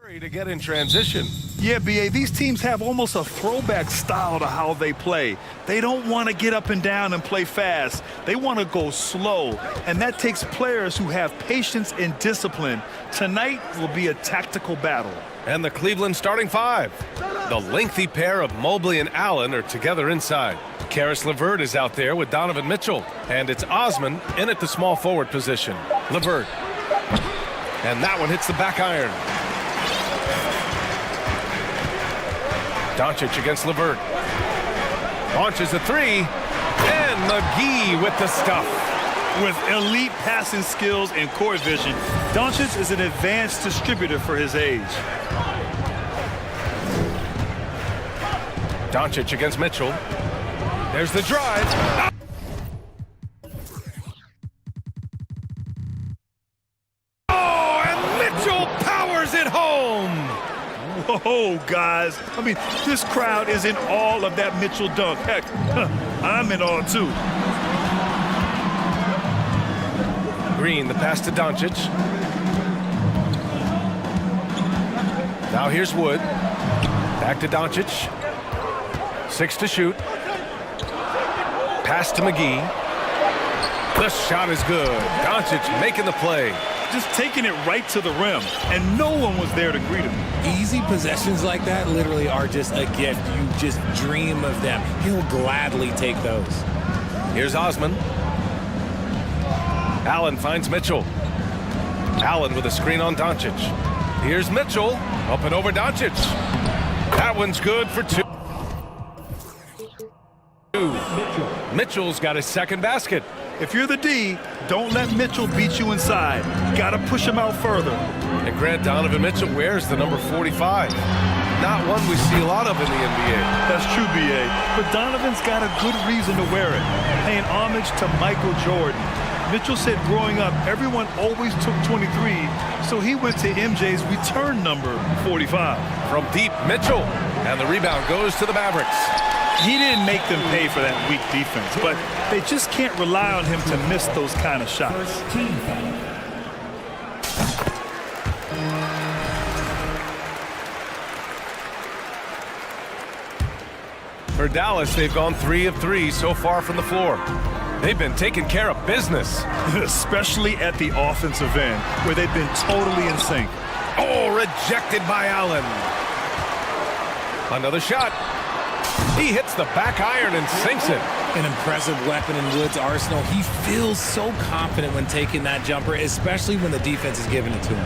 To get in transition. Yeah, BA, these teams have almost a throwback style to how they play. They don't want to get up and down and play fast. They want to go slow, and that takes players who have patience and discipline. Tonight will be a tactical battle. And the Cleveland starting five. The lengthy pair of Mobley and Allen are together inside. Karis LeVert is out there with Donovan Mitchell. And it's Osman in at the small forward position. LeVert. And that one hits the back iron. Doncic against LeVert. Launches a three. And McGee with the stuff. With elite passing skills and court vision, Doncic is an advanced distributor for his age. Doncic against Mitchell. There's the drive. Oh, and Mitchell powers it home. Whoa, guys. I mean, this crowd is in awe of that Mitchell dunk. Heck, I'm in awe, too. Green, the pass to Doncic. Now here's Wood. Back to Doncic. 6 to shoot. Pass to McGee. The shot is good. Doncic making the play. Just taking it right to the rim, and no one was there to greet him. Easy possessions like that literally are just a gift. You just dream of them. He'll gladly take those. Here's Osman. Allen finds Mitchell. Allen with a screen on Doncic. Here's Mitchell. Up and over Doncic. That one's good for two. Mitchell's got his second basket. If you're the D, don't let Mitchell beat you inside. Got to push him out further. And Grant, Donovan Mitchell wears the number 45. Not one we see a lot of in the NBA. That's true, BA. But Donovan's got a good reason to wear it, paying homage to Michael Jordan. Mitchell said growing up, everyone always took 23, so he went to MJ's return number 45. From deep, Mitchell. And the rebound goes to the Mavericks. He didn't make them pay for that weak defense, but they just can't rely on him to miss those kind of shots. For Dallas, they've gone 3 of 3 so far from the floor. They've been taking care of business. Especially at the offensive end, where they've been totally in sync. Oh, rejected by Allen. Another shot. He hits the back iron and sinks it. An impressive weapon in Wood's arsenal. He feels so confident when taking that jumper, especially when the defense is giving it to him.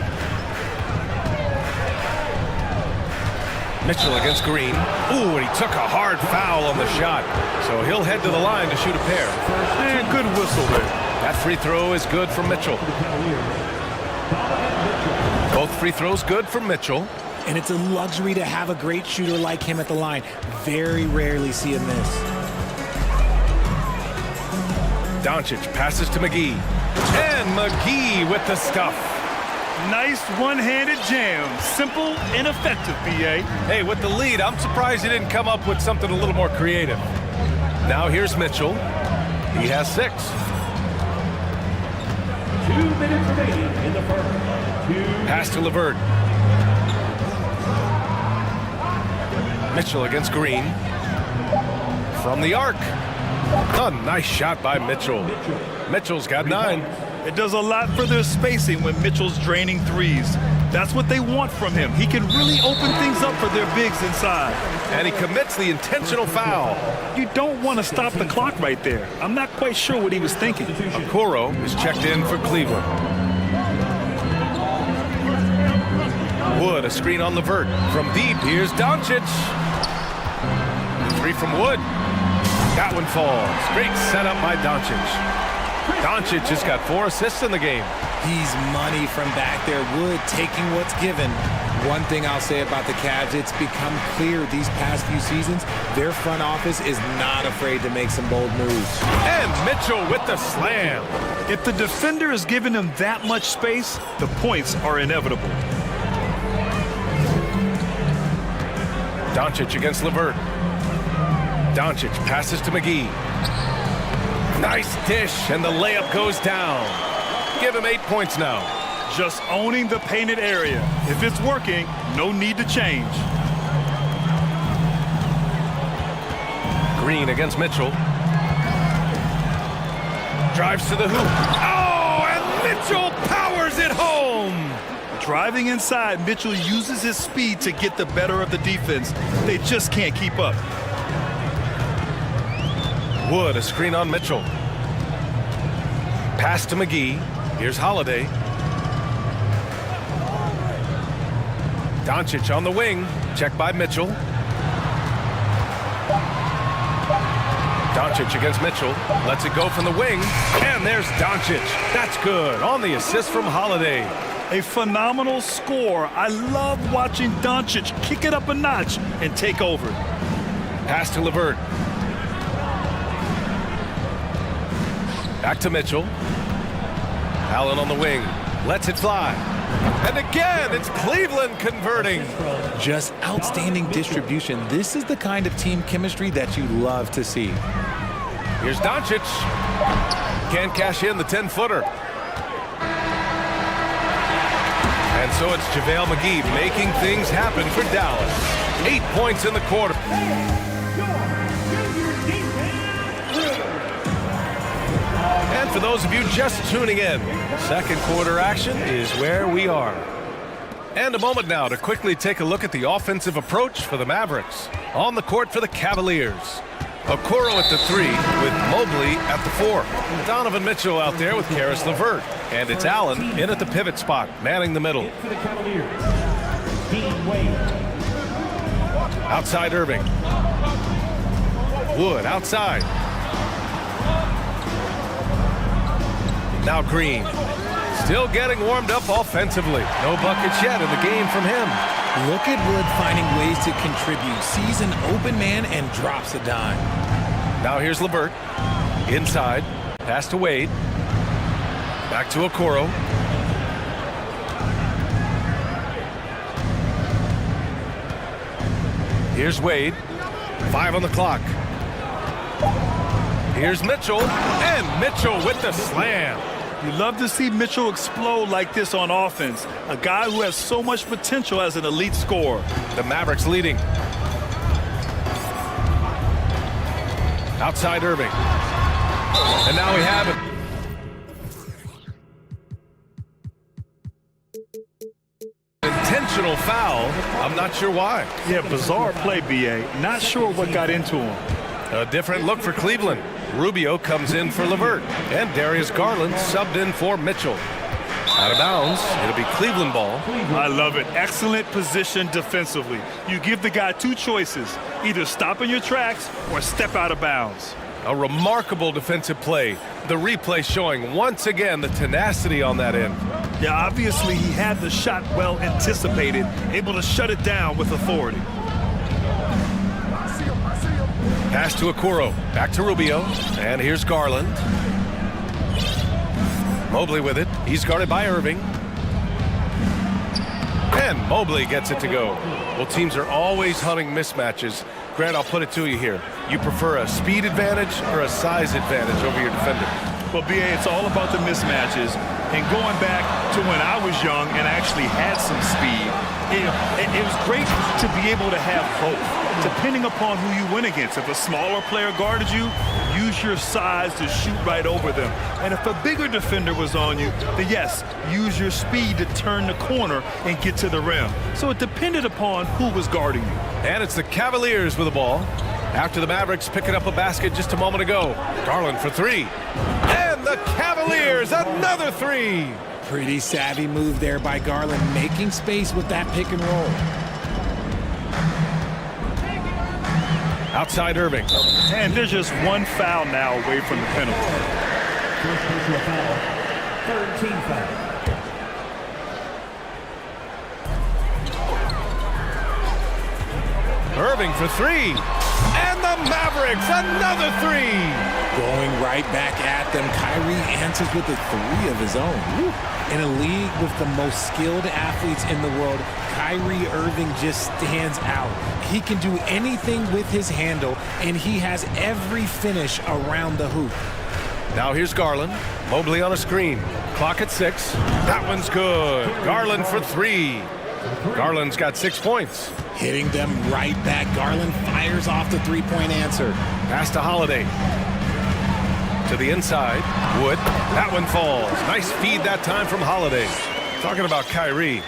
Mitchell against Green. Ooh, and he took a hard foul on the shot. So he'll head to the line to shoot a pair. And good whistle there. That free throw is good for Mitchell. Both free throws good for Mitchell. And it's a luxury to have a great shooter like him at the line. Very rarely see him miss. Doncic passes to McGee. And McGee with the stuff. Nice one-handed jam. Simple and effective, BA. Hey, with the lead, I'm surprised he didn't come up with something a little more creative. Now here's Mitchell. He has 6. 2 minutes remaining in the first. Pass to LeVert. Mitchell against Green. From the arc. A nice shot by Mitchell. Mitchell's got 9. It does a lot for their spacing when Mitchell's draining threes. That's what they want from him. He can really open things up for their bigs inside. And he commits the intentional foul. You don't want to stop the clock right there. I'm not quite sure what he was thinking. Okoro is checked in for Cleveland. Wood, a screen on LeVert. From deep, here's Doncic. 3 from Wood. That one falls. Great setup by Doncic. Doncic just got 4 assists in the game. He's money from back there. Wood taking what's given. One thing I'll say about the Cavs, it's become clear these past few seasons, their front office is not afraid to make some bold moves. And Mitchell with the slam. If the defender is giving him that much space, the points are inevitable. Doncic against LeVert. Doncic passes to McGee. Nice dish, and the layup goes down. Give him 8 points now. Just owning the painted area. If it's working, no need to change. Green against Mitchell. Drives to the hoop. Oh, and Mitchell powers it home. Driving inside, Mitchell uses his speed to get the better of the defense. They just can't keep up. Wood, a screen on Mitchell. Pass to McGee. Here's Holiday. Doncic on the wing. Check by Mitchell. Doncic against Mitchell. Lets it go from the wing. And there's Doncic. That's good. On the assist from Holiday. A phenomenal score. I love watching Doncic kick it up a notch and take over. Pass to LeVert. Back to Mitchell. Allen on the wing. Lets it fly. And again, it's Cleveland converting. Just outstanding distribution. This is the kind of team chemistry that you love to see. Here's Doncic. Can't cash in the 10-footer. And so it's JaVale McGee making things happen for Dallas. 8 points in the quarter. And for those of you just tuning in, second quarter action is where we are. And a moment now to quickly take a look at the offensive approach for the Mavericks. On the court for the Cavaliers. Okoro at the 3 with Mobley at the 4. Donovan Mitchell out there with Karis LeVert. And it's Allen in at the pivot spot, manning the middle. For the Cavaliers, Dean Wade. Outside Irving. Wood outside. Now Green. Still getting warmed up offensively. No buckets yet in the game from him. Look at Wood finding ways to contribute. Sees an open man and drops a dime. Now here's LeVert. Inside. Pass to Wade. Back to Okoro. Here's Wade. 5 on the clock. Here's Mitchell. And Mitchell with the slam. You love to see Mitchell explode like this on offense. A guy who has so much potential as an elite scorer. The Mavericks leading. Outside Irving. And now we have it. Intentional foul. I'm not sure why. Yeah, bizarre play, B.A. Not sure what got into him. A different look for Cleveland. Rubio comes in for LeVert. And Darius Garland subbed in for Mitchell. Out of bounds. It'll be Cleveland ball. I love it. Excellent position defensively. You give the guy two choices. Either stop in your tracks or step out of bounds. A remarkable defensive play. The replay showing once again the tenacity on that end. Yeah, obviously he had the shot well anticipated, able to shut it down with authority. Pass to Okoro. Back to Rubio. And here's Garland. Mobley with it. He's guarded by Irving. And Mobley gets it to go. Well, teams are always hunting mismatches. Grant, I'll put it to you here. You prefer a speed advantage or a size advantage over your defender? Well, B.A., it's all about the mismatches. And going back to when I was young and actually had some speed, it was great to be able to have both, depending upon who you went against. If a smaller player guarded you, use your size to shoot right over them. And if a bigger defender was on you, then yes, use your speed to turn the corner and get to the rim. So it depended upon who was guarding you. And it's the Cavaliers with the ball. After the Mavericks picking up a basket just a moment ago. Garland for 3. And the Cavaliers, another 3. Pretty savvy move there by Garland, making space with that pick and roll. Outside Irving. And there's just one foul now away from the penalty. First personal foul, third team foul. Irving for 3. And the Mavericks, another 3. Going right back at them, Kyrie answers with a 3 of his own. Woo. In a league with the most skilled athletes in the world, Kyrie Irving just stands out. He can do anything with his handle, and he has every finish around the hoop. Now here's Garland. Mobley on a screen. Clock at 6. That one's good. Garland for 3. Garland's got 6 points. Hitting them right back. Garland fires off the three-point answer. Pass to Holiday. To the inside. Wood. That one falls. Nice feed that time from Holiday. Talking about Kyrie,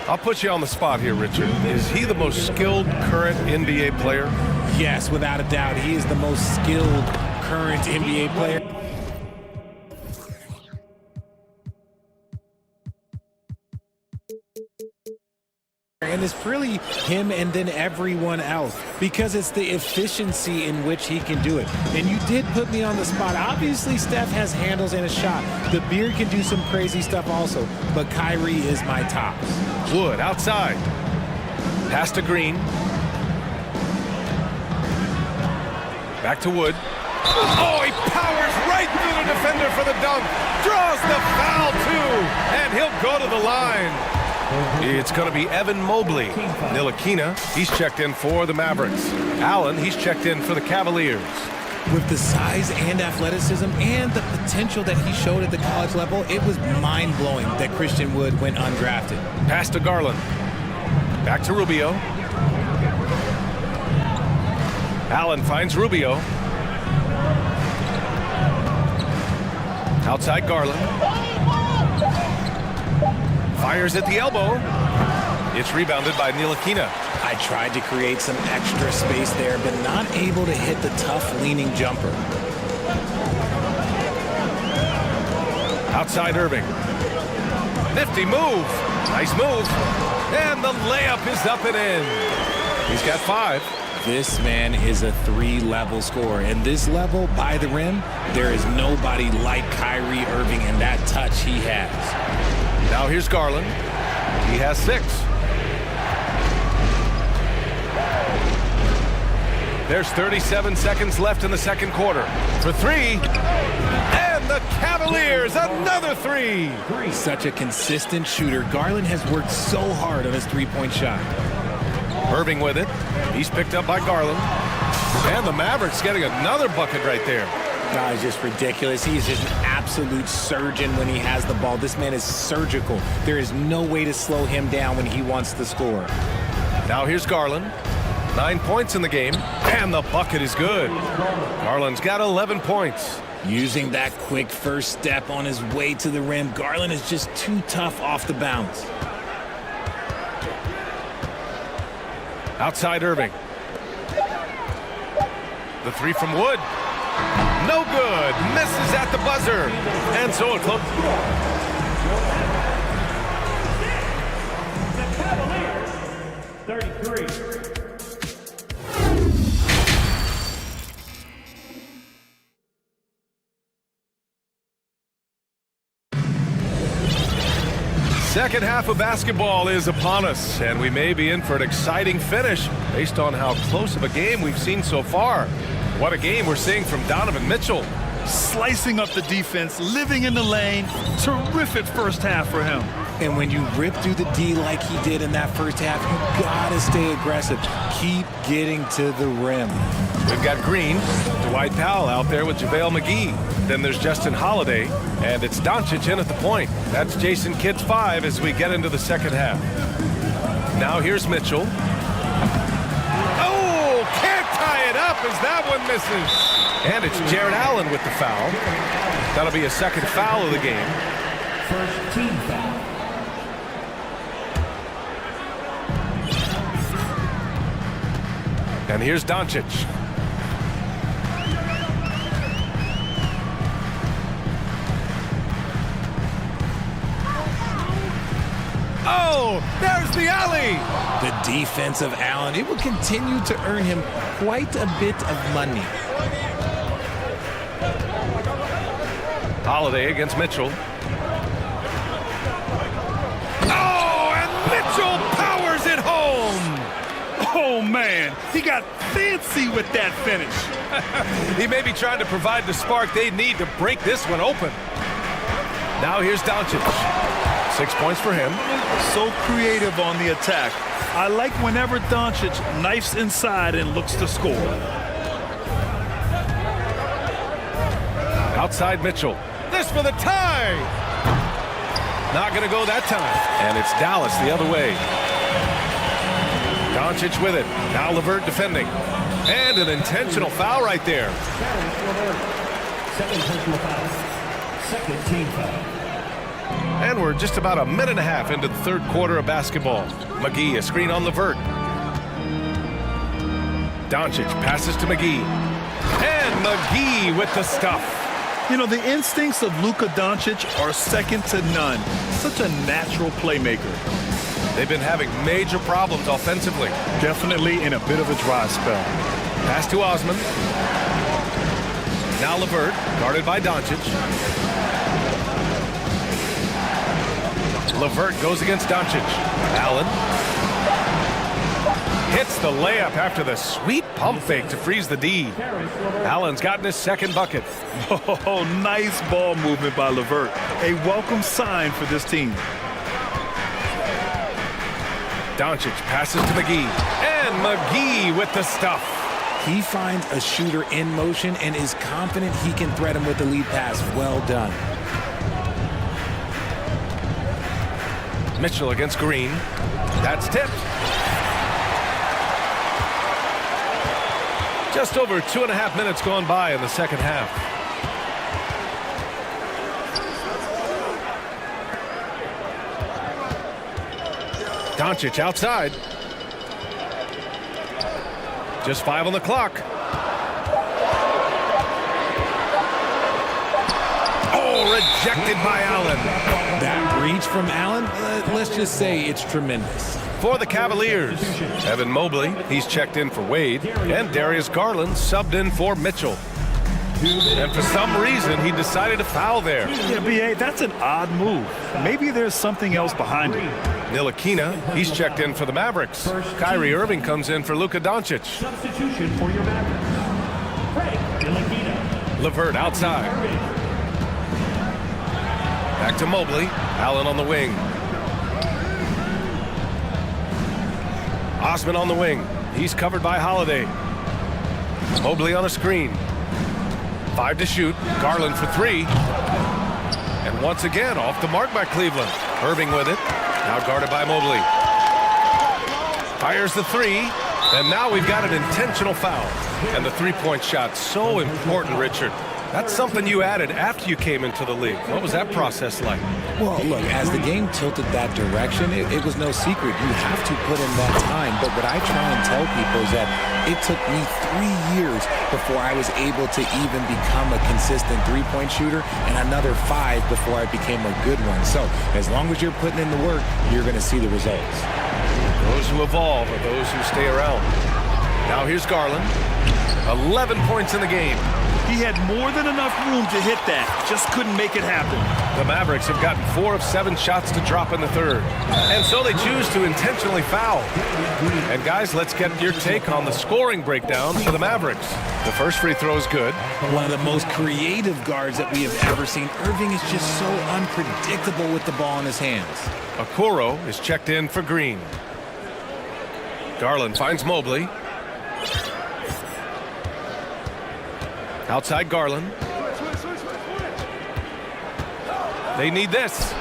I'll put you on the spot here, Richard. Is he the most skilled current NBA player? Yes, without a doubt. He is the most skilled current NBA player. And it's really him and then everyone else, because it's the efficiency in which he can do it. And you did put me on the spot. Obviously, Steph has handles and a shot. The beard can do some crazy stuff also, but Kyrie is my top. Wood outside. Pass to Green. Back to Wood. Oh, he powers right through the defender for the dunk. Draws the foul, too. And he'll go to the line. It's going to be Evan Mobley. Ntilikina, he's checked in for the Mavericks. Allen, he's checked in for the Cavaliers. With the size and athleticism and the potential that he showed at the college level, it was mind-blowing that Christian Wood went undrafted. Pass to Garland. Back to Rubio. Allen finds Rubio. Outside Garland. Fires at the elbow. It's rebounded by Ntilikina. I tried to create some extra space there, but not able to hit the tough leaning jumper. Outside Irving. Nifty move. Nice move. And the layup is up and in. He's got 5. This man is a 3-level scorer. And this level, by the rim, there is nobody like Kyrie Irving and that touch he has. Now here's Garland. He has 6. There's 37 seconds left in the second quarter. For 3. And the Cavaliers, another 3. Such a consistent shooter. Garland has worked so hard on his three-point shot. Irving with it. He's picked up by Garland. And the Mavericks getting another bucket right there. God, it's just ridiculous. He is just an absolute surgeon when he has the ball. This man is surgical. There is no way to slow him down when he wants to score. Now here's Garland. 9 points in the game, and the bucket is good. Garland's got 11 points. Using that quick first step on his way to the rim, Garland is just too tough off the bounce. Outside Irving. The 3 from Wood. No good. Misses at the buzzer. And so it closes. The Cavaliers, 33. Second half of basketball is upon us, and we may be in for an exciting finish based on how close of a game we've seen so far. What a game we're seeing from Donovan Mitchell. Slicing up the defense, living in the lane. Terrific first half for him. And when you rip through the D like he did in that first half, you gotta stay aggressive. Keep getting to the rim. We've got Green, Dwight Powell out there with JaVale McGee. Then there's Justin Holiday, and it's Doncic in at the point. That's Jason Kidd's 5 as we get into the second half. Now here's Mitchell. Oh, can't tie it up as that one misses. And it's Jared Allen with the foul. That'll be a second foul of the game. First team foul. And here's Doncic. Oh, there's the alley. The defense of Allen, it will continue to earn him quite a bit of money. Holiday against Mitchell. Oh, and Mitchell powers it home. Oh, man, he got fancy with that finish. He may be trying to provide the spark they need to break this one open. Now here's Doncic. 6 points for him. So creative on the attack. I like whenever Doncic knifes inside and looks to score. Outside Mitchell. This for the tie. Not going to go that time. And it's Dallas the other way. Doncic with it. Now LeVert defending. And an intentional foul right there. Second personal foul. Second team foul. And we're just about a minute and a half into the third quarter of basketball. McGee, a screen on LeVert. Doncic passes to McGee. And McGee with the stuff. You know, the instincts of Luka Doncic are second to none. Such a natural playmaker. They've been having major problems offensively. Definitely in a bit of a dry spell. Pass to Osman. Now LeVert, guarded by Doncic. LeVert goes against Doncic. Allen hits the layup after the sweet pump fake to freeze the D. Allen's gotten his second bucket. Oh, nice ball movement by LeVert. A welcome sign for this team. Doncic passes to McGee. And McGee with the stuff. He finds a shooter in motion and is confident he can thread him with the lead pass. Well done. Mitchell against Green. That's tipped. Just over 2.5 minutes gone by in the second half. Doncic outside. Just 5 on the clock. Oh, rejected by Allen. That reach from Allen, let's just say it's tremendous. For the Cavaliers, Evan Mobley, he's checked in for Wade, and Darius Garland subbed in for Mitchell. And for some reason, he decided to foul there. Yeah, B.A., that's an odd move. Maybe there's something else behind it. Ntilikina, he's checked in for the Mavericks. Kyrie Irving comes in for Luka Doncic. Substitution for your Mavericks. Ntilikina. LeVert outside. Back to Mobley. Allen on the wing. Osman on the wing. He's covered by Holiday. Mobley on a screen. 5 to shoot. Garland for 3. And once again, off the mark by Cleveland. Irving with it. Now guarded by Mobley. Fires the 3. And now we've got an intentional foul. And the three-point shot, so important, Richard. That's something you added after you came into the league. What was that process like? Well, look, as the game tilted that direction, it was no secret. You have to put in that time. But what I try and tell people is that it took me 3 years before I was able to even become a consistent three-point shooter, and another 5 before I became a good one. So as long as you're putting in the work, you're going to see the results. Those who evolve are those who stay around. Now here's Garland. 11 points in the game. He had more than enough room to hit that. Just couldn't make it happen. The Mavericks have gotten 4 of 7 shots to drop in the third. And so they choose to intentionally foul. And guys, let's get your take on the scoring breakdown for the Mavericks. The first free throw is good. One of the most creative guards that we have ever seen. Irving is just so unpredictable with the ball in his hands. Okoro is checked in for Green. Garland finds Mobley. Outside Garland. They need this.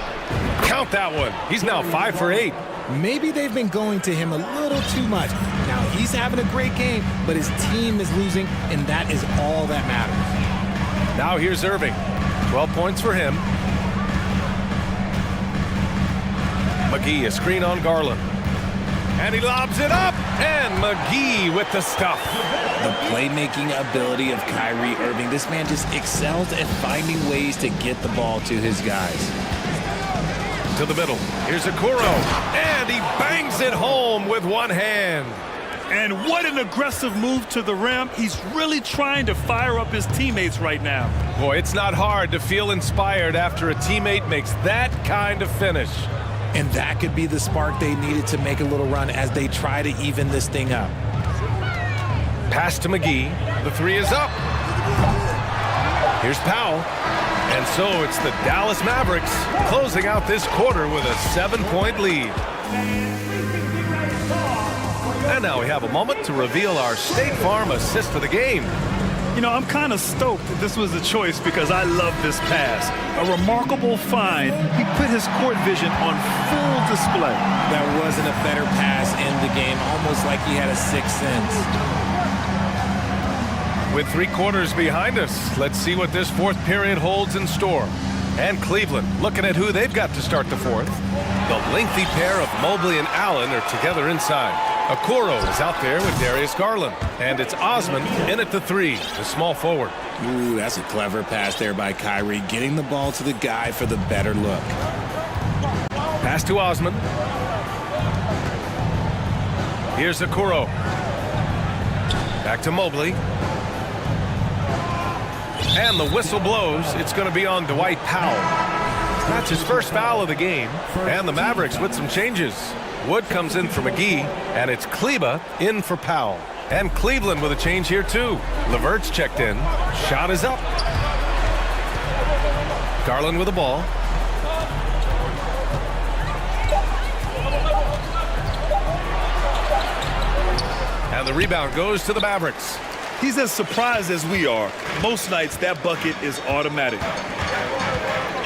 Count that one. He's now 5 for 8. Maybe they've been going to him a little too much. Now he's having a great game, but his team is losing, and that is all that matters. Now here's Irving. 12 points for him. McGee, a screen on Garland. And he lobs it up, and McGee with the stuff. The playmaking ability of Kyrie Irving. This man just excels at finding ways to get the ball to his guys. To the middle. Here's Okoro, and he bangs it home with one hand. And what an aggressive move to the rim. He's really trying to fire up his teammates right now. Boy, it's not hard to feel inspired after a teammate makes that kind of finish. And that could be the spark they needed to make a little run as they try to even this thing up. Pass to McGee. The 3 is up. Here's Powell. And so it's the Dallas Mavericks closing out this quarter with a 7-point lead. And now we have a moment to reveal our State Farm assist of the game. You know, I'm kind of stoked that this was a choice because I love this pass. A remarkable find. He put his court vision on full display. That wasn't a better pass in the game, almost like he had a sixth sense. With 3 quarters behind us, let's see what this fourth period holds in store. And Cleveland, looking at who they've got to start the fourth. The lengthy pair of Mobley and Allen are together inside. Okoro is out there with Darius Garland. And it's Osman in at the 3, the small forward. Ooh, that's a clever pass there by Kyrie, getting the ball to the guy for the better look. Pass to Osman. Here's Okoro. Back to Mobley. And the whistle blows. It's going to be on Dwight Powell. That's his first foul of the game. And the Mavericks with some changes. Wood comes in for McGee, and it's Kleba in for Powell. And Cleveland with a change here, too. LeVert's checked in. Shot is up. Garland with the ball. And the rebound goes to the Mavericks. He's as surprised as we are. Most nights, that bucket is automatic.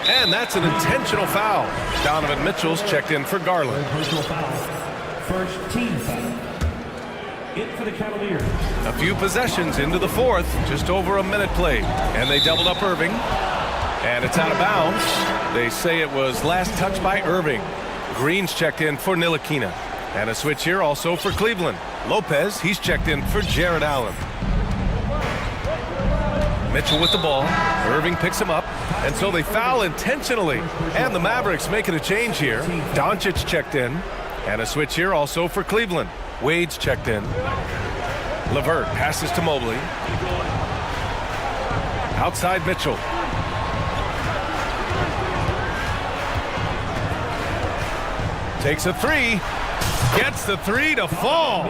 And that's an intentional foul. Donovan Mitchell's checked in for Garland. Personal foul. First team foul. In for the Cavaliers. A few possessions into the fourth, just over a minute played. And they doubled up Irving. And it's out of bounds. They say it was last touched by Irving. Green's checked in for Ntilikina. And a switch here also for Cleveland. Lopez, he's checked in for Jared Allen. Mitchell with the ball. Irving picks him up. And so they foul intentionally. And the Mavericks making a change here. Doncic checked in. And a switch here also for Cleveland. Wade's checked in. LeVert passes to Mobley. Outside Mitchell. Takes a 3. Gets the 3 to fall.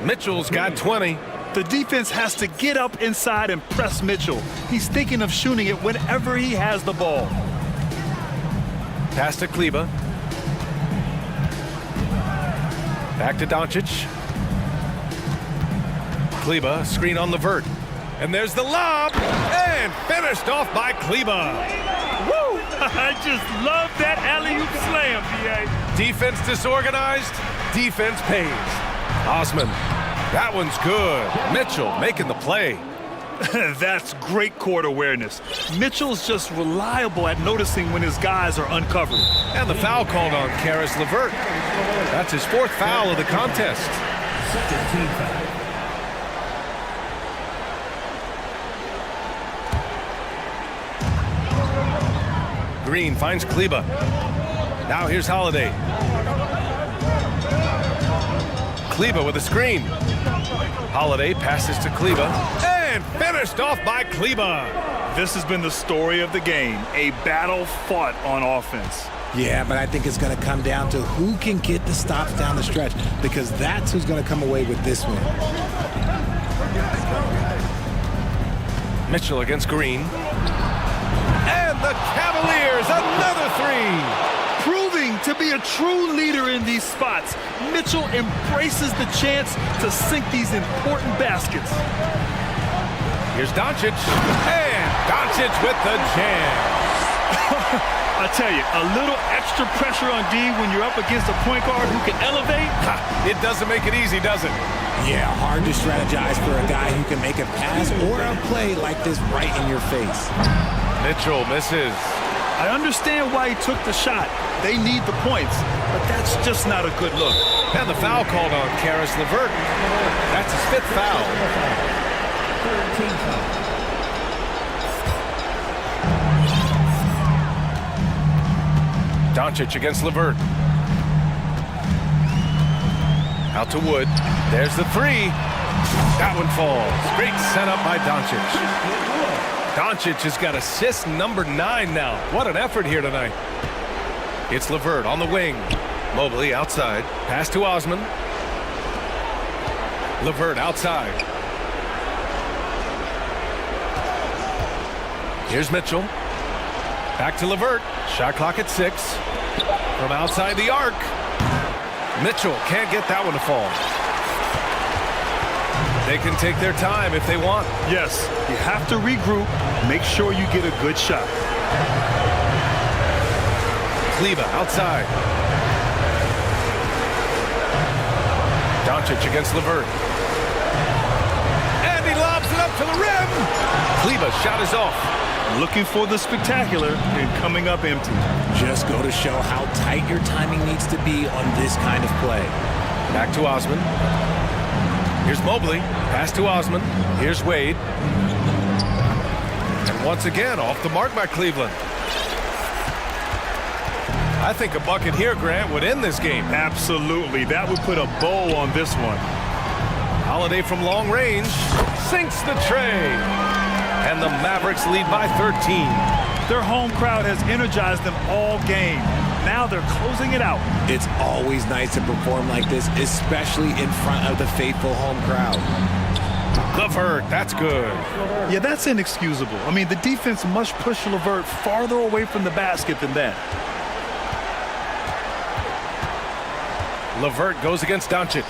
Mitchell's got 20. The defense has to get up inside and press Mitchell. He's thinking of shooting it whenever he has the ball. Pass to Kleba. Back to Doncic. Kleba, screen on LeVert. And there's the lob. And finished off by Kleba. Woo! I just love that alley-oop slam, B.A. Defense disorganized. Defense pays. Osman. That one's good. Mitchell making the play. That's great court awareness. Mitchell's just reliable at noticing when his guys are uncovered. And the foul called on Caris LeVert. That's his 4th foul of the contest. Second team foul. Green finds Kleba. Now here's Holiday. Kleba with a screen. Holiday passes to Kleba. And finished off by Kleba. This has been the story of the game. A battle fought on offense. Yeah, but I think it's going to come down to who can get the stops down the stretch, because that's who's going to come away with this win. Mitchell against Green. And the Cavaliers, another 3. Proving to be a true leader in these spots, Mitchell embraces the chance to sink these important baskets. Here's Doncic. And Doncic with the jam. I tell you, a little extra pressure on D when you're up against a point guard who can elevate. It doesn't make it easy, does it? Yeah, hard to strategize for a guy who can make a pass or a play like this right in your face. Mitchell misses. I understand why he took the shot. They need the points, but that's just not a good look. And the foul called on Caris LeVert. That's his 5th foul. Third team foul. Doncic against LeVert. Out to Wood. There's the 3. That one falls. Great setup by Doncic. Doncic has got assist number 9 now. What an effort here tonight. It's LeVert on the wing. Mobley outside. Pass to Osman. LeVert outside. Here's Mitchell. Back to LeVert. Shot clock at 6. From outside the arc. Mitchell can't get that one to fall. They can take their time if they want. Yes, you have to regroup. Make sure you get a good shot. Kleba outside. Doncic against Levert. And he lobs it up to the rim. Kleba's shot is off. Looking for the spectacular and coming up empty. Just go to show how tight your timing needs to be on this kind of play. Back to Osman. Here's Mobley. Pass to Osman. Here's Wade. And once again, off the mark by Cleveland. I think a bucket here, Grant, would end this game. Absolutely. That would put a bow on this one. Holiday from long range sinks the tray. And the Mavericks lead by 13. Their home crowd has energized them all game. Now they're closing it out. It's always nice to perform like this, especially in front of the faithful home crowd. Levert, that's good. Yeah, that's inexcusable. I mean, the defense must push Levert farther away from the basket than that. Levert goes against Doncic.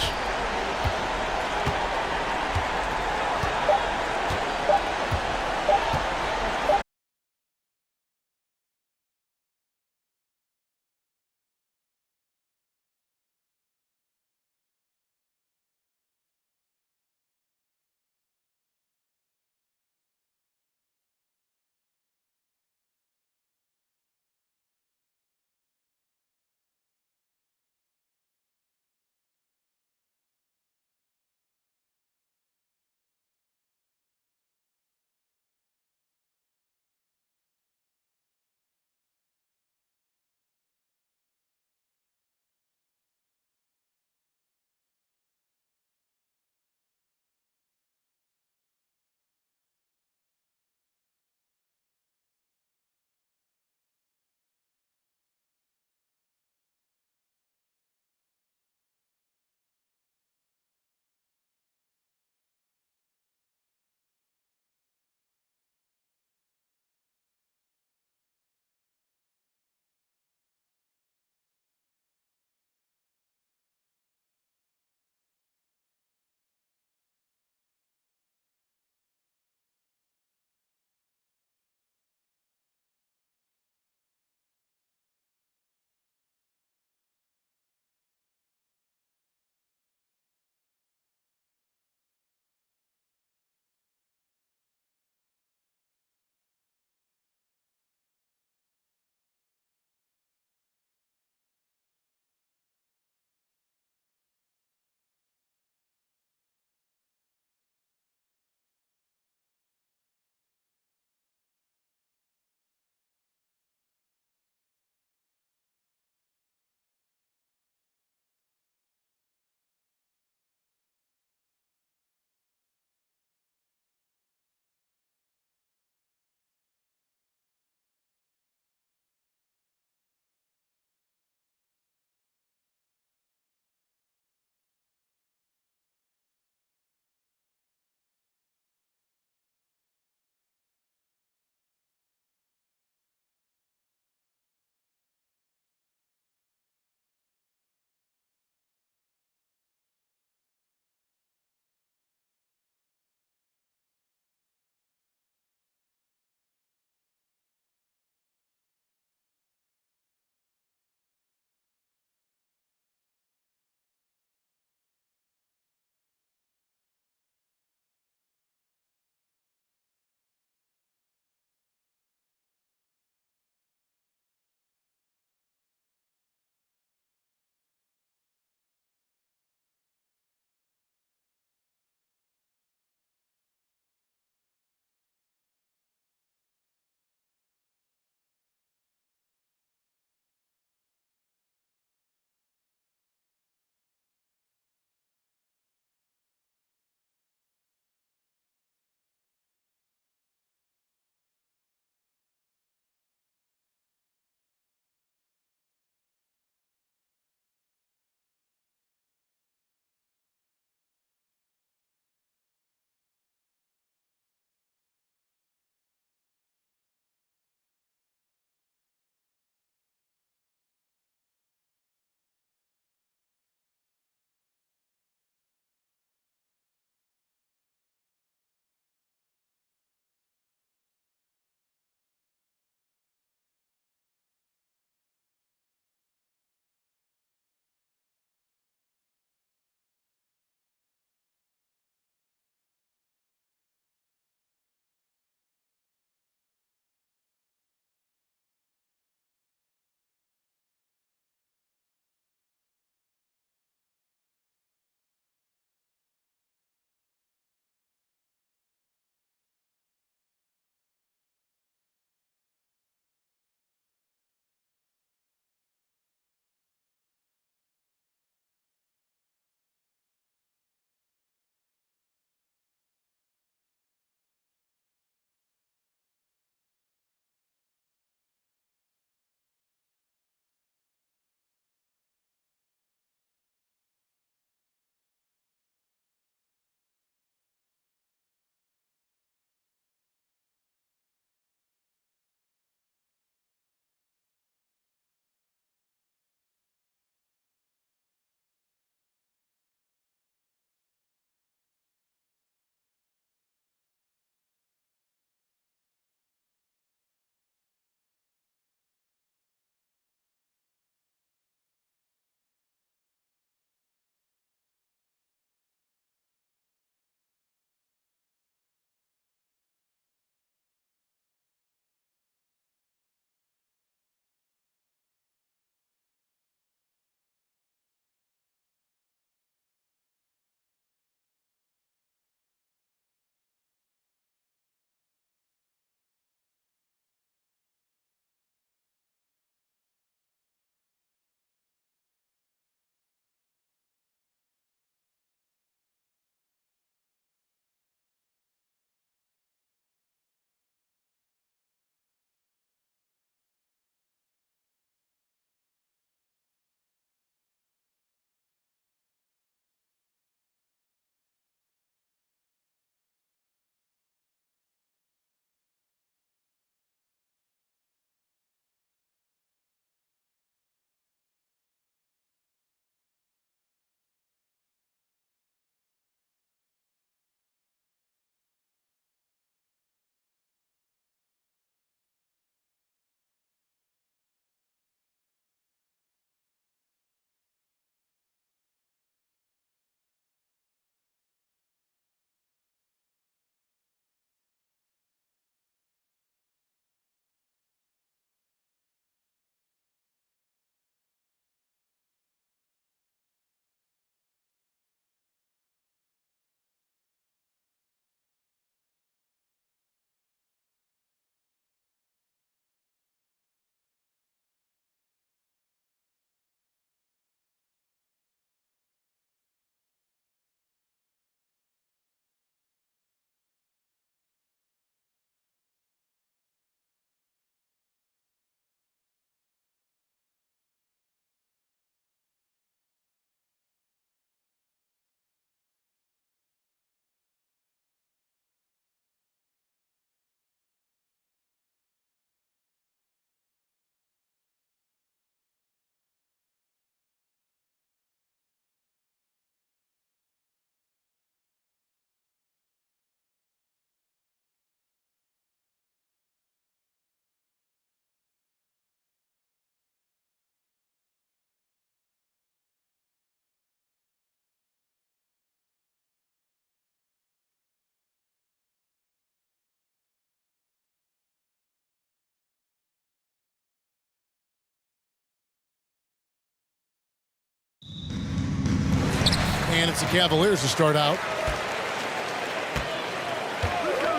And it's the Cavaliers to start out.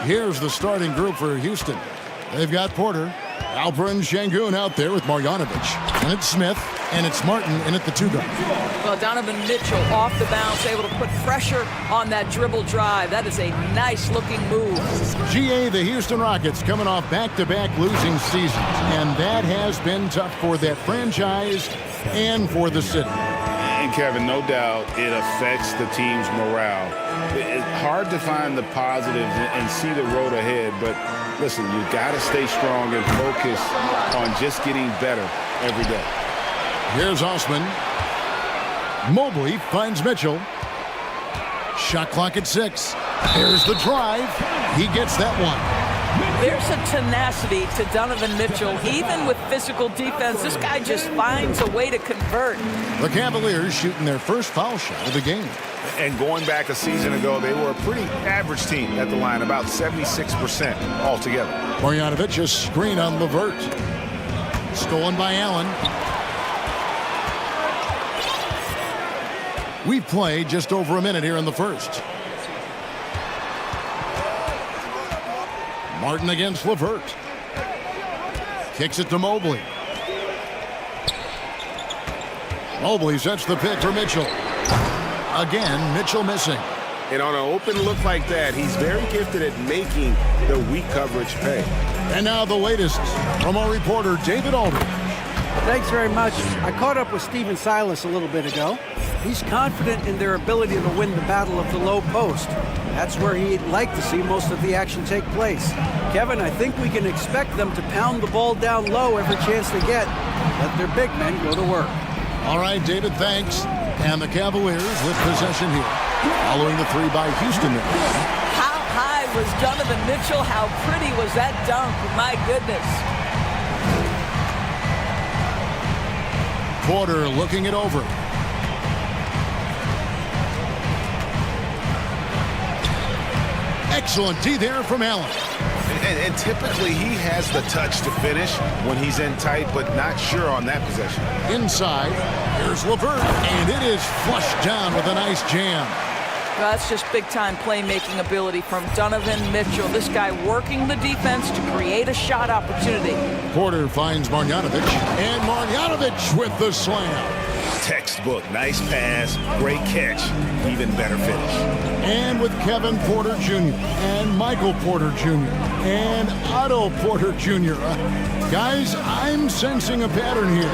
Here's the starting group for Houston. They've got Porter, Alperen Şengün out there with Marjanovic. And it's Smith, and it's Martin in at the 2-guard. Well, Donovan Mitchell off the bounce, able to put pressure on that dribble drive. That is a nice-looking move. GA, the Houston Rockets, coming off back-to-back losing seasons. And that has been tough for that franchise and for the city. And Kevin, no doubt it affects the team's morale. It's hard to find the positives and see the road ahead, but listen, you got to stay strong and focus on just getting better every day. Here's Osman. Mobley finds Mitchell. Shot clock at 6. There's the drive. He gets that one. There's a tenacity to Donovan Mitchell. Even with physical defense, this guy just finds a way to convert. The Cavaliers shooting their first foul shot of the game. And going back a season ago, they were a pretty average team at the line, about 76% altogether. Marjanovic, a screen on LeVert. Stolen by Allen. We've played just over a minute here in the first. Martin against LeVert. Kicks it to Mobley. Mobley sets the pick for Mitchell. Again, Mitchell missing. And on an open look like that, he's very gifted at making the weak coverage pay. And now the latest from our reporter, David Aldridge. Thanks very much. I caught up with Stephen Silas a little bit ago. He's confident in their ability to win the battle of the low post. That's where he'd like to see most of the action take place. Kevin, I think we can expect them to pound the ball down low every chance they get. Let their big men go to work. All right, David, thanks. And the Cavaliers with possession here. Following the 3 by Houston. How high was Donovan Mitchell? How pretty was that dunk? My goodness. Porter looking it over. Excellent D there from Allen. And typically he has the touch to finish when he's in tight, but not sure on that possession. Inside, here's LeVert, and it is flushed down with a nice jam. Well, that's just big-time playmaking ability from Donovan Mitchell. This guy working the defense to create a shot opportunity. Porter finds Marjanovic, and Marjanovic with the slam. Textbook, nice pass, great catch, even better finish. And with Kevin Porter Jr. and Michael Porter Jr. and Otto Porter Jr. Guys, I'm sensing a pattern here.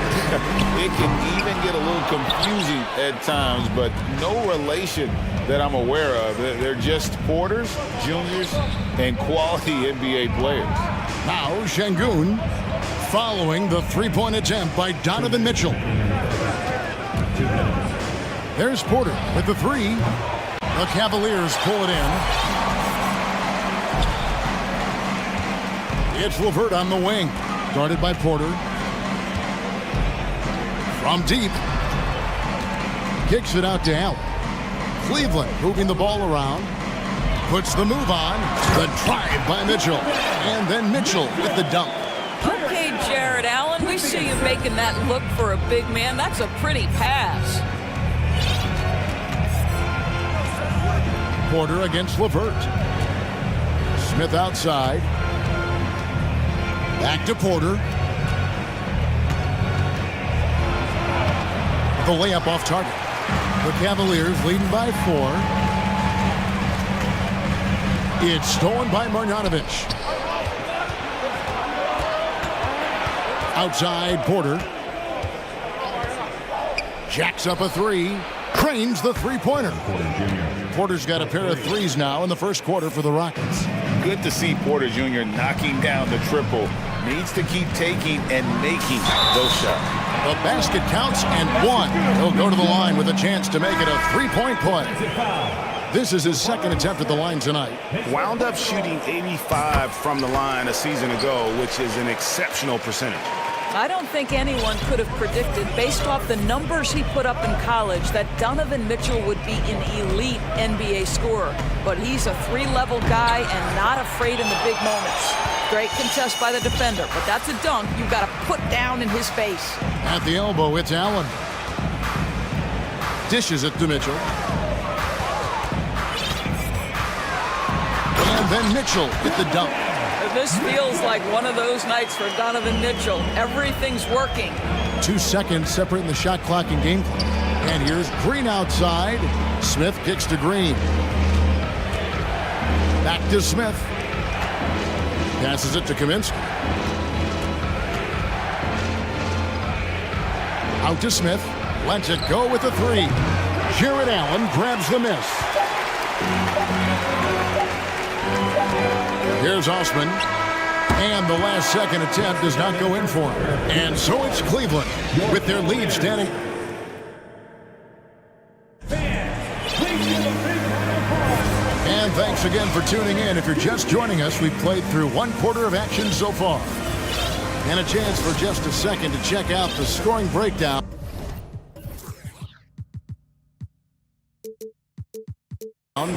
It can even get a little confusing at times, but no relation that I'm aware of. They're just Porters, Juniors, and quality NBA players. Now Şengün following the three-point attempt by Donovan Mitchell. There's Porter with the 3. The Cavaliers pull it in. It's LeVert on the wing. Guarded by Porter. From deep. Kicks it out to Allen. Cleveland moving the ball around. Puts the move on. The drive by Mitchell. And then Mitchell with the dunk. Okay, Jared Allen, we see you making that look for a big man. That's a pretty pass. Porter against LeVert. Smith outside. Back to Porter. The layup off target. The Cavaliers leading by 4. It's stolen by Marjanovic. Outside Porter. Jacks up a 3. Cranes the three-pointer. Porter's got a pair of 3s now in the first quarter for the Rockets. Good to see Porter Jr. knocking down the triple. Needs to keep taking and making those shots. The basket counts and 1. He'll go to the line with a chance to make it a 3-point play. This is his second attempt at the line tonight. Wound up shooting 85 from the line a season ago, which is an exceptional percentage. I don't think anyone could have predicted, based off the numbers he put up in college, that Donovan Mitchell would be an elite NBA scorer. But he's a 3-level guy and not afraid in the big moments. Great contest by the defender, but that's a dunk you've got to put down in his face. At the elbow, it's Allen. Dishes it to Mitchell. And then Mitchell with the dunk. This feels like one of those nights for Donovan Mitchell. Everything's working. 2 seconds separating the shot clock and game clock. And here's Green outside. Smith kicks to Green. Back to Smith. Passes it to Kaminsky. Out to Smith. Lets it go with the three. Jared Allen grabs the miss. Here's Osman. And the last second attempt does not go in for him. And so it's Cleveland with their lead standing. And thanks again for tuning in. If you're just joining us, we've played through 1/4 of action so far. And a chance for just a second to check out the scoring breakdown.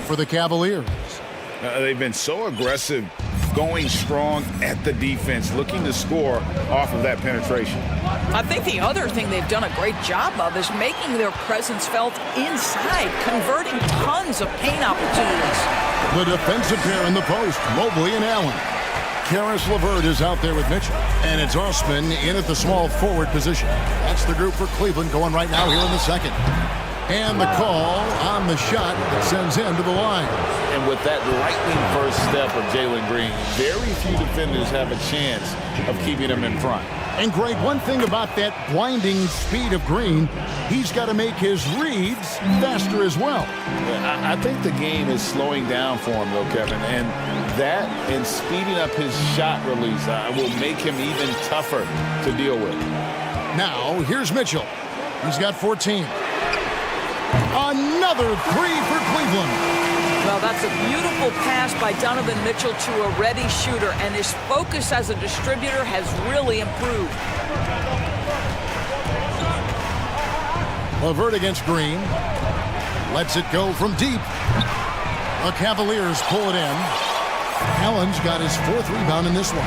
For the Cavaliers. They've been so aggressive, going strong at the defense, looking to score off of that penetration. I think the other thing they've done a great job of is making their presence felt inside, converting tons of paint opportunities. The defensive pair in the post, Mobley and Allen. Karis LeVert is out there with Mitchell. And it's Osman in at the small forward position. That's the group for Cleveland going right now here in the second. And the call on the shot that sends him to the line. And with that lightning first step of Jalen Green, very few defenders have a chance of keeping him in front. And Greg, one thing about that blinding speed of Green, he's got to make his reads faster as well. I think the game is slowing down for him, though, Kevin. And that and speeding up his shot release will make him even tougher to deal with. Now, here's Mitchell. He's got 14. Another three for Cleveland. Well, that's a beautiful pass by Donovan Mitchell to a ready shooter, and his focus as a distributor has really improved. LeVert against Green. Lets it go from deep. The Cavaliers pull it in. Allen's got his 4th rebound in this one.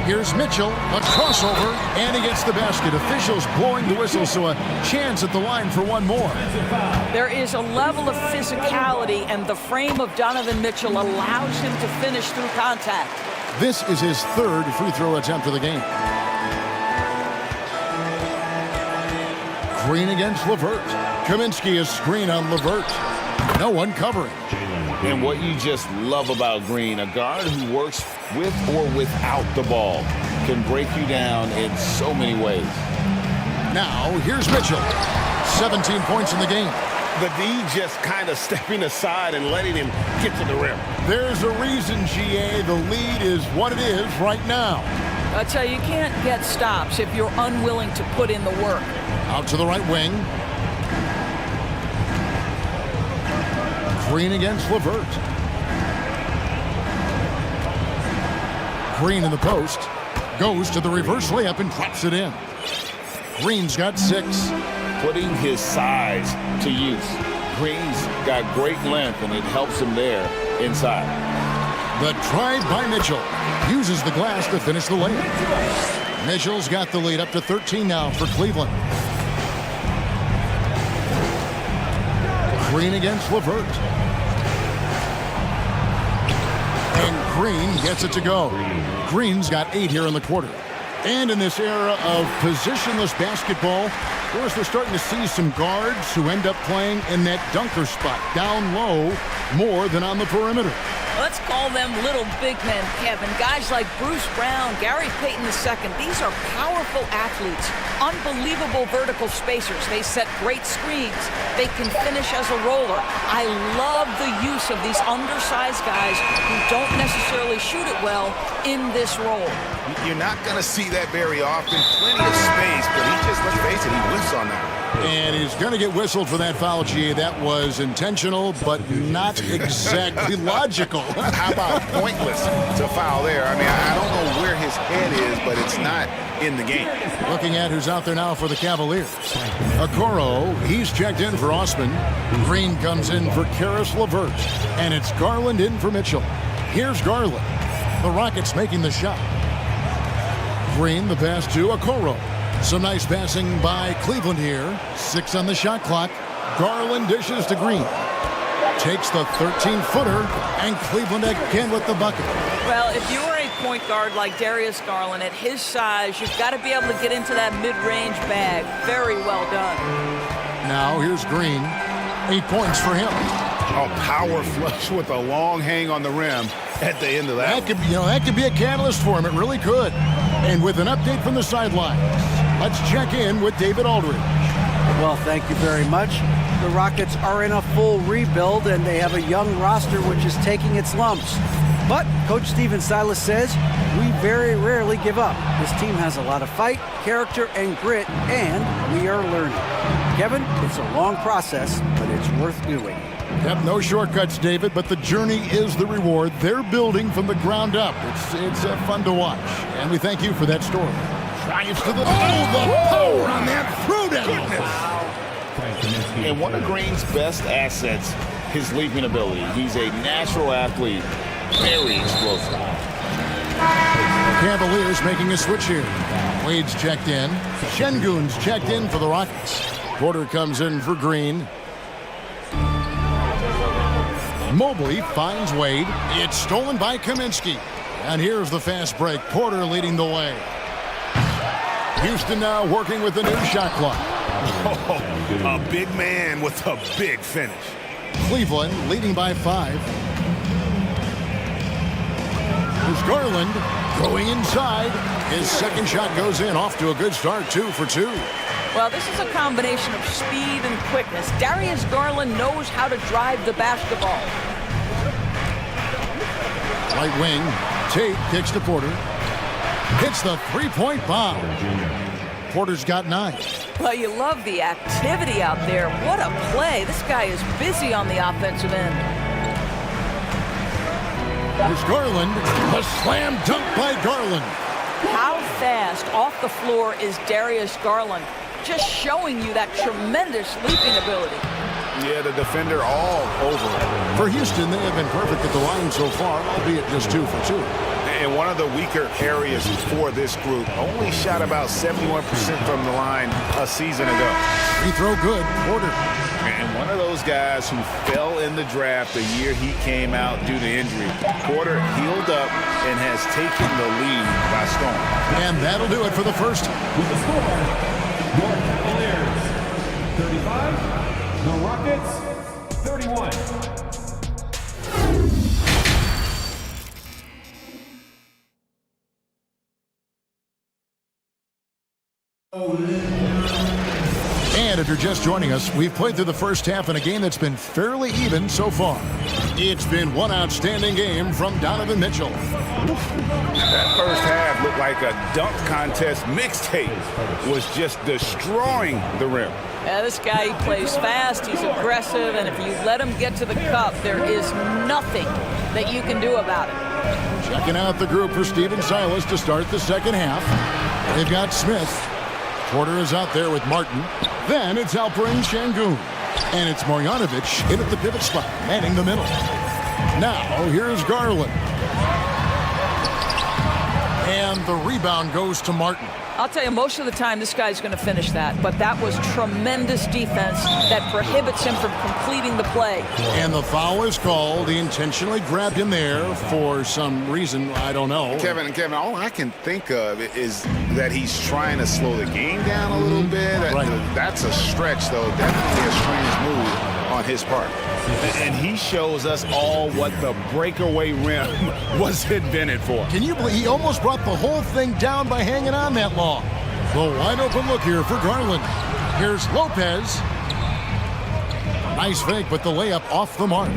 Here's Mitchell, a crossover, and he gets the basket. Officials blowing the whistle, so a chance at the line for one more. There is a level of physicality, and the frame of Donovan Mitchell allows him to finish through contact. This is his 3rd free throw attempt of the game. Green against LeVert. Kaminsky is screen on LeVert. No one covering. And what you just love about Green, a guard who works with or without the ball, can break you down in so many ways. Now, here's Mitchell. 17 points in the game. The D just kind of stepping aside and letting him get to the rim. There's a reason, GA, the lead is what it is right now. I tell you, you can't get stops if you're unwilling to put in the work. Out to the right wing. Green against LeVert. Green in the post. Goes to the reverse layup and drops it in. Green's got 6. Putting his size to use. Green's got great length, and it helps him there inside. The drive by Mitchell. Uses the glass to finish the layup. Mitchell's got the lead up to 13 now for Cleveland. Green against LeVert. And Green gets it to go. Green's got 8 here in the quarter. And in this era of positionless basketball, of course, we're starting to see some guards who end up playing in that dunker spot, down low, more than on the perimeter. Let's call them little big men, Kevin. Guys like Bruce Brown, Gary Payton II. These are powerful athletes, unbelievable vertical spacers. They set great screens. They can finish as a roller. I love the use of these undersized guys who don't necessarily shoot it well in this role. You're not going to see that very often. Plenty of space, but he just, let's face it, he whiffs on that. And he's going to get whistled for that foul, G. That was intentional, but not exactly logical. How about pointless to foul there? I mean, I don't know where his head is, but it's not in the game. Looking at who's out there now for the Cavaliers. Okoro, he's checked in for Osman. Green comes in for Karis LeVert. And it's Garland in for Mitchell. Here's Garland. The Rockets making the shot. Green, the pass to Okoro. Some nice passing by Cleveland here. 6 on the shot clock. Garland dishes to Green. takes the 13-footer, and Cleveland again with the bucket. Well, if you are a point guard like Darius Garland, at his size, you've got to be able to get into that mid-range bag. Very well done. Now here's Green. 8 points for him. A power flush with a long hang on the rim at the end of that. That could be a catalyst for him. It really could. And with an update from the sidelines, let's check in with David Aldridge. Well, thank you very much. The Rockets are in a full rebuild, and they have a young roster which is taking its lumps. But Coach Stephen Silas says, we very rarely give up. This team has a lot of fight, character, and grit, and we are learning. Kevin, it's a long process, but it's worth doing. Yep, no shortcuts, David, but the journey is the reward. They're building from the ground up. It's fun to watch, and we thank you for that story. Drives to the power on that throwdown. And one of Green's best assets, his leaping ability. He's a natural athlete, very explosive. Cavaliers making a switch here. Wade's checked in. Şengün's checked in for the Rockets. Porter comes in for Green. Mobley finds Wade. It's stolen by Kaminsky. And here's the fast break. Porter leading the way. Houston now working with the new shot clock. A big man with a big finish. Cleveland leading by 5. There's Garland going inside. His second shot goes in. Off to a good start. 2 for 2. Well, this is a combination of speed and quickness. Darius Garland knows how to drive the basketball. Right wing. Tate kicks to Porter. Hits the three-point bomb. Porter's got 9. Well, you love the activity out there. What a play. This guy is busy on the offensive end. There's Garland. A slam dunk by Garland. How fast off the floor is Darius Garland? Just showing you that tremendous leaping ability. Yeah, the defender all over it. For Houston, they have been perfect at the line so far, albeit just 2 for 2. And one of the weaker areas for this group, only shot about 71% from the line a season ago. Free throw good, Porter. And one of those guys who fell in the draft the year he came out due to injury. Porter healed up and has taken the lead by storm. And that'll do it for the first. With the score, your Cavaliers 35, the Rockets 31. And if you're just joining us, we've played through the first half in a game that's been fairly even so far. It's been one outstanding game from Donovan Mitchell. That first half looked like a dunk contest mixtape. Was just destroying the rim. Yeah, this guy, he plays fast, he's aggressive, and if you let him get to the cup, there is nothing that you can do about it. Checking out the group for Stephen Silas to start the second half. They've got Smith. Porter is out there with Martin. Then it's Alperen Şengün. And it's Marjanovic in at the pivot spot, manning the middle. Now, here's Garland. And the rebound goes to Martin. I'll tell you, most of the time, this guy's going to finish that. But that was tremendous defense that prohibits him from completing the play. And the foul is called. He intentionally grabbed him there for some reason, I don't know. Kevin, all I can think of is that he's trying to slow the game down a little bit. Right. That's a stretch, though. Definitely a strange move on his part. And he shows us all what the breakaway rim was invented for. Can you believe he almost brought the whole thing down by hanging on that long? The wide open look here for Garland. Here's Lopez. Nice fake, but the layup off the mark.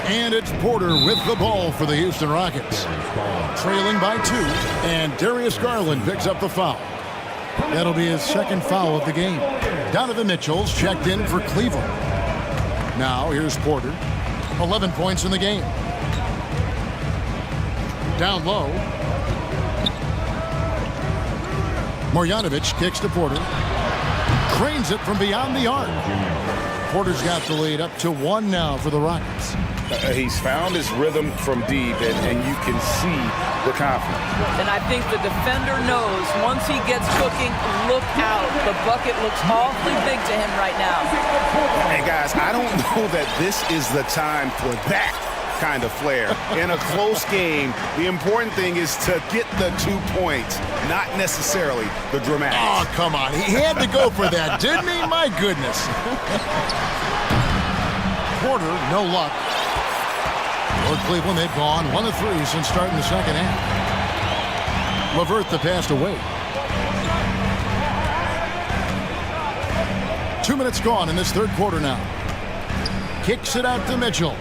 And it's Porter with the ball for the Houston Rockets. Trailing by 2, and Darius Garland picks up the foul. That'll be his second foul of the game. Donovan Mitchell's checked in for Cleveland. Now, here's Porter. 11 points in the game. Down low. Marjanovic kicks to Porter. Cranes it from beyond the arc. Porter's got the lead up to 1 now for the Rockets. He's found his rhythm from deep, and you can see the confidence. And I think the defender knows once he gets cooking, look out. The bucket looks awfully big to him right now. Hey, guys, I don't know that this is the time for that kind of flair. In a close game, the important thing is to get the 2 points, not necessarily the dramatics. Oh, come on. He had to go for that, didn't he? My goodness. Porter, no luck. For Cleveland, they've gone 1 of 3 since starting the second half. LeVert the pass away. 2 minutes gone in this third quarter now. Kicks it out to Mitchell.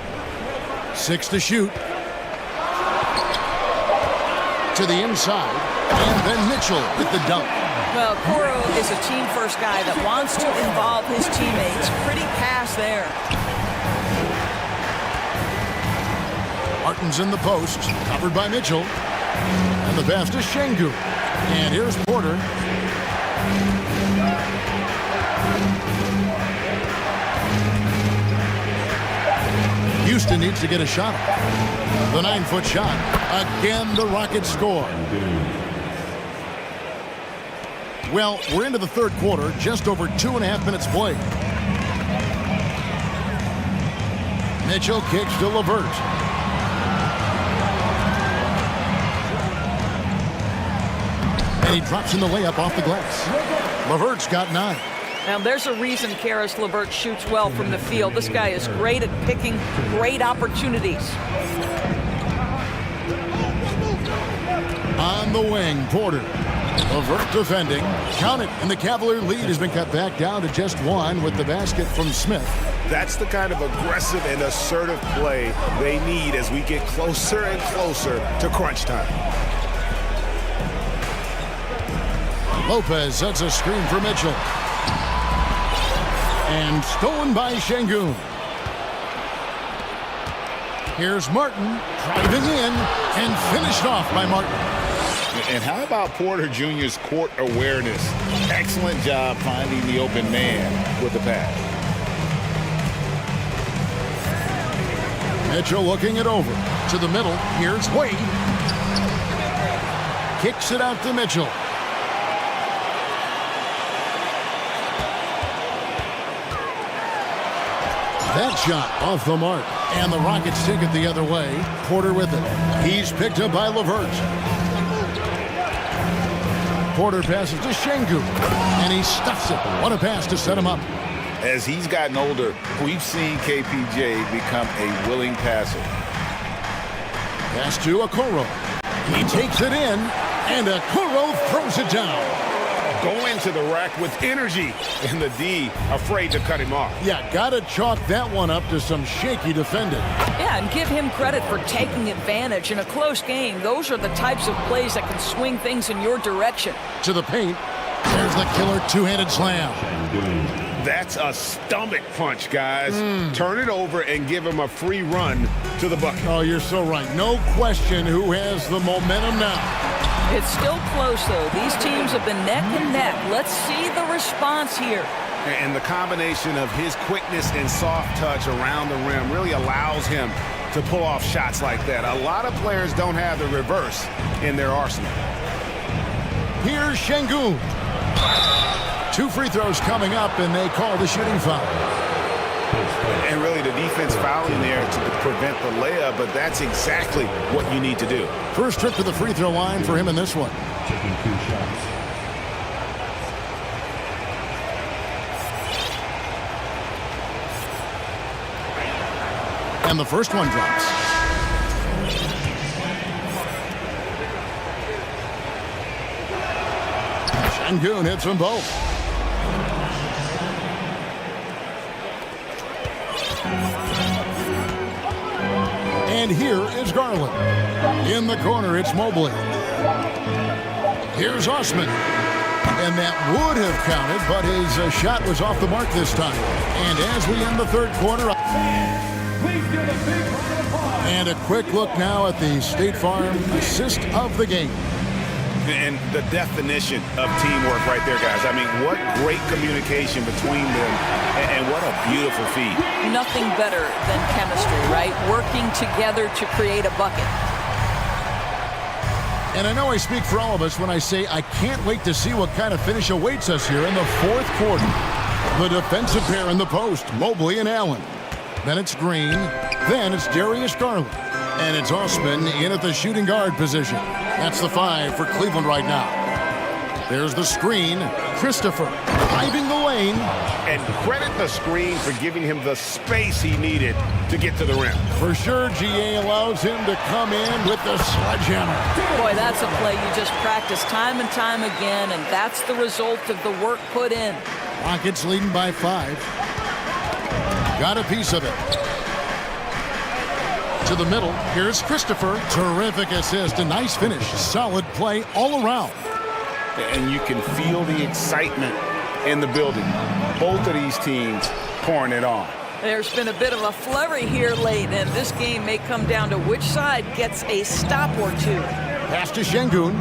6 to shoot. To the inside. And then Mitchell with the dunk. Well, Coro is a team-first guy that wants to involve his teammates. Pretty pass there. Martin's in the post, covered by Mitchell. And the pass to Şengün. And here's Porter. Houston needs to get a shot. The 9-foot shot. Again, the Rockets score. Well, we're into the third quarter, just over 2.5 minutes played. Mitchell kicks to LeVert. And he drops in the layup off the glass. LeVert's got 9. Now, there's a reason Caris LeVert shoots well from the field. This guy is great at picking great opportunities. On the wing, Porter. LeVert defending. Count it, and the Cavalier lead has been cut back down to just 1 with the basket from Smith. That's the kind of aggressive and assertive play they need as we get closer and closer to crunch time. Lopez sets a screen for Mitchell. And stolen by Şengün. Here's Martin driving in and finished off by Martin. And how about Porter Jr.'s court awareness? Excellent job finding the open man with the pass. Mitchell looking it over to the middle. Here's Wade. Kicks it out to Mitchell. That shot off the mark. And the Rockets take it the other way. Porter with it. He's picked up by LeVert. Porter passes to Şengün. And he stuffs it. What a pass to set him up. As he's gotten older, we've seen KPJ become a willing passer. Pass to Okoro. He takes it in. And Okoro throws it down. Going to the rack with energy, and the D afraid to cut him off. Yeah, gotta chalk that one up to some shaky defending. Yeah, and give him credit for taking advantage in a close game. Those are the types of plays that can swing things in your direction. To the paint. There's the killer two-handed slam. That's a stomach punch, guys. Turn it over and give him a free run to the bucket. Oh, you're so right. No question who has the momentum now. It's still close, though. These teams have been neck and neck. Let's see the response here. And the combination of his quickness and soft touch around the rim really allows him to pull off shots like that. A lot of players don't have the reverse in their arsenal. Here's Şengün. 2 free throws coming up, and they call the shooting foul. And really the defense fouling there to prevent the layup, but that's exactly what you need to do. First trip to the free throw line for him in this one. Taking 2 shots. And the first one drops. Şengün hits them both. And here is Garland. In the corner, it's Mobley. Here's Osman. And that would have counted, but his shot was off the mark this time. And as we end the third quarter... And a quick look now at the State Farm assist of the game. And the definition of teamwork right there, guys. I mean, what great communication between them, and what a beautiful feed. Nothing better than chemistry, right? Working together to create a bucket. And I know I speak for all of us when I say I can't wait to see what kind of finish awaits us here in the fourth quarter. The defensive pair in the post, Mobley and Allen. Then it's Green. Then it's Darius Garland. And it's Osman in at the shooting guard position. That's the 5 for Cleveland right now. There's the screen. Christopher driving the lane. And credit the screen for giving him the space he needed to get to the rim. For sure, GA allows him to come in with the sledgehammer. Boy, that's a play you just practice time and time again, and that's the result of the work put in. Rockets leading by 5. Got a piece of it. To the middle. Here's Christopher. Terrific assist. A nice finish. Solid play all around. And you can feel the excitement in the building. Both of these teams pouring it on. There's been a bit of a flurry here late, and this game may come down to which side gets a stop or two. Pass to Şengün.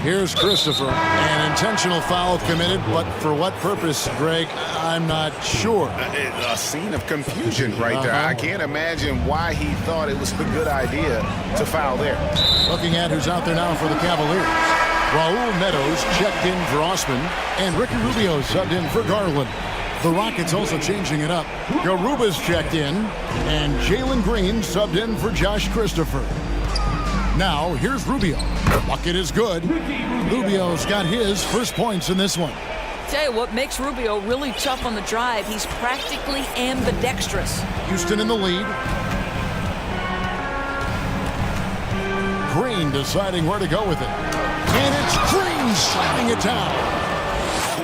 Here's Christopher. An intentional foul committed, but for what purpose, Greg? I'm not sure. A scene of confusion right there. I can't imagine why he thought it was a good idea to foul there. Looking at who's out there now for the Cavaliers. Raul Meadows checked in for Osman, and Ricky Rubio subbed in for Garland. The Rockets also changing it up. Garuba's checked in, and Jalen Green subbed in for Josh Christopher. Now, here's Rubio. The bucket is good. Rubio's got his first points in this one. Tell you what makes Rubio really tough on the drive. He's practically ambidextrous. Houston in the lead. Green deciding where to go with it. And it's Green slamming it down.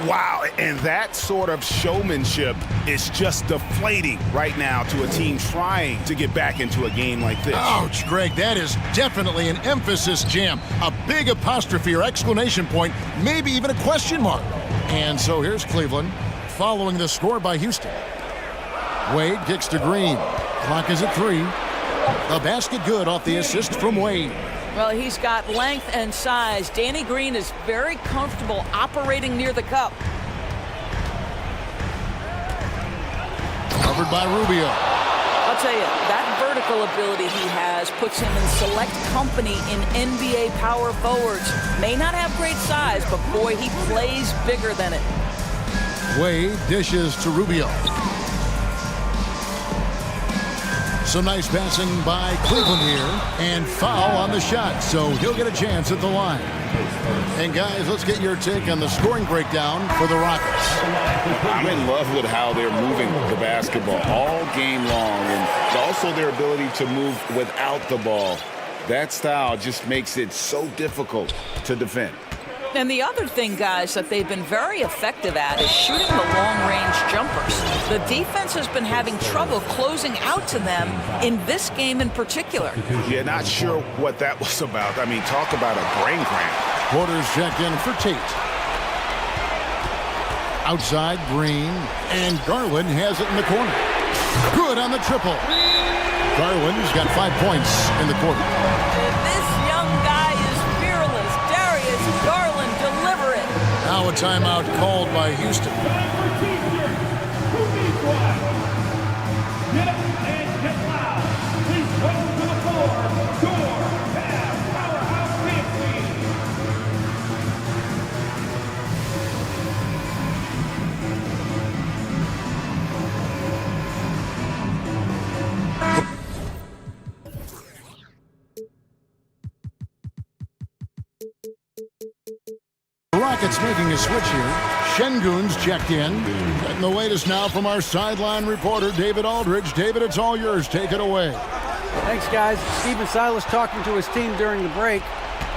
Wow, and that sort of showmanship is just deflating right now to a team trying to get back into a game like this. Ouch, Greg, that is definitely an emphasis jam. A big apostrophe or exclamation point, maybe even a question mark. And so here's Cleveland, following the score by Houston. Wade kicks to Green. Clock is at 3. The basket good off the assist from Wade. Well, he's got length and size. Danny Green is very comfortable operating near the cup. Covered by Rubio. I'll tell you, that vertical ability he has puts him in select company in NBA power forwards. May not have great size, but boy, he plays bigger than it. Wade dishes to Rubio. Some nice passing by Cleveland here, and foul on the shot, so he'll get a chance at the line. And guys, let's get your take on the scoring breakdown for the Rockets. I'm in love with how they're moving the basketball all game long, and also their ability to move without the ball. That style just makes it so difficult to defend. And the other thing, guys, that they've been very effective at is shooting the long-range jumpers. The defense has been having trouble closing out to them in this game in particular. Yeah, not sure what that was about. I mean, talk about a brain cramp. Porter's checked in for Tate. Outside, Green, and Garland has it in the corner. Good on the triple. Garland's got 5 points in the quarter. This young guy is fearless. Darius Garland, deliver it. Now a timeout called by Houston. Get up and get loud. Please welcome to the floor, your Cavs powerhouse team. Rockets making a switch here. Şengün's checked in. And the latest now from our sideline reporter, David Aldridge. David, it's all yours. Take it away. Thanks, guys. Stephen Silas talking to his team during the break.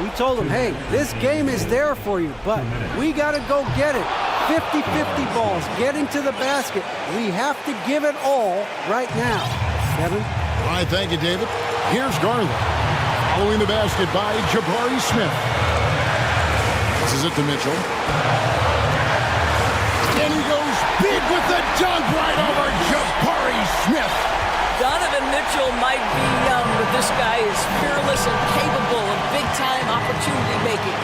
We told him, hey, this game is there for you, but we got to go get it. 50-50 balls, getting to the basket. We have to give it all right now. Kevin? All right, thank you, David. Here's Garland. Following the basket by Jabari Smith. This is it to Mitchell. And he goes big with the dunk right over Jabari Smith. Donovan Mitchell might be young, but this guy is fearless and capable of big-time opportunity making.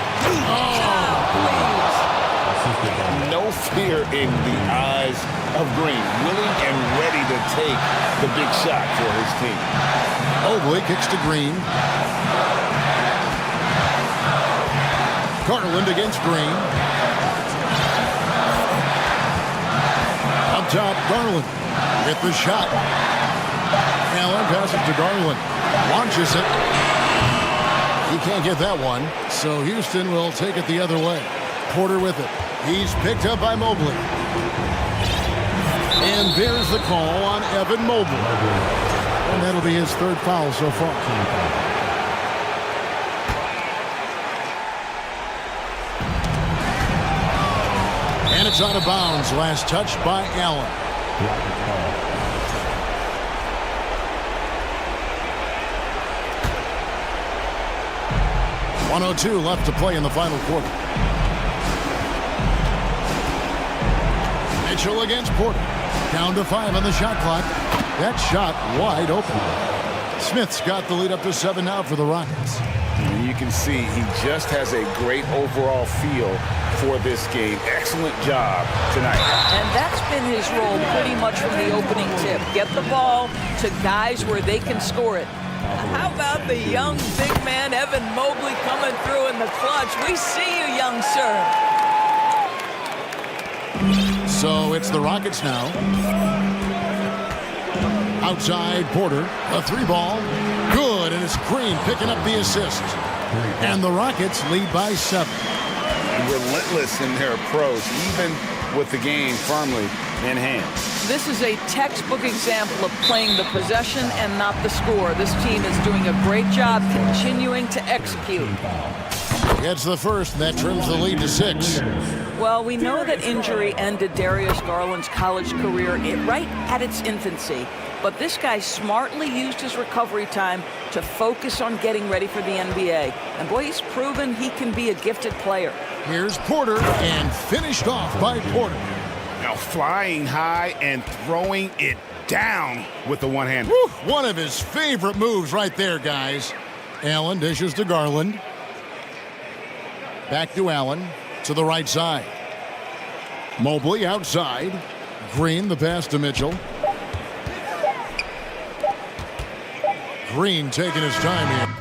No fear in the eyes of Green, willing and ready to take the big shot for his team. Mobley kicks to Green. Garland against Green. Up top, Garland with the shot. Allen passes to Garland. Launches it. He can't get that one, so Houston will take it the other way. Porter with it. He's picked up by Mobley. And there's the call on Evan Mobley. And that'll be his third foul so far. And it's out of bounds. Last touch by Allen. 1:02 left to play in the final quarter. Mitchell against Porter. Down to 5 on the shot clock. That shot wide open. Smith's got the lead up to 7 now for the Rockets. And you can see he just has a great overall feel for this game. Excellent job tonight. And that's been his role pretty much from the opening tip. Get the ball to guys where they can score it. How about the young big man Evan Mobley coming through in the clutch? We see you, young sir. So it's the Rockets now. Outside Porter, a 3-ball. Good, and it's Green picking up the assist. And the Rockets lead by 7. Relentless in their approach, even with the game firmly in hand. This is a textbook example of playing the possession and not the score. This team is doing a great job continuing to execute. Gets the first, and that trims the lead to 6. Well, we know that injury ended Darius Garland's college career right at its infancy. But this guy smartly used his recovery time to focus on getting ready for the NBA. And boy, he's proven he can be a gifted player. Here's Porter, and finished off by Porter. Now flying high and throwing it down with the one-hand. One of his favorite moves right there, guys. Allen dishes to Garland. Back to Allen, to the right side. Mobley outside. Green, the pass to Mitchell. Green taking his time here.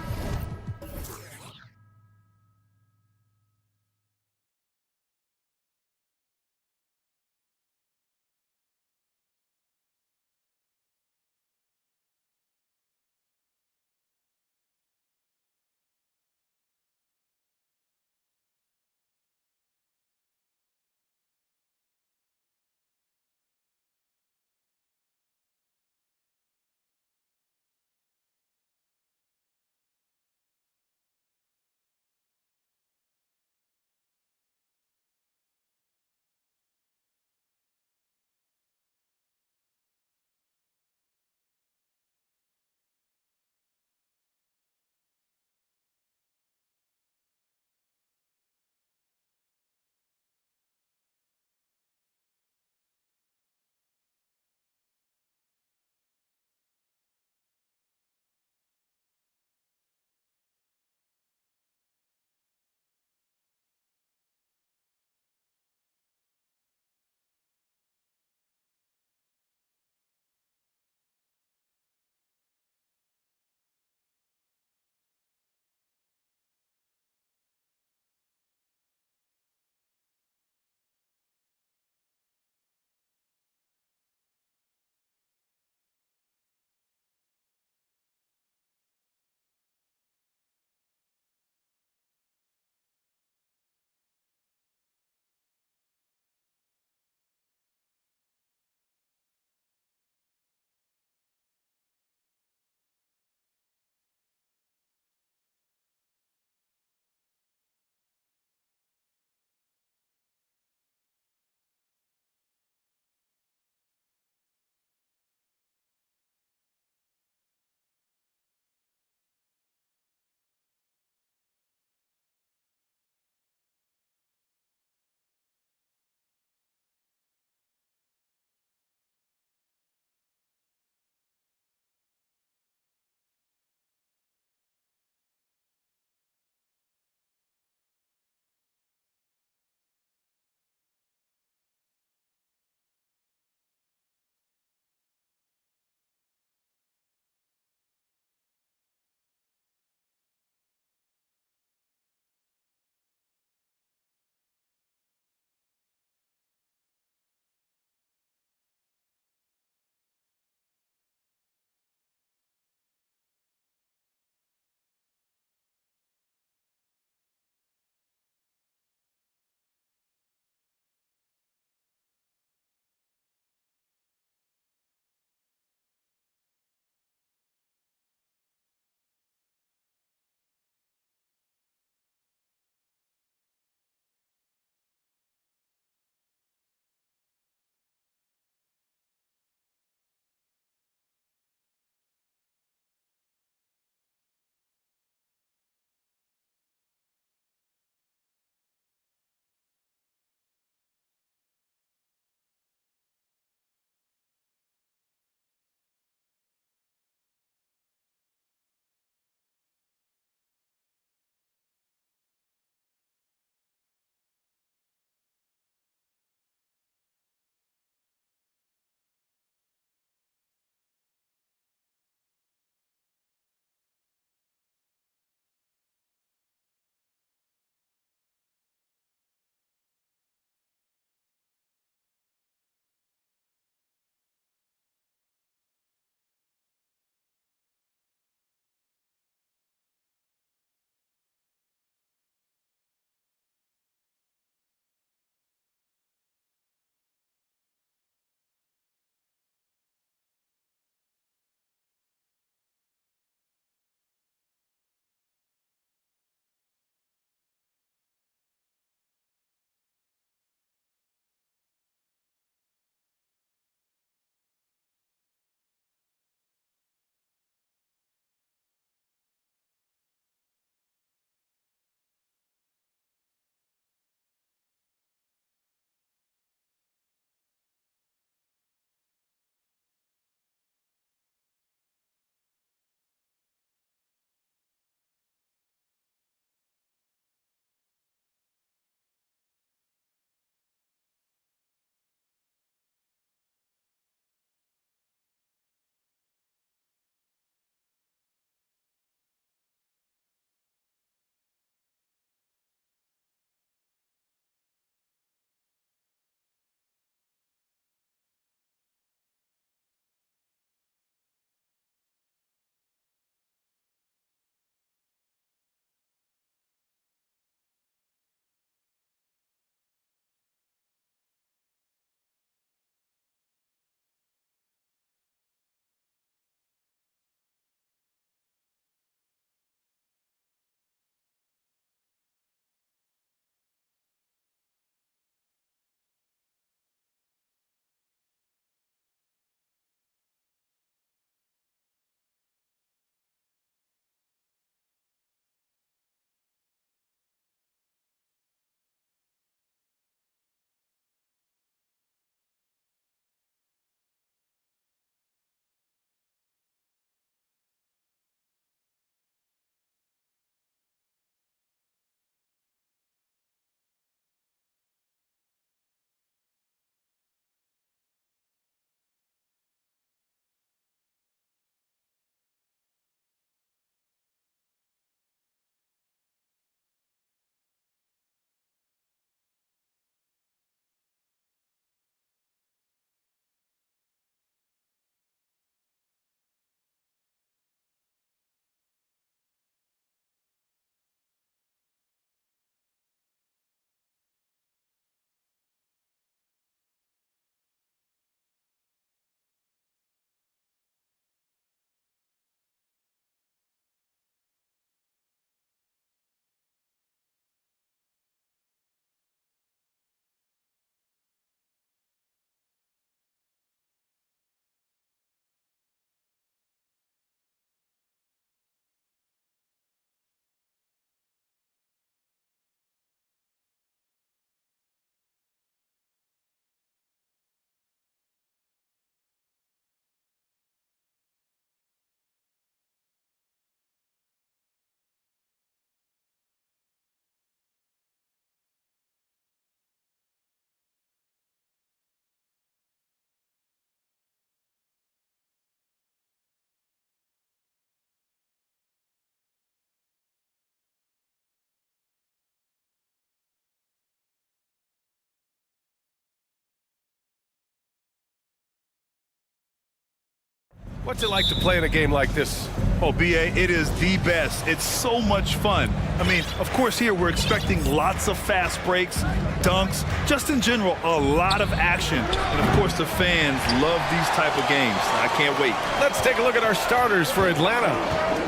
What's it like to play in a game like this? Oh, BA, it is the best. It's so much fun. I mean, of course, here we're expecting lots of fast breaks, dunks, just in general, a lot of action. And of course, the fans love these type of games. I can't wait. Let's take a look at our starters for Atlanta.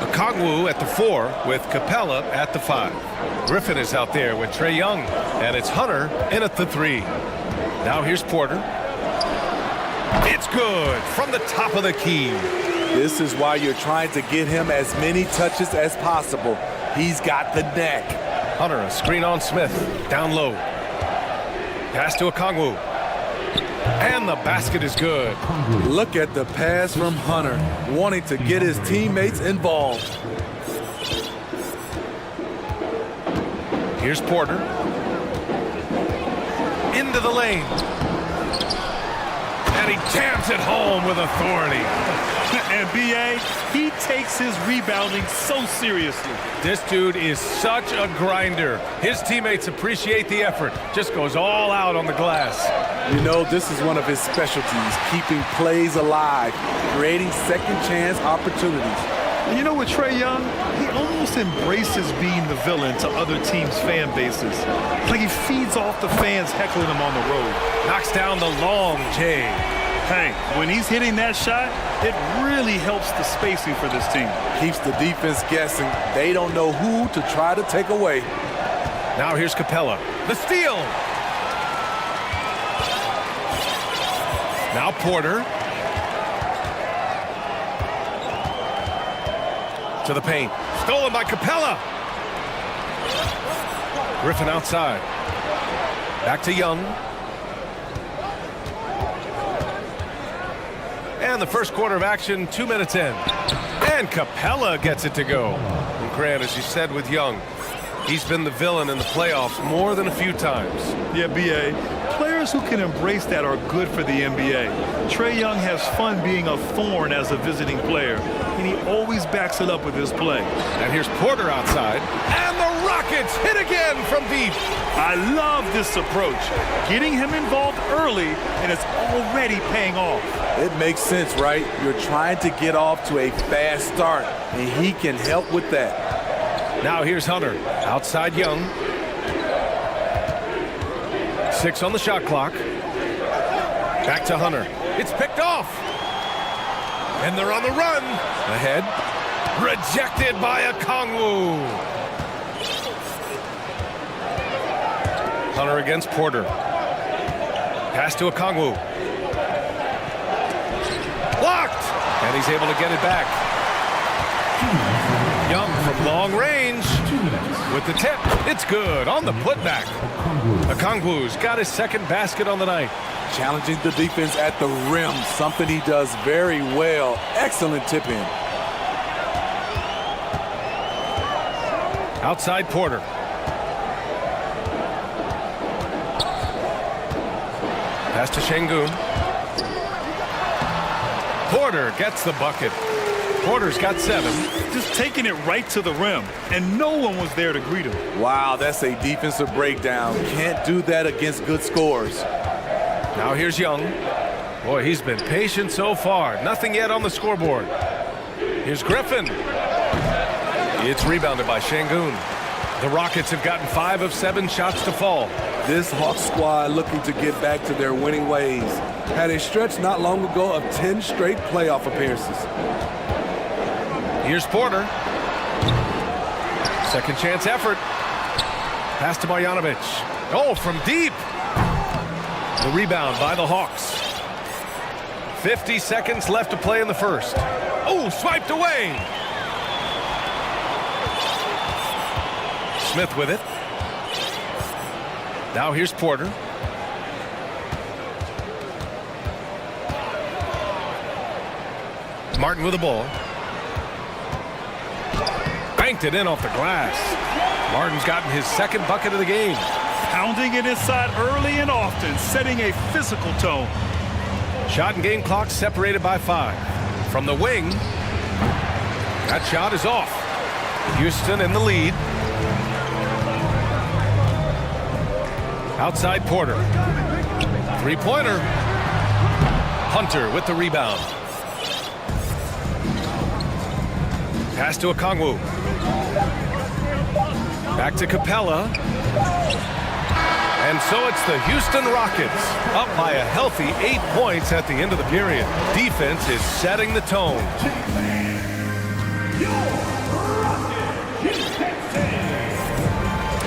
Okongwu at the 4 with Capella at the 5. Griffin is out there with Trae Young, and it's Hunter in at the 3. Now here's Porter. It's good from the top of the key. This is why you're trying to get him as many touches as possible. He's got the neck. Hunter, a screen on Smith, down low. Pass to Okongwu. And the basket is good. Look at the pass from Hunter, wanting to get his teammates involved. Here's Porter. Into the lane. And he jams it home with authority. And BA, he takes his rebounding so seriously. This dude is such a grinder. His teammates appreciate the effort. Just goes all out on the glass. You know, this is one of his specialties, keeping plays alive, creating second chance opportunities. And you know, with Trae Young, he almost embraces being the villain to other teams' fan bases. It's like he feeds off the fans heckling him on the road. Knocks down the long J. Hey, when he's hitting that shot, it really helps the spacing for this team. Keeps the defense guessing. They don't know who to try to take away. Now here's Capella. The steal. Now Porter. To the paint. Stolen by Capella. Griffin outside. Back to Young. And the first quarter of action, 2 minutes in. And Capella gets it to go. And Grant, as you said with Young, he's been the villain in the playoffs more than a few times. Yeah, BA. Players who can embrace that are good for the NBA. Trae Young has fun being a thorn as a visiting player, and he always backs it up with his play. And here's Porter outside. And the Rockets hit again from deep. I love this approach. Getting him involved early, and it's already paying off. It makes sense, right? You're trying to get off to a fast start, and he can help with that. Now here's Hunter. Outside Young. 6 on the shot clock. Back to Hunter. It's picked off. And they're on the run. Ahead. Rejected by Okongwu. Hunter against Porter. Pass to Okongwu. Blocked. And he's able to get it back. Young from long range. With the tip. It's good on the putback. Okongwu's got his second basket on the night. Challenging the defense at the rim, something he does very well. Excellent tip in. Outside Porter. Pass to Şengün. Porter gets the bucket. Porter's got 7. Just taking it right to the rim, and no one was there to greet him. Wow, that's a defensive breakdown. Can't do that against good scores. Now here's Young. Boy, he's been patient so far. Nothing yet on the scoreboard. Here's Griffin. It's rebounded by Şengün. The Rockets have gotten 5 of 7 shots to fall. This Hawks squad looking to get back to their winning ways. Had a stretch not long ago of 10 straight playoff appearances. Here's Porter. Second chance effort. Pass to Marjanovic. Oh, from deep. The rebound by the Hawks. 50 seconds left to play in the first. Oh, swiped away. Smith with it. Now here's Porter. Martin with the ball. Banked it in off the glass. Martin's gotten his second bucket of the game. Pounding it inside early and often, setting a physical tone. Shot and game clock separated by 5. From the wing, that shot is off. Houston in the lead. Outside Porter. Three-pointer. Hunter with the rebound. Pass to Okongwu. Back to Capella. And so it's the Houston Rockets, up by a healthy 8 points at the end of the period. Defense is setting the tone.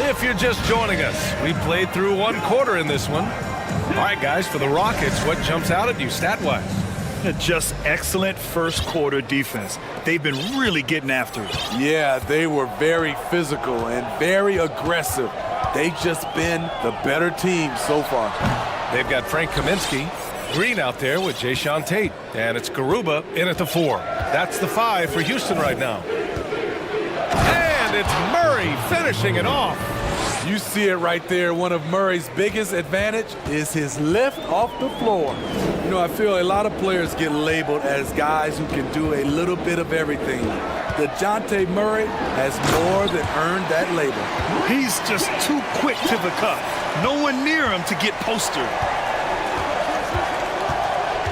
If you're just joining us, we played through one quarter in this one. All right, guys, for the Rockets, what jumps out at you stat-wise? Just excellent first quarter defense. They've been really getting after it. Yeah, they were very physical and very aggressive. They've just been the better team so far. They've got Frank Kaminsky, Green out there with Jayshawn Tate, and it's Garuba in at the 4. That's the 5 for Houston right now. And it's Murray finishing it off. You see it right there. One of Murray's biggest advantage is his lift off the floor. You know, I feel a lot of players get labeled as guys who can do a little bit of everything. DeJounte Murray has more than earned that label. He's just too quick to the cup. No one near him to get postered.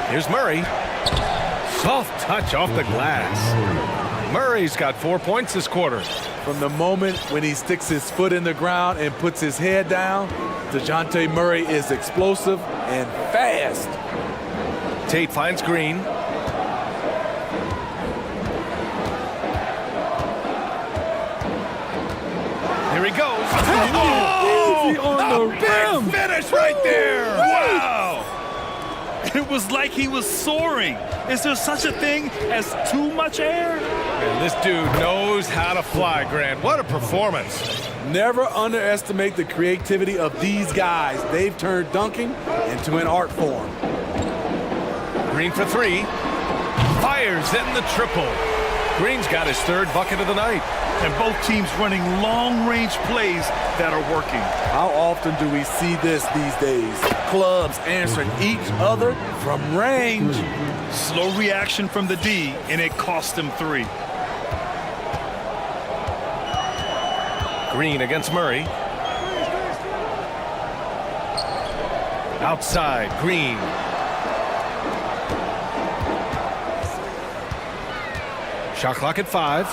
Here's Murray. Soft touch off the glass. Murray's got 4 points this quarter. From the moment when he sticks his foot in the ground and puts his head down, DeJounte Murray is explosive and fast. Tate finds Green. Here he goes. Easy on the rim. Finish right there. Wow! It was like he was soaring. Is there such a thing as too much air? And this dude knows how to fly, Grant. What a performance. Never underestimate the creativity of these guys. They've turned dunking into an art form. Green for 3. Fires in the triple. Green's got his 3rd bucket of the night. And both teams running long-range plays that are working. How often do we see this these days? Clubs answering each other from range. Slow reaction from the D, and it cost them 3. Green against Murray. Outside, Green. Shot clock at 5.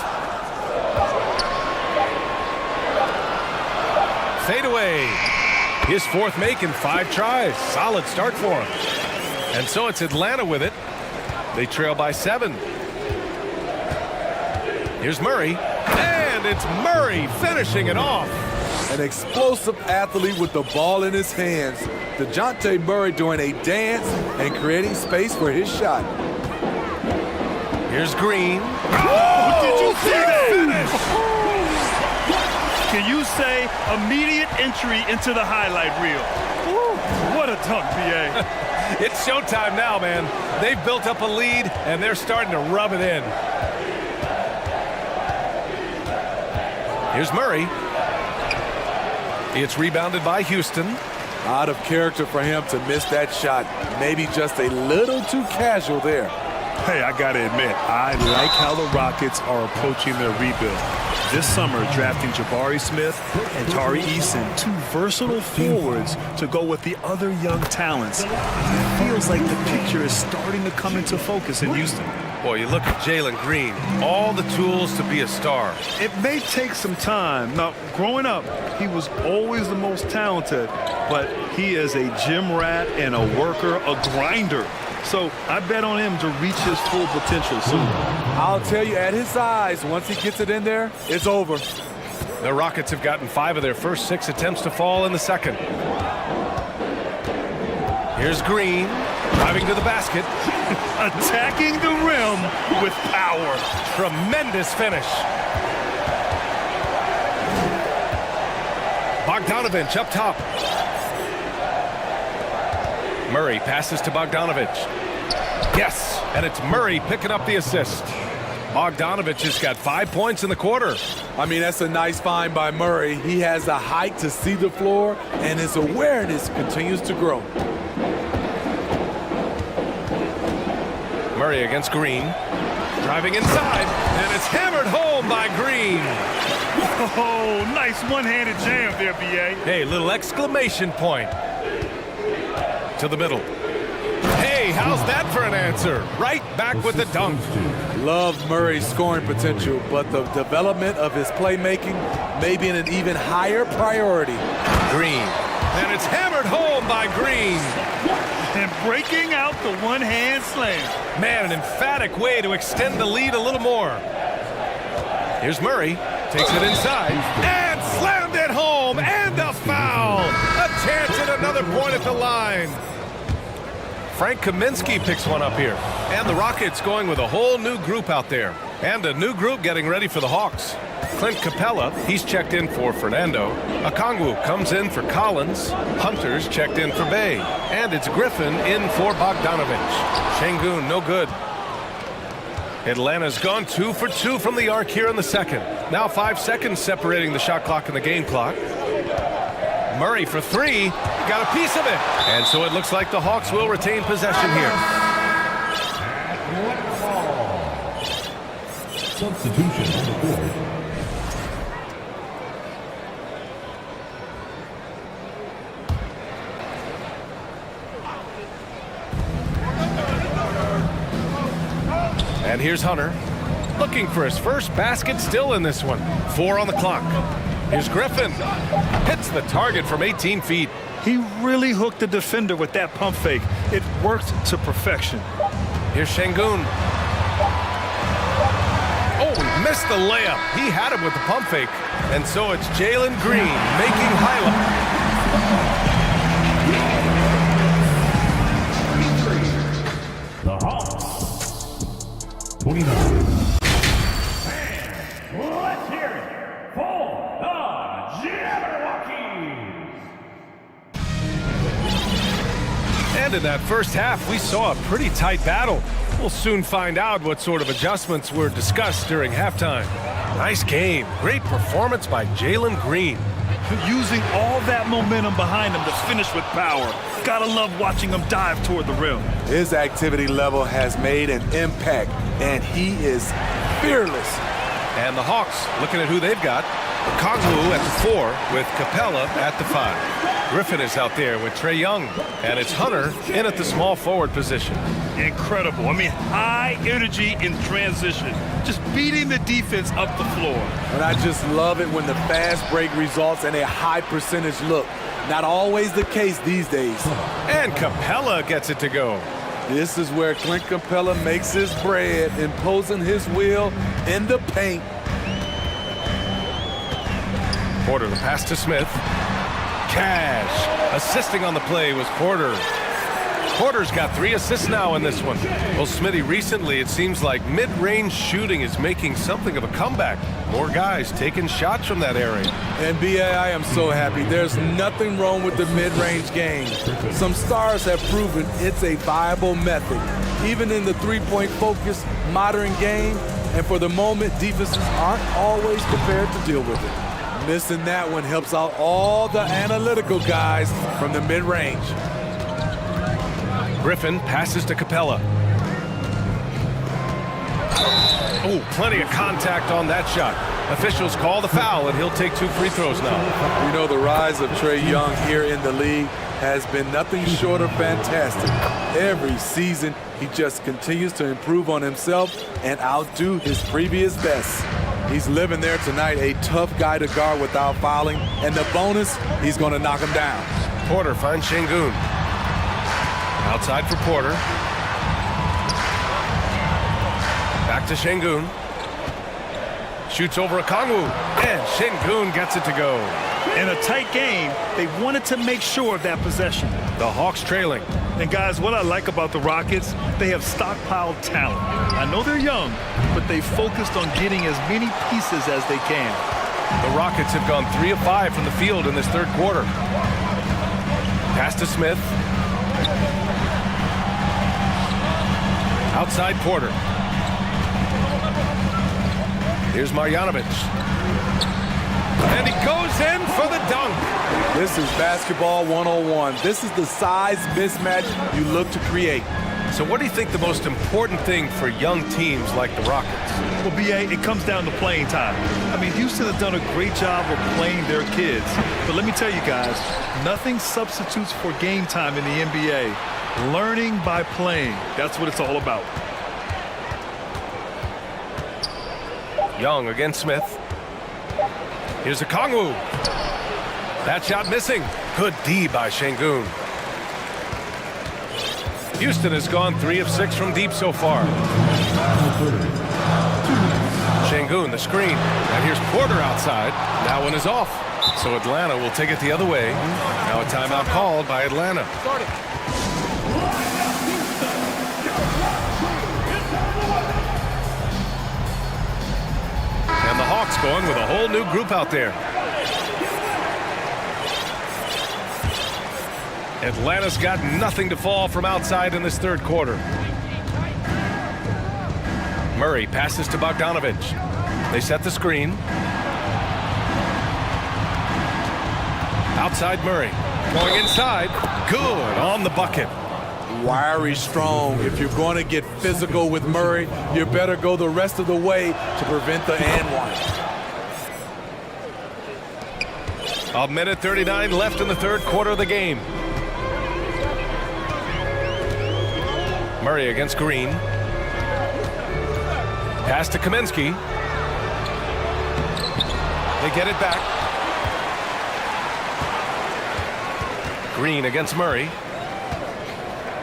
Fade away. His 4th make in 5 tries. Solid start for him. And so it's Atlanta with it. They trail by 7. Here's Murray. And it's Murray finishing it off. An explosive athlete with the ball in his hands. DeJounte Murray doing a dance and creating space for his shot. Here's Green. Oh, did you see that? Finish. Can you say immediate entry into the highlight reel? Woo, what a dunk, B.A. It's showtime now, man. They've built up a lead, and they're starting to rub it in. Here's Murray. It's rebounded by Houston. Out of character for him to miss that shot. Maybe just a little too casual there. Hey, I gotta admit, I like how the Rockets are approaching their rebuild. This summer, drafting Jabari Smith and Tari Eason, 2 versatile forwards to go with the other young talents. It feels like the picture is starting to come into focus in Houston. Boy, you look at Jalen Green, all the tools to be a star. It may take some time. Now, growing up, he was always the most talented, but he is a gym rat and a worker, a grinder. So I bet on him to reach his full potential soon. I'll tell you, at his size, once he gets it in there, it's over. The Rockets have gotten 5 of their first 6 attempts to fall in the second. Here's Green, driving to the basket. Attacking the rim with power. Tremendous finish. Bogdanovich up top. Murray passes to Bogdanovich. Yes, and it's Murray picking up the assist. Bogdanovich has got 5 points in the quarter. I mean, that's a nice find by Murray. He has the height to see the floor, and his awareness continues to grow. Murray against Green. Driving inside, and it's hammered home by Green. Oh, nice one-handed jam there, B.A. Hey, little exclamation point. To the middle. Hey, how's that for an answer? Right back with the dunk. Love Murray's scoring potential, but the development of his playmaking may be an even higher priority. Green. And it's hammered home by Green. And breaking out the one-hand slam. Man, an emphatic way to extend the lead a little more. Here's Murray. Takes it inside. And slammed it home. And a foul. A chance at another point at the line. Frank Kaminsky picks one up here. And the Rockets going with a whole new group out there. And a new group getting ready for the Hawks. Clint Capella, he's checked in for Fernando. Okongwu comes in for Collins. Hunter's checked in for Bay. And it's Griffin in for Bogdanovich. Şengün, no good. Atlanta's gone 2 for 2 from the arc here in the second. Now 5 seconds separating the shot clock and the game clock. Murray for 3, got a piece of it. And so it looks like the Hawks will retain possession here. Substitution on the board. And here's Hunter, looking for his first basket still in this one. 4 on the clock. Here's Griffin, hits the target from 18 feet. He really hooked the defender with that pump fake. It worked to perfection. Here's Şengün. Oh, he missed the layup. He had him with the pump fake. And so it's Jalen Green making highlight. The Hawks. 29. And let's hear it for the Jabberwockies. And in that first half, we saw a pretty tight battle. We'll soon find out what sort of adjustments were discussed during halftime. Nice game. Great performance by Jalen Green. Using all that momentum behind him to finish with power. Gotta love watching him dive toward the rim. His activity level has made an impact, and he is fearless. And the Hawks, looking at who they've got. Okongwu at the 4 with Capella at the 5. Griffin is out there with Trae Young. And it's Hunter in at the small forward position. Incredible. I mean, high energy in transition. Just beating the defense up the floor. And I just love it when the fast break results in a high percentage look. Not always the case these days. And Capella gets it to go. This is where Clint Capella makes his bread, imposing his will in the paint. Porter, the pass to Smith. Cash. Assisting on the play was Porter. Porter's got 3 assists now in this one. Well, Smitty, recently it seems like mid-range shooting is making something of a comeback. More guys taking shots from that area. And B.A., I am so happy. There's nothing wrong with the mid-range game. Some stars have proven it's a viable method, even in the three-point focused modern game. And for the moment, defenses aren't always prepared to deal with it. Missing that one helps out all the analytical guys from the mid-range. Griffin passes to Capella. Oh, plenty of contact on that shot. Officials call the foul, and he'll take 2 free throws now. You know, the rise of Trae Young here in the league has been nothing short of fantastic. Every season, he just continues to improve on himself and outdo his previous best. He's living there tonight, a tough guy to guard without fouling, and the bonus, he's going to knock him down. Porter finds Şengün. Outside for Porter. Back to Şengün. Shoots over Okongwu, and Şengün gets it to go. In a tight game, they wanted to make sure of that possession. The Hawks trailing. And guys, what I like about the Rockets, they have stockpiled talent. I know they're young, but they focused on getting as many pieces as they can. The Rockets have gone 3 of 5 from the field in this third quarter. Pass to Smith. Outside Porter. Here's Marjanovic. And he goes in for the dunk. This is basketball 101. This is the size mismatch you look to create. So what do you think the most important thing for young teams like the Rockets? Well, B.A., it comes down to playing time. I mean, Houston has done a great job of playing their kids. But let me tell you guys, nothing substitutes for game time in the NBA. Learning by playing. That's what it's all about. Young against Smith. Here's a Kongwu. That shot missing. Good D by Şengün. Houston has gone 3 of 6 from deep so far. Şengün, the screen. And here's Porter outside. That one is off. So Atlanta will take it the other way. Now a timeout called by Atlanta. And the Hawks going with a whole new group out there. Atlanta's got nothing to fall from outside in this third quarter. Murray passes to Bogdanovich. They set the screen. Outside Murray. Going inside. Good on the bucket. Wiry strong. If you're going to get physical with Murray, you better go the rest of the way to prevent the and one. A minute 39 left in the third quarter of the game. Murray against Green. Pass to Kaminsky. They get it back. Green against Murray.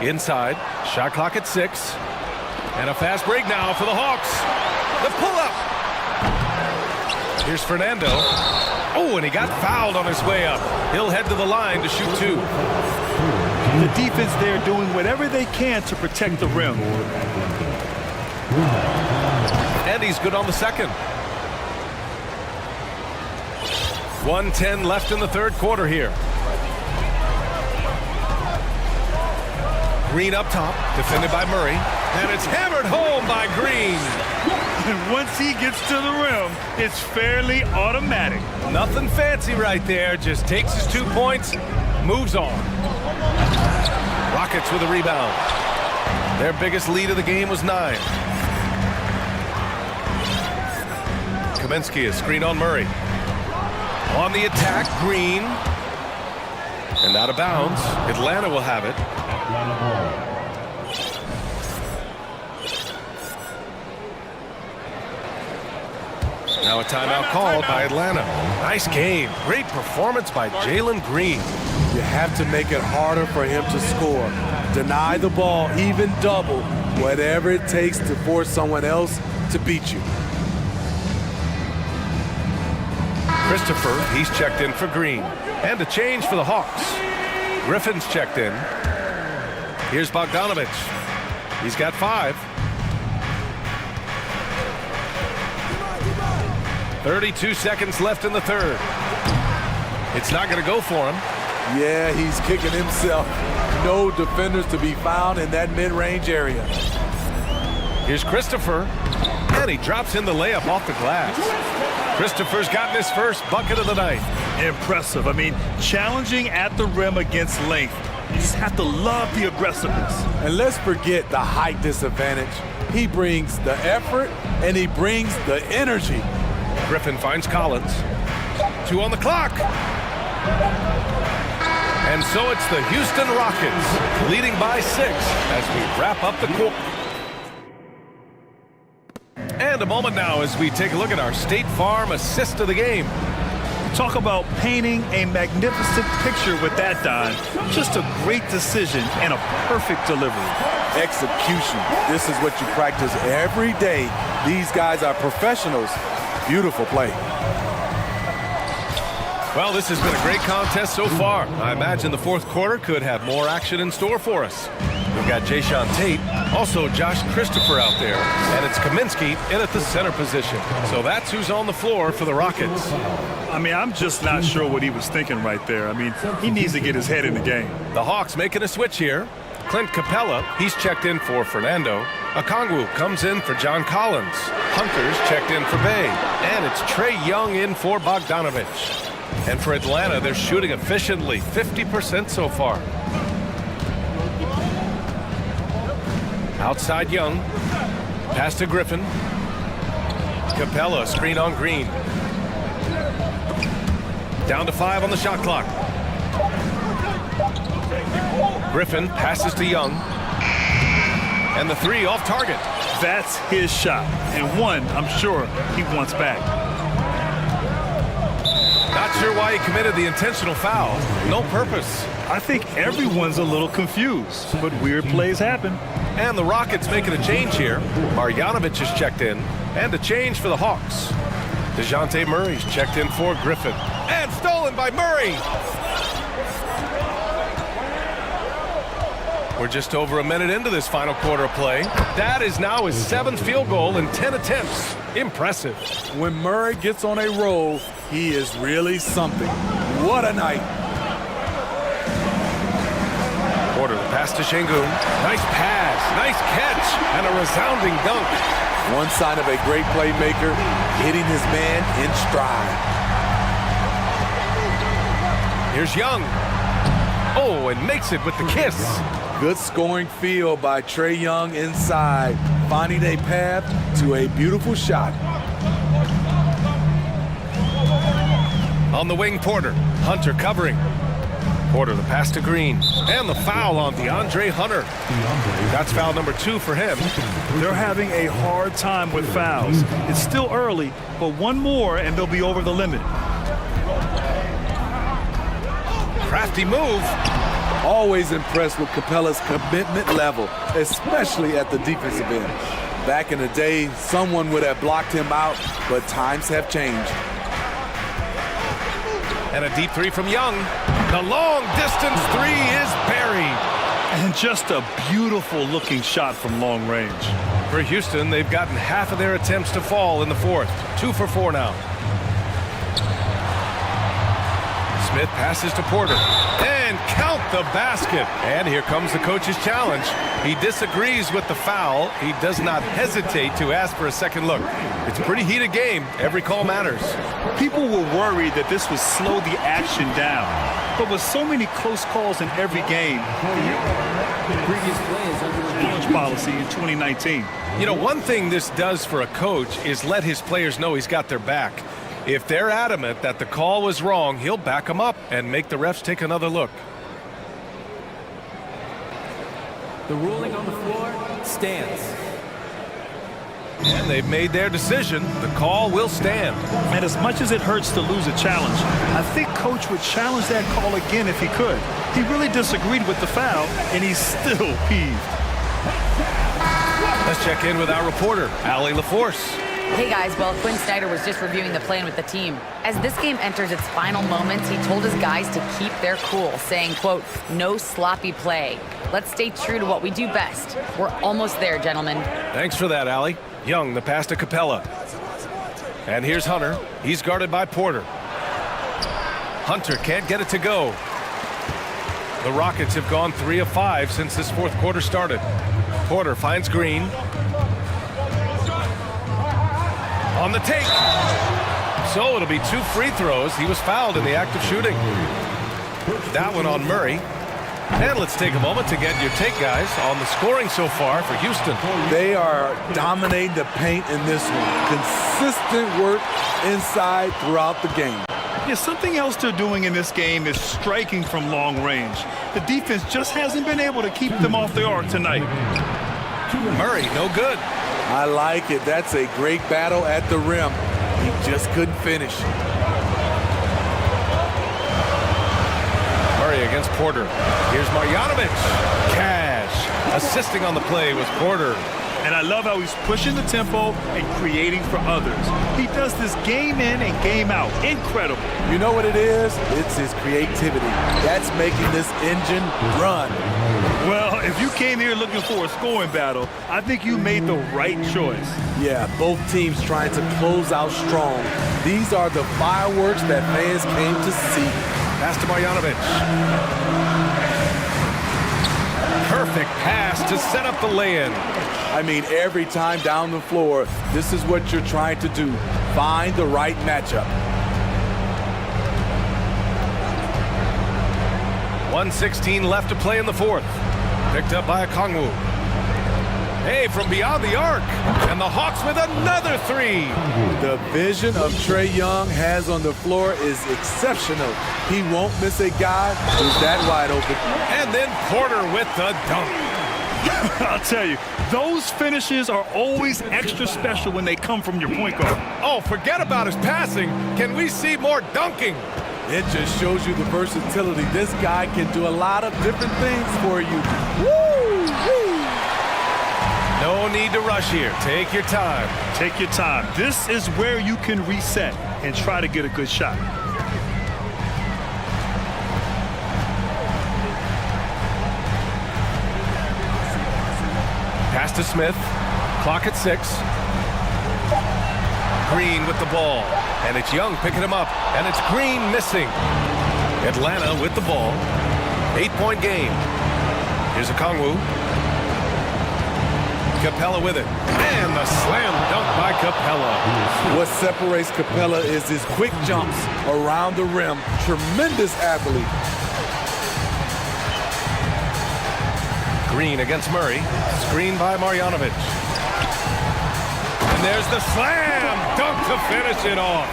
Inside. Shot clock at 6. And a fast break now for the Hawks. The pull-up. Here's Fernando. Oh, and he got fouled on his way up. He'll head to the line to shoot 2. The defense there doing whatever they can to protect the rim. And he's good on the second. 1:10 left in the third quarter here. Green up top, defended by Murray. And it's hammered home by Green. And once he gets to the rim, it's fairly automatic. Nothing fancy right there. Just takes his 2 points, moves on. Rockets with a rebound. Their biggest lead of the game was 9. Kaminsky is screen on Murray. On the attack, Green. And out of bounds. Atlanta will have it. Now a timeout called by Atlanta. Nice game. Great performance by Jalen Green. You have to make it harder for him to score. Deny the ball, even double, whatever it takes to force someone else to beat you. Christopher, he's checked in for Green. And a change for the Hawks. Griffin's checked in. Here's Bogdanovich. He's got 5. 32 seconds left in the third. It's not going to go for him. Yeah, he's kicking himself. No defenders to be found in that mid-range area. Here's Christopher. And he drops in the layup off the glass. Christopher's gotten his first bucket of the night. Impressive. I mean, challenging at the rim against length. You just have to love the aggressiveness. And let's forget the height disadvantage. He brings the effort and he brings the energy. Griffin finds Collins. 2 on the clock. And so it's the Houston Rockets leading by 6 as we wrap up the quarter. And a moment now as we take a look at our State Farm assist of the game. Talk about painting a magnificent picture with that, Don. Just a great decision and a perfect delivery. Execution. This is what you practice every day. These guys are professionals. Beautiful play. Well, this has been a great contest so far. I imagine the fourth quarter could have more action in store for us. We've got Jayshawn Tate, also Josh Christopher out there, and it's Kaminsky in at the center position. So that's who's on the floor for the Rockets. I mean, I'm just not sure what he was thinking right there. I mean, he needs to get his head in the game. The Hawks making a switch here. Clint Capella, he's checked in for Fernando. Okongwu comes in for John Collins. Hunter's checked in for Bay. And it's Trey Young in for Bogdanovich. And for Atlanta, they're shooting efficiently, 50% so far. Outside Young. Pass to Griffin. Capella, screen on Green. Down to 5 on the shot clock. Griffin passes to Young. And the 3 off target. That's his shot, and one I'm sure he wants back. Not sure why he committed the intentional foul. No purpose. I think everyone's a little confused, but weird plays happen. And the Rockets making a change here. Marjanovic is checked in, and a change for the Hawks. DeJounte Murray's checked in for Griffin. And stolen by Murray! We're just over a minute into this final quarter of play. That is now his 7th field goal in 10 attempts. Impressive. When Murray gets on a roll, he is really something. What a night. Porter, the pass to Şengün. Nice pass, nice catch, and a resounding dunk. One sign of a great playmaker, hitting his man in stride. Here's Young. Oh, and makes it with the kiss. Good scoring field by Trae Young inside, finding a path to a beautiful shot. On the wing, Porter. Hunter covering. Porter, the pass to Green. And the foul on DeAndre Hunter. That's foul number 2 for him. They're having a hard time with fouls. It's still early, but one more and they'll be over the limit. Crafty move. Always impressed with Capella's commitment level, especially at the defensive end. Back in the day, someone would have blocked him out, but times have changed. And a deep 3 from Young. The long distance 3 is buried. And just a beautiful looking shot from long range. For Houston, they've gotten half of their attempts to fall in the 4th. 2 for 4 now. Smith passes to Porter. And count the basket. And here comes the coach's challenge. He disagrees with the foul. He does not hesitate to ask for a second look. It's a pretty heated game. Every call matters. People were worried that this would slow the action down. But with so many close calls in every game, coach policy in 2019. You know, one thing this does for a coach is let his players know he's got their back. If they're adamant that the call was wrong, he'll back them up and make the refs take another look. The ruling on the floor stands. And they've made their decision. The call will stand. And as much as it hurts to lose a challenge, I think Coach would challenge that call again if he could. He really disagreed with the foul, and he's still peeved. Let's check in with our reporter, Allie LaForce. Hey guys, well, Quinn Snyder was just reviewing the plan with the team. As this game enters its final moments, he told his guys to keep their cool, saying, quote, no sloppy play. Let's stay true to what we do best. We're almost there, gentlemen. Thanks for that, Allie. Young, the pass to Capella. And here's Hunter. He's guarded by Porter. Hunter can't get it to go. The Rockets have gone 3 of 5 since this 4th quarter started. Porter finds Green. On the take. So it'll be 2 free throws. He was fouled in the act of shooting. That one on Murray. And let's take a moment to get your take, guys, on the scoring so far for Houston. They are dominating the paint in this one. Consistent work inside throughout the game. Yeah, something else they're doing in this game is striking from long range. The defense just hasn't been able to keep them off the arc tonight. Murray, no good. I like it. That's a great battle at the rim. He just couldn't finish. Murray against Porter. Here's Marjanovic. Cash. Assisting on the play was Porter. And I love how he's pushing the tempo and creating for others. He does this game in and game out. Incredible. You know what it is? It's his creativity. That's making this engine run. Well, if you came here looking for a scoring battle, I think you made the right choice. Yeah, both teams trying to close out strong. These are the fireworks that fans came to see. Pass to Marjanovic. Perfect pass to set up the lay-in. I mean, every time down the floor, this is what you're trying to do. Find the right matchup. 1:16 left to play in the 4th. Picked up by Okongwu. Hey, from beyond the arc. And the Hawks with another 3. The vision of Trae Young has on the floor is exceptional. He won't miss a guy who's that wide open. And then Porter with the dunk. I'll tell you, those finishes are always extra special when they come from your point guard. Oh, forget about his passing. Can we see more dunking? It just shows you the versatility. This guy can do a lot of different things for you. Woo! Woo! No need to rush here. Take your time. Take your time. This is where you can reset and try to get a good shot. Pass to Smith. Clock at 6. Green with the ball. And it's Young picking him up. And it's Green missing. Atlanta with the ball. 8-point game. Here's a Kongwu. Capella with it. And the slam dunk by Capella. What separates Capella is his quick jumps around the rim. Tremendous athlete. Green against Murray. Screen by Marjanovic. And there's the slam dunk to finish it off.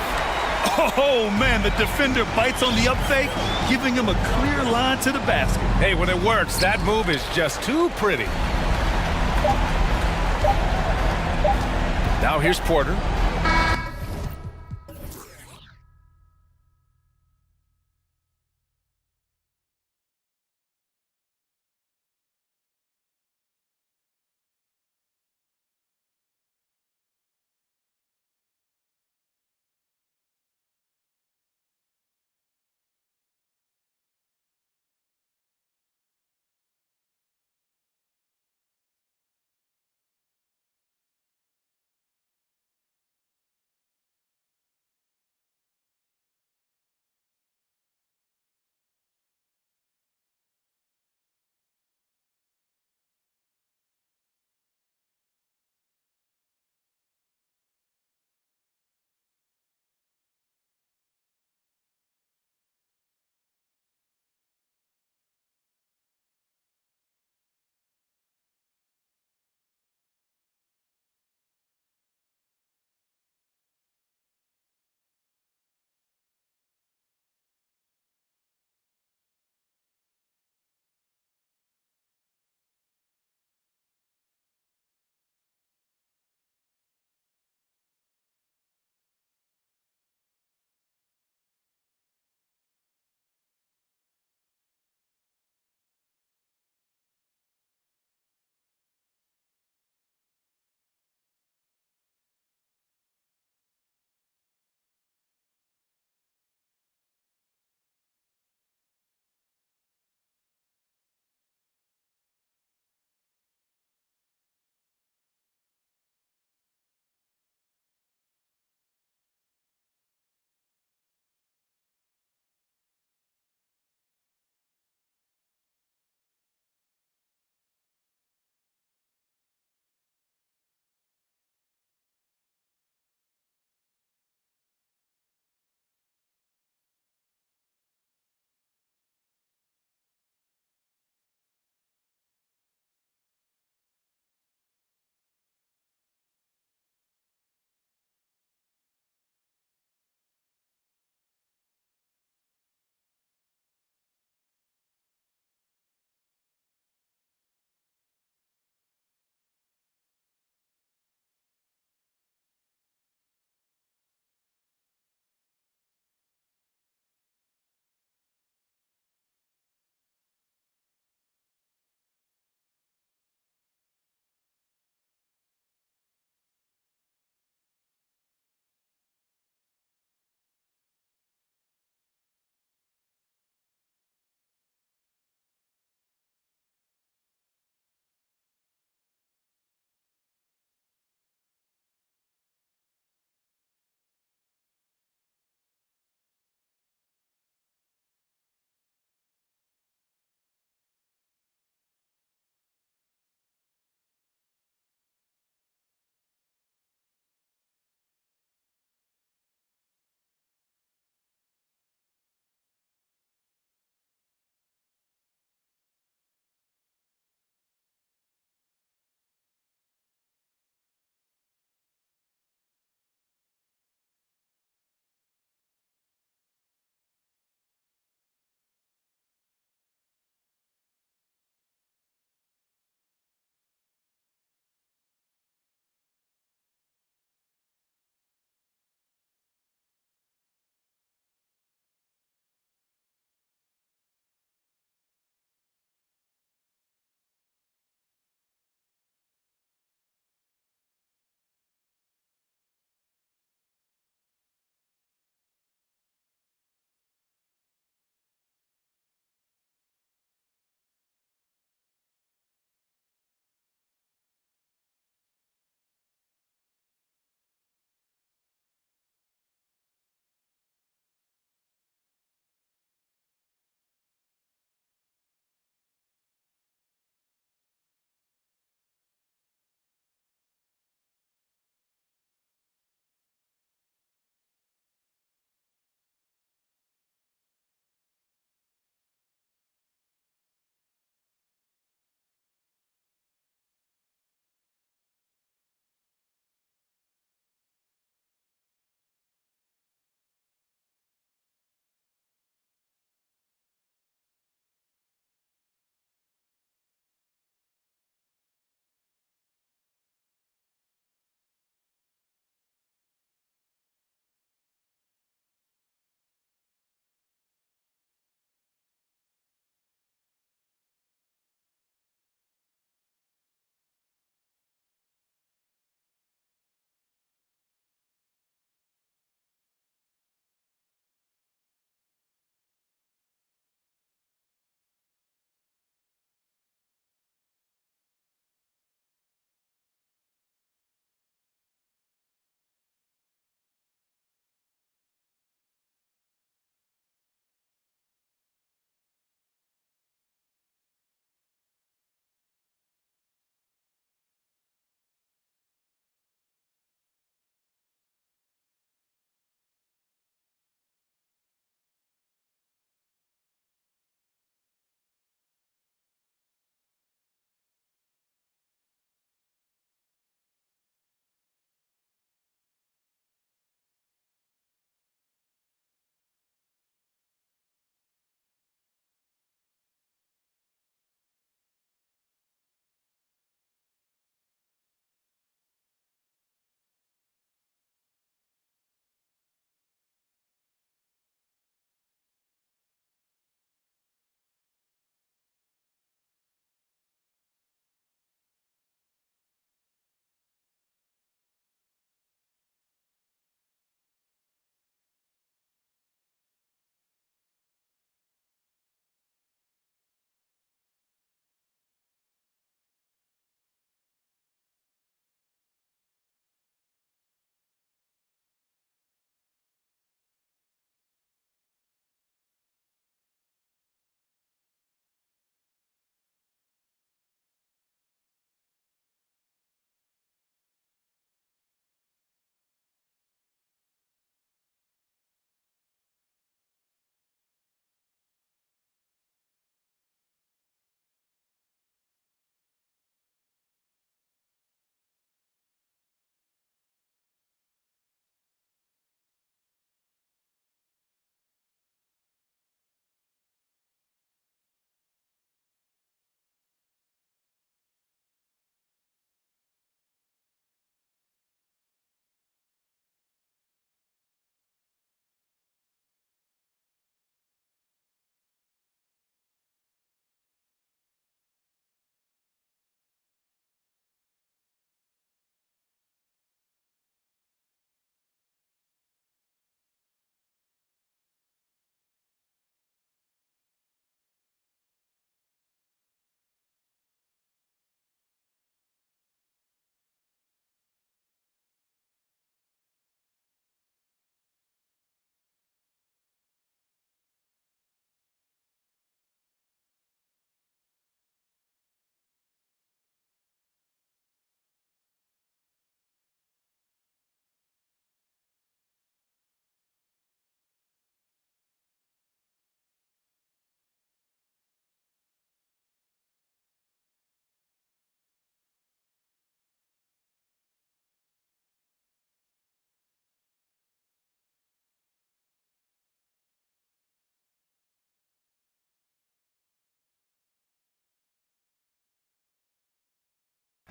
Oh, man, the defender bites on the up fake, giving him a clear line to the basket. Hey, when it works, that move is just too pretty. Now here's Porter.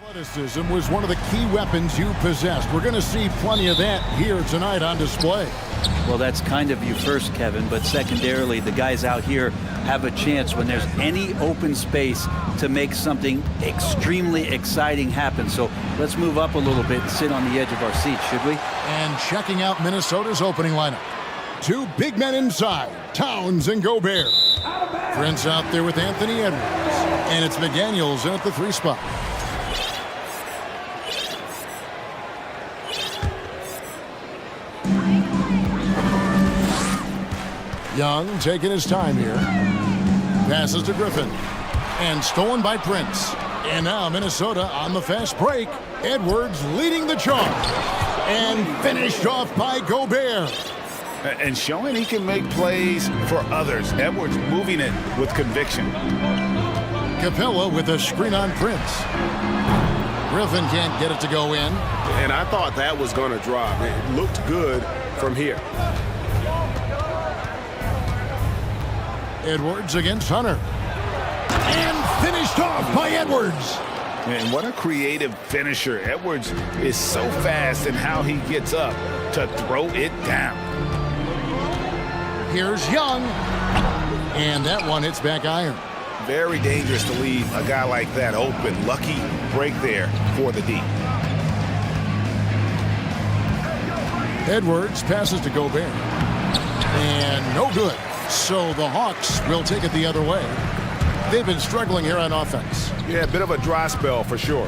Athleticism was one of the key weapons you possessed. We're going to see plenty of that here tonight on display. Well, that's kind of you first, Kevin, but secondarily, the guys out here have a chance when there's any open space to make something extremely exciting happen. So let's move up a little bit and sit on the edge of our seats, should we? And checking out Minnesota's opening lineup. Two big men inside, Towns and Gobert. Prince out there with Anthony Edwards. And it's McDaniels in at the 3 spot. Young taking his time here. Passes to Griffin. And stolen by Prince. And now Minnesota on the fast break. Edwards leading the charge. And finished off by Gobert. And showing he can make plays for others. Edwards moving it with conviction. Capella with a screen on Prince. Griffin can't get it to go in. And I thought that was going to drop. It looked good from here. Edwards against Hunter. And finished off by Edwards. And what a creative finisher. Edwards is so fast in how he gets up to throw it down. Here's Young. And that one hits back iron. Very dangerous to leave a guy like that open. Lucky break there for the D. Edwards passes to Gobert. And no good. So the Hawks will take it the other way. They've been struggling here on offense. Yeah, a bit of a dry spell for sure.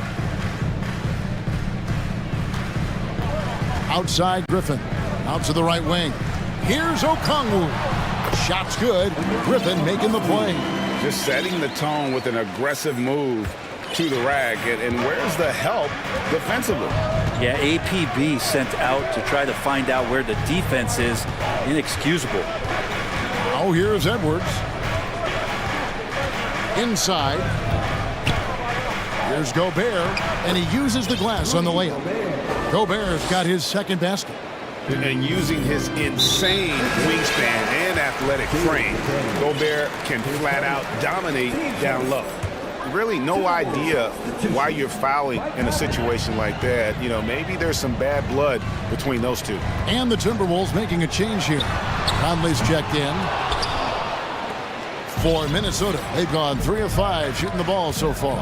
Outside Griffin. Out to the right wing. Here's Okongwu. Shot's good. Griffin making the play. Just setting the tone with an aggressive move to the rack. And where's the help defensively? Yeah, APB sent out to try to find out where the defense is. Inexcusable. Oh, here's Edwards. Inside. Here's Gobert. And he uses the glass on the layup. Gobert's got his second basket. And using his insane wingspan and athletic frame, Gobert can flat out dominate down low. Really no idea why you're fouling in a situation like that. You know, maybe there's some bad blood between those two. And the Timberwolves making a change here. Conley's checked in. For Minnesota, they've gone 3 of 5 shooting the ball so far.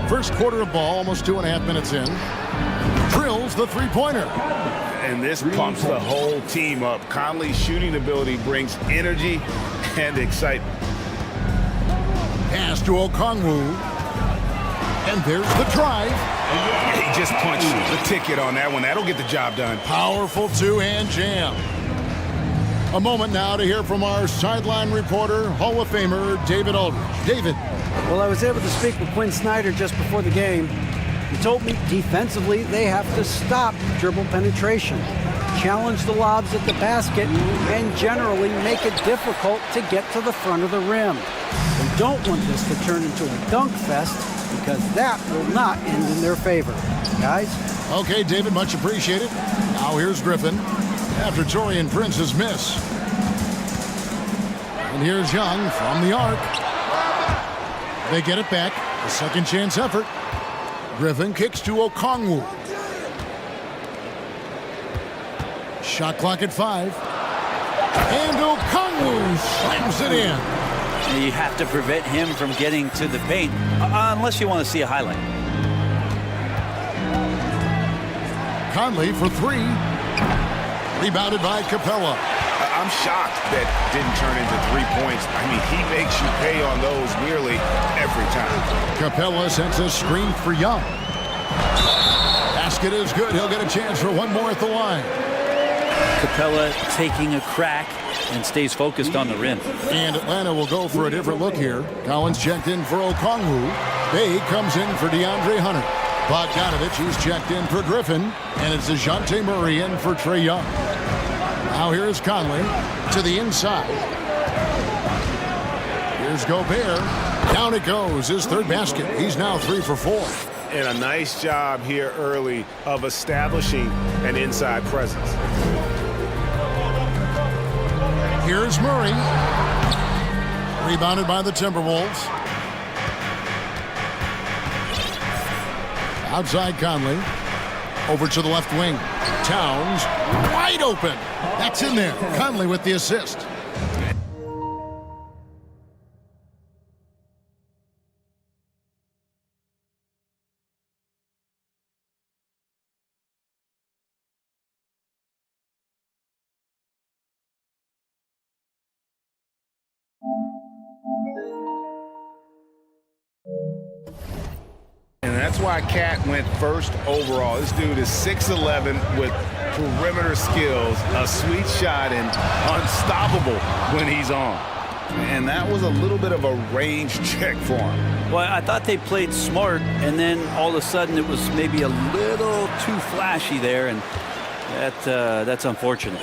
First quarter of ball, almost 2.5 minutes in. Drills the three-pointer. And this pumps the whole team up. Conley's shooting ability brings energy and excitement. Pass to Okongwu. And there's the drive. He just punched the ticket on that one. That'll get the job done. Powerful two-hand jam. A moment now to hear from our sideline reporter, Hall of Famer David Aldridge. David. Well, I was able to speak with Quinn Snyder just before the game. He told me defensively they have to stop dribble penetration, challenge the lobs at the basket, and generally make it difficult to get to the front of the rim. They don't want this to turn into a dunk fest because that will not end in their favor. Guys? Okay, David, much appreciated. Now here's Griffin after Taurean Prince's miss. And here's Young from the arc. They get it back. A second chance effort. Griffin kicks to Okongwu. Shot clock at 5. And Okongwu slams it in. You have to prevent him from getting to the paint unless you want to see a highlight. Conley for 3. Rebounded by Capella. I'm shocked that didn't turn into 3 points. I mean, he makes you pay on those nearly every time. Capella sends a screen for Young. Basket is good. He'll get a chance for one more at the line. Capella taking a crack and stays focused on the rim. And Atlanta will go for a different look here. Collins checked in for Okongwu. Bay comes in for DeAndre Hunter. Bogdanovich, he's checked in for Griffin. And it's DeJounte Murray in for Trae Young. Now here's Conley to the inside. Here's Gobert. Down it goes, his third basket. He's now 3 for 4. And a nice job here early of establishing an inside presence. Here's Murray. Rebounded by the Timberwolves. Outside Conley. Over to the left wing. Towns wide open. That's in there. Conley with the assist. And that's why Cat went first overall. This dude is 6'11" with perimeter skills, a sweet shot, and unstoppable when he's on. And that was a little bit of a range check for him. Well, I thought they played smart, and then all of a sudden it was maybe a little too flashy there, and that's unfortunate.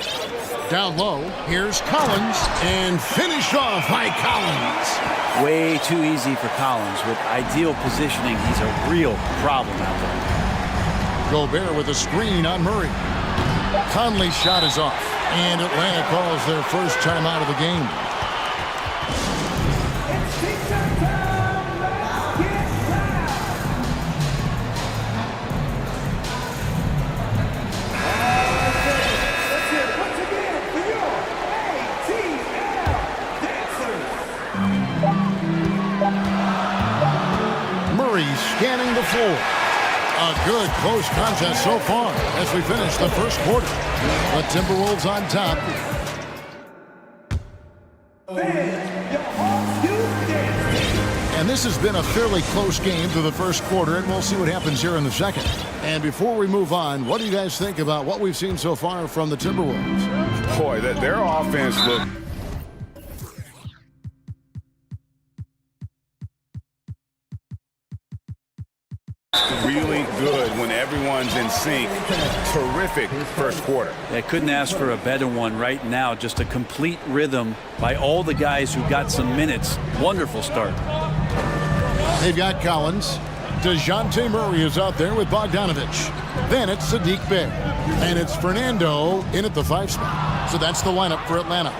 Down low, here's Collins, and finished off by Collins. Way too easy for Collins. With ideal positioning, he's a real problem out there. Gobert with a screen on Murray. Conley's shot is off, and Atlanta calls their first timeout of the game. Scanning the floor. A good close contest so far as we finish the first quarter. The Timberwolves on top. And this has been a fairly close game through the first quarter, and we'll see what happens here in the second. And before we move on, what do you guys think about what we've seen so far from the Timberwolves? Boy, their offense looked really good when everyone's in sync. Terrific first quarter. I couldn't ask for a better one right now. Just a complete rhythm by all the guys who got some minutes. Wonderful start. They've got Collins. DeJounte Murray is out there with Bogdanovich. Then it's Sadiq Bey. And it's Fernando in at the 5 spot. So that's the lineup for Atlanta.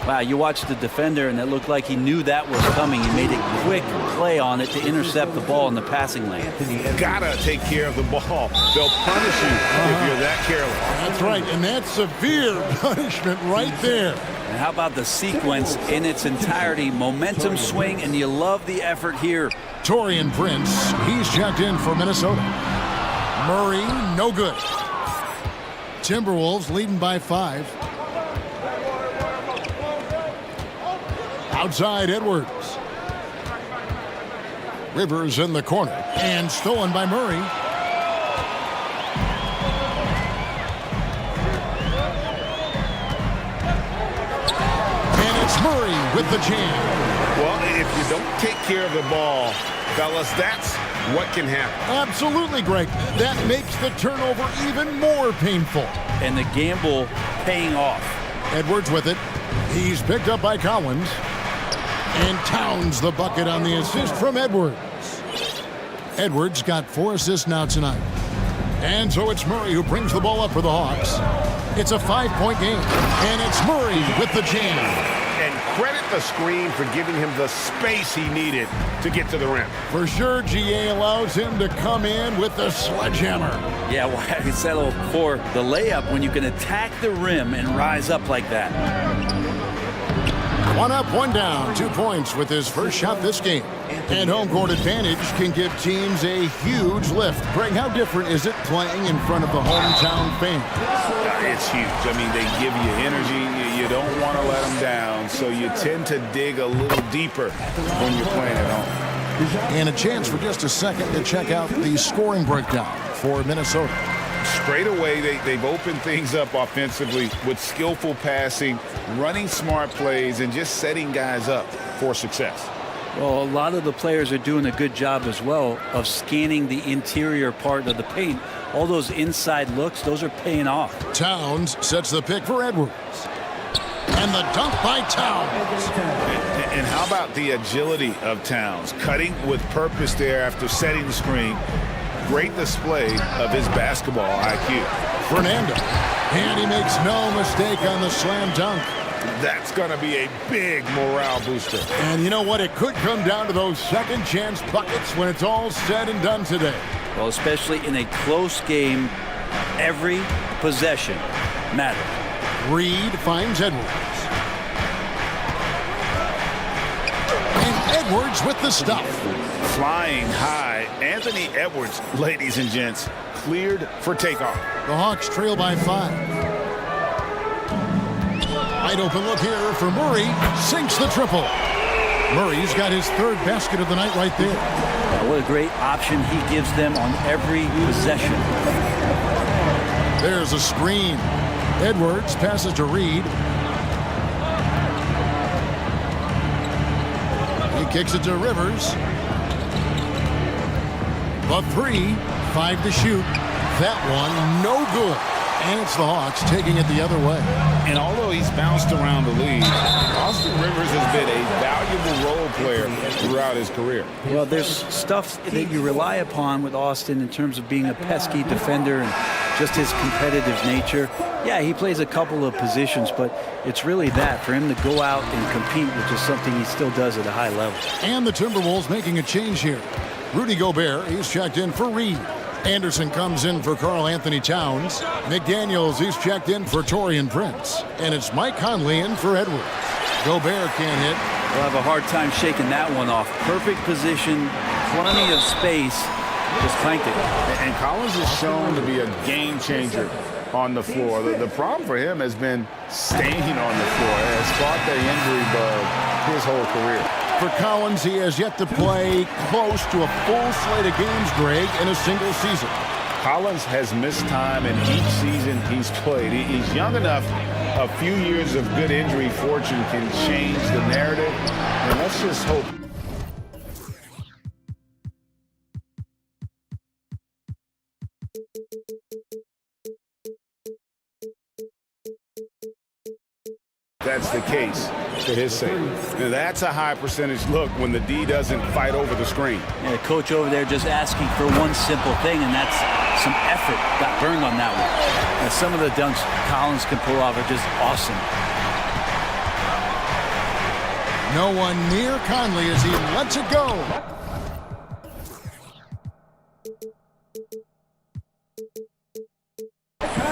Wow, you watched the defender, and it looked like he knew that was coming. He made a quick play on it to intercept the ball in the passing lane. You gotta take care of the ball. They'll punish you if you're that careless. That's right, and that's severe punishment right there. And how about the sequence in its entirety? Momentum swing, and you love the effort here. Taurean Prince, he's checked in for Minnesota. Murray, no good. Timberwolves leading by 5. Outside Edwards. Rivers in the corner. And stolen by Murray. And it's Murray with the jam. Well, if you don't take care of the ball, fellas, that's what can happen. Absolutely, Greg. That makes the turnover even more painful. And the gamble paying off. Edwards with it. He's picked up by Collins. And Towns the bucket on the assist from Edwards. Edwards got 4 assists now tonight. And so it's Murray who brings the ball up for the Hawks. It's a 5-point game. And it's Murray with the jam. And credit the screen for giving him the space he needed to get to the rim. For sure, GA allows him to come in with the sledgehammer. Yeah, why well, settle for the layup when you can attack the rim and rise up like that? 1 up, 1 down, 2 points with his first shot this game. And home court advantage can give teams a huge lift. Greg, how different is it playing in front of the hometown fans? It's huge. I mean, they give you energy. You don't want to let them down, so you tend to dig a little deeper when you're playing at home. And a chance for just a second to check out the scoring breakdown for Minnesota. Straight away, they've opened things up offensively with skillful passing, running smart plays, and just setting guys up for success. Well, a lot of the players are doing a good job as well of scanning the interior part of the paint. All those inside looks, those are paying off. Towns sets the pick for Edwards. And the dunk by Towns. And how about the agility of Towns? Cutting with purpose there after setting the screen. Great display of his basketball IQ. Fernando. And he makes no mistake on the slam dunk. That's going to be a big morale booster. And you know what? It could come down to those second chance buckets when it's all said and done today. Well, especially in a close game, every possession matters. Reed finds Edwards. And Edwards with the stuff. Flying high, Anthony Edwards, ladies and gents, cleared for takeoff. The Hawks trail by 5. Wide open look here for Murray. Sinks the triple. Murray's got his 3rd basket of the night right there. What a great option he gives them on every possession. There's a screen. Edwards passes to Reed. He kicks it to Rivers. The 3, 5 to shoot. That one, no good. And it's the Hawks taking it the other way. And although he's bounced around the league, Austin Rivers has been a valuable role player throughout his career. Well, there's stuff that you rely upon with Austin in terms of being a pesky defender and just his competitive nature. Yeah, he plays a couple of positions, but it's really that for him to go out and compete, which is something he still does at a high level. And the Timberwolves making a change here. Rudy Gobert, he's checked in for Reed. Anderson comes in for Karl Anthony Towns. McDaniels, he's checked in for Taurean Prince. And it's Mike Conley in for Edwards. Gobert can't hit. We'll have a hard time shaking that one off. Perfect position, plenty of space. Just clanked it. And Collins is shown to be a game changer on the floor. The problem for him has been staying on the floor. It has fought the injury bug his whole career. For Collins, he has yet to play close to a full slate of games, Greg, in a single season. Collins has missed time in each season he's played. He's young enough. A few years of good injury fortune can change the narrative. And let's just hope. That's the case for his sake. Now, that's a high percentage look when the D doesn't fight over the screen. Yeah, the coach over there just asking for one simple thing, and that's some effort. Got burned on that one. Now, some of the dunks Collins can pull off are just awesome. No one near Conley as he lets it go.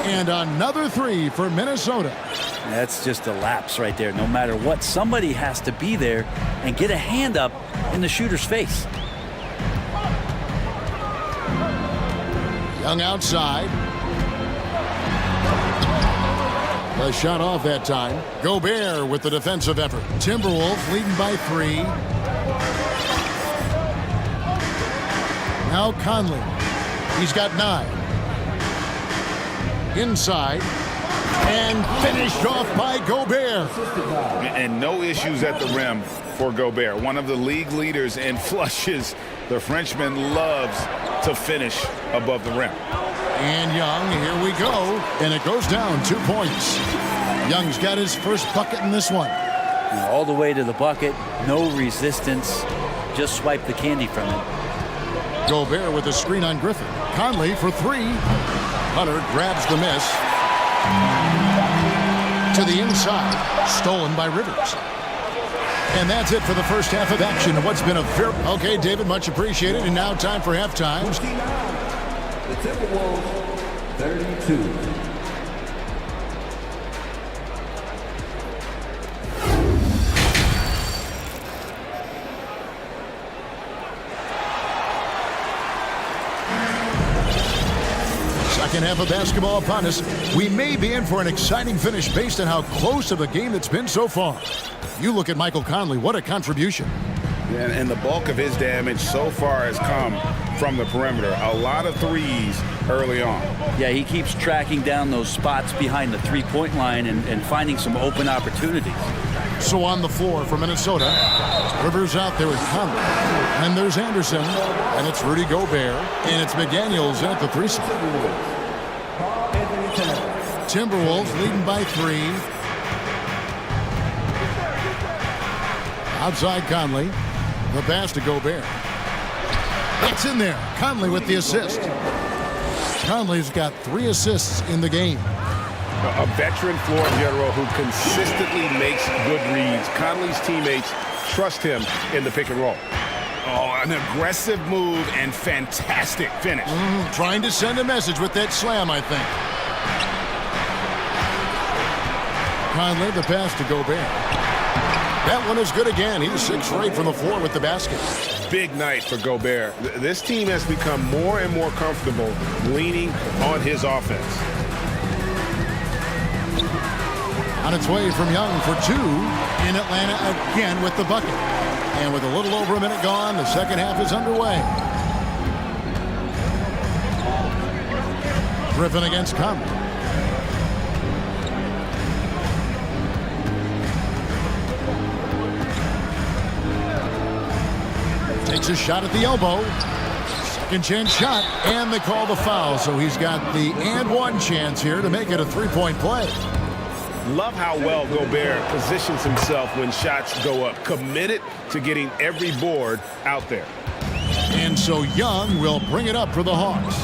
And another 3 for Minnesota. That's just a lapse right there. No matter what, somebody has to be there and get a hand up in the shooter's face. Young outside. The shot off that time. Gobert with the defensive effort. Timberwolves leading by 3. Now Conley. He's got 9. Inside. And finished off by Gobert. And no issues at the rim for Gobert. One of the league leaders in flushes. The Frenchman loves to finish above the rim. And Young, here we go. And it goes down 2 points. Young's got his first bucket in this one. All the way to the bucket. No resistance. Just swipe the candy from it. Gobert with a screen on Griffin. Conley for 3. Hunter grabs the miss. To the inside, stolen by Rivers. And that's it for the first half of action. What's been a very... Okay, David, much appreciated. And now time for halftime. The Timberwolves, 32. Second half of basketball upon us. We may be in for an exciting finish based on how close of a game it's been so far. You look at Michael Conley, what a contribution. And the bulk of his damage so far has come from the perimeter. A lot of threes early on. Yeah, he keeps tracking down those spots behind the three-point line and finding some open opportunities. So on the floor for Minnesota, Rivers out there with Conley. And there's Anderson, and it's Rudy Gobert, and it's McDaniels at the 3 spot. Timberwolves leading by 3. Outside Conley. The pass to Gobert. It's in there. Conley with the assist. Conley's got 3 assists in the game. A veteran floor general who consistently makes good reads. Conley's teammates trust him in the pick and roll. Oh, An aggressive move and fantastic finish. Trying to send a message with that slam, I think. Conley, the pass to Gobert. That one is good again. He's 6 for 8 from the floor with the basket. Big night for Gobert. This team has become more and more comfortable leaning on his offense. On its way from Young for 2 in Atlanta again with the bucket. And with a little over a minute gone, the second half is underway. Griffin against Conley. Takes a shot at the elbow. Second chance shot, and they call the foul. So he's got the and one chance here to make it a 3-point play. Love how well Gobert positions himself when shots go up. Committed to getting every board out there. And so Young will bring it up for the Hawks.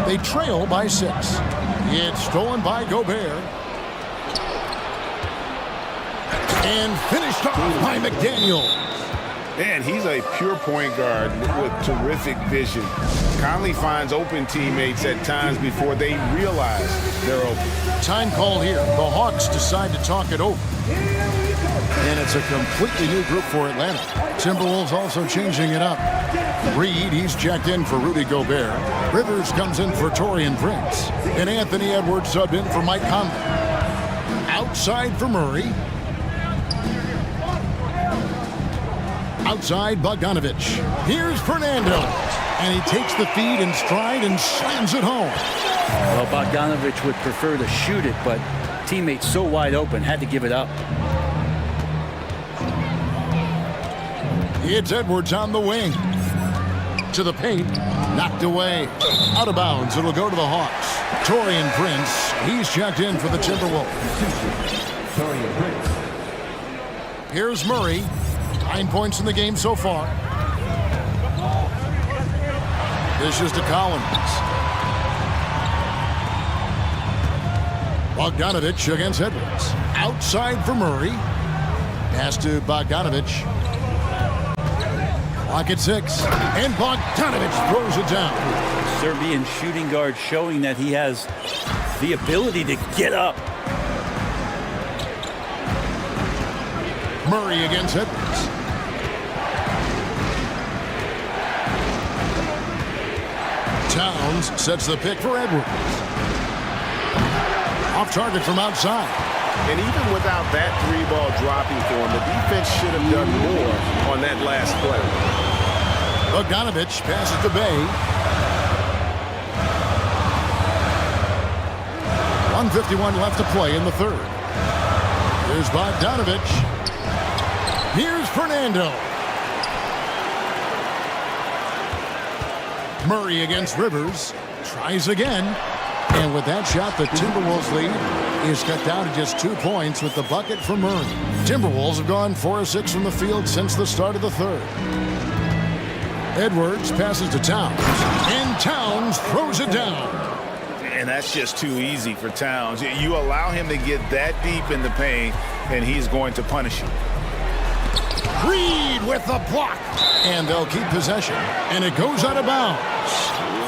They trail by 6. It's stolen by Gobert. And finished off by McDaniel. Man, he's a pure point guard with terrific vision. Conley finds open teammates at times before they realize they're open. Time call here. The Hawks decide to talk it over. And it's a completely new group for Atlanta. Timberwolves also changing it up. Reed, he's checked in for Rudy Gobert. Rivers comes in for Taurean Prince. And Anthony Edwards subbed in for Mike Conley. Outside for Murray. Outside Bogdanovich. Here's Fernando. And he takes the feed in stride and slams it home. Well, Bogdanovich would prefer to shoot it, but teammates so wide open, had to give it up. It's Edwards on the wing. To the paint. Knocked away. Out of bounds. It'll go to the Hawks. Taurean Prince. He's checked in for the Timberwolves. Here's Murray. 9 points in the game so far. This is to Collins. Bogdanovich against Edwards. Outside for Murray. Pass to Bogdanovich. Clock at 6. And Bogdanovich throws it down. Serbian shooting guard showing that he has the ability to get up. Murray against Edwards. Towns sets the pick for Edwards. Off target from outside. And even without that 3-ball dropping for him, the defense should have done more on that last play. Bogdanovich passes to Bay. 1:51 left to play in the third. Here's Bogdanovich. Here's Fernando. Murray against Rivers. Tries again. And with that shot, the Timberwolves lead is cut down to just 2 points with the bucket from Murray. Timberwolves have gone 4 of 6 from the field since the start of the third. Edwards passes to Towns. And Towns throws it down. And that's just too easy for Towns. You allow him to get that deep in the paint, and he's going to punish you. Reed with the block. And they'll keep possession. And it goes out of bounds.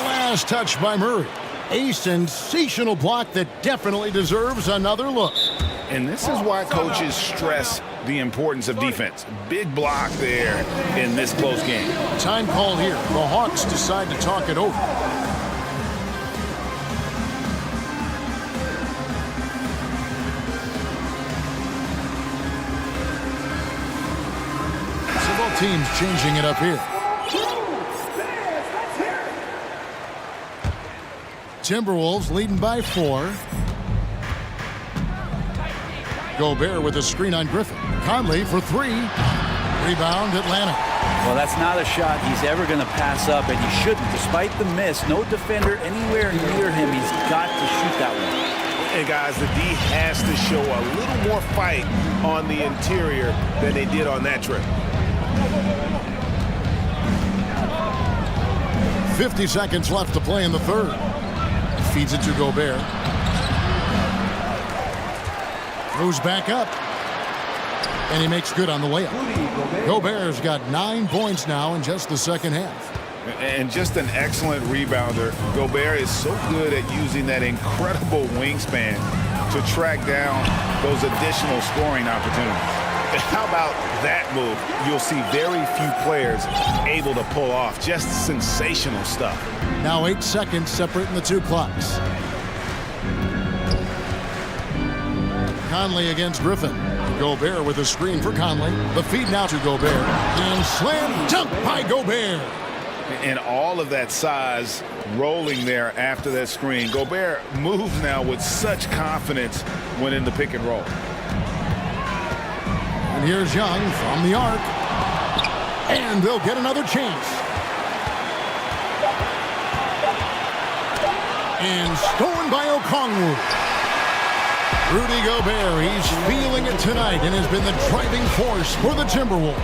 Last touch by Murray. A sensational block that definitely deserves another look. And this is why coaches stress the importance of defense. Big block there in this close game. Time called here. The Hawks decide to talk it over. Teams changing it up here. Timberwolves leading by 4. Gobert with a screen on Griffin. Conley for 3. Rebound Atlanta. Well, that's not a shot he's ever going to pass up, and he shouldn't. Despite the miss, no defender anywhere near him. He's got to shoot that one. And guys, the D has to show a little more fight on the interior than they did on that trip. 50 seconds left to play in the third. Feeds it to Gobert. Goes back up. And he makes good on the layup. Gobert's got 9 points now in just the second half. And just an excellent rebounder. Gobert is so good at using that incredible wingspan to track down those additional scoring opportunities. How about that move? You'll see very few players able to pull off. Just sensational stuff. Now 8 seconds separating the two clocks. Conley against Griffin. Gobert with a screen for Conley. The feed now to Gobert. And slam dunk by Gobert. And all of that size rolling there after that screen. Gobert moves now with such confidence when in the pick and roll. And here's Young from the arc. And they'll get another chance. And stolen by Okongwu. Rudy Gobert, he's feeling it tonight and has been the driving force for the Timberwolves.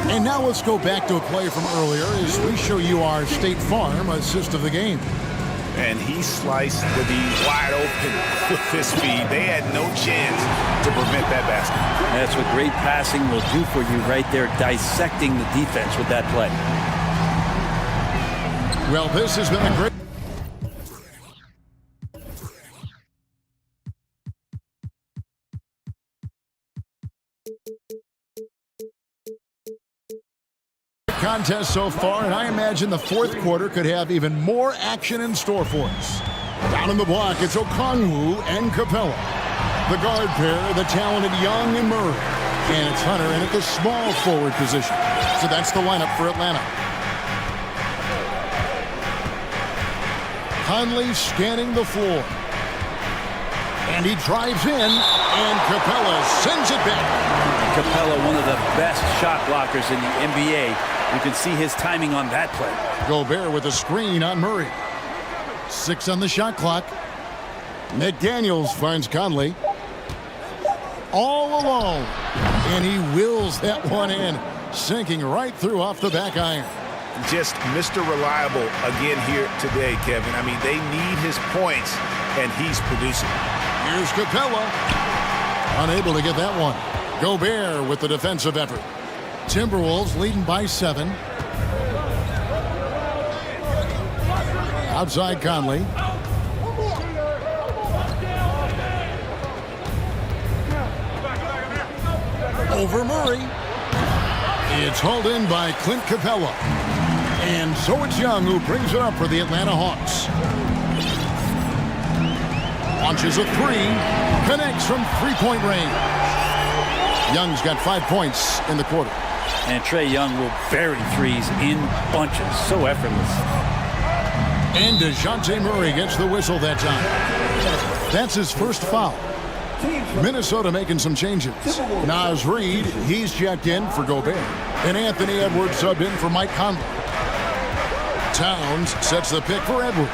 And now let's go back to a play from earlier as we show you our State Farm assist of the game. And he sliced the D wide open with his speed. They had no chance to prevent that basket. That's what great passing will do for you right there, dissecting the defense with that play. Well, this has been a great... contest so far, and I imagine the fourth quarter could have even more action in store for us. Down in the block, it's Okongwu and Capella. The guard pair, the talented Young and Murray. And it's Hunter in at the small forward position. So that's the lineup for Atlanta. Conley scanning the floor. And he drives in, and Capella sends it back. Capella, one of the best shot blockers in the NBA. You can see his timing on that play. Gobert with a screen on Murray. 6 on the shot clock. McDaniels finds Conley. All alone. And he wills that one in, sinking right through off the back iron. Just Mr. Reliable again here today, Kevin. I mean, they need his points, and he's producing. Here's Capella. Unable to get that one. Gobert with the defensive effort. Timberwolves leading by 7. Outside Conley. Over Murray. It's hauled in by Clint Capella. And so it's Young who brings it up for the Atlanta Hawks. Launches a 3. Connects from three-point range. Young's got 5 points in the quarter. And Trae Young will bury threes in bunches. So effortless. And DeJounte Murray gets the whistle that time. That's his first foul. Minnesota making some changes. Naz Reid, he's checked in for Gobert. And Anthony Edwards subbed in for Mike Conley. Towns sets the pick for Edwards.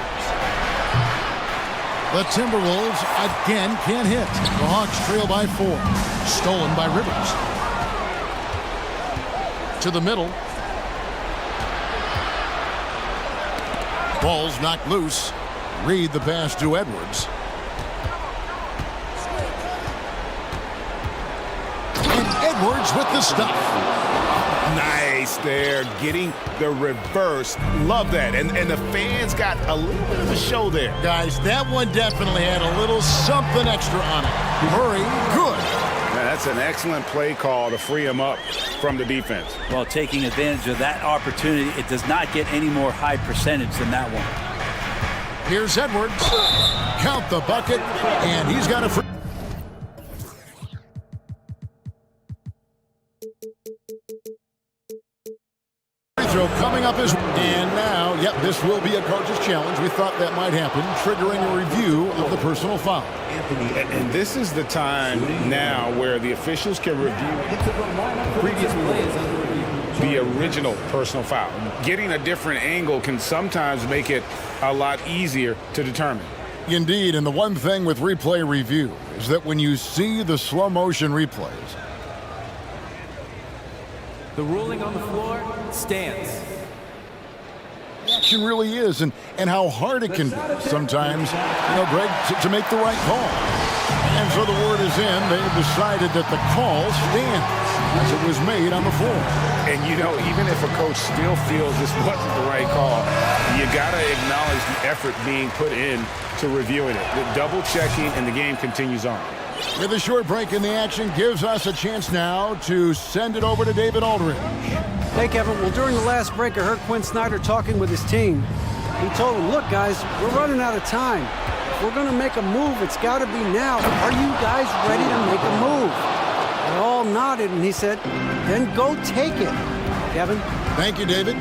The Timberwolves again can't hit. The Hawks trail by 4. Stolen by Rivers. To the middle. Ball's knocked loose. Reid the pass to Edwards. And Edwards with the stuff. Nice there, getting the reverse. Love that. And the fans got a little bit of a show there. Guys, that one definitely had a little something extra on it. Murray, good. Now, that's an excellent play call to free him up from the defense. Well, taking advantage of that opportunity, it does not get any more high percentage than that one. Here's Edwards. Count the bucket, and he's got a free throw coming up as and now, yep, this will be a coach's challenge. We thought that might happen, triggering a review of the personal foul. And this is the time now where the officials can review the original personal foul. Getting a different angle can sometimes make it a lot easier to determine. Indeed, and the one thing with replay review is that when you see the slow motion replays, the ruling on the floor stands. Action really is, and how hard it can be sometimes, you know, Greg, to make the right call. And so the word is in. They've decided that the call stands as it was made on the floor. And, you know, even if a coach still feels this wasn't the right call, you got to acknowledge the effort being put in to reviewing it. The double checking, and the game continues on. With a short break in the action, gives us a chance now to send it over to David Aldridge. Hey, Kevin. Well, during the last break, I heard Quinn Snyder talking with his team. He told them, look, guys, we're running out of time. If we're going to make a move, it's got to be now. Are you guys ready to make a move? They all nodded, and he said, then go take it. Kevin? Thank you, David.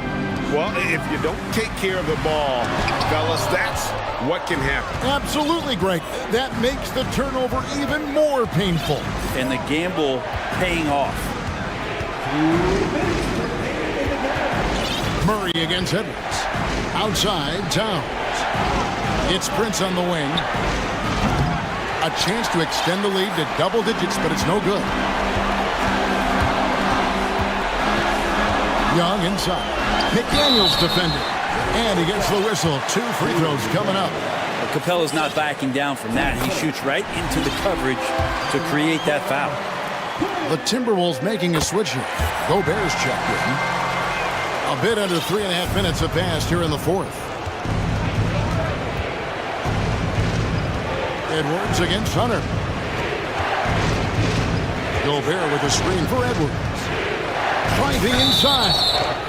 Well, if you don't take care of the ball, fellas, that's what can happen. Absolutely, Greg. That makes the turnover even more painful. And the gamble paying off. Murray against Edwards. Outside, Towns. It's Prince on the wing. A chance to extend the lead to double digits, but it's no good. Young inside. McDaniels defending. And he gets the whistle. 2 free throws coming up. Well, Capella's not backing down from that. He shoots right into the coverage to create that foul. The Timberwolves making a switch here. Gobert's checked in. A bit under 3.5 minutes have passed here in the fourth. Edwards against Hunter. Gobert with a screen for Edwards. Driving inside.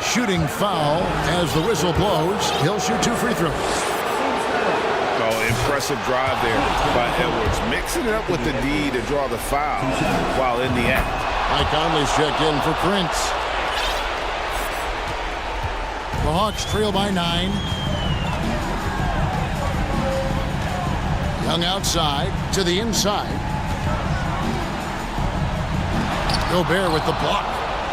Shooting foul as the whistle blows. He'll shoot 2 free throws. Oh, impressive drive there by Edwards. Mixing it up with the D to draw the foul while in the act. Mike Conley's checked in for Prince. The Hawks trail by 9. Young outside to the inside. Gobert with the block.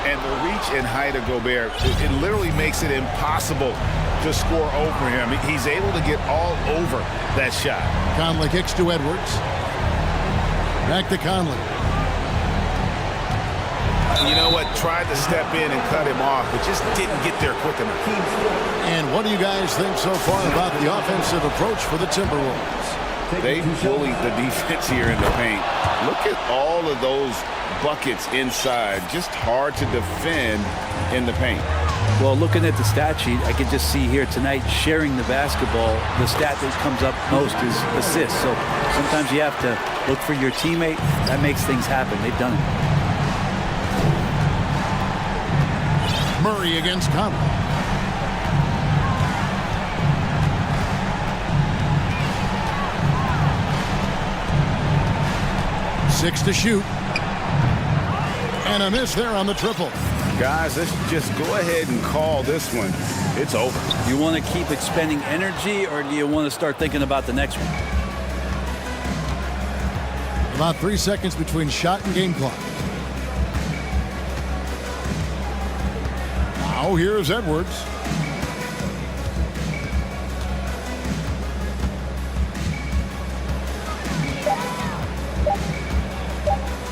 And the reach and height of Gobert, it literally makes it impossible to score over him. He's able to get all over that shot. Conley kicks to Edwards. Back to Conley. You know what? Tried to step in and cut him off, but just didn't get there quick enough. And what do you guys think so far about the offensive approach for the Timberwolves? They bullied the defense here in the paint. Look at all of those buckets inside. Just hard to defend in the paint. Well, looking at the stat sheet, I can just see here tonight sharing the basketball. The stat that comes up most is assists. So sometimes you have to look for your teammate. That makes things happen. They've done it. Murray against Conley. Six to shoot. And a miss there on the triple. Guys, let's just go ahead and call this one. It's over. Do you want to keep expending energy, or do you want to start thinking about the next one? About 3 seconds between shot and game clock. Now here's Edwards.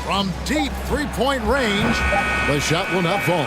From deep three-point range, the shot will not fall.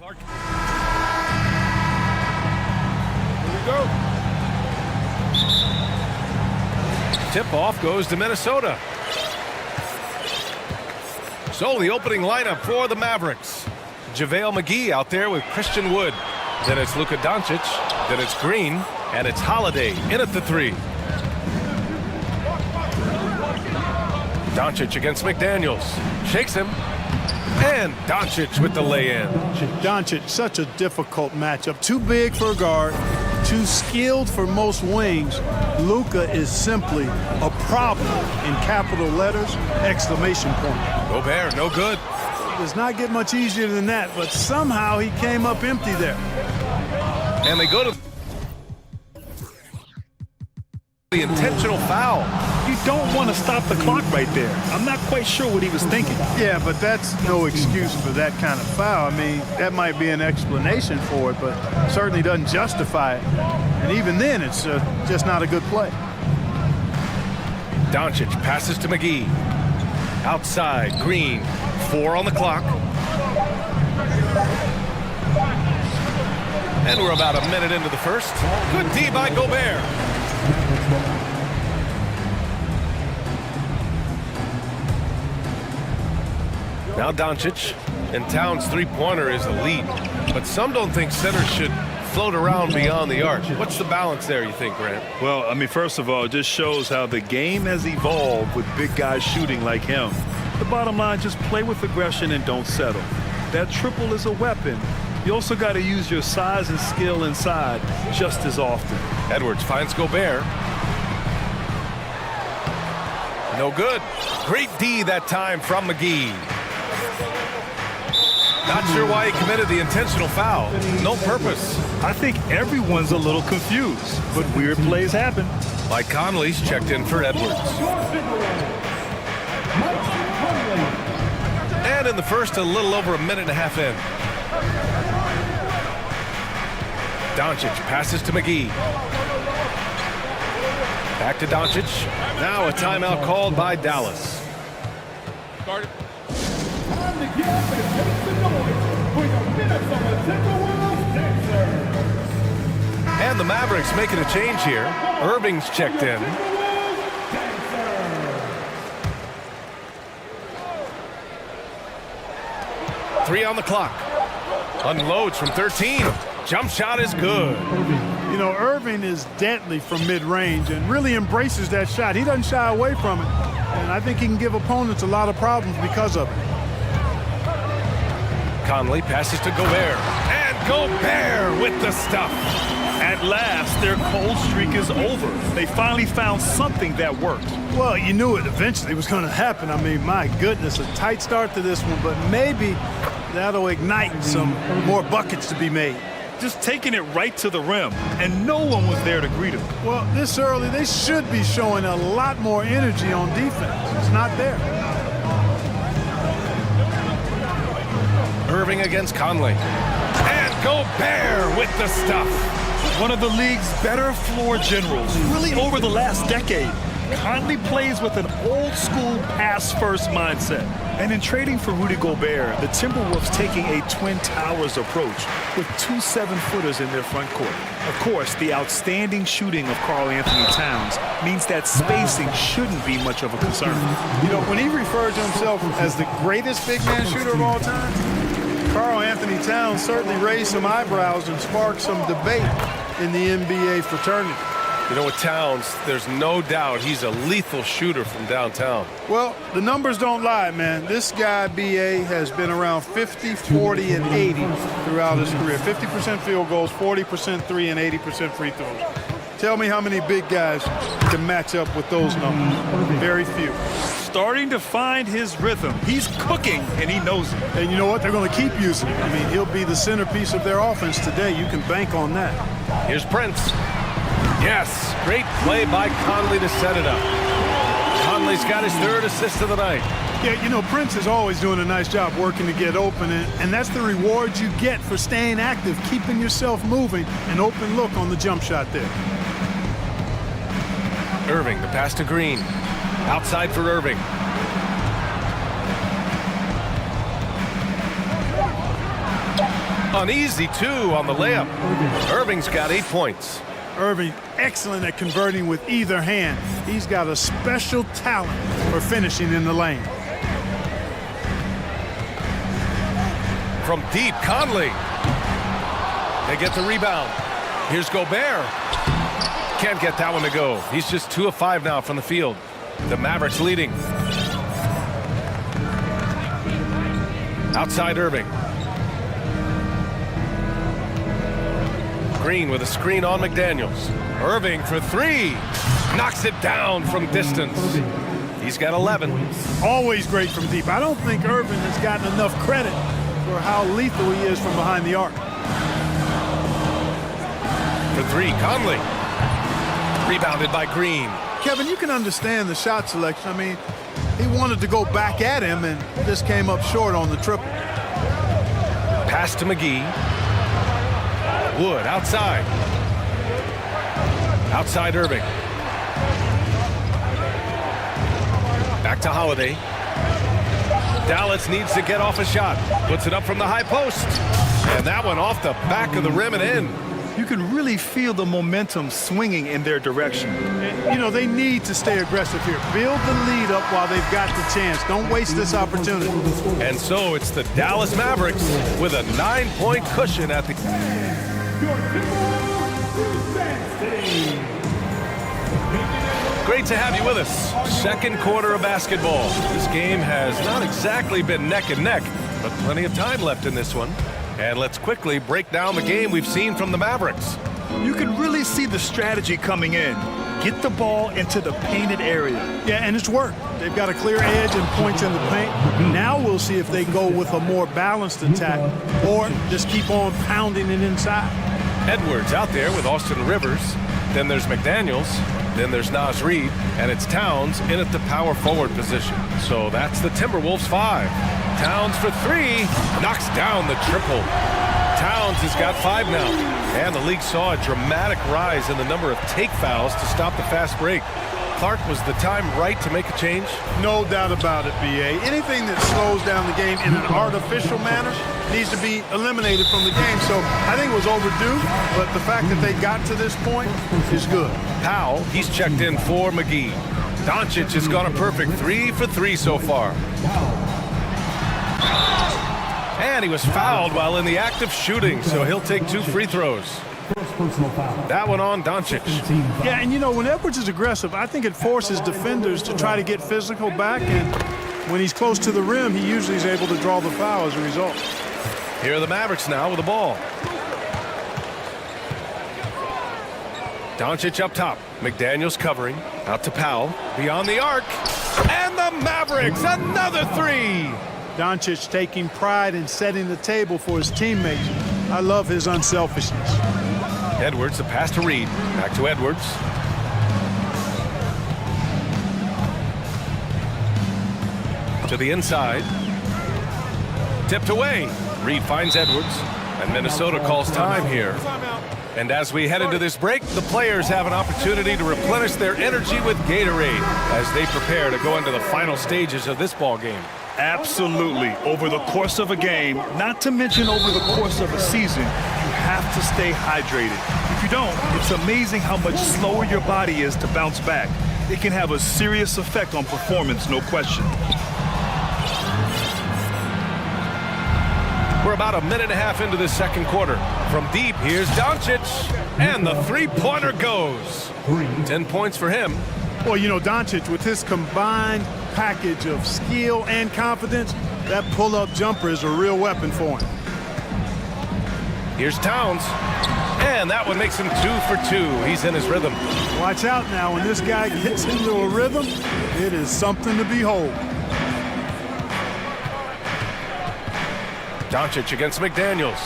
Go. Tip-off goes to Minnesota. So the opening lineup for the Mavericks. JaVale McGee out there with Christian Wood. Then it's Luka Doncic. Then it's Green. And it's Holiday in at the 3. Doncic against McDaniels. Shakes him. And Doncic with the lay-in. Doncic, such a difficult matchup. Too big for a guard. Too skilled for most wings. Luka is simply a problem in capital letters, exclamation point. Gobert, no good. It does not get much easier than that, but somehow he came up empty there. And they go to the intentional foul. You don't want to stop the clock right there. I'm not quite sure what he was thinking. Yeah, but that's no excuse for that kind of foul. I mean, that might be an explanation for it, but certainly doesn't justify it. And even then, it's just not a good play. Doncic passes to McGee. Outside, Green. 4 on the clock. And we're about a minute into the first. Good D by Gobert. Now Doncic, and Towns' three-pointer is elite, but some don't think centers should float around beyond the arc. What's the balance there, you think, Grant? Well, I mean, first of all, it just shows how the game has evolved with big guys shooting like him. The bottom line, just play with aggression and don't settle. That triple is a weapon. You also got to use your size and skill inside just as often. Edwards finds Gobert. No good. Great D that time from McGee. Not sure why he committed the intentional foul. No purpose. I think everyone's a little confused, but weird plays happen. Mike Conley's checked in for Edwards. And in the first, a little over a minute and a half in. Doncic passes to McGee. Back to Doncic. Now a timeout called by Dallas. And the Mavericks making a change here. Irving's checked in. Three on the clock. Unloads from 13. Jump shot is good. You know, Irving is deadly from mid-range and really embraces that shot. He doesn't shy away from it. And I think he can give opponents a lot of problems because of it. Conley passes to Gobert. And Gobert with the stuff. At last, their cold streak is over. They finally found something that worked. Well, you knew it eventually was going to happen. I mean, my goodness, a tight start to this one, but maybe that'll ignite some more buckets to be made. Just taking it right to the rim, and no one was there to greet him. Well, this early, they should be showing a lot more energy on defense. It's not there. Irving against Conley. And Gobert with the stuff. One of the league's better floor generals, really over the last decade. Conley plays with an old-school pass-first mindset. And in trading for Rudy Gobert, the Timberwolves taking a Twin Towers approach with 2 7-footers in their front court. Of course, the outstanding shooting of Karl Anthony Towns means that spacing shouldn't be much of a concern. You know, when he referred to himself as the greatest big man shooter of all time, Karl Anthony Towns certainly raised some eyebrows and sparked some debate in the NBA fraternity. You know, with Towns, there's no doubt he's a lethal shooter from downtown. Well, the numbers don't lie, man. This guy, B.A., has been around 50, 40, and 80 throughout his career. 50% field goals, 40% three, and 80% free throws. Tell me how many big guys can match up with those numbers. Very few. Starting to find his rhythm. He's cooking, and he knows it. And you know what? They're going to keep using him. I mean, he'll be the centerpiece of their offense today. You can bank on that. Here's Prince. Yes, great play by Conley to set it up. Conley's got his 3rd assist of the night. Yeah, you know, Prince is always doing a nice job working to get open, and that's the reward you get for staying active, keeping yourself moving, an open look on the jump shot there. Irving, the pass to Green. Outside for Irving. an easy 2 on the layup. Irving's got 8 points. Irving, excellent at converting with either hand. He's got a special talent for finishing in the lane. From deep, Conley. They get the rebound. Here's Gobert. Can't get that one to go. He's just 2 of 5 now from the field. The Mavericks leading. Outside Irving. Green with a screen on McDaniels. Irving for 3. Knocks it down from distance. He's got 11. Always great from deep. I don't think Irving has gotten enough credit for how lethal he is from behind the arc. For 3, Conley. Rebounded by Green. Kevin, you can understand the shot selection. I mean, he wanted to go back at him and just came up short on the triple. Pass to McGee. Wood outside. Outside Irving. Back to Holiday. Dallas needs to get off a shot. Puts it up from the high post. And that one off the back of the rim and in. You can really feel the momentum swinging in their direction. And, you know, they need to stay aggressive here. Build the lead up while they've got the chance. Don't waste this opportunity. And so it's the Dallas Mavericks with a 9-point cushion at the... Great to have you with us. Second quarter of basketball. This game has not exactly been neck and neck, but plenty of time left in this one. And let's quickly break down the game we've seen from the Mavericks. You can really see the strategy coming in. Get the ball into the painted area. Yeah, and it's worked. They've got a clear edge and points in the paint. Now we'll see if they go with a more balanced attack or just keep on pounding it inside. Edwards out there with Austin Rivers. Then there's McDaniels. Then there's Naz Reid. And it's Towns in at the power forward position. So that's the Timberwolves 5. Towns for 3. Knocks down the triple. Towns has got 5 now. And the league saw a dramatic rise in the number of take fouls to stop the fast break. Clark, was the time right to make a change? No doubt about it, B.A. Anything that slows down the game in an artificial manner needs to be eliminated from the game. So I think it was overdue, but the fact that they got to this point is good. Powell, he's checked in for McGee. Doncic has gone a perfect 3 for 3 so far. And he was fouled while in the act of shooting, so he'll take 2 free throws. That one on Doncic. Yeah, and you know, when Edwards is aggressive, I think it forces defenders to try to get physical back, and when he's close to the rim, he usually is able to draw the foul as a result. Here are the Mavericks now with the ball. Doncic up top. McDaniels covering. Out to Powell. Beyond the arc. And the Mavericks, another 3. Doncic taking pride in setting the table for his teammates. I love his unselfishness. Edwards, the pass to Reid. Back to Edwards. To the inside. Tipped away. Reid finds Edwards. And Minnesota calls time here. And as we head into this break, the players have an opportunity to replenish their energy with Gatorade as they prepare to go into the final stages of this ball game. Absolutely. Over the course of a game, not to mention over the course of a season, you have to stay hydrated. If you don't, it's amazing how much slower your body is to bounce back. It can have a serious effect on performance, no question. We're about a minute and a half into this second quarter. From deep, here's Doncic, and the three-pointer goes. 10 points for him. Well, you know, Doncic, with his combined package of skill and confidence, that pull-up jumper is a real weapon for him. Here's Towns, and that one makes him 2 for 2. He's in his rhythm. Watch out now. When this guy gets into a rhythm, it is something to behold. Doncic against McDaniels.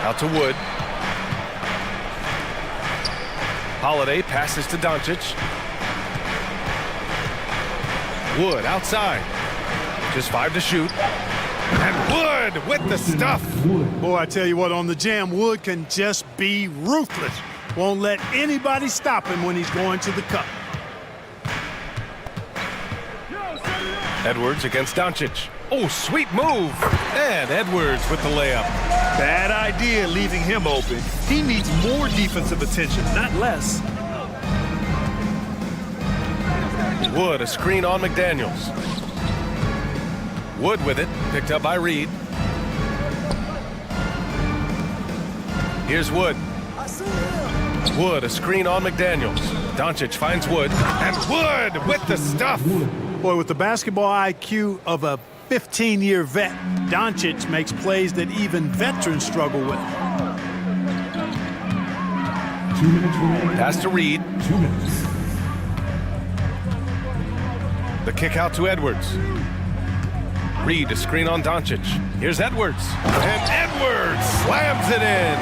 Out to Wood. Holiday passes to Doncic. Wood outside. Just 5 to shoot. And Wood with the stuff. Boy, I tell you what, on the jam, Wood can just be ruthless. Won't let anybody stop him when he's going to the cup. Edwards against Doncic. Oh, sweet move. And Edwards with the layup. Bad idea leaving him open. He needs more defensive attention, not less. Wood, a screen on McDaniels. Wood with it, picked up by Reed. Here's Wood. Wood, a screen on McDaniels. Doncic finds Wood, and Wood with the stuff. Boy, with the basketball IQ of a 15-year vet, Doncic makes plays that even veterans struggle with. 2 minutes remaining. Pass to Reed. 2 minutes. The kick out to Edwards. Reed, a screen on Doncic. Here's Edwards. And Edwards slams it in.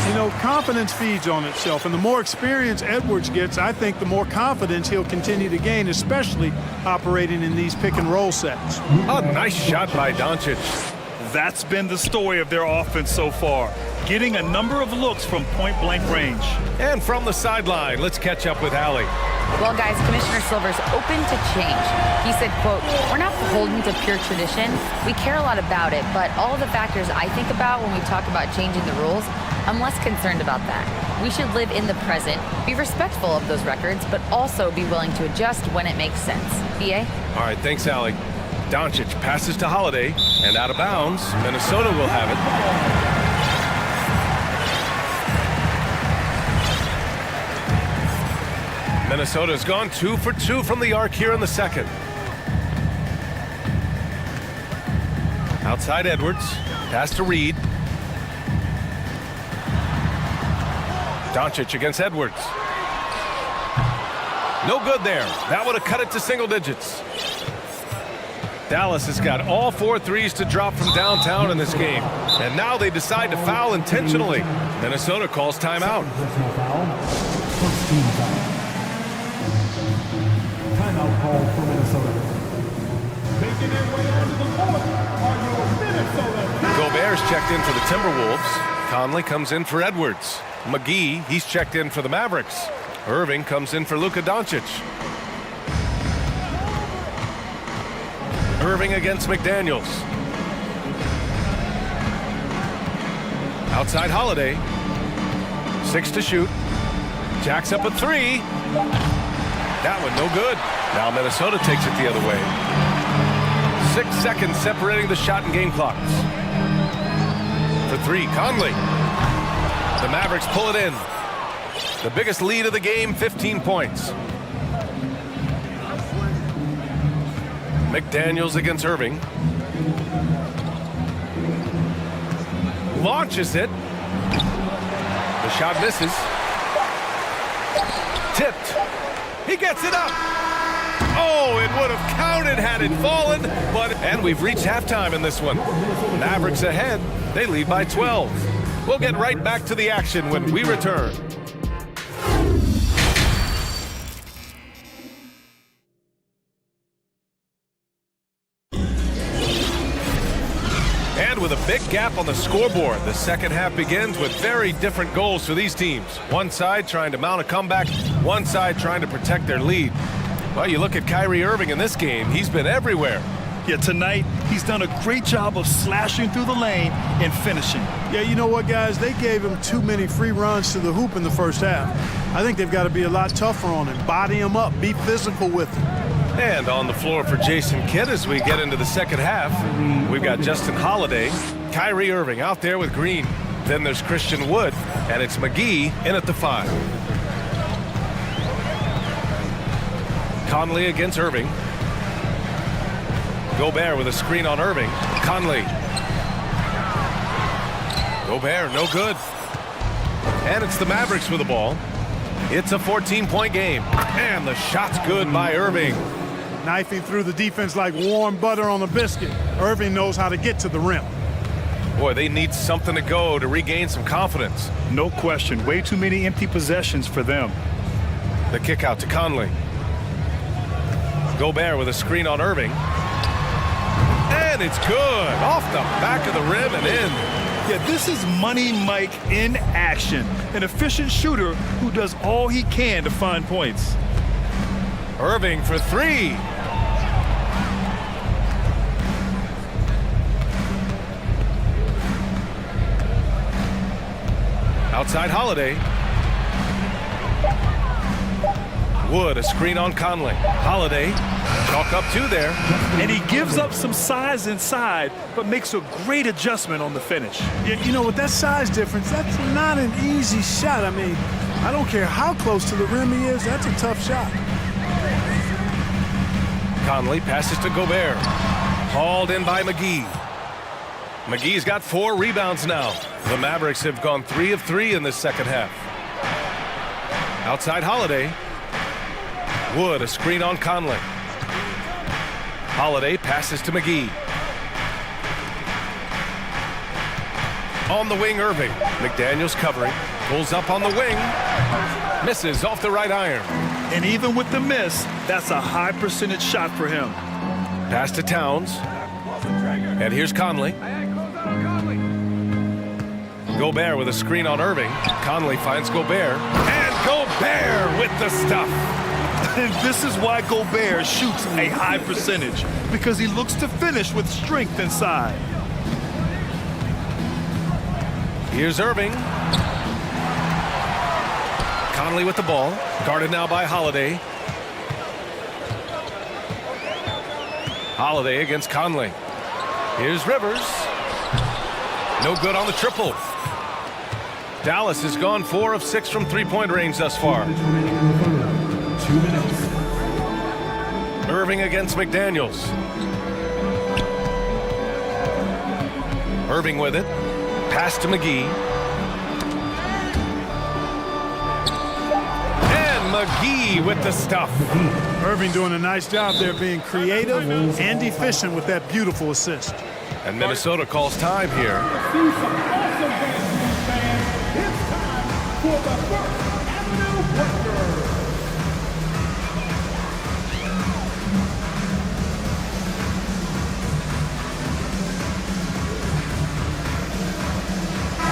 You know, confidence feeds on itself, and the more experience Edwards gets, I think the more confidence he'll continue to gain, especially operating in these pick-and-roll sets. A nice shot by Doncic. That's been the story of their offense so far, getting a number of looks from point-blank range. And from the sideline, let's catch up with Allie. Well, guys, Commissioner Silver's open to change. He said, quote, "We're not beholden to pure tradition. We care a lot about it, but all of the factors I think about when we talk about changing the rules, I'm less concerned about that. We should live in the present, be respectful of those records, but also be willing to adjust when it makes sense." BA? All right, thanks, Allie. Doncic passes to Holiday, and out of bounds. Minnesota will have it. Minnesota's gone 2 for 2 from the arc here in the second. Outside Edwards, pass to Reed. Doncic against Edwards. No good there. That would have cut it to single digits. Dallas has got all 4 threes to drop from downtown in this game. And now they decide to foul intentionally. Minnesota calls timeout. Personal foul. First team foul. Timeout call for Minnesota. Making their way onto the court are your Minnesota. Gobert's checked in for the Timberwolves. Conley comes in for Edwards. McGee, he's checked in for the Mavericks. Irving comes in for Luka Doncic. Irving against McDaniels. Outside Holiday. 6 to shoot. Jacks up a 3. That one no good. Now Minnesota takes it the other way. 6 seconds separating the shot and game clocks. For 3, Conley. The Mavericks pull it in. The biggest lead of the game, 15 points. McDaniels against Irving. Launches it. The shot misses. Tipped. He gets it up. Oh, it would have counted had it fallen. And we've reached halftime in this one. Mavericks ahead. They lead by 12. We'll get right back to the action when we return. And with a big gap on the scoreboard, the second half begins with very different goals for these teams. One side trying to mount a comeback, one side trying to protect their lead. Well, you look at Kyrie Irving in this game, he's been everywhere. Yeah, tonight, he's done a great job of slashing through the lane and finishing. Yeah, you know what, guys? They gave him too many free runs to the hoop in the first half. I think they've got to be a lot tougher on him, body him up, be physical with him. And on the floor for Jason Kidd as we get into the second half, we've got Justin Holiday, Kyrie Irving out there with Green. Then there's Christian Wood, and it's McGee in at the 5. Conley against Irving. Gobert with a screen on Irving. Conley. Gobert, no good. And it's the Mavericks with the ball. It's a 14-point game. And the shot's good by Irving. Knifing through the defense like warm butter on a biscuit. Irving knows how to get to the rim. Boy, they need something to go to regain some confidence. No question. Way too many empty possessions for them. The kick out to Conley. Gobert with a screen on Irving. And it's good. Off the back of the rim and in. Yeah, this is Money Mike in action. An efficient shooter who does all he can to find points. Irving for 3. Outside Holiday. Wood, a screen on Conley. Holiday, chalk up two there. And he gives up some size inside, but makes a great adjustment on the finish. You know, with that size difference, that's not an easy shot. I mean, I don't care how close to the rim he is, that's a tough shot. Conley passes to Gobert. Hauled in by McGee. McGee's got 4 rebounds now. The Mavericks have gone 3 of 3 in this second half. Outside Holiday. Wood, a screen on Conley. Holiday passes to McGee. On the wing, Irving. McDaniels covering. Pulls up on the wing. Misses off the right iron. And even with the miss, that's a high percentage shot for him. Pass to Towns. And here's Conley. Gobert with a screen on Irving. Conley finds Gobert. And Gobert with the stuff. And this is why Gobert shoots a high percentage, because he looks to finish with strength inside. Here's Irving. Conley with the ball. Guarded now by Holiday. Holiday against Conley. Here's Rivers. No good on the triple. Dallas has gone 4 of 6 from three-point range thus far. 2 minutes. Irving against McDaniels. Irving with it. Pass to McGee. And McGee with the stuff. Irving doing a nice job there, being creative and efficient with that beautiful assist. And Minnesota calls time here. See some awesome basketball fans. It's time for the First Avenue Breakers.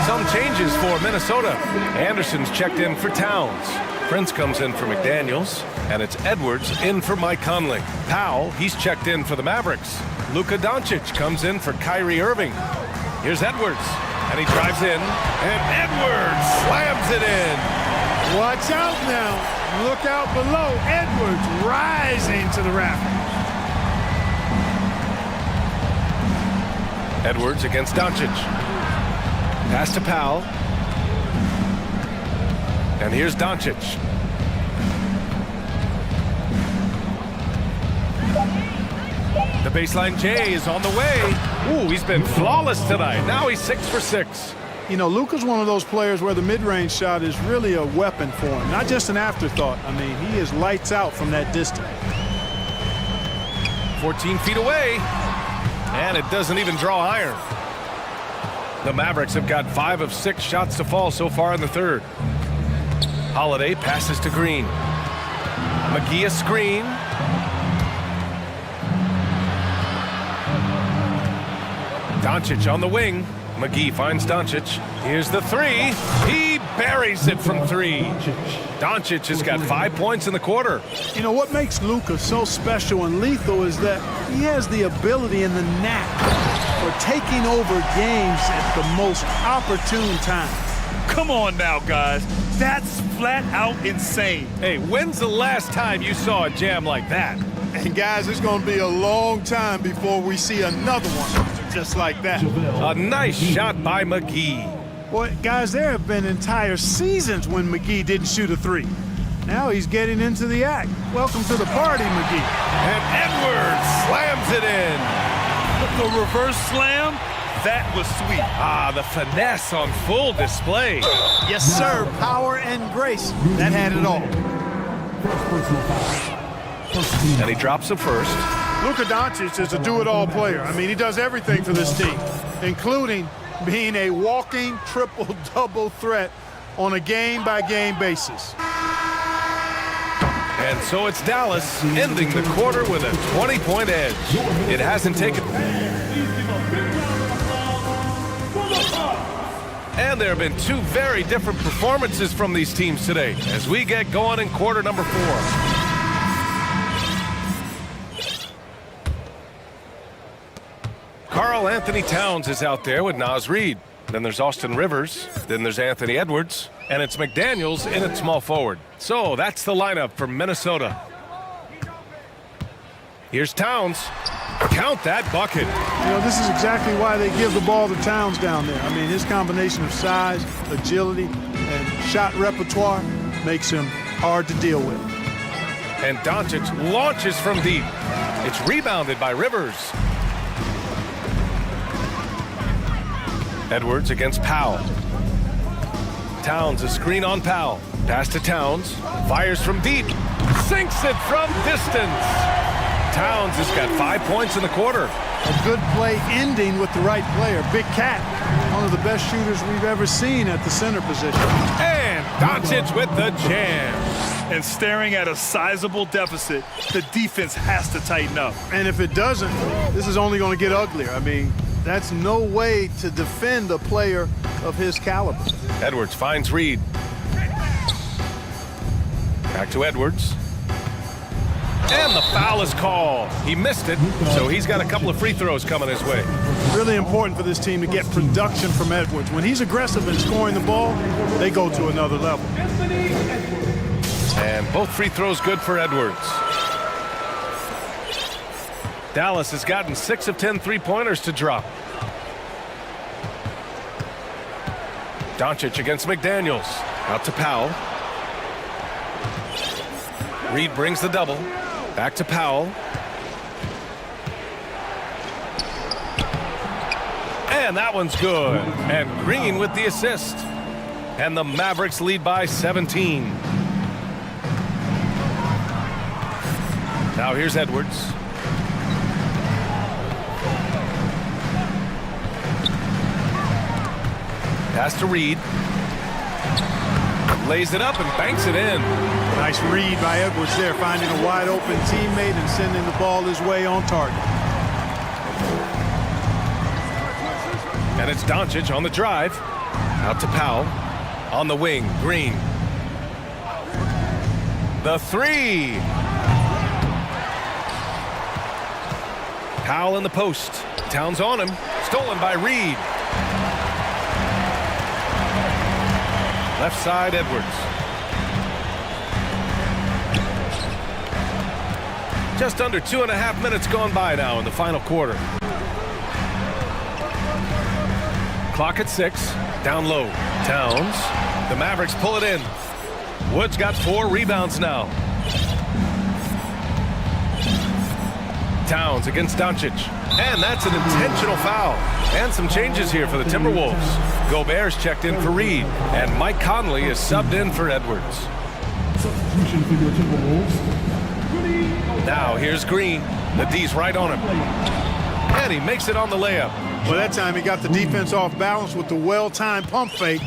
Some changes for Minnesota. Anderson's checked in for Towns. Prince comes in for McDaniels. And it's Edwards in for Mike Conley. Powell, he's checked in for the Mavericks. Luka Doncic comes in for Kyrie Irving. Here's Edwards. And he drives in. And Edwards slams it in. Watch out now. Look out below. Edwards rising to the rafters. Edwards against Doncic. Pass to Powell. And here's Doncic. The baseline J is on the way. Ooh, he's been flawless tonight. Now he's 6 for 6. You know, Luka's one of those players where the mid-range shot is really a weapon for him, not just an afterthought. I mean, he is lights out from that distance. 14 feet away. And it doesn't even draw iron. The Mavericks have got 5 of 6 shots to fall so far in the third. Holiday passes to Green. McGee a screen. Doncic on the wing. McGee finds Doncic. Here's the three. He buries it from 3. Doncic has got 5 points in the quarter. You know, what makes Luka so special and lethal is that he has the ability and the knack for taking over games at the most opportune time. Come on now, guys. That's flat out insane. Hey, when's the last time you saw a jam like that? And guys, it's going to be a long time before we see another one just like that. A nice shot by McGee. Boy, guys, there have been entire seasons when McGee didn't shoot a 3. Now he's getting into the act. Welcome to the party, McGee. And Edwards slams it in. The reverse slam, that was sweet. Ah, the finesse on full display. Yes, sir. Power and grace. That had it all. And he drops the first. Luka Doncic is a do-it-all player. I mean, he does everything for this team, including being a walking triple-double threat on a game-by-game basis. And so it's Dallas ending the quarter with a 20-point edge. It hasn't taken... And there have been 2 very different performances from these teams today as we get going in quarter number 4. Karl Anthony Towns is out there with Naz Reid. Then there's Austin Rivers. Then there's Anthony Edwards. And it's McDaniels in at small forward. So that's the lineup for Minnesota. Here's Towns. Count that bucket. You know, this is exactly why they give the ball to Towns down there. I mean, his combination of size, agility, and shot repertoire makes him hard to deal with. And Doncic launches from deep. It's rebounded by Rivers. Edwards against Powell. Towns, a screen on Powell. Pass to Towns. Fires from deep. Sinks it from distance. Towns has got 5 points in the quarter. A good play ending with the right player. Big Cat, one of the best shooters we've ever seen at the center position. And Doncic with the jam. And staring at a sizable deficit, the defense has to tighten up. And if it doesn't, this is only going to get uglier. I mean, that's no way to defend a player of his caliber. Edwards finds Reed. Back to Edwards. And the foul is called. He missed it, so he's got a couple of free throws coming his way. Really important for this team to get production from Edwards. When he's aggressive in scoring the ball, they go to another level. And both free throws good for Edwards. Dallas has gotten 6 of 10 three-pointers to drop. Doncic against McDaniels. Out to Powell. Reed brings the double. Back to Powell. And that one's good. And Green with the assist. And the Mavericks lead by 17. Now here's Edwards. Pass to Reed. Lays it up and banks it in. Nice read by Edwards there, finding a wide open teammate and sending the ball his way on target. And it's Doncic on the drive. Out to Powell. On the wing, Green. The three. Powell in the post. Towns on him. Stolen by Reed. Left side, Edwards. Just under 2.5 minutes gone by now in the final quarter. Clock at 6. Down low. Towns. The Mavericks pull it in. Wood's got 4 rebounds now. Towns against Doncic. And that's an intentional foul. And some changes here for the Timberwolves. Gobert's checked in for Reed. And Mike Conley is subbed in for Edwards. Now here's Green. The D's right on him. And he makes it on the layup. Well, that time he got the defense off balance with the well-timed pump fake.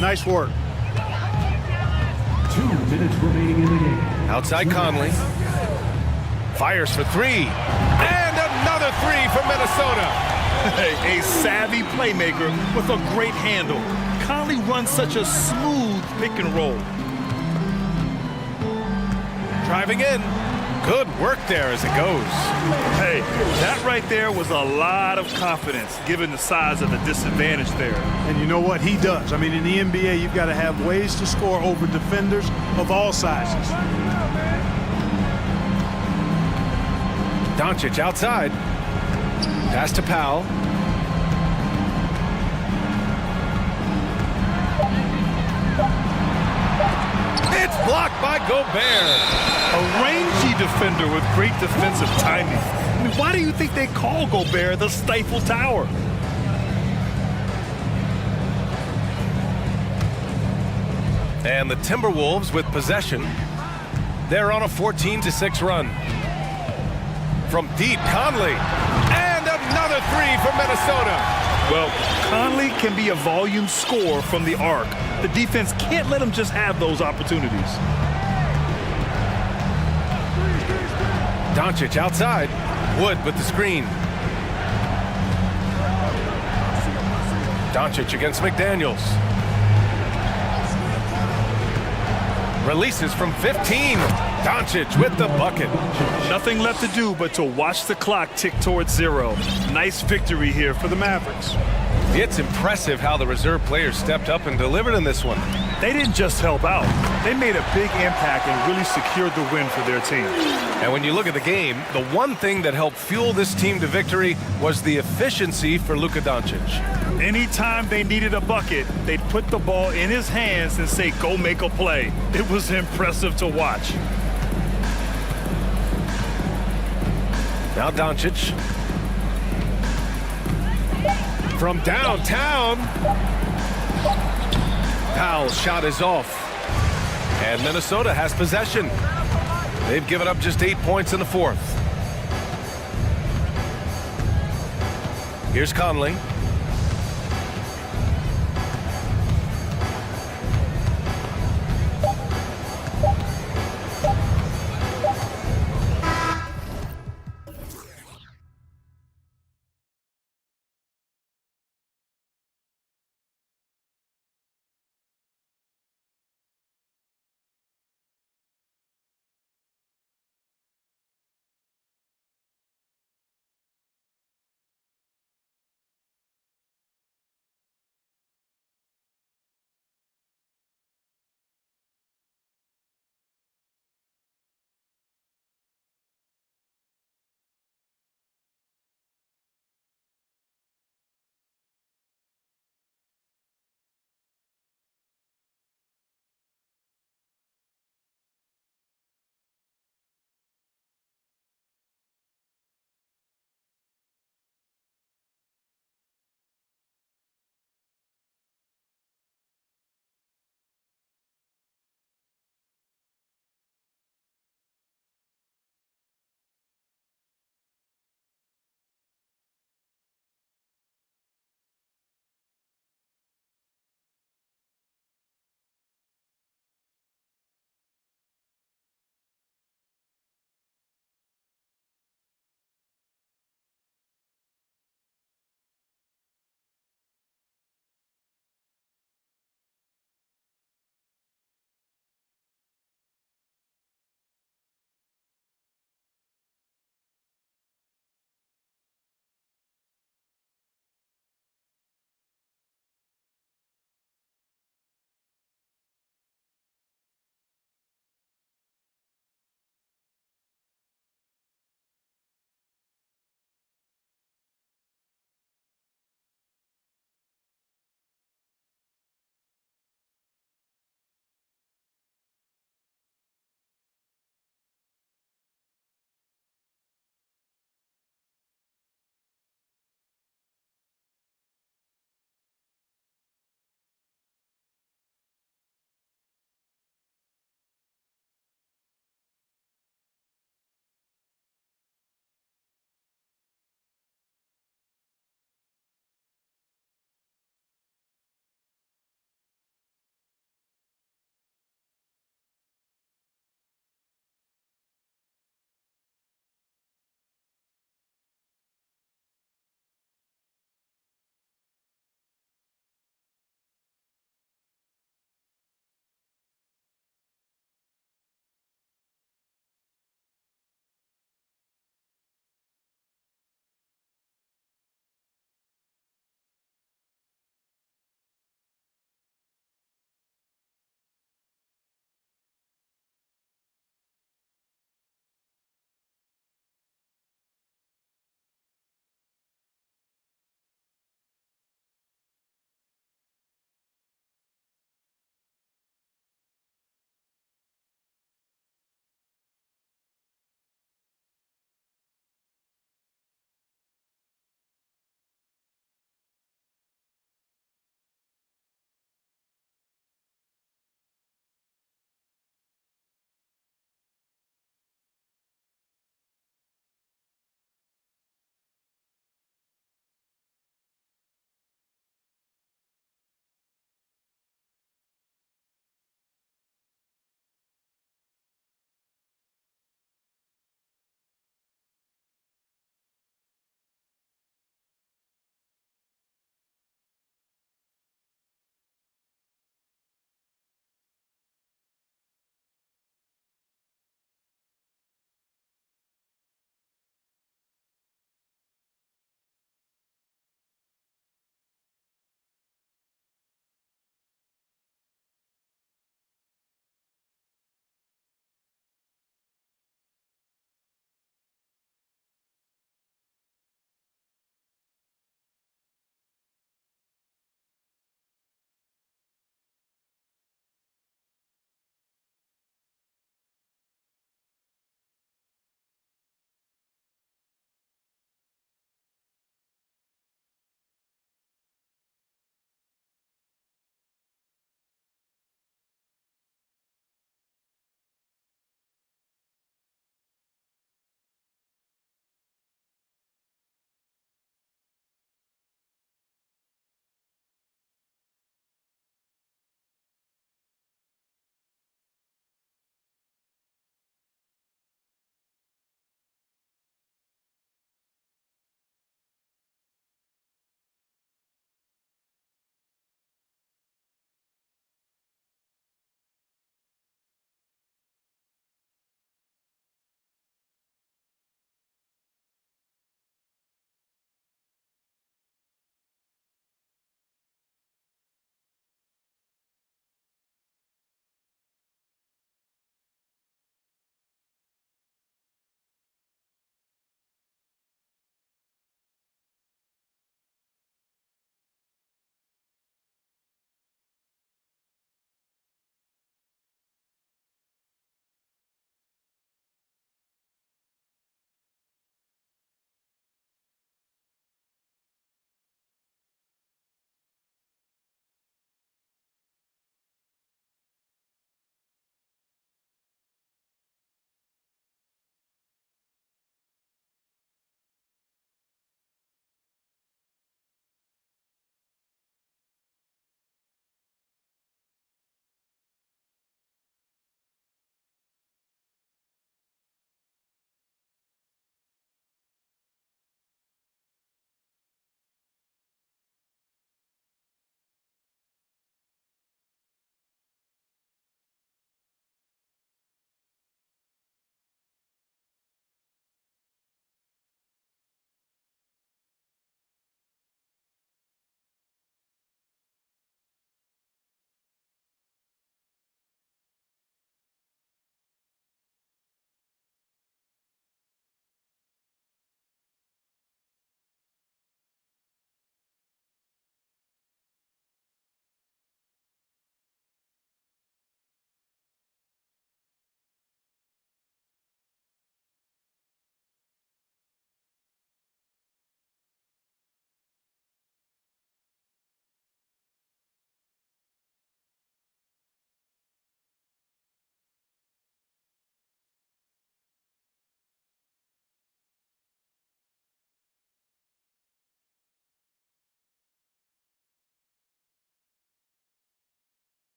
Nice work. 2 minutes remaining in the game. Outside Conley. Fires for 3. And another 3 for Minnesota. A savvy playmaker with a great handle. Conley runs such a smooth pick and roll. Driving in. Good work there as it goes. Hey, that right there was a lot of confidence given the size of the disadvantage there. And you know what? He does. I mean, in the NBA, you've got to have ways to score over defenders of all sizes. Doncic outside. Pass to Powell. It's blocked by Gobert. A rangy defender with great defensive timing. I mean, why do you think they call Gobert the Stifle Tower? And the Timberwolves with possession. They're on a 14-6 run. From deep, Conley. And another 3 for Minnesota. Well, Conley can be a volume scorer from the arc. The defense can't let him just have those opportunities. Doncic outside. Wood with the screen. Doncic against McDaniels. Releases from 15. Doncic with the bucket. Nothing left to do but to watch the clock tick towards 0. Nice victory here for the Mavericks. It's impressive how the reserve players stepped up and delivered in this one. They didn't just help out. They made a big impact and really secured the win for their team. And when you look at the game, the one thing that helped fuel this team to victory was the efficiency for Luka Doncic. Anytime they needed a bucket, they'd put the ball in his hands and say, go make a play. It was impressive to watch. Now Doncic. From downtown. Powell's shot is off. And Minnesota has possession. They've given up just 8 points in the fourth. Here's Conley.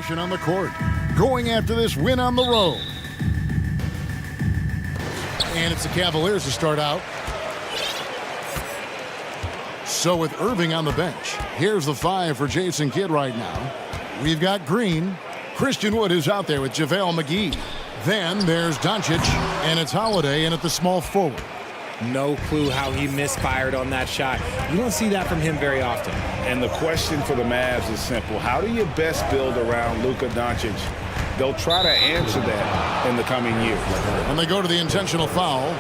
possession on the court. Going after this win on the road. And it's the Cavaliers to start out. So with Irving on the bench, here's the 5 for Jason Kidd right now. We've got Green. Christian Wood is out there with JaVale McGee. Then there's Doncic, and it's Holiday in at the small forward. No clue how he misfired on that shot. You don't see that from him very often. And the question for the Mavs is simple. How do you best build around Luka Doncic? They'll try to answer that in the coming years. And they go to the intentional foul.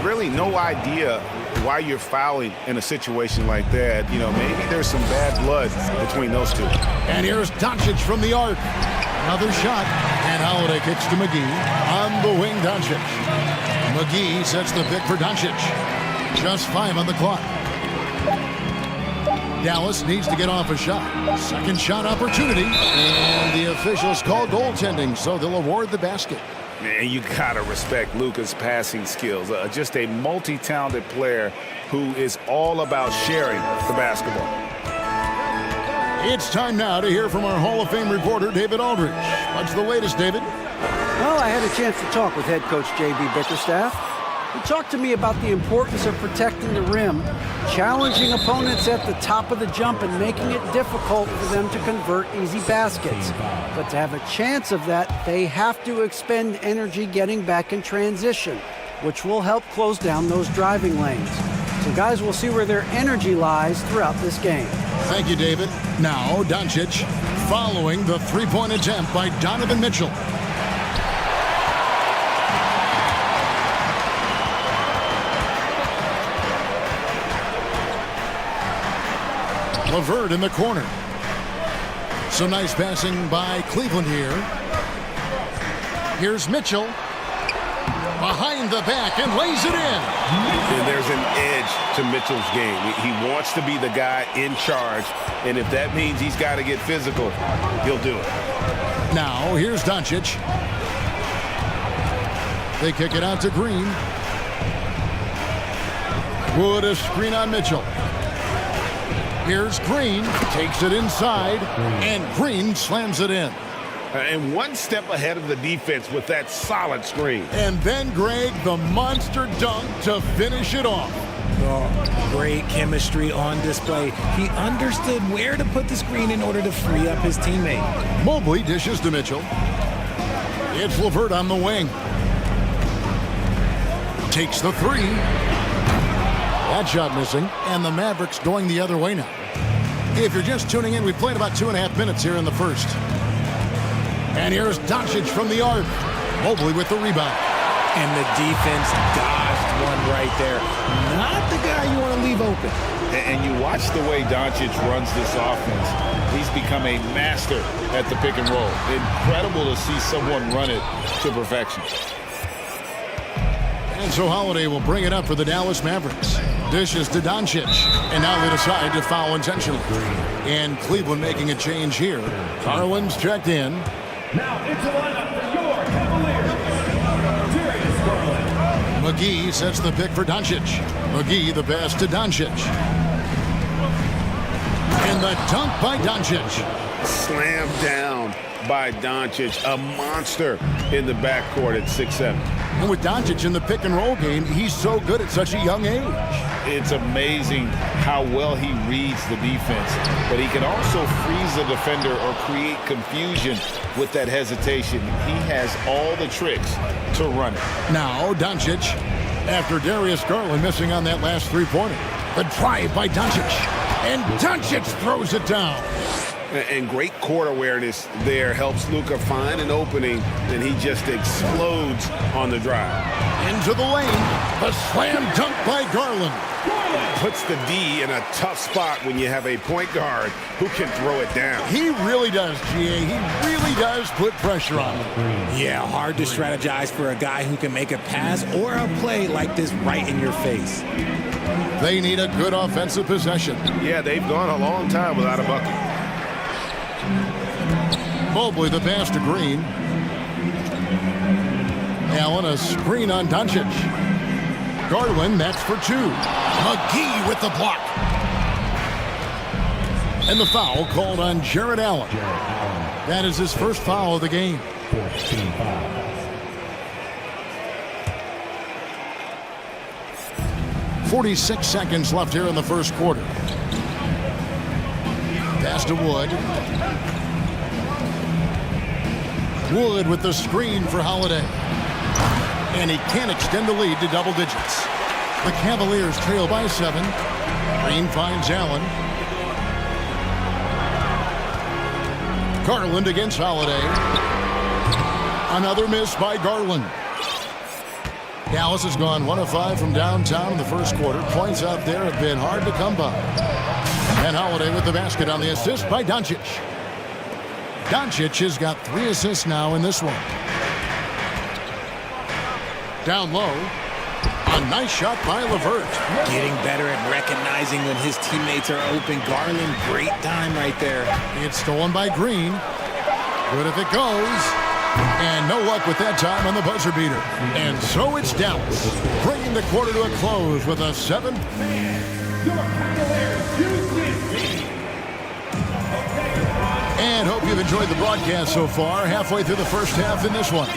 Really no idea why you're fouling in a situation like that. You know, maybe there's some bad blood between those two. And here's Doncic from the arc. Another shot. And Holiday kicks to McGee. On the wing, Doncic. McGee sets the pick for Doncic. Just 5 on the clock. Dallas needs to get off a shot. Second shot opportunity. And the officials call goaltending, so they'll award the basket. Man, you gotta respect Luka's passing skills. Just a multi-talented player who is all about sharing the basketball. It's time now to hear from our Hall of Fame reporter, David Aldridge. What's the latest, David? Well, I had a chance to talk with head coach J.B. Bickerstaff. He talked to me about the importance of protecting the rim, challenging opponents at the top of the jump and making it difficult for them to convert easy baskets. But to have a chance of that, they have to expend energy getting back in transition, which will help close down those driving lanes. So guys, we'll see where their energy lies throughout this game. Thank you, David. Now, Doncic following the three-point attempt by Donovan Mitchell. LeVert in the corner. Some nice passing by Cleveland here. Here's Mitchell. Behind the back and lays it in. And there's an edge to Mitchell's game. He wants to be the guy in charge. And if that means he's got to get physical, he'll do it. Now, here's Doncic. They kick it out to Green. Wood a screen on Mitchell. Here's Green, takes it inside, and Green slams it in. And one step ahead of the defense with that solid screen. And then, Greg, the monster dunk to finish it off. Oh, great chemistry on display. He understood where to put the screen in order to free up his teammate. Mobley dishes to Mitchell. It's LeVert on the wing. Takes the 3. That shot missing, and the Mavericks going the other way now. If you're just tuning in, we played about 2.5 minutes here in the first. And here's Doncic from the arc. Mobley with the rebound. And the defense dodged one right there. Not the guy you want to leave open. And you watch the way Doncic runs this offense. He's become a master at the pick and roll. Incredible to see someone run it to perfection. And so Holiday will bring it up for the Dallas Mavericks. Dishes to Doncic. And now they decide to foul intentionally. And Cleveland making a change here. Garland's checked in. Now into lineup for your Cavaliers. Darius Garland. McGee sets the pick for Doncic. McGee the pass to Doncic. And the dunk by Doncic. Slammed down by Doncic. A monster in the backcourt at 6'7". And with Doncic in the pick and roll game, he's so good at such a young age. It's amazing how well he reads the defense, but he can also freeze the defender or create confusion with that hesitation. He has all the tricks to run it. Now Doncic, after Darius Garland missing on that last three-pointer. The drive by Doncic, and Doncic throws it down. And great court awareness there helps Luka find an opening, and he just explodes on the drive. Into the lane, the slam dunk by Garland. Puts the D in a tough spot when you have a point guard who can throw it down. He really does, GA. He really does put pressure on him. Yeah, hard to strategize for a guy who can make a pass or a play like this right in your face. They need a good offensive possession. Yeah, they've gone a long time without a bucket. Mobley the pass to Green. Allen a screen on Doncic. Garland, that's for 2. McGee with the block. And the foul called on Jared Allen. That is his first foul of the game. 14 foul. 46 seconds left here in the first quarter. Pass to Wood. Wood with the screen for Holiday. And he can't extend the lead to double digits. The Cavaliers trail by 7. Green finds Allen. Garland against Holiday. Another miss by Garland. Dallas has gone 1 of 5 from downtown in the first quarter. Points out there have been hard to come by. And Holiday with the basket on the assist by Doncic. Doncic has got 3 assists now in this one. Down low. A nice shot by LeVert. Getting better at recognizing when his teammates are open. Garland, great time right there. It's stolen by Green. Good if it goes. And no luck with that time on the buzzer beater. And so it's Dallas, bringing the quarter to a close with a 7. And hope you've enjoyed the broadcast so far. Halfway through the first half in this one.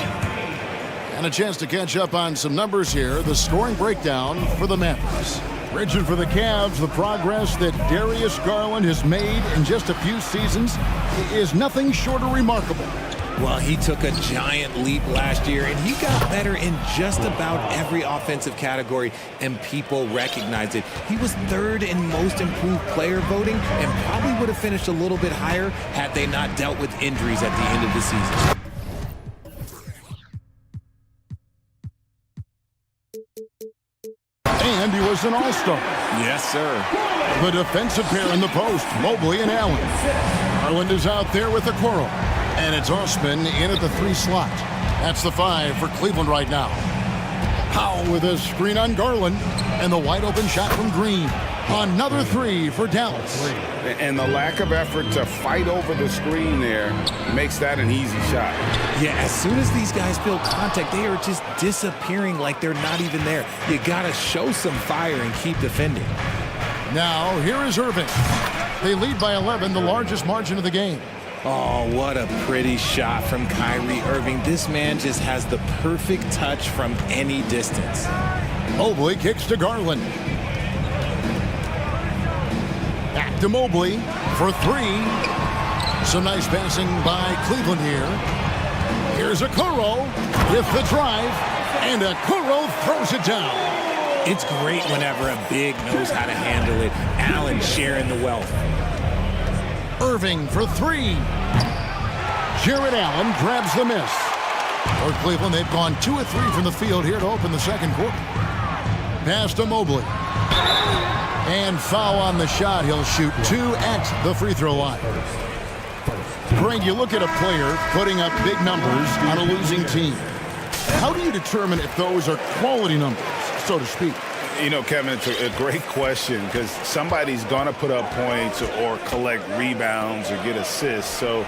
And a chance to catch up on some numbers here. The scoring breakdown for the Mavericks. Richard, for the Cavs, the progress that Darius Garland has made in just a few seasons is nothing short of remarkable. Well, he took a giant leap last year, and he got better in just about every offensive category, and people recognized it. He was 3rd in most improved player voting and probably would have finished a little bit higher had they not dealt with injuries at the end of the season. And he was an all-star. Yes, sir. The defensive pair in the post, Mobley and Allen. Garland is out there with the Okoro. And it's Osman in at the 3 slot. That's the 5 for Cleveland right now. Powell with a screen on Garland. And the wide open shot from Green. Another 3 for Dallas. And the lack of effort to fight over the screen there makes that an easy shot. Yeah, as soon as these guys feel contact, they are just disappearing like they're not even there. You gotta show some fire and keep defending. Now, here is Irving. They lead by 11, the largest margin of the game. Oh, what a pretty shot from Kyrie Irving. This man just has the perfect touch from any distance. Mobley kicks to Garland. Back to Mobley for 3. Some nice passing by Cleveland here. Here's Okoro with the drive, and Okoro throws it down. It's great whenever a big knows how to handle it. Allen sharing the wealth. Irving for 3. Jared Allen grabs the miss. For Cleveland, they've gone 2 of 3 from the field here to open the second quarter. Pass to Mobley. And foul on the shot. He'll shoot 2 at the free throw line. Greg, you look at a player putting up big numbers on a losing team. How do you determine if those are quality numbers, so to speak? You know, Kevin, it's a great question because somebody's going to put up points or collect rebounds or get assists. So,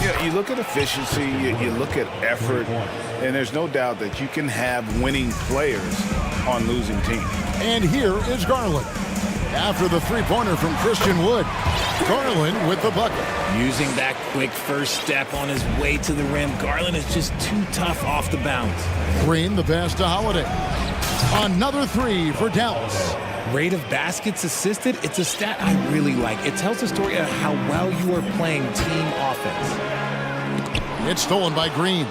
you know, you look at efficiency, you look at effort, and there's no doubt that you can have winning players on losing teams. And here is Garland. After the three-pointer from Christian Wood, Garland with the bucket. Using that quick first step on his way to the rim, Garland is just too tough off the bounce. Green, the pass to Holiday. Another 3 for Dallas. Rate of baskets assisted, it's a stat I really like. It tells the story of how well you are playing team offense. It's stolen by Green.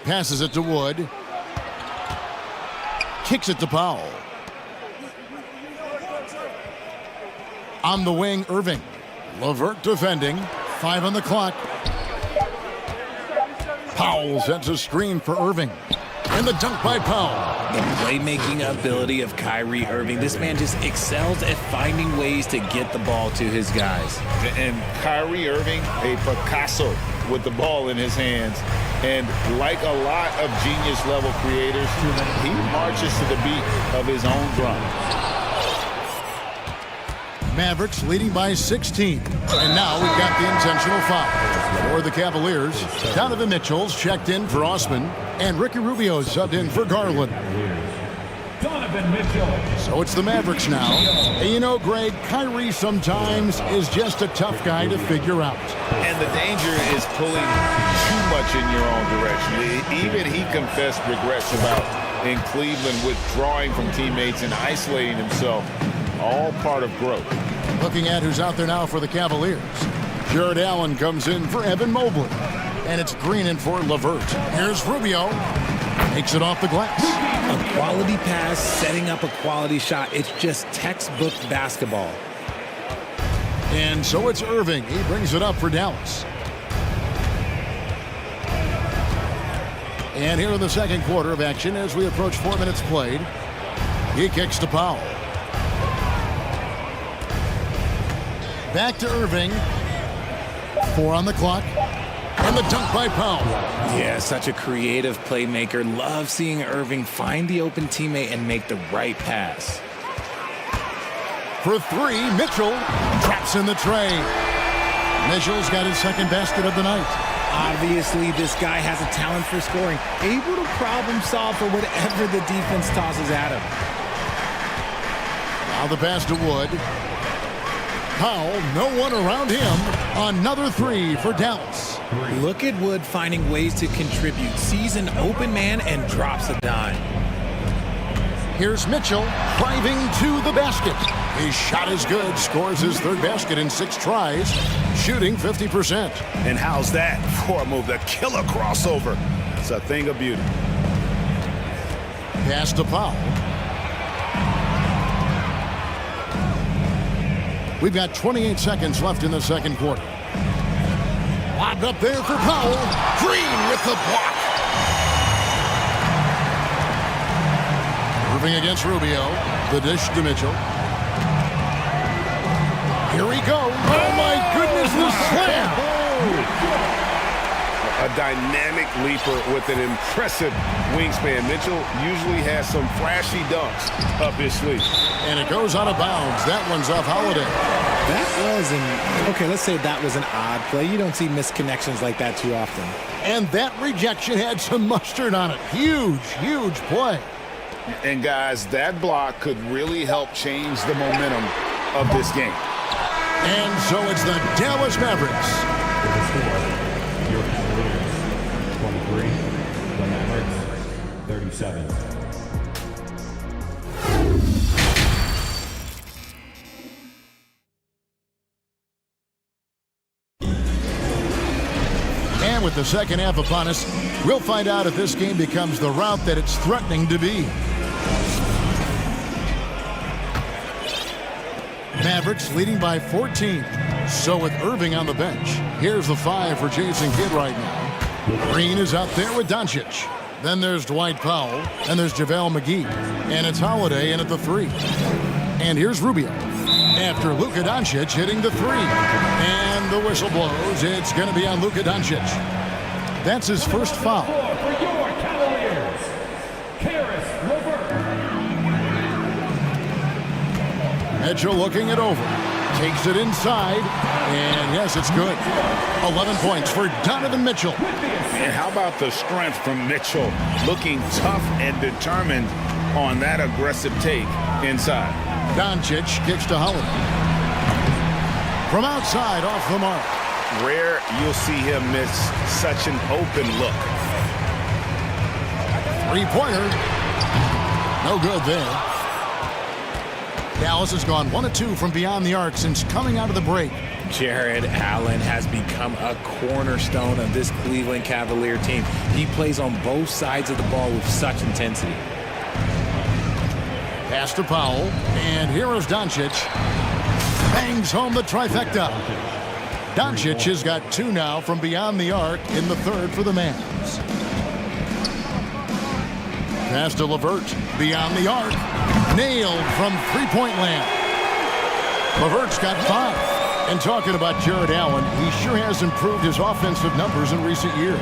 Passes it to Wood. Kicks it to Powell. On the wing, Irving. LeVert defending. 5 on the clock. Powell sets a screen for Irving. And the dunk by Powell. The playmaking ability of Kyrie Irving. This man just excels at finding ways to get the ball to his guys. And Kyrie Irving, a Picasso with the ball in his hands. And like a lot of genius-level creators, he marches to the beat of his own drum. Mavericks leading by 16. And now we've got the intentional foul. For the Cavaliers, Donovan Mitchell's checked in for Osman, and Ricky Rubio subbed in for Garland. Donovan Mitchell. So it's the Mavericks now. And you know, Greg, Kyrie sometimes is just a tough guy to figure out. And the danger is pulling too much in your own direction. Even he confessed regrets about in Cleveland withdrawing from teammates and isolating himself. All part of growth. Looking at who's out there now for the Cavaliers. Jared Allen comes in for Evan Mobley. And it's Green in for LeVert. Here's Rubio. Makes it off the glass. A quality pass, setting up a quality shot. It's just textbook basketball. And so it's Irving. He brings it up for Dallas. And here in the second quarter of action as we approach 4 minutes played. He kicks to Powell. Back to Irving. 4 on the clock. And the dunk by Powell. Yeah, such a creative playmaker. Love seeing Irving find the open teammate and make the right pass. For 3, Mitchell traps in the tray. Mitchell's got his second basket of the night. Obviously, this guy has a talent for scoring. Able to problem solve for whatever the defense tosses at him. Now the pass to Wood. Powell, no one around him. Another 3 for Dallas. Look at Wood finding ways to contribute. Sees an open man and drops a dime. Here's Mitchell driving to the basket. His shot is good. Scores his third basket in 6 tries. Shooting 50%. And how's that for a move? The killer crossover. It's a thing of beauty. Pass to Powell. We've got 28 seconds left in the second quarter. Lobbed up there for Powell. Green with the block. Moving against Rubio. The dish to Mitchell. Here we go. Oh my goodness, the slam. A dynamic leaper with an impressive wingspan. Mitchell usually has some flashy dunks up his sleeve. And it goes out of bounds. That one's off Holiday. Okay, let's say that was an odd play. You don't see misconnections like that too often. And that rejection had some mustard on it. Huge, huge play. And guys, that block could really help change the momentum of this game. And so it's the Dallas Mavericks. Your Cavaliers, 23. The Mavericks, 37. And with the second half upon us, we'll find out if this game becomes the route that it's threatening to be. Mavericks leading by 14. So with Irving on the bench, here's the 5 for Jason Kidd right now. Green is out there with Doncic. Then there's Dwight Powell, and there's JaVale McGee. And it's Holiday in at the 3. And here's Rubio. After Luka Doncic hitting the 3. And the whistle blows. It's going to be on Luka Doncic. That's his first foul. For your Cavaliers, Mitchell looking it over. Takes it inside. And yes, it's good. 11 points for Donovan Mitchell. And how about the strength from Mitchell? Looking tough and determined on that aggressive take inside. Doncic kicks to Holiday. From outside, off the mark. Rare you'll see him miss such an open look. Three-pointer. No good there. Dallas has gone 1 of 2 from beyond the arc since coming out of the break. Jared Allen has become a cornerstone of this Cleveland Cavalier team. He plays on both sides of the ball with such intensity. Pass to Powell, and here is Doncic. Bangs home the trifecta. Doncic has got 2 now from beyond the arc in the third for the Mavs. Pass to LeVert, beyond the arc. Nailed from three-point land. LeVert's got 5. And talking about Jared Allen, he sure has improved his offensive numbers in recent years.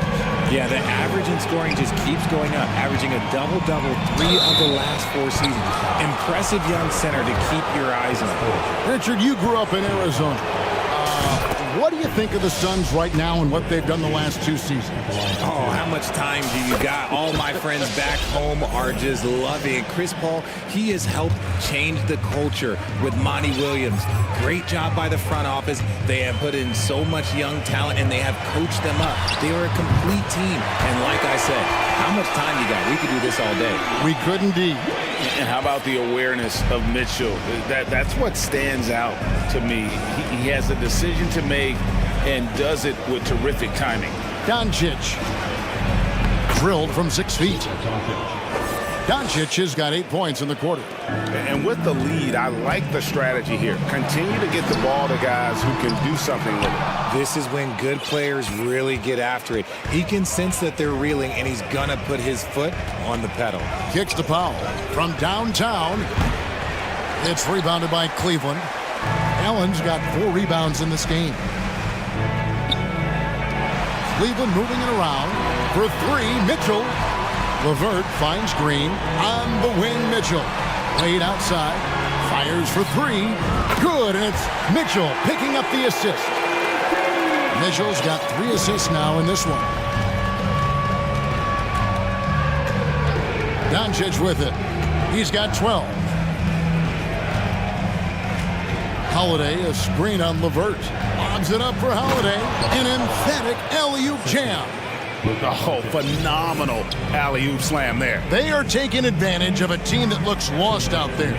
Yeah, the average in scoring just keeps going up, averaging a double-double 3 of the last 4 seasons. Impressive young center to keep your eyes on. Richard, you grew up in Arizona. what do you think of the Suns right now and what they've done the last 2 seasons? Oh, how much time do you got? All my friends back home are just loving it. Chris Paul, he has helped change the culture with Monty Williams. Great job by the front office. They have put in so much young talent, and they have coached them up. They are a complete team. And like I said, how much time you got? We could do this all day. We could indeed. And how about the awareness of Mitchell? That's what stands out to me. He has a decision to make and does it with terrific timing. Doncic. Drilled from 6 feet. Doncic has got 8 points in the quarter. And with the lead, I like the strategy here. Continue to get the ball to guys who can do something with it. This is when good players really get after it. He can sense that they're reeling, and he's going to put his foot on the pedal. Kicks to Powell from downtown. It's rebounded by Cleveland. Allen's got 4 rebounds in this game. Cleveland moving it around for 3. Mitchell. LeVert finds Green on the wing. Mitchell laid outside, fires for 3. Good, and it's Mitchell picking up the assist. Mitchell's got 3 assists now in this one. Doncic with it. He's got 12. Holiday, a screen on LeVert. Lobs it up for Holiday. An emphatic alley-oop jam. Oh, phenomenal alley-oop slam there. They are taking advantage of a team that looks lost out there.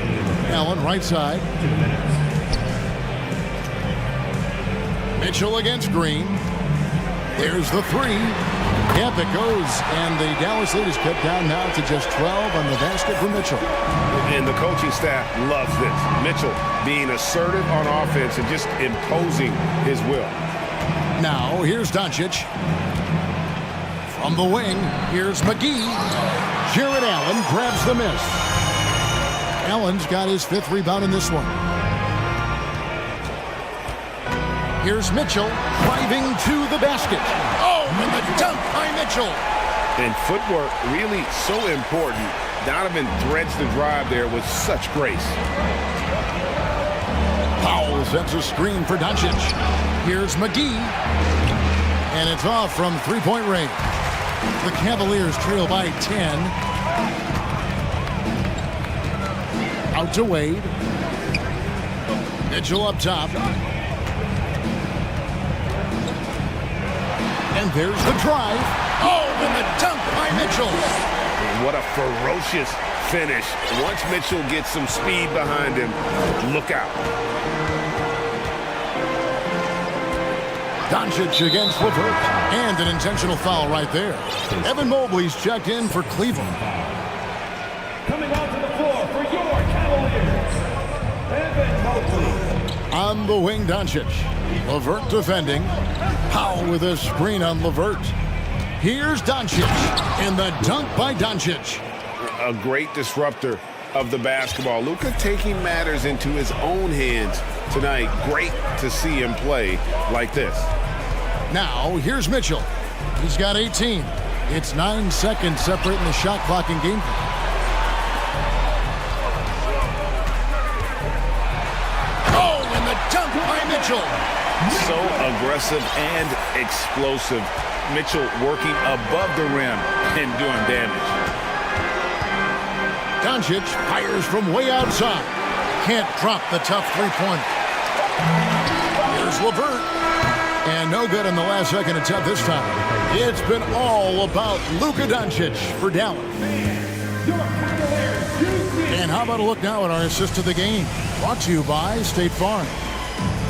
Allen, right side. Mitchell against Green. There's the 3. Yep, it goes. And the Dallas lead is cut down now to just 12 on the basket for Mitchell. And the coaching staff loves this. Mitchell being assertive on offense and just imposing his will. Now, here's Doncic. From the wing, here's McGee. Jared Allen grabs the miss. Allen's got his 5th rebound in this one. Here's Mitchell driving to the basket. Oh, and the dunk by Mitchell. And footwork really so important. Donovan threads the drive there with such grace. Powell sets a screen for Doncic. Here's McGee. And it's off from 3-point range. The Cavaliers trail by 10. Out to Wade. Mitchell up top. And there's the drive. Oh, and the dunk by Mitchell. What a ferocious finish. Once Mitchell gets some speed behind him, look out. Doncic against LeVert. And an intentional foul right there. Evan Mobley's checked in for Cleveland. Coming onto the floor for your Cavaliers, Evan Mobley. On the wing, Doncic. LeVert defending. Powell with a screen on LeVert. Here's Doncic. And the dunk by Doncic. A great disruptor of the basketball. Luka taking matters into his own hands tonight. Great to see him play like this. Now, here's Mitchell. He's got 18. It's 9 seconds separating the shot clock and game clock. Oh, and the dunk by Mitchell. So aggressive and explosive. Mitchell working above the rim and doing damage. Doncic fires from way outside. Can't drop the tough 3-pointer. Here's LeVert. And no good in the last second attempt this time. It's been all about Luka Doncic for Dallas. And how about a look now at our assist to the game? Brought to you by State Farm.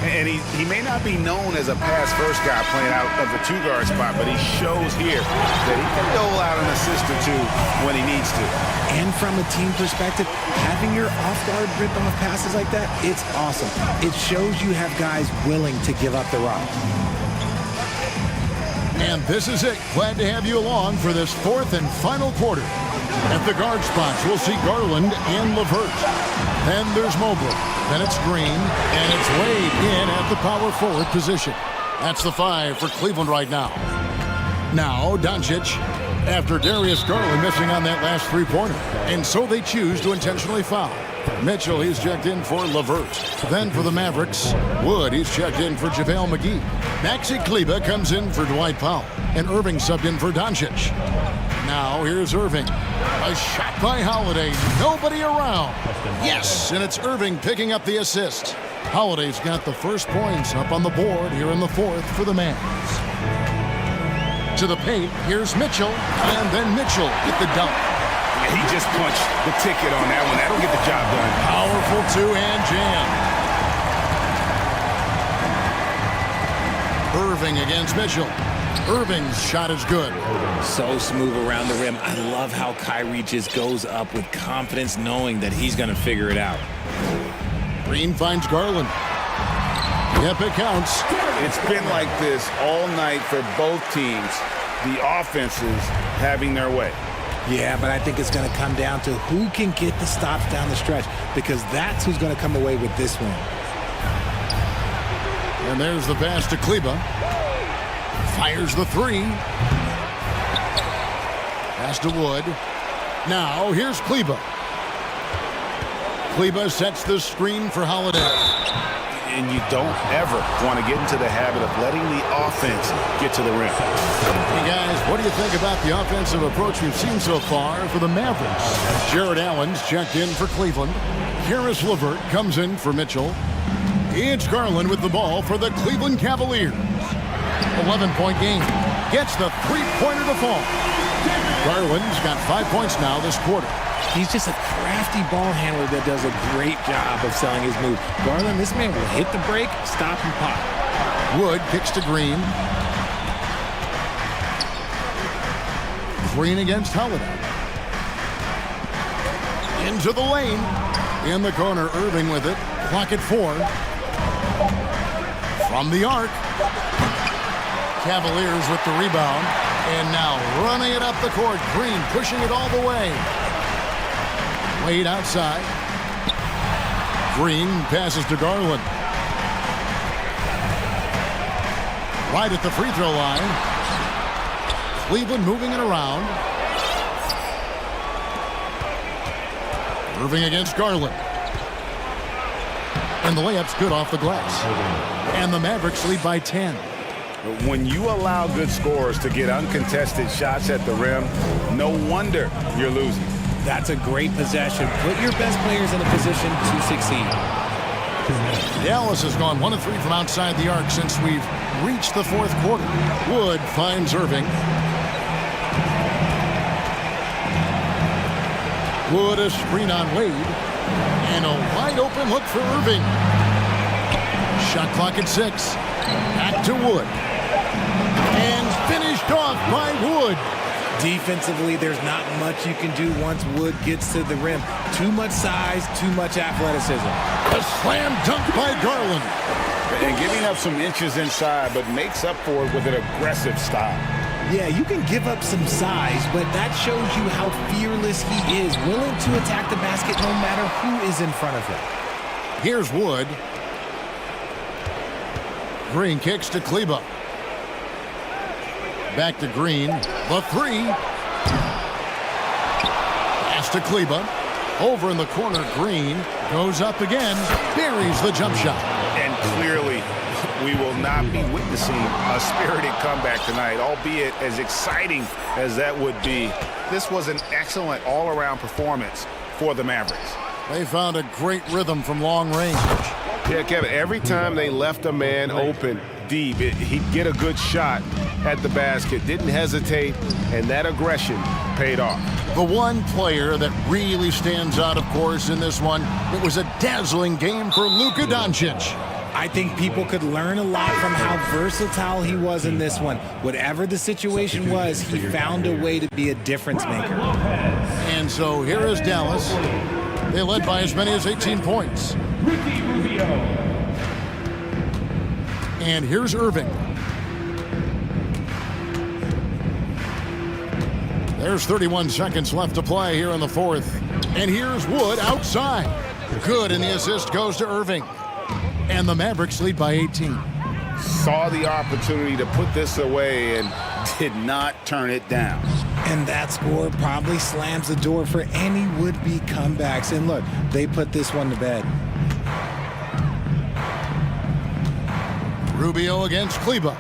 And he may not be known as a pass-first guy playing out of the 2-guard spot, but he shows here that he can dole out an assist or 2 when he needs to. And from a team perspective, having your off-guard rip-off passes like that, it's awesome. It shows you have guys willing to give up the rock. And this is it. Glad to have you along for this 4th and final quarter. At the guard spots, we'll see Garland and LeVert. Then there's Mobley. Then it's Green. And it's Wade in at the power forward position. That's the 5 for Cleveland right now. Now, Doncic, after Darius Garland missing on that last 3-pointer. And so they choose to intentionally foul. Mitchell, he's checked in for Levert. Then for the Mavericks, Wood, he's checked in for JaVale McGee. Maxi Kleber comes in for Dwight Powell. And Irving subbed in for Doncic. Now here's Irving. A shot by Holiday. Nobody around. Yes, and it's Irving picking up the assist. Holiday's got the first points up on the board here in the fourth for the Mavs. To the paint, here's Mitchell, and then Mitchell with the dunk. Yeah, he just punched the ticket on that one. That'll get the job done. Powerful two-hand jam. Irving against Mitchell. Irving's shot is good. So smooth around the rim. I love how Kyrie just goes up with confidence, knowing that he's going to figure it out. Green finds Garland. Yep, it counts. It's been like this all night for both teams. The offenses having their way. Yeah, but I think it's going to come down to who can get the stops down the stretch, because that's who's going to come away with this one. And there's the pass to Kleber. Fires the three. Pass to Wood. Now here's Kleber. Kleber sets the screen for Holiday. And you don't ever want to get into the habit of letting the offense get to the rim. Hey guys, what do you think about the offensive approach we've seen so far for the Mavericks? Jared Allen's checked in for Cleveland. Karis LeVert comes in for Mitchell. It's Garland with the ball for the Cleveland Cavaliers. 11-point game. Gets the three-pointer to fall. Garland's got 5 points now this quarter. He's just a crafty ball handler that does a great job of selling his move. Garland, this man will hit the break, stop, and pop. Wood kicks to Green. Green against Holiday. Into the lane. In the corner, Irving with it. Clock at 4. From the arc. Cavaliers with the rebound. And now running it up the court. Green pushing it all the way. Wade outside. Green passes to Garland. Right at the free throw line. Cleveland moving it around. Irving against Garland. And the layup's good off the glass. And the Mavericks lead by 10. When you allow good scorers to get uncontested shots at the rim, no wonder you're losing. That's a great possession. Put your best players in a position to succeed. Dallas has gone 1 of 3 from outside the arc since we've reached the fourth quarter. Wood finds Irving. Wood a screen on Wade. And a wide open look for Irving. Shot clock at 6. Back to Wood. And finished off by Wood. Defensively, there's not much you can do once Wood gets to the rim. Too much size, too much athleticism. A slam dunk by Garland. And giving up some inches inside, but makes up for it with an aggressive style. Yeah, you can give up some size, but that shows you how fearless he is, willing to attack the basket no matter who is in front of him. Here's Wood. Green kicks to Kleber. Back to Green. The three. Pass to Kleber. Over in the corner, Green goes up again. Buries the jump shot. And clearly, we will not be witnessing a spirited comeback tonight, albeit as exciting as that would be. This was an excellent all-around performance for the Mavericks. They found a great rhythm from long range. Yeah, Kevin, every time they left a man open deep, he'd get a good shot at the basket, didn't hesitate, and that aggression paid off. The one player that really stands out, of course, in this one, it was a dazzling game for Luka Doncic. I think people could learn a lot from how versatile he was in this one. Whatever the situation was, he found a way to be a difference maker. And so here is Dallas. They led by as many as 18 points. And here's Irving. There's 31 seconds left to play here in the fourth. And here's Wood outside. Good, and the assist goes to Irving. And the Mavericks lead by 18. Saw the opportunity to put this away and did not turn it down. And that score probably slams the door for any would-be comebacks. And look, they put this one to bed. Rubio against Kleba.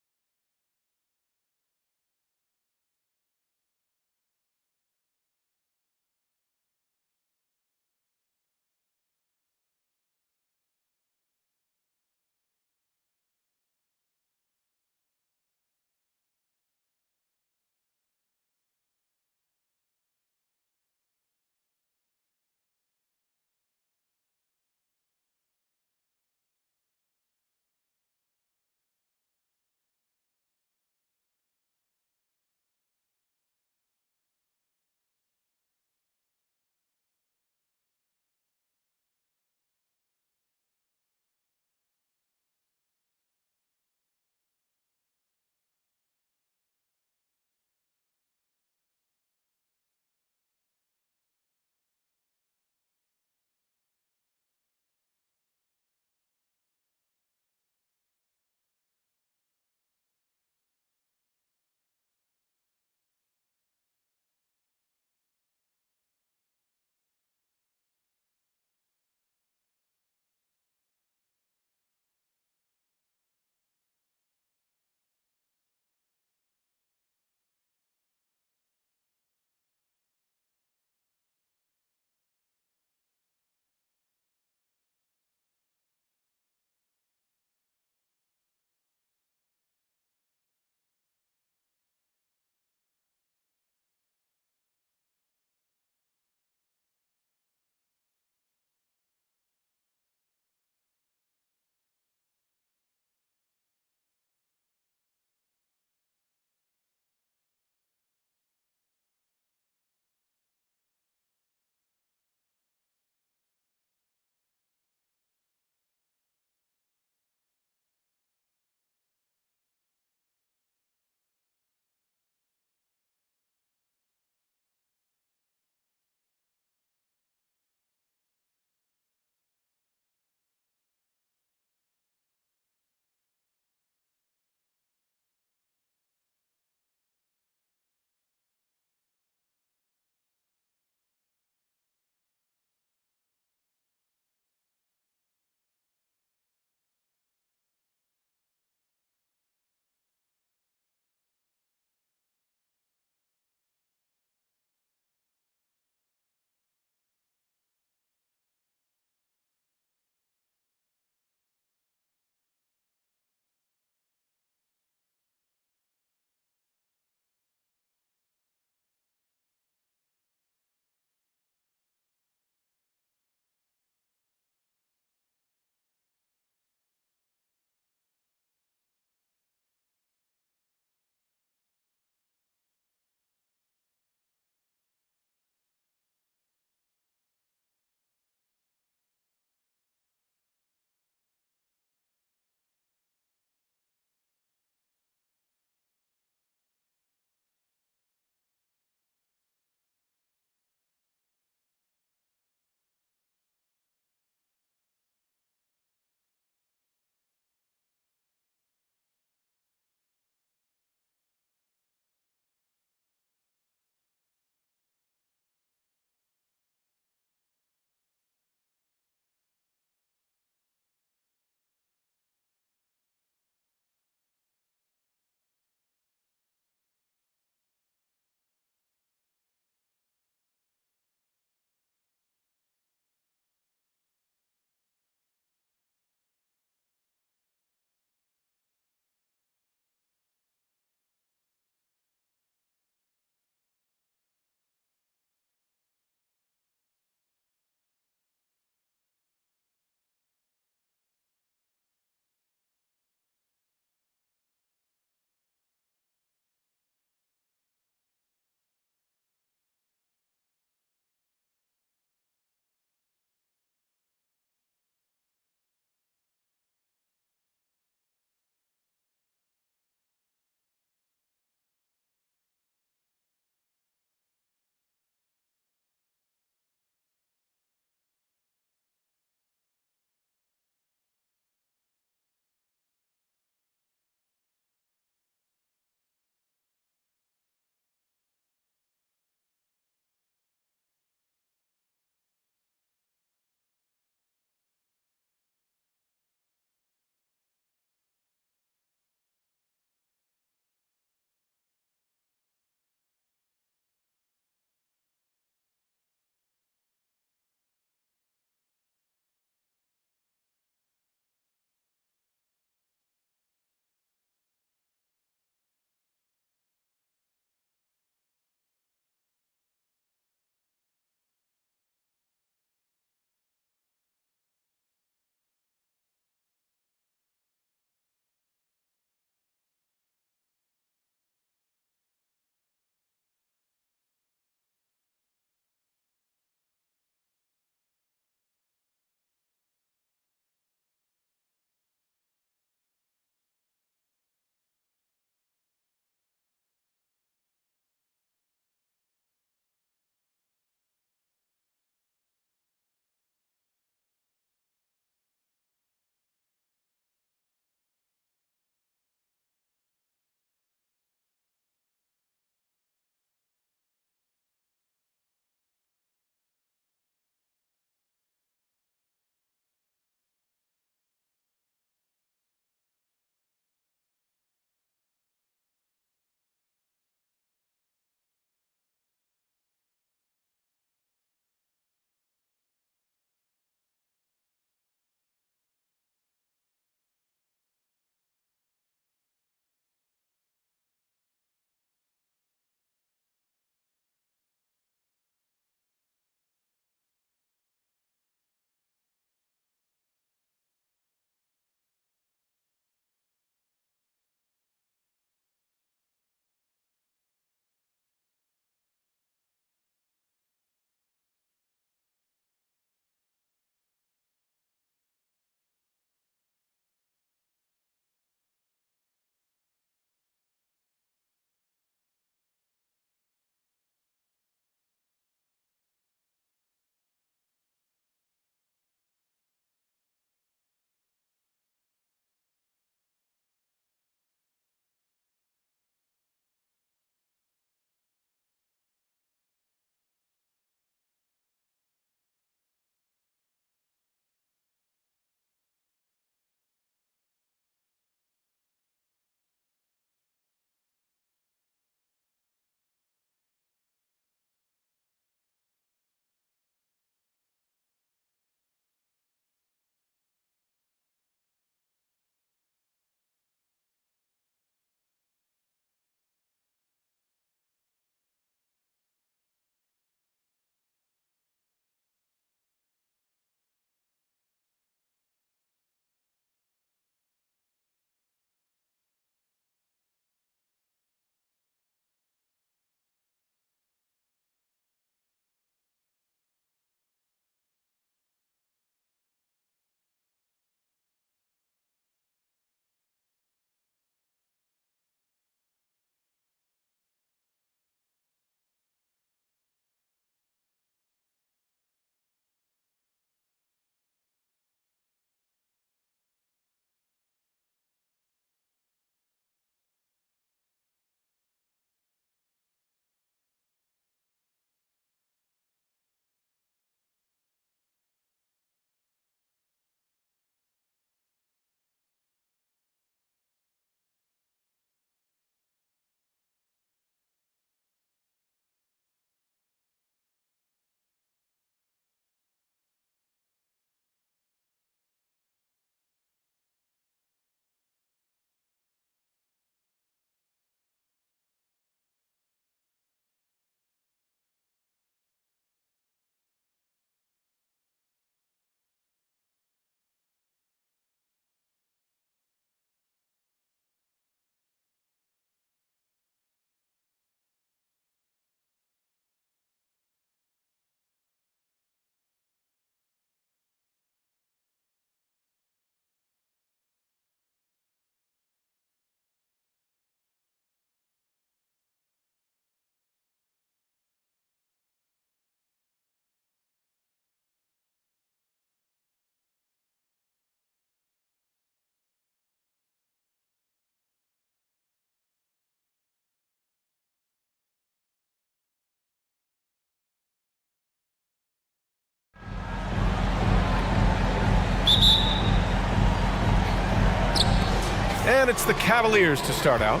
And it's the Cavaliers to start out.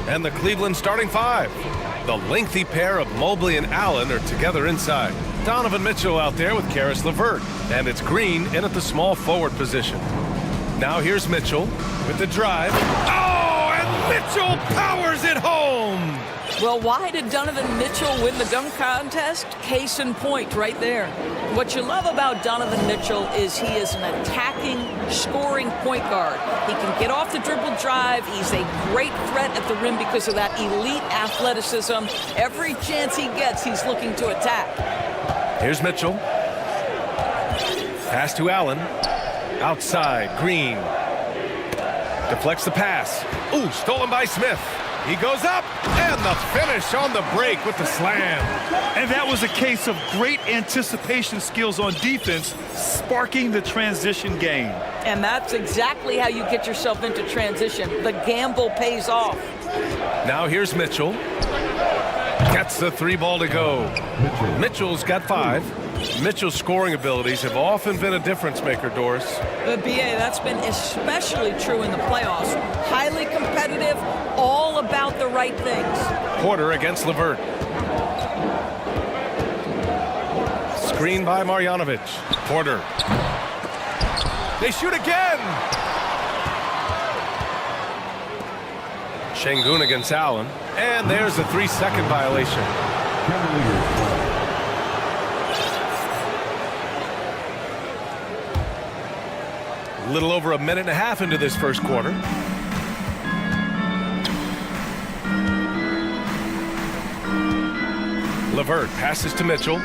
And the Cleveland starting five. The lengthy pair of Mobley and Allen are together inside. Donovan Mitchell out there with Karis LeVert. And it's Green in at the small forward position. Now here's Mitchell with the drive. Oh, and Mitchell powers it home! Well, why did Donovan Mitchell win the dunk contest? Case in point right there. What you love about Donovan Mitchell is he is an attacking, scoring point guard. He can get off the dribble drive. He's a great threat at the rim because of that elite athleticism. Every chance he gets, he's looking to attack. Here's Mitchell. Pass to Allen. Outside, Green. Deflects the pass. Ooh, stolen by Smith. He goes up, and the finish on the break with the slam. And that was a case of great anticipation skills on defense, sparking the transition game. And that's exactly how you get yourself into transition. The gamble pays off. Now here's Mitchell. Gets the three ball to go. Mitchell's got 5. Mitchell's scoring abilities have often been a difference maker, Doris. BA, that's been especially true in the playoffs. Highly competitive, all about the right things. Porter against LeVert. Screen by Marjanovic. Porter. They shoot again! Şengün against Allen. And there's a 3-second violation. A little over a minute and a half into this first quarter. LeVert passes to Mitchell.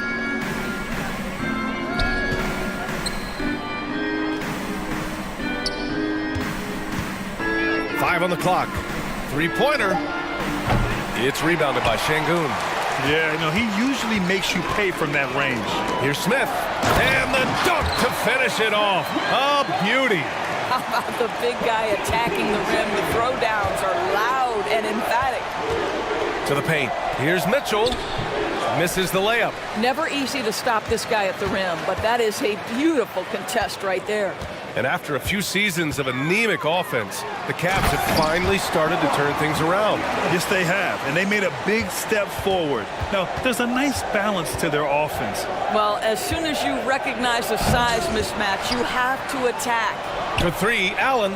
Five on the clock. Three-pointer. It's rebounded by Şengün. Yeah, you know, he usually makes you pay from that range. Here's Smith. And the dunk to finish it off. A beauty. How about the big guy attacking the rim? The throwdowns are loud and emphatic. To the paint. Here's Mitchell. Misses the layup. Never easy to stop this guy at the rim, but that is a beautiful contest right there. And after a few seasons of anemic offense, the Cavs have finally started to turn things around. Yes, they have, and they made a big step forward. Now, there's a nice balance to their offense. Well, as soon as you recognize the size mismatch, you have to attack. For 3, Allen.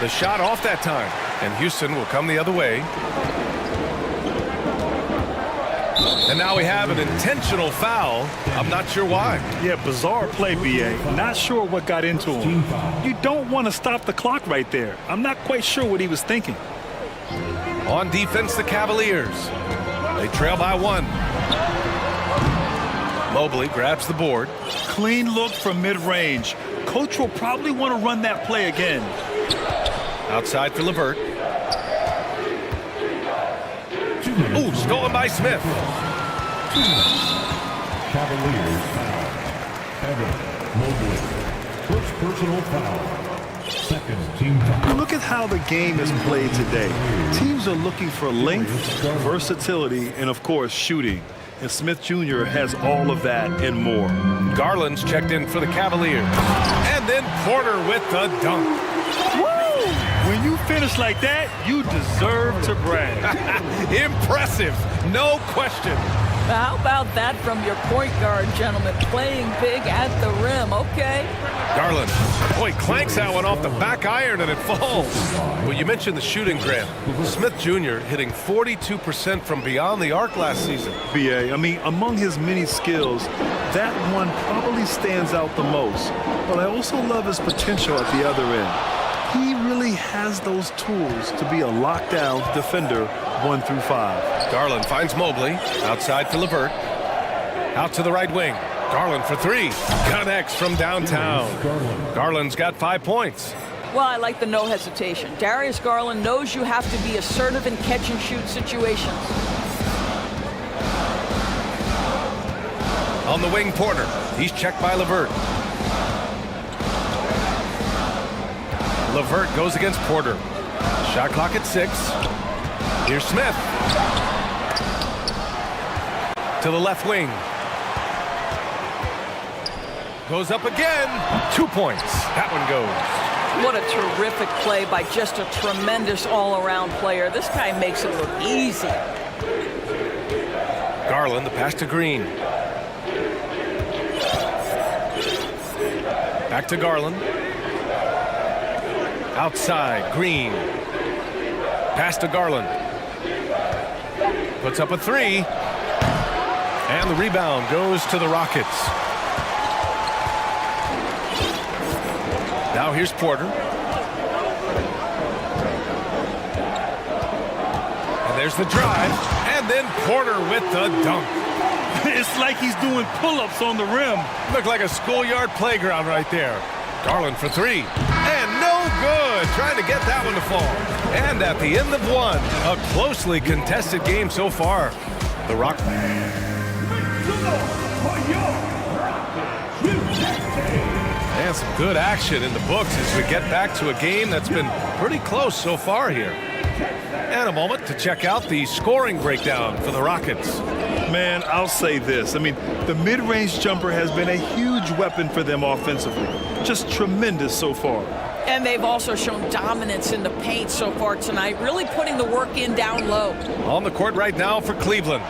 The shot off that time, and Houston will come the other way. And now we have an intentional foul. I'm not sure why. Yeah, bizarre play, BA. Not sure what got into him. You don't want to stop the clock right there. I'm not quite sure what he was thinking. On defense, the Cavaliers. They trail by 1. Mobley grabs the board. Clean look from mid-range. Coach will probably want to run that play again. Outside for LeVert. Ooh, stolen by Smith. Cavaliers foul. Evan Mobley. First personal foul. Second team foul. Look at how the game is played today. Teams are looking for length, versatility, and of course shooting. And Smith Jr. has all of that and more. Garland's checked in for the Cavaliers. And then Porter with the dunk. Woo! When you finish like that, you deserve to brag. Impressive, no question. How about that from your point guard, gentlemen? Playing big at the rim, okay. Garland, boy, clanks that one off the back iron and it falls. Well, you mentioned the shooting, Grant. Smith Jr. hitting 42% from beyond the arc last season. BA, I mean, among his many skills, that one probably stands out the most. But I also love his potential at the other end. He really has those tools to be a lockdown defender 1 through 5. Garland finds Mobley. Outside for LeVert. Out to the right wing. Garland for 3. Connects from downtown. Garland's got 5 points. Well, I like the no hesitation. Darius Garland knows you have to be assertive in catch-and-shoot situations. On the wing, Porter. He's checked by LeVert. LeVert goes against Porter. Shot clock at 6. Here's Smith. To the left wing. Goes up again. 2 points. That one goes. What a terrific play by just a tremendous all-around player. This guy makes it look easy. Garland, the pass to Green. Back to Garland. Outside, Green. Pass to Garland. Puts up a three. And the rebound goes to the Rockets. Now here's Porter. And there's the drive. And then Porter with the dunk. It's like he's doing pull-ups on the rim. Looked like a schoolyard playground right there. Garland for three. And no good. Trying to get that one to fall. And at the end of one, a closely contested game so far. The Rockets. And some good action in the books as we get back to a game that's been pretty close so far here. And a moment to check out the scoring breakdown for the Rockets. Man, I'll say this. I mean, the mid-range jumper has been a huge weapon for them offensively. Just tremendous so far. And they've also shown dominance in the paint so far tonight, really putting the work in down low. On the court right now for Cleveland.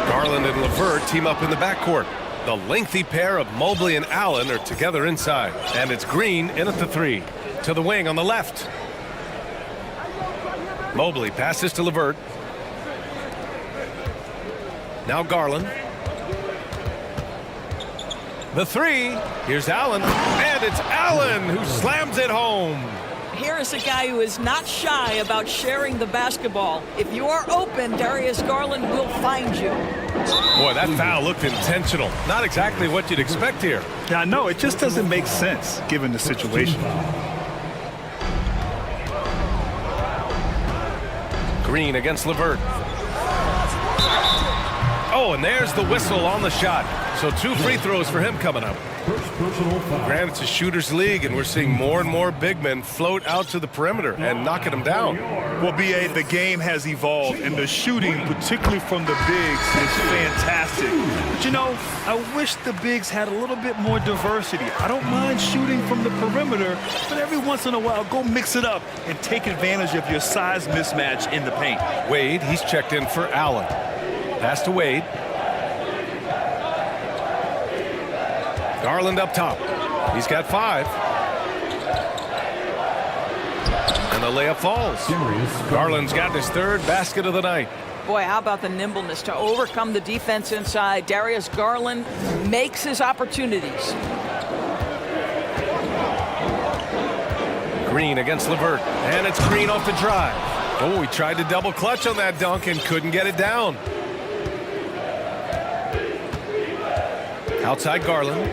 Garland and LeVert team up in the backcourt. The lengthy pair of Mobley and Allen are together inside. And it's Green in at the three. To the wing on the left. Mobley passes to LeVert. Now Garland. The three. Here's Allen. And it's Allen who slams it home. Here is a guy who is not shy about sharing the basketball. If you are open, Darius Garland will find you. Boy, that foul looked intentional. Not exactly what you'd expect here. Yeah, I know. It just doesn't make sense given the situation. Green against LeVert. Oh, and there's the whistle on the shot. So 2 free throws for him coming up. Granted, it's a shooter's league, and we're seeing more and more big men float out to the perimeter and knocking them down. Well, B.A., the game has evolved, and the shooting, particularly from the bigs, is fantastic. But, you know, I wish the bigs had a little bit more diversity. I don't mind shooting from the perimeter, but every once in a while, go mix it up and take advantage of your size mismatch in the paint. Wade, he's checked in for Allen. Pass to Wade. Garland up top. He's got 5. And the layup falls. Garland's got his 3rd basket of the night. Boy, how about the nimbleness to overcome the defense inside. Darius Garland makes his opportunities. Green against LeVert. And it's Green off the drive. Oh, he tried to double clutch on that dunk and couldn't get it down. Outside Garland.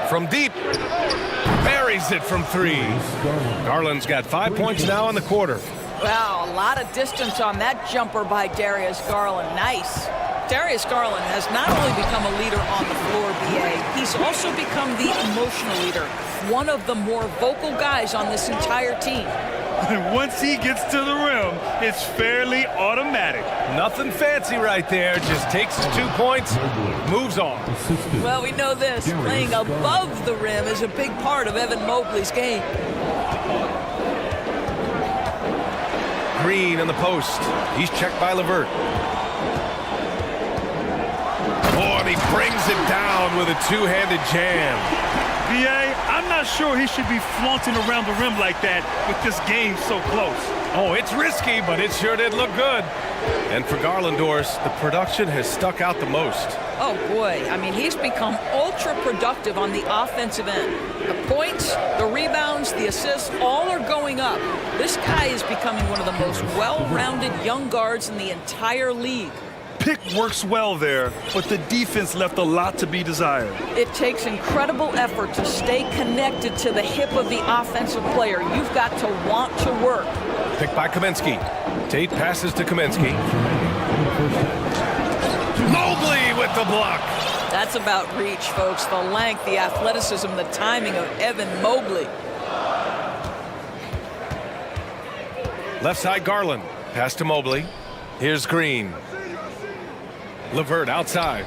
From deep. Buries it from 3. Garland's got 5 points now in the quarter. Wow, a lot of distance on that jumper by Darius Garland. Nice. Darius Garland has not only become a leader on the floor, B.A., he's also become the emotional leader. One of the more vocal guys on this entire team. And once he gets to the rim, it's fairly automatic. Nothing fancy right there. Just takes his 2 points, moves on. Well, we know this. Playing above the rim is a big part of Evan Mobley's game. Green in the post. He's checked by LeVert. Oh, and he brings it down with a 2-handed jam. B.A., I'm not sure he should be flaunting around the rim like that with this game so close. Oh, it's risky, but it sure did look good. And for Garlandors, the production has stuck out the most. Oh, boy. I mean, he's become ultra-productive on the offensive end. The points, the rebounds, the assists, all are going up. This guy is becoming one of the most well-rounded young guards in the entire league. Pick works well there, but the defense left a lot to be desired. It takes incredible effort to stay connected to the hip of the offensive player. You've got to want to work. Picked by Kaminsky. Tate passes to Kaminsky. Mobley with the block. That's about reach, folks. The length, the athleticism, the timing of Evan Mobley. Left side Garland. Pass to Mobley. Here's Green. LeVert outside.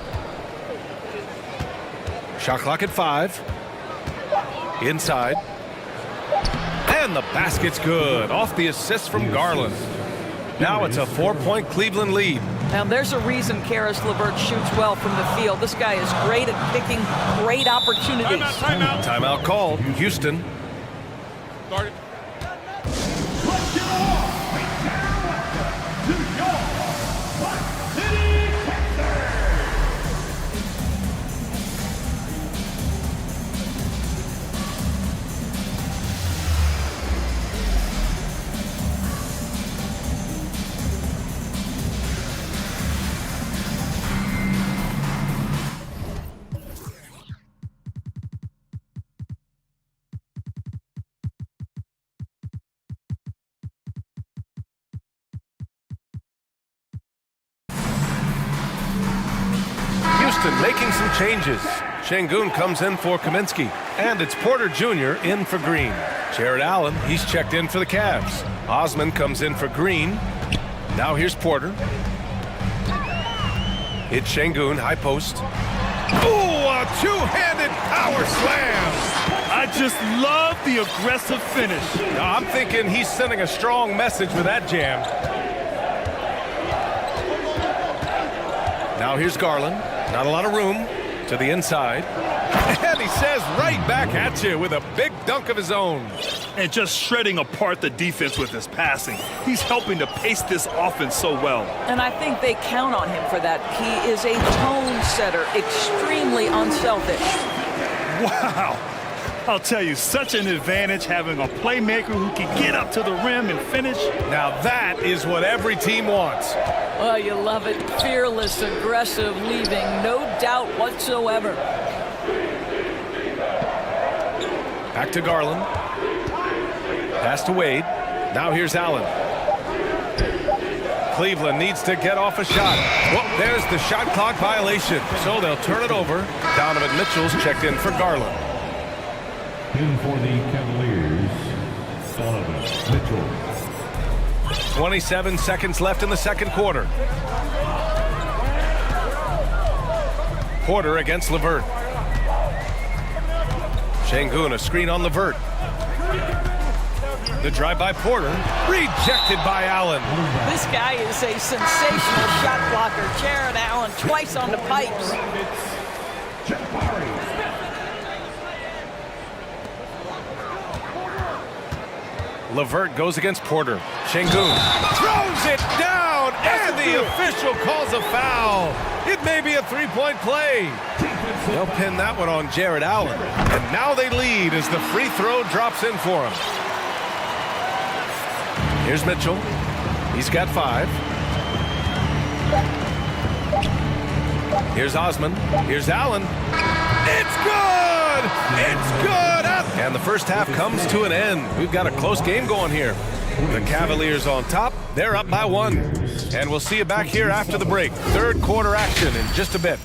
Shot clock at 5. Inside. And the basket's good, off the assist from Garland. Now it's a 4-point Cleveland lead. And there's a reason Karis LeVert shoots well from the field. This guy is great at picking great opportunities. Timeout. Timeout called. Houston. Started. Houston making some changes. Şengün comes in for Kaminsky. And it's Porter Jr. in for Green. Jared Allen, he's checked in for the Cavs. Osman comes in for Green. Now here's Porter. It's Şengün, high post. Ooh, a two-handed power slam. I just love the aggressive finish. Now, I'm thinking he's sending a strong message with that jam. Now here's Garland. Not a lot of room to the inside. And he says right back at you with a big dunk of his own. And just shredding apart the defense with his passing. He's helping to pace this offense so well. And I think they count on him for that. He is a tone setter, extremely unselfish. Wow. I'll tell you, such an advantage having a playmaker who can get up to the rim and finish. Now that is what every team wants. Oh, you love it. Fearless, aggressive, leaving no doubt whatsoever. Back to Garland. Pass to Wade. Now here's Allen. Cleveland needs to get off a shot. Well, there's the shot clock violation. So they'll turn it over. Donovan Mitchell's checked in for Garland. In for the Cavaliers, Donovan Mitchell. 27 seconds left in the second quarter. Porter against LeVert. Şengün, a screen on LeVert. The drive by Porter, rejected by Allen. This guy is a sensational shot blocker. Jared Allen twice on the pipes. LeVert goes against Porter. Şengün throws it down, and the official calls a foul. It may be a three-point play. They'll pin that one on Jared Allen. And now they lead as the free throw drops in for him. Here's Mitchell. He's got 5. Here's Osman. Here's Allen. It's good! It's good! And the first half comes to an end. We've got a close game going here. The Cavaliers on top. They're up by 1. And we'll see you back here after the break. Third quarter action in just a bit.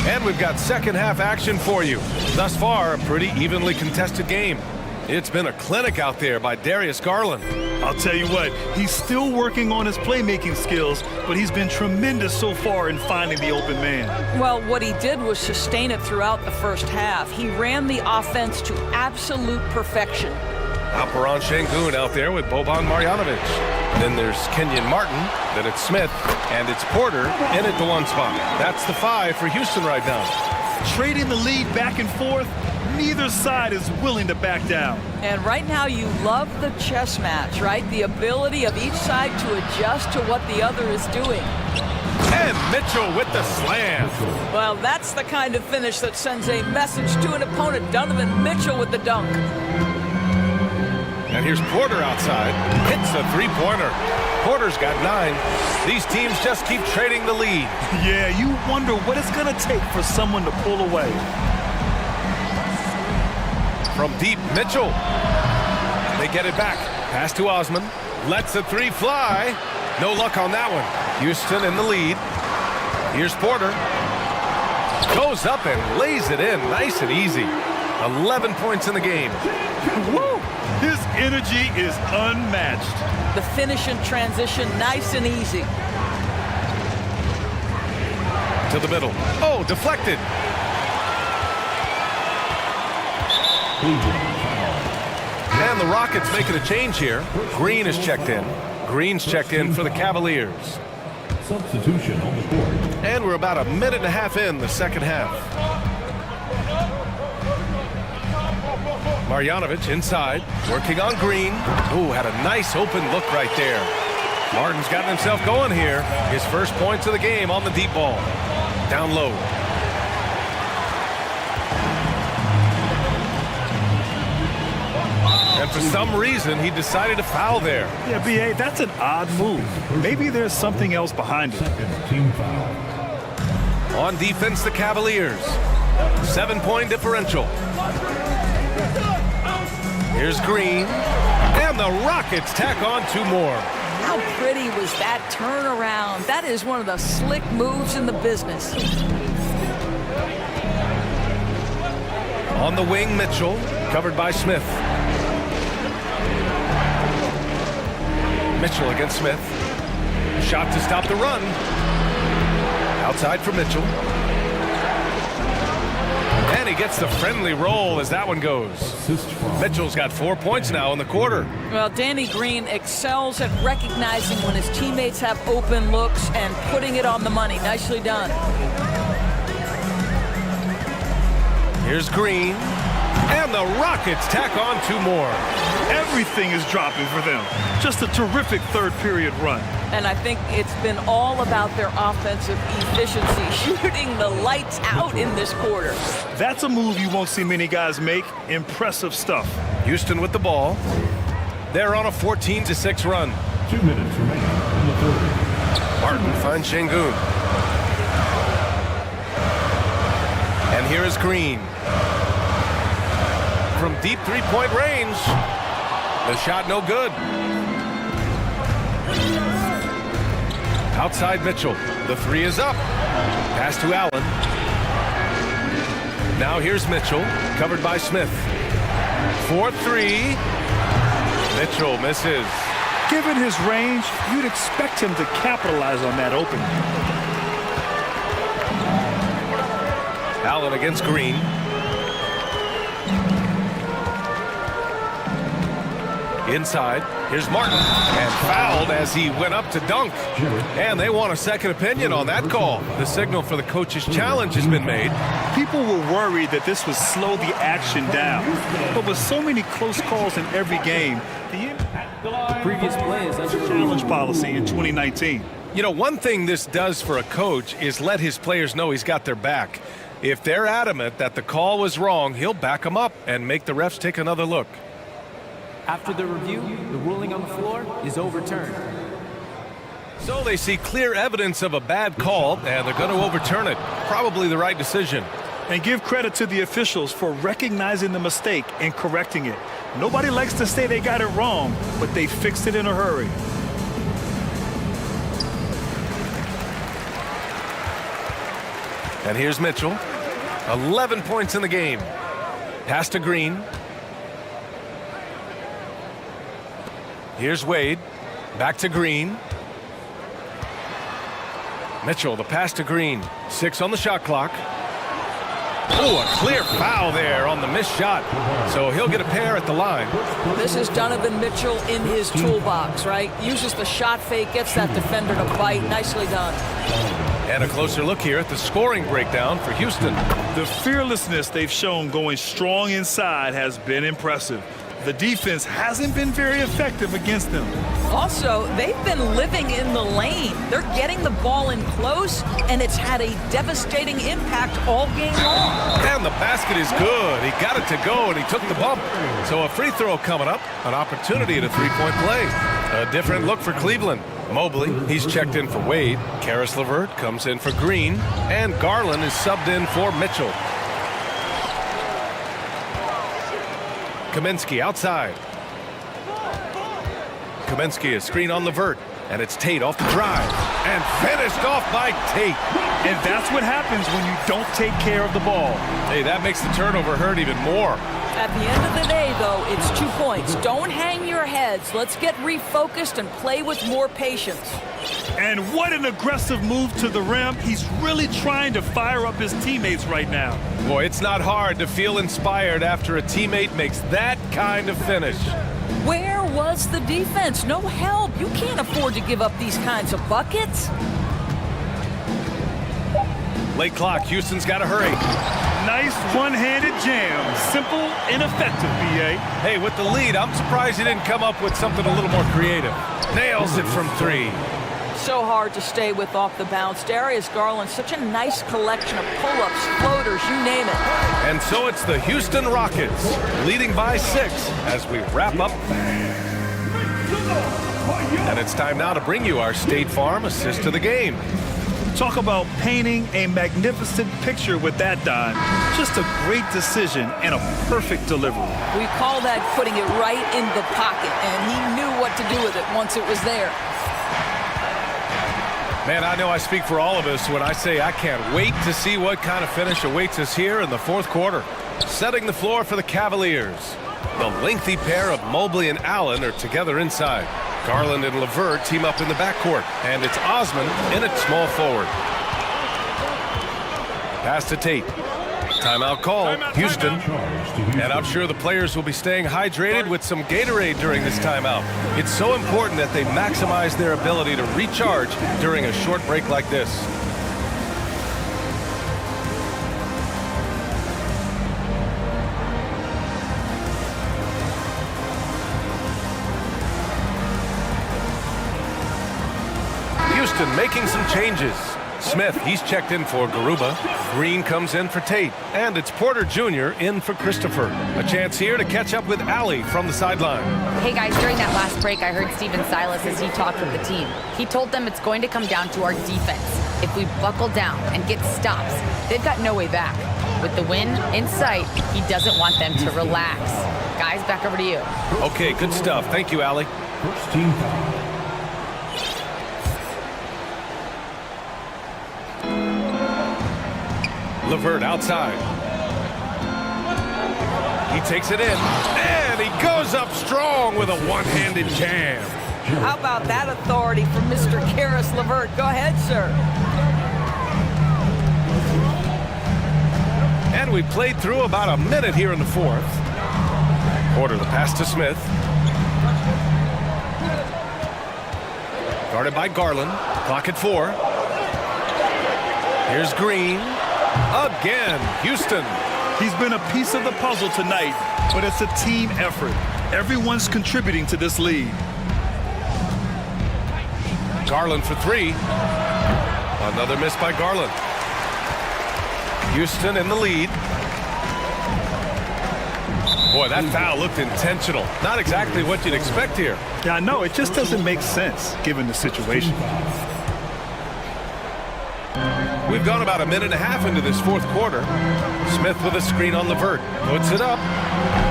And we've got second half action for you. Thus far, a pretty evenly contested game. It's been a clinic out there by Darius Garland. I'll tell you what, he's still working on his playmaking skills, but he's been tremendous so far in finding the open man. Well, what he did was sustain it throughout the first half. He ran the offense to absolute perfection. Alperen Şengün out there with Boban Marjanovic. Then there's Kenyon Martin, then it's Smith, and it's Porter in at the 1 spot. That's the 5 for Houston right now. Trading the lead back and forth, neither side is willing to back down. And right now you love the chess match, right? The ability of each side to adjust to what the other is doing. And Mitchell with the slam. Well, that's the kind of finish that sends a message to an opponent. Donovan Mitchell with the dunk. And here's Porter outside. Hits a three-pointer. Porter's got 9. These teams just keep trading the lead. Yeah, you wonder what it's going to take for someone to pull away. From deep, Mitchell. They get it back. Pass to Osman. Lets the 3 fly. No luck on that one. Houston in the lead. Here's Porter. Goes up and lays it in. Nice and easy. 11 points in the game. Woo! His energy is unmatched. The finish in transition, nice and easy. To the middle. Oh, deflected. And the Rockets making a change here. Green is checked in. Green's checked in for the Cavaliers. Substitution on the court. And we're about a minute and a half in the second half. Marjanovic inside, working on Green. Ooh, had a nice open look right there. Martin's gotten himself going here. His first points of the game on the deep ball. Down low. And for some reason, he decided to foul there. Yeah, B.A., that's an odd move. Maybe there's something else behind it. Team foul. On defense, the Cavaliers. 7-point differential. Here's Green. And the Rockets tack on 2 more. How pretty was that turnaround? That is one of the slick moves in the business. On the wing, Mitchell, covered by Smith. Mitchell against Smith. Shot to stop the run. Outside for Mitchell. And he gets the friendly roll as that one goes. Mitchell's got 4 points now in the quarter. Well, Danny Green excels at recognizing when his teammates have open looks and putting it on the money. Nicely done. Here's Green. And the Rockets tack on 2 more. Everything is dropping for them. Just a terrific third period run. And I think it's been all about their offensive efficiency, shooting the lights out in this quarter. That's a move you won't see many guys make. Impressive stuff. Houston with the ball. They're on a 14-6 run. 2 minutes remaining in the third. Martin finds Şengün. And here is Green. From deep 3-point range. The shot no good. Outside Mitchell. The 3 is up. Pass to Allen. Now here's Mitchell, covered by Smith. 4-3. Mitchell misses. Given his range, you'd expect him to capitalize on that opening. Allen against Green. Inside, here's Martin, and fouled as he went up to dunk. And they want a second opinion on that call. The signal for the coach's challenge has been made. People were worried that this would slow the action down. But with so many close calls in every game, the Previous play is under challenge policy in 2019. You know, one thing this does for a coach is let his players know he's got their back. If they're adamant that the call was wrong, he'll back them up and make the refs take another look. After the review, the ruling on the floor is overturned. So they see clear evidence of a bad call, and they're going to overturn it. Probably the right decision. And give credit to the officials for recognizing the mistake and correcting it. Nobody likes to say they got it wrong, but they fixed it in a hurry. And here's Mitchell. 11 points in the game. Pass to Green. Here's Wade. Back to Green. Mitchell, the pass to Green. 6 on the shot clock. Oh, a clear foul there on the missed shot. So he'll get a pair at the line. This is Donovan Mitchell in his toolbox, right? Uses the shot fake, gets that defender to bite. Nicely done. And a closer look here at the scoring breakdown for Houston. The fearlessness they've shown going strong inside has been impressive. The defense hasn't been very effective against them. Also, they've been living in the lane. They're getting the ball in close, and it's had a devastating impact all game long. And the basket is good. He got it to go, and he took the bump. So a free throw coming up, an opportunity at a 3-point play. A different look for Cleveland. Mobley, he's checked in for Wade. Caris LeVert comes in for Green, and Garland is subbed in for Mitchell. Kaminsky outside. Kaminsky, a screen on LeVert. And it's Tate off the drive. And finished off by Tate. And that's what happens when you don't take care of the ball. Hey, that makes the turnover hurt even more. At the end of the day, though, it's 2 points. Don't hang your heads. Let's get refocused and play with more patience. And what an aggressive move to the rim. He's really trying to fire up his teammates right now. Boy, it's not hard to feel inspired after a teammate makes that kind of finish. Where was the defense? No help. You can't afford to give up these kinds of buckets. Late clock. Houston's got to hurry. Nice one-handed jam. Simple and effective, B.A. Hey, with the lead, I'm surprised he didn't come up with something a little more creative. Nails it from 3. So hard to stay with off the bounce. Darius Garland, such a nice collection of pull-ups, floaters, you name it. And so it's the Houston Rockets leading by 6 as we wrap up. And it's time now to bring you our State Farm assist to the game. Talk about painting a magnificent picture with that, Don. Just a great decision and a perfect delivery. We call that putting it right in the pocket, and he knew what to do with it once it was there. Man, I know I speak for all of us when I say I can't wait to see what kind of finish awaits us here in the 4th quarter. Setting the floor for the Cavaliers. The lengthy pair of Mobley and Allen are together inside. Garland and LeVert team up in the backcourt. And it's Osman in at small forward. Pass to Tate. Timeout call, Houston. And I'm sure the players will be staying hydrated with some Gatorade during this timeout. It's so important that they maximize their ability to recharge during a short break like this. Houston making some changes. Smith, he's checked in for Garuba. Green comes in for Tate. And it's Porter Jr. in for Christopher. A chance here to catch up with Allie from the sideline. Hey guys, during that last break, I heard Stephen Silas as he talked with the team. He told them it's going to come down to our defense. If we buckle down and get stops, they've got no way back. With the win in sight, he doesn't want them to relax. Guys, back over to you. Okay, good stuff. Thank you, Allie. First team foul. LeVert outside. He takes it in, and he goes up strong with a one-handed jam. How about that authority from Mr. Karis LeVert? Go ahead, sir. And we played through about a minute here in the 4th. Porter, the pass to Smith. Guarded by Garland. Clock at 4. Here's Green. Again, Houston. He's been a piece of the puzzle tonight, but it's a team effort. Everyone's contributing to this lead. Garland for 3. Another miss by Garland. Houston in the lead. Boy, that foul looked intentional. Not exactly what you'd expect here. Yeah, I know. It just doesn't make sense given the situation. We've gone about a minute and a half into this 4th quarter. Smith with a screen on LeVert. Puts it up.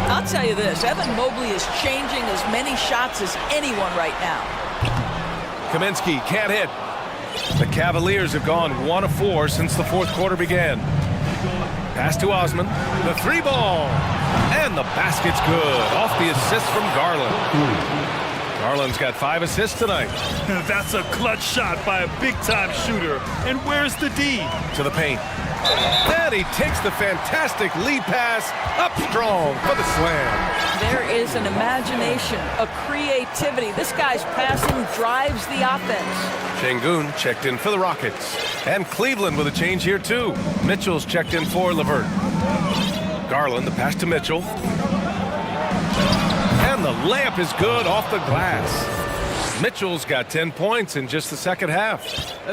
I'll tell you this, Evan Mobley is changing as many shots as anyone right now. Kaminsky can't hit. The Cavaliers have gone 1 of 4 since the 4th quarter began. Pass to Osman. The 3-ball. And the basket's good. Off the assist from Garland. Garland's got 5 assists tonight. That's a clutch shot by a big-time shooter. And where's the D? To the paint. And he takes the fantastic lead pass up strong for the slam. There is an imagination, a creativity. This guy's passing drives the offense. Şengün checked in for the Rockets. And Cleveland with a change here, too. Mitchell's checked in for LeVert. Garland, the pass to Mitchell. And the layup is good off the glass. Mitchell's got 10 points in just the second half.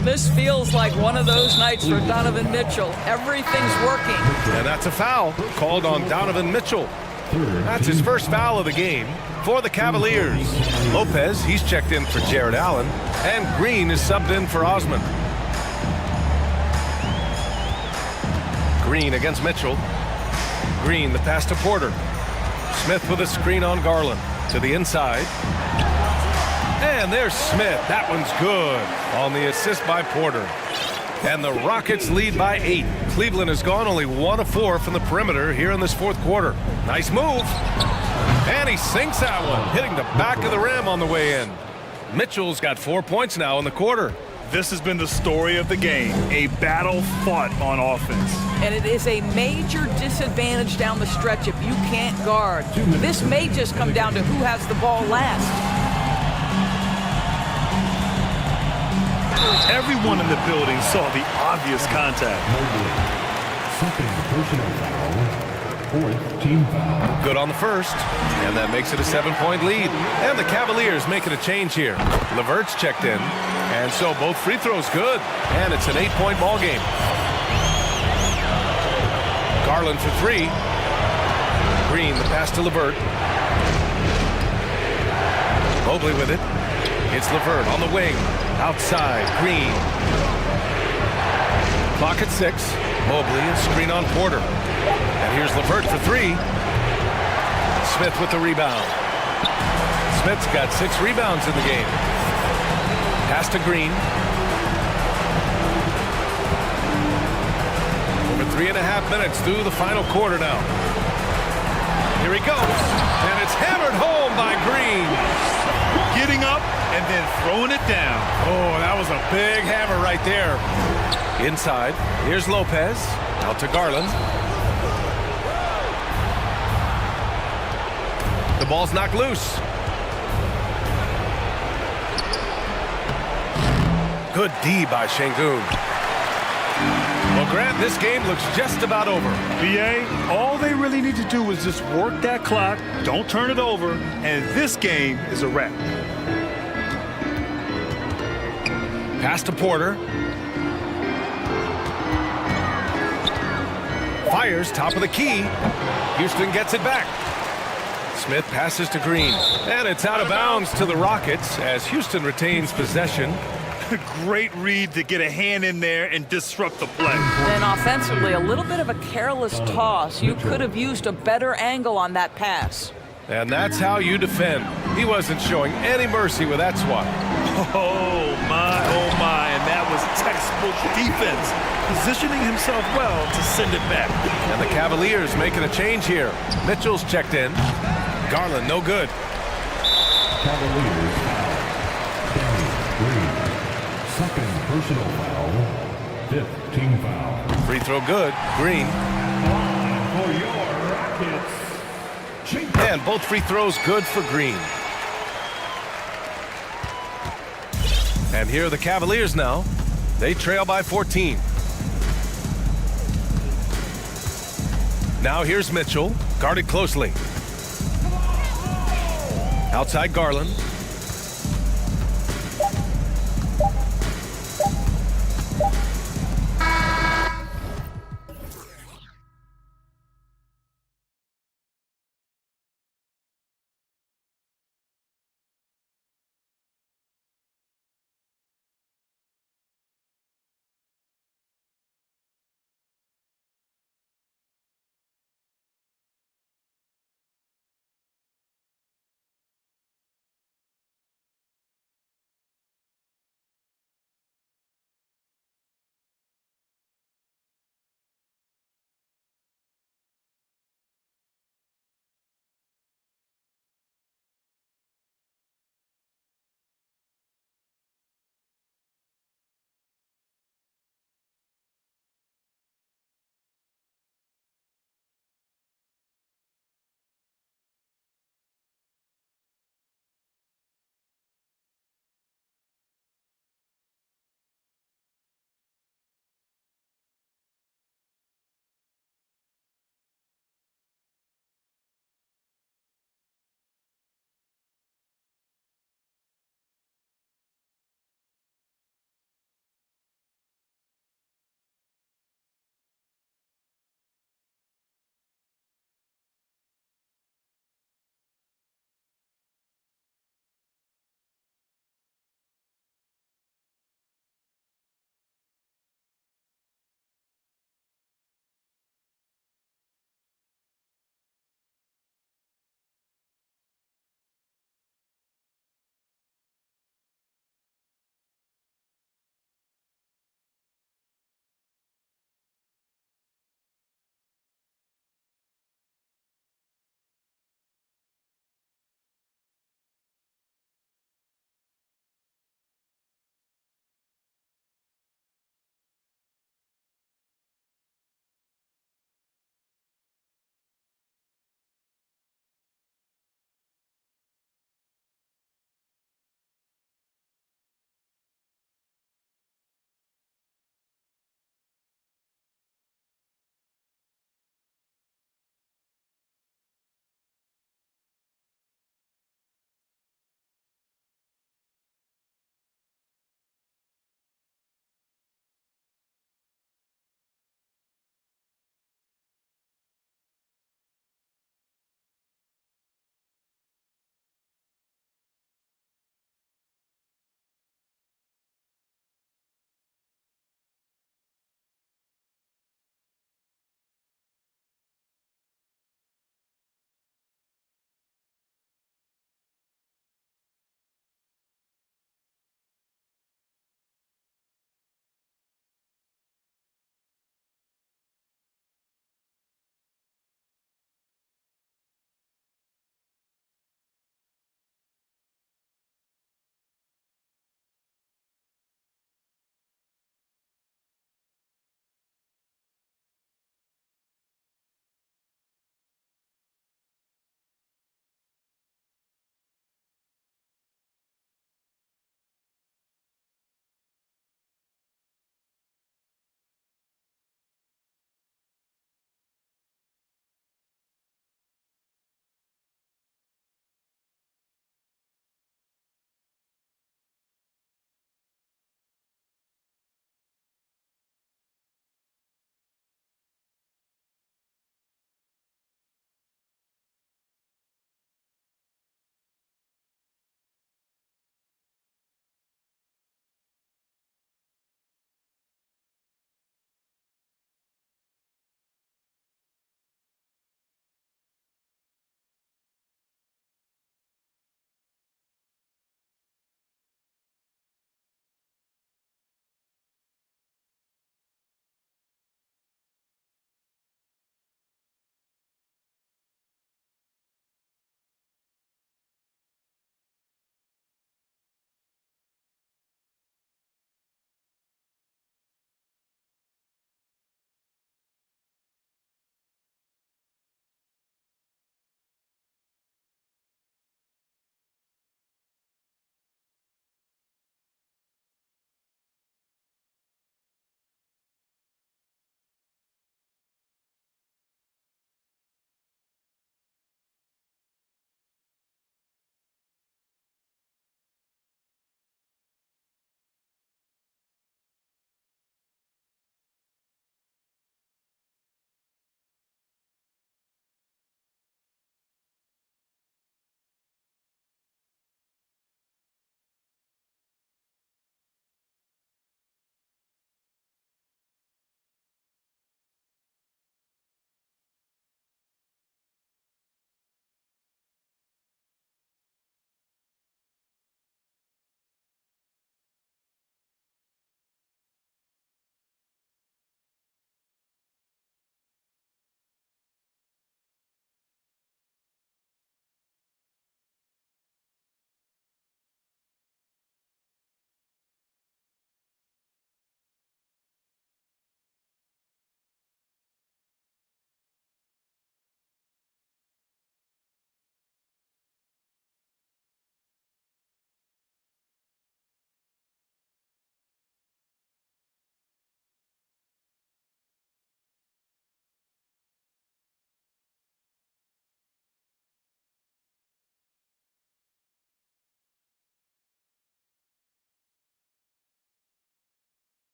This feels like one of those nights for Donovan Mitchell. Everything's working. And that's a foul called on Donovan Mitchell. That's his first foul of the game for the Cavaliers. Lopez, he's checked in for Jared Allen. And Green is subbed in for Osman. Green against Mitchell. Green, the pass to Porter. Smith with a screen on Garland. To the inside. And there's Smith. That one's good on the assist by Porter. And the Rockets lead by 8. Cleveland has gone only 1 of 4 from the perimeter here in this fourth quarter. Nice move. And he sinks that one, hitting the back of the rim on the way in. Mitchell's got 4 points now in the quarter. This has been the story of the game, a battle fought on offense. And it is a major disadvantage down the stretch if you can't guard. This may just come down to who has the ball last. Everyone in the building saw the obvious contact. Second personal foul. Fourth team foul. Good on the first, and that makes it a 7-point lead. And the Cavaliers making a change here. LeVert's checked in, and so both free throws good, and it's an 8-point ball game. Garland for 3. Green, the pass to LeVert. Mobley with it. It's LeVert on the wing. Outside, Green. Clock at 6. Mobley, a screen on Porter. And here's LeVert for 3. Smith with the rebound. Smith's got 6 rebounds in the game. Pass to Green. Over 3.5 minutes through the final quarter now. Here he goes. And it's hammered home by Green. Getting up and then throwing it down. Oh, that was a big hammer right there. Inside, here's Lopez. Out to Garland. The ball's knocked loose. Good D by Şengün. Well, Grant, this game looks just about over. BA, all they really need to do is just work that clock, don't turn it over, and this game is a wrap. Pass to Porter. Fires, top of the key. Houston gets it back. Smith passes to Green. And it's out of bounds to the Rockets as Houston retains possession. Great read to get a hand in there and disrupt the play. Then offensively, a little bit of a careless toss. You could have used a better angle on that pass. And that's how you defend. He wasn't showing any mercy with that swat. Oh my, and that was textbook defense. Positioning himself well to send it back. And the Cavaliers making a change here. Mitchell's checked in. Garland, no good. Cavaliers foul. Green. Second personal foul. Fifth team foul. Free throw good. Green. Line for your Rockets. And both free throws good for Green. And here are the Cavaliers now. They trail by 14. Now here's Mitchell, guarded closely. Outside Garland.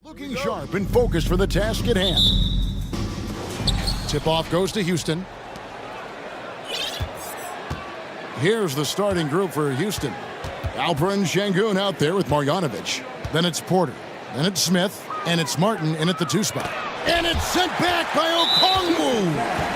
Looking sharp and focused for the task at hand. Tip-off goes to Houston. Here's the starting group for Houston. Alperin Şengün out there with Marjanovic. Then it's Porter. Then it's Smith. And it's Martin in at the 2 spot. And it's sent back by Okongwu.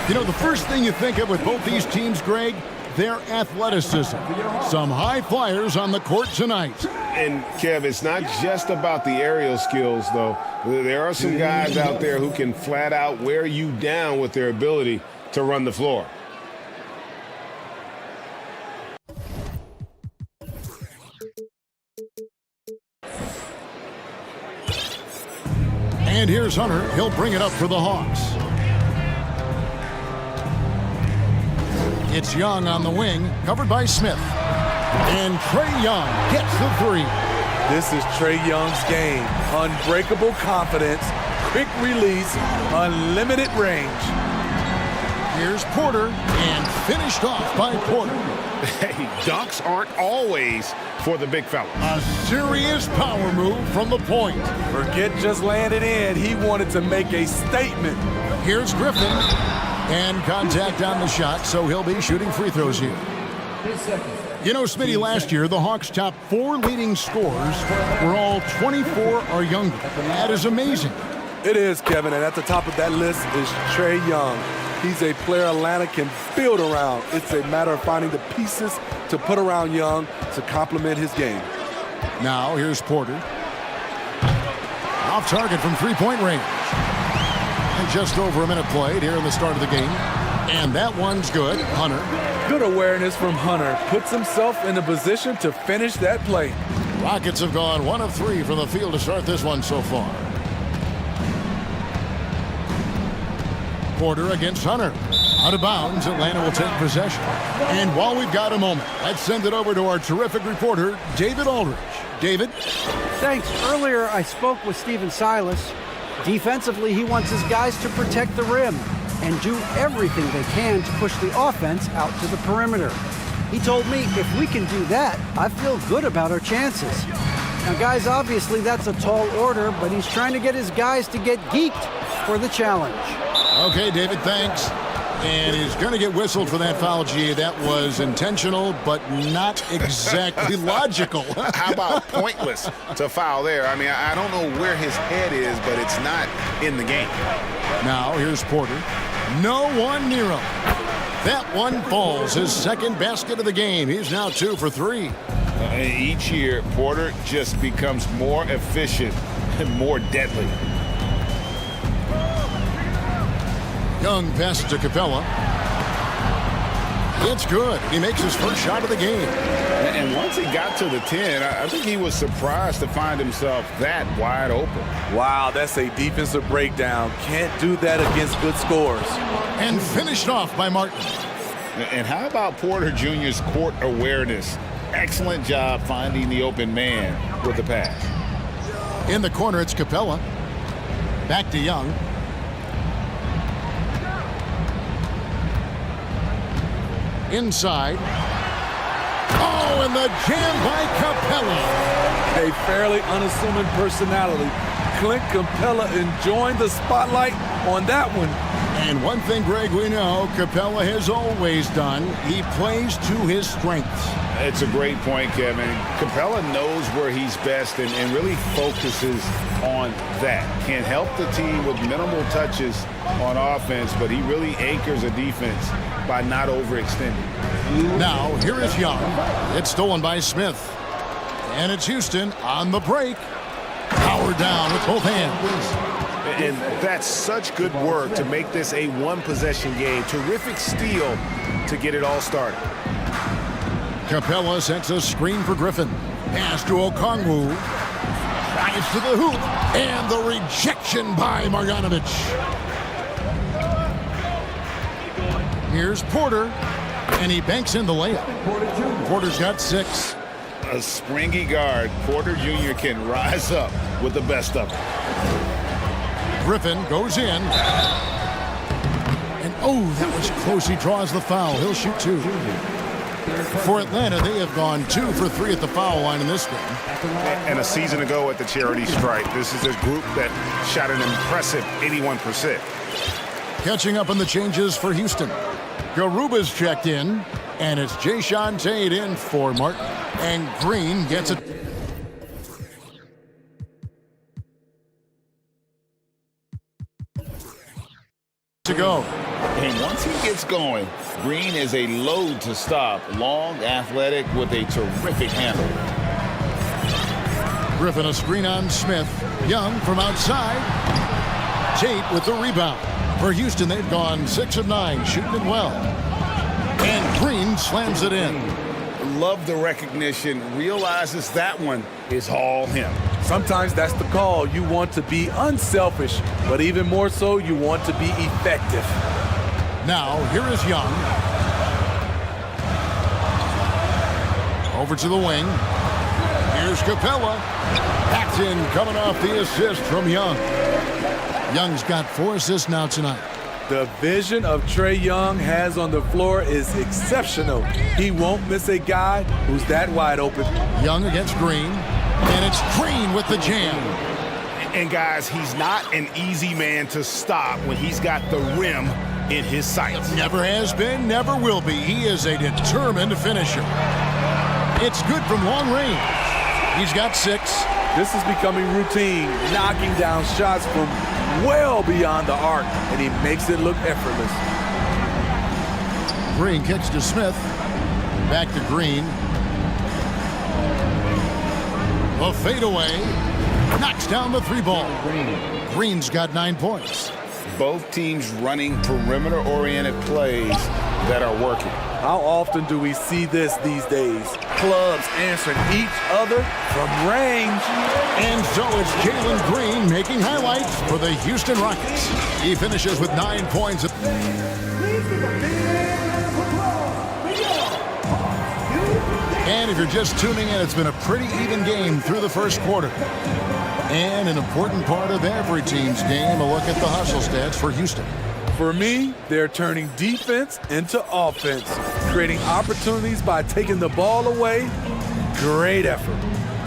You know, the first thing you think of with both these teams, Greg, their athleticism. Some high flyers on the court tonight. And, Kev, it's not just about the aerial skills, though. There are some guys out there who can flat out wear you down with their ability to run the floor. And here's Hunter. He'll bring it up for the Hawks. It's Young on the wing, covered by Smith. And Trae Young gets the 3. This is Trae Young's game. Unbreakable confidence, quick release, unlimited range. Here's Porter, and finished off by Porter. Hey, dunks aren't always for the big fella. A serious power move from the point. Forget just laying it in. He wanted to make a statement. Here's Griffin. And contact on the shot, so he'll be shooting free throws here. You know, Smitty, last year, the Hawks' top 4 leading scorers were all 24 or younger. That is amazing. It is, Kevin, and at the top of that list is Trae Young. He's a player Atlanta can build around. It's a matter of finding the pieces to put around Young to complement his game. Now, here's Porter. Off target from three-point range. And just over a minute played here in the start of the game. And that one's good. Hunter. Good awareness from Hunter. Puts himself in a position to finish that play. Rockets have gone 1 of 3 from the field to start this one so far. Porter against Hunter. Out of bounds, Atlanta will take possession. And while we've got a moment, let's send it over to our terrific reporter, David Aldridge. David? Thanks. Earlier, I spoke with Stephen Silas. Defensively, he wants his guys to protect the rim and do everything they can to push the offense out to the perimeter. He told me if we can do that, I feel good about our chances. Now, guys, obviously that's a tall order, but he's trying to get his guys to get geeked for the challenge. Okay, David, thanks. And he's going to get whistled for that foul, G. That was intentional, but not exactly logical. How about pointless to foul there? I mean, I don't know where his head is, but it's not in the game. Now, here's Porter. No one near him. That one falls. His second basket of the game. He's now 2 for 3. Each year, Porter just becomes more efficient and more deadly. Young passes to Capella. It's good. He makes his first shot of the game. And once he got to the 10, I think he was surprised to find himself that wide open. Wow, that's a defensive breakdown. Can't do that against good scores. And finished off by Martin. And how about Porter Jr.'s court awareness? Excellent job finding the open man with the pass. In the corner, it's Capella. Back to Young. Inside. Oh, and the jam by Capella. A fairly unassuming personality. Clint Capella enjoying the spotlight on that one. And one thing, Greg, we know Capella has always done. He plays to his strengths. It's a great point, Kevin. Capella knows where he's best and really focuses on that. Can help the team with minimal touches on offense, but he really anchors a defense by not overextending. Now, here is Young. It's stolen by Smith. And it's Houston on the break. powered down with both hands. And that's such good work to make this a one-possession game. Terrific steal to get it all started. Capella sets a screen for Griffin. Pass to Okongwu. Drives to the hoop. And the rejection by Marjanovic. Here's Porter. And he banks in the layup. Porter's got 6. A springy guard. Porter Jr. can rise up with the best of them. Griffin goes in. And oh, that was close. He draws the foul. He'll shoot 2. For Atlanta, they have gone 2 for 3 at the foul line in this game. And a season ago at the charity stripe, this is a group that shot an impressive 81%. Catching up on the changes for Houston. Garuba's checked in, and it's Jayshawn Tate in for Martin. And Green gets it. To go. And once he gets going, Green is a load to stop. Long, athletic, with a terrific handle. Griffin a screen on Smith. Young from outside. Tate with the rebound. For Houston, they've gone 6 of 9, shooting it well. And Green slams it in. Love the recognition. Realizes that one is all him. Sometimes that's the call. You want to be unselfish, but even more so, you want to be effective. Now, here is Young. Over to the wing. Here's Capella. Packed in, coming off the assist from Young. Young's got 4 assists now tonight. The vision of Trae Young has on the floor is exceptional. He won't miss a guy who's that wide open. Young against Green, and it's Green with the jam. And guys, he's not an easy man to stop when he's got the rim in his sights. Never has been, never will be. He is a determined finisher. It's good from long range. He's got 6. This is becoming routine, knocking down shots from well beyond the arc, and he makes it look effortless. Green kicks to Smith. Back to Green. The fadeaway. Knocks down the 3-ball. Green's got 9 points. Both teams running perimeter-oriented plays that are working. How often do we see this these days? Clubs answering each other from range. And so it's Jalen Green making highlights for the Houston Rockets. He finishes with 9 points. And if you're just tuning in, it's been a pretty even game through the first quarter. And an important part of every team's game, a look at the hustle stats for Houston. For me, they're turning defense into offense, creating opportunities by taking the ball away. Great effort.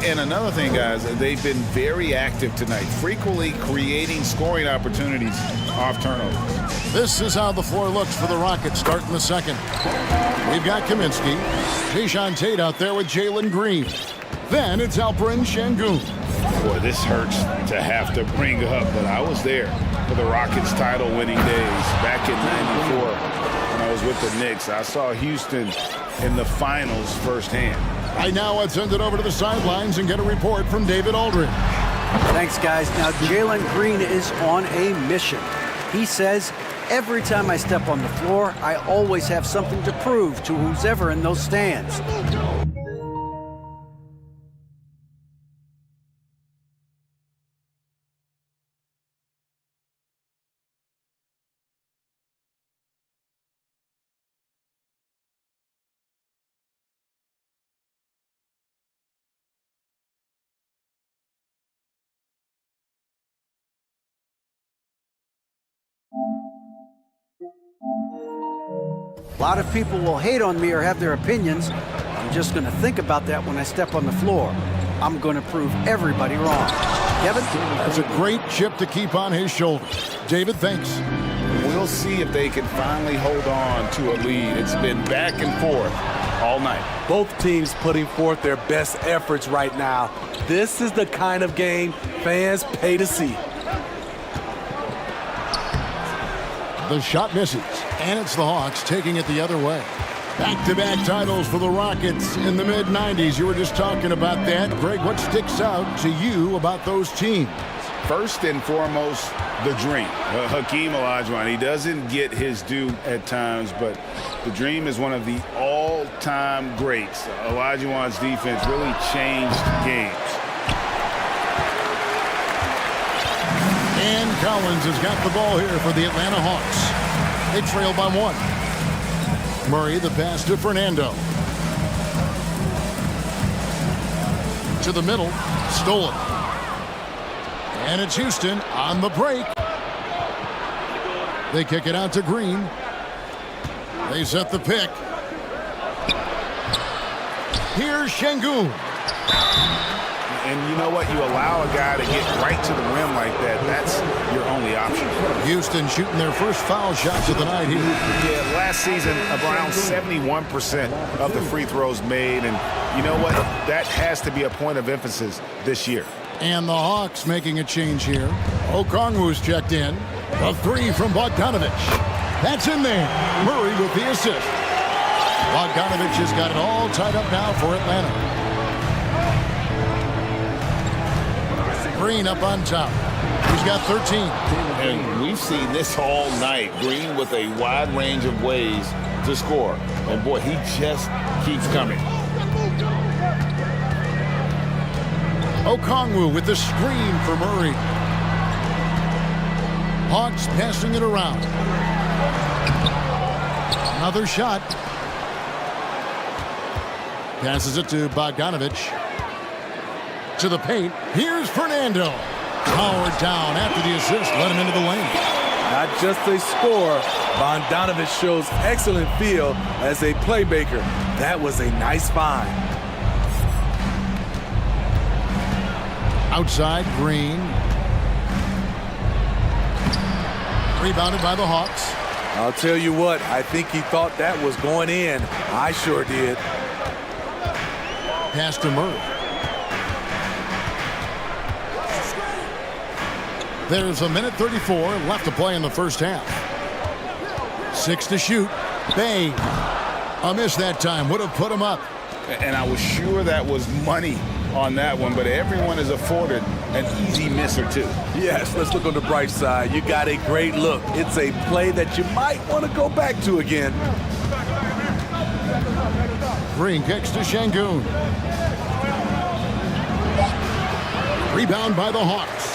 And another thing, guys, they've been very active tonight, frequently creating scoring opportunities off turnovers. This is how the floor looks for the Rockets starting the second. We've got Kaminsky, Jayshawn Tate out there with Jalen Green. Then it's Alperen Şengün. Boy, this hurts to have to bring up, but I was there for the Rockets title-winning days back in '94 when I was with the Knicks. I saw Houston in the finals firsthand. Right now, let's send it over to the sidelines and get a report from David Aldridge. Thanks, guys. Now, Jalen Green is on a mission. He says, every time I step on the floor, I always have something to prove to who's ever in those stands. A lot of people will hate on me or have their opinions. I'm just going to think about that when I step on the floor. I'm going to prove everybody wrong. Kevin? That's a great chip to keep on his shoulders. David, thanks. We'll see if they can finally hold on to a lead. It's been back and forth all night. Both teams putting forth their best efforts right now. This is the kind of game fans pay to see. The shot misses, and it's the Hawks taking it the other way. Back-to-back titles for the Rockets in the mid-90s. You were just talking about that. Greg, what sticks out to you about those teams? First and foremost, the dream. Hakeem Olajuwon, he doesn't get his due at times, but the dream is one of the all-time greats. Olajuwon's defense really changed games. And Collins has got the ball here for the Atlanta Hawks. They trail by 1. Murray, the pass to Fernando. To the middle, stolen. And it's Houston on the break. They kick it out to Green. They set the pick. Here's Şengün. And you know what? You allow a guy to get right to the rim like that. That's your only option. Houston shooting their first foul shots of the night here. Yeah, last season, around 71% of the free throws made. And you know what? That has to be a point of emphasis this year. And the Hawks making a change here. Okongwu's checked in. A 3 from Bogdanovic. That's in there. Murray with the assist. Bogdanovic has got it all tied up now for Atlanta. Green up on top. He's got 13. And we've seen this all night. Green with a wide range of ways to score. And boy, he just keeps coming. Okongwu with the screen for Murray. Hawks passing it around. Another shot. Passes it to Bogdanovic. To the paint. Here's Fernando. Powered down after the assist. Let him into the lane. Not just a scorer, Bogdanovic shows excellent feel as a playmaker. That was a nice find. Outside, Green. Rebounded by the Hawks. I'll tell you what, I think he thought that was going in. I sure did. Pass to Murray. There's a minute 34 left to play in the first half. 6 to shoot. Bay. A miss that time. Would have put him up. And I was sure that was money on that one, but everyone is afforded an easy miss or two. Yes, let's look on the bright side. You got a great look. It's a play that you might want to go back to again. Green kicks to Şengün. Rebound by the Hawks.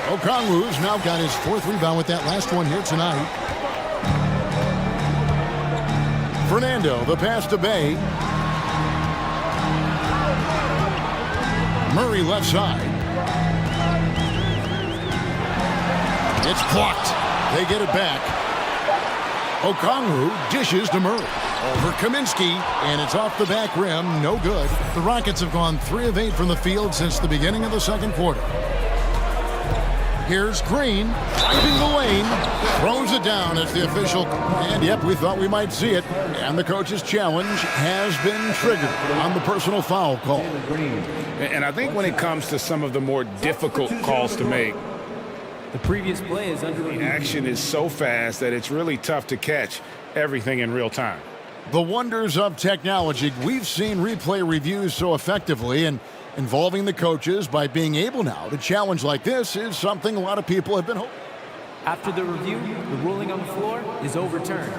Okongwu's now got his 4th rebound with that last one here tonight. Fernando, the pass to Bay. Murray left side. It's blocked. They get it back. Okongwu dishes to Murray. Over Kaminsky, and it's off the back rim. No good. The Rockets have gone 3 of 8 from the field since the beginning of the second quarter. Here's Green, driving the lane, throws it down as the official, and yep, we thought we might see it, and the coach's challenge has been triggered on the personal foul call. And I think when it comes to some of the more difficult calls to make, the previous play is under review. The action is so fast that it's really tough to catch everything in real time. The wonders of technology. We've seen replay reviews so effectively, and involving the coaches by being able now to challenge like this is something a lot of people have been hoping. After the review, the ruling on the floor is overturned.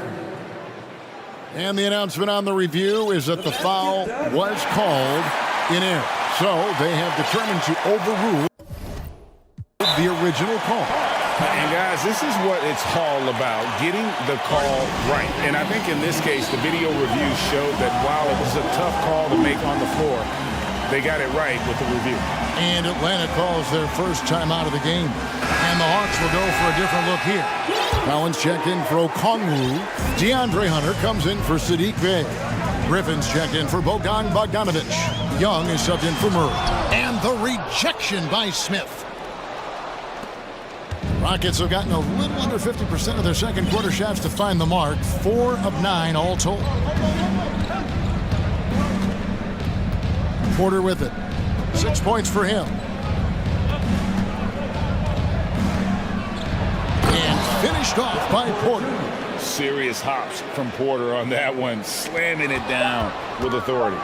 And the announcement on the review is that the foul was called in error. So they have determined to overrule the original call. And guys, this is what it's all about, getting the call right. And I think in this case, the video review showed that while it was a tough call to make on the floor, they got it right with the review. And Atlanta calls their first time out of the game. And the Hawks will go for a different look here. Collins checked in for Okongwu. DeAndre Hunter comes in for Saddiq Bey. Griffin's checked in for Bogdanovic. Young is subbed in for Murray. And the rejection by Smith. Rockets have gotten a little under 50% of their second quarter shots to find the mark. 4 of 9 all told. Porter with it. 6 points for him. And finished off by Porter. Serious hops from Porter on that one, slamming it down with authority.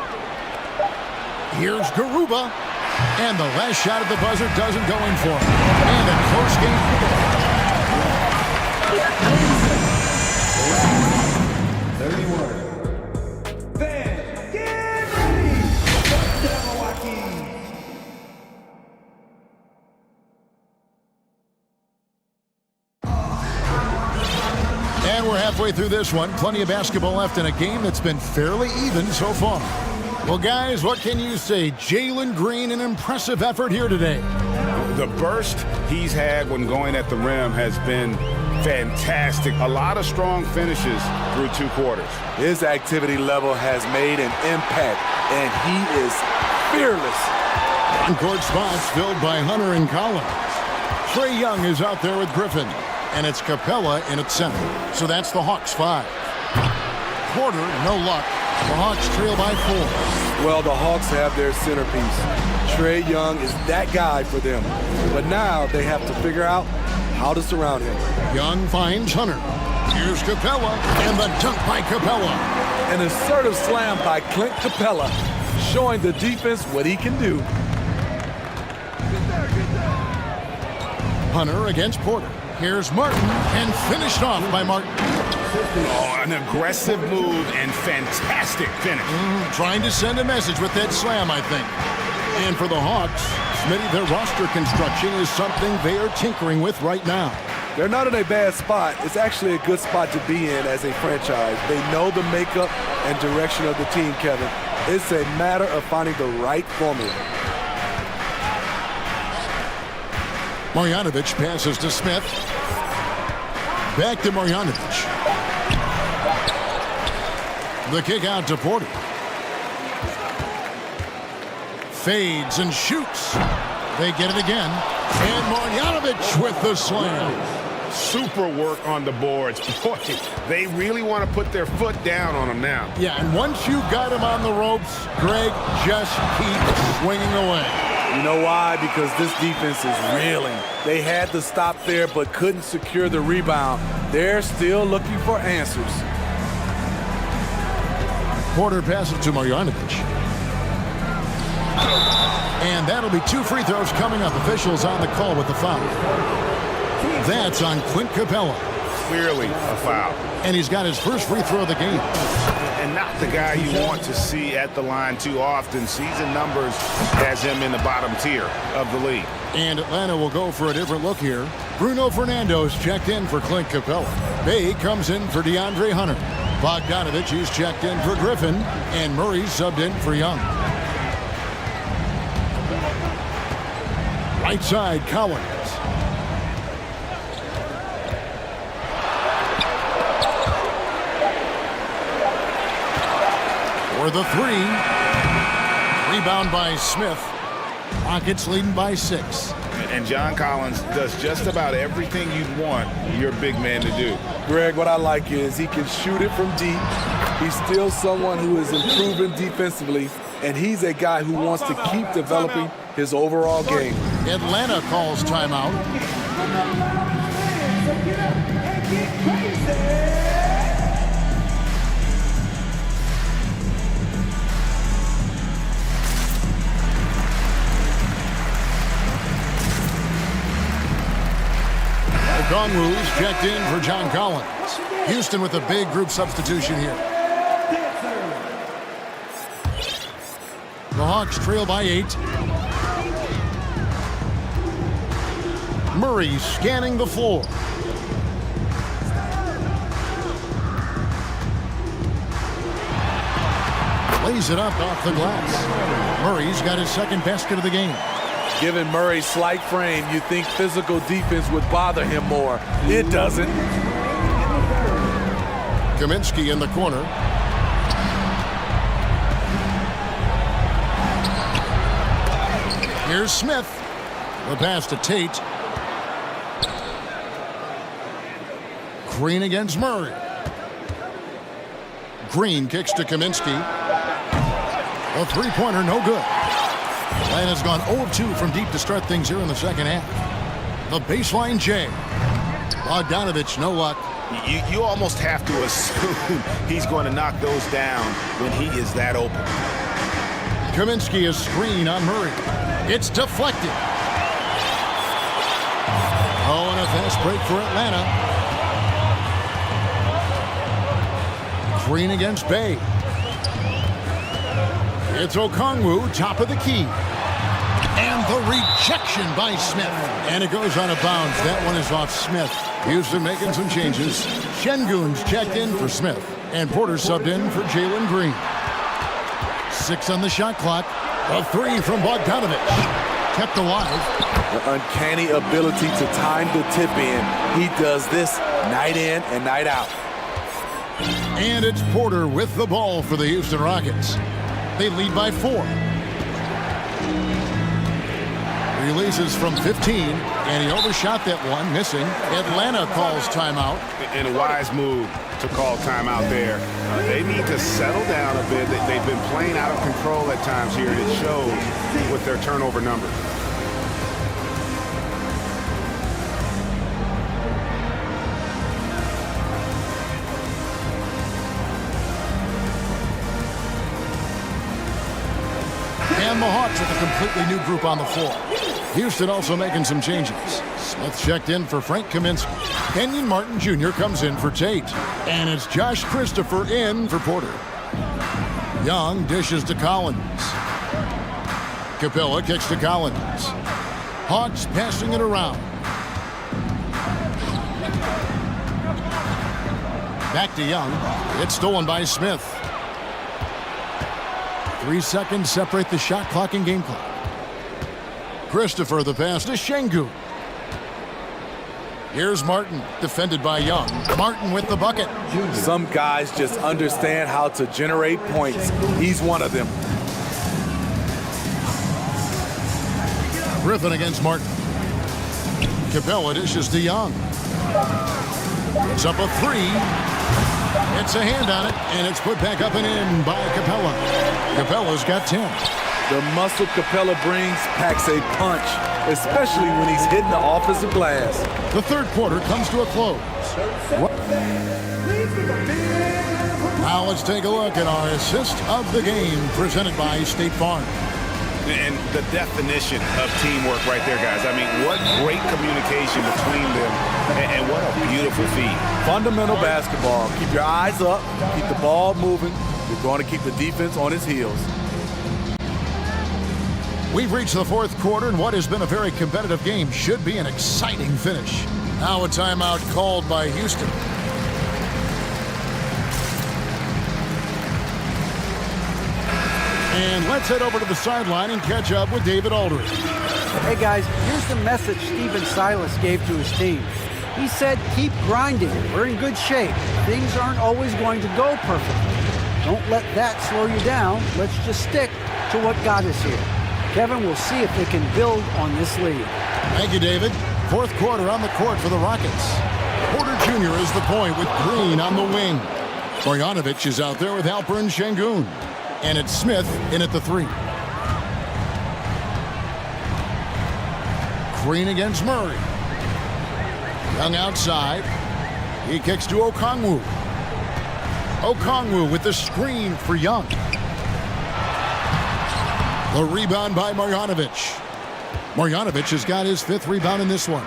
Here's Garuba. And the last shot at the buzzer doesn't go in for him. And a close game. 31. Then, get ready. And we're halfway through this one. Plenty of basketball left in a game that's been fairly even so far. Well, guys, what can you say? Jalen Green, an impressive effort here today. The burst he's had when going at the rim has been fantastic. A lot of strong finishes through 2 quarters. His activity level has made an impact, and he is fearless. On-court spots filled by Hunter and Collins. Trae Young is out there with Griffin, and it's Capella in at center. So that's the Hawks 5. Porter, no luck. The Hawks trail by 4. Well, the Hawks have their centerpiece. Trae Young is that guy for them. But now they have to figure out how to surround him. Young finds Hunter. Here's Capella, and the dunk by Capella. An assertive slam by Clint Capella, showing the defense what he can do. Hunter against Porter. Here's Martin, and finished off by Martin. Oh, an aggressive move and fantastic finish. Trying to send a message with that slam, I think. And for the Hawks, Smitty, their roster construction is something they are tinkering with right now. They're not in a bad spot. It's actually a good spot to be in as a franchise. They know the makeup and direction of the team, Kevin. It's a matter of finding the right formula. Marjanovic passes to Smith. Back to Marjanovic. The kick out to Porter. Fades and shoots. They get it again. And Marjanovic with the slam. Super work on the boards. Boy, they really want to put their foot down on him now. Yeah, and once you got him on the ropes, Greg, just keep swinging away. You know why? Because this defense is reeling. They had to stop there but couldn't secure the rebound. They're still looking for answers. Porter passes to Marjanovic. And that'll be 2 free throws coming up. Officials on the call with the foul. That's on Clint Capella. Clearly a foul. And he's got his first free throw of the game. And not the guy you want to see at the line too often. Season numbers has him in the bottom tier of the league. And Atlanta will go for a different look here. Bruno Fernando's checked in for Clint Capella. Bay comes in for DeAndre Hunter. Bogdanovich is checked in for Griffin. And Murray's subbed in for Young. Right side, Collins. For the 3. Rebound by Smith. Rockets leading by 6. And John Collins does just about everything you'd want your big man to do. Greg, what I like is he can shoot it from deep. He's still someone who is improving defensively, and he's a guy who wants to keep developing his overall game. Atlanta calls timeout. Kongwu's checked in for John Collins. Houston with a big group substitution here. The Hawks trail by 8. Murray scanning the floor. Lays it up off the glass. Murray's got his second basket of the game. Given Murray's slight frame, you think physical defense would bother him more. It doesn't. Kaminsky in the corner. Here's Smith. The pass to Tate. Green against Murray. Green kicks to Kaminsky. A three-pointer, no good. Atlanta's gone 0-2 from deep to start things here in the second half. The baseline J. Bogdanovich, no luck. You almost have to assume he's going to knock those down when he is that open. Kaminsky is screen on Murray. It's deflected. Oh, and a fast break for Atlanta. Green against Bay. It's Okongwu, top of the key. And the rejection by Smith. And it goes out of bounds. That one is off Smith. Houston making some changes. Şengün's checked in for Smith. And Porter subbed in for Jalen Green. 6 on the shot clock. A 3 from Bogdanovic. Kept alive. The uncanny ability to time the tip in. He does this night in and night out. And it's Porter with the ball for the Houston Rockets. They lead by 4. Releases from 15, and he overshot that one, missing. Atlanta calls timeout. And a wise move to call timeout there. They need to settle down a bit. They've been playing out of control at times here, and it shows with their turnover numbers. And the Hawks with a completely new group on the floor. Houston also making some changes. Smith checked in for Frank Kaminsky. Kenyon Martin Jr. comes in for Tate. And it's Josh Christopher in for Porter. Young dishes to Collins. Capella kicks to Collins. Hawks passing it around. Back to Young. It's stolen by Smith. 3 seconds separate the shot clock and game clock. Christopher the pass to Şengün. Here's Martin, defended by Young. Martin with the bucket. Some guys just understand how to generate points. He's one of them. Griffin against Martin. Capella dishes to Young. It's up a 3. It's a hand on it, and it's put back up and in by Capella. Capella's got 10. The muscle Capella brings packs a punch, especially when he's hitting the offensive glass. The third quarter comes to a close. Now let's take a look at our assist of the game presented by State Farm. And the definition of teamwork right there, guys. I mean, what great communication between them, and what a beautiful feed. Fundamental basketball. Keep your eyes up, keep the ball moving. You're going to keep the defense on its heels. We've reached the fourth quarter, and what has been a very competitive game should be an exciting finish. Now a timeout called by Houston. And let's head over to the sideline and catch up with David Aldridge. Hey guys, here's the message Stephen Silas gave to his team. He said, keep grinding. We're in good shape. Things aren't always going to go perfectly. Don't let that slow you down. Let's just stick to what got us here. Kevin, we'll see if they can build on this lead. Thank you, David. Fourth quarter on the court for the Rockets. Porter Jr. is the point with Green on the wing. Bogdanovic is out there with Alperen Şengün. And it's Smith in at the 3. Green against Murray. Young outside. He kicks to Okongwu. Okongwu with the screen for Young. The rebound by Marjanovic. Marjanovic has got his 5th rebound in this one.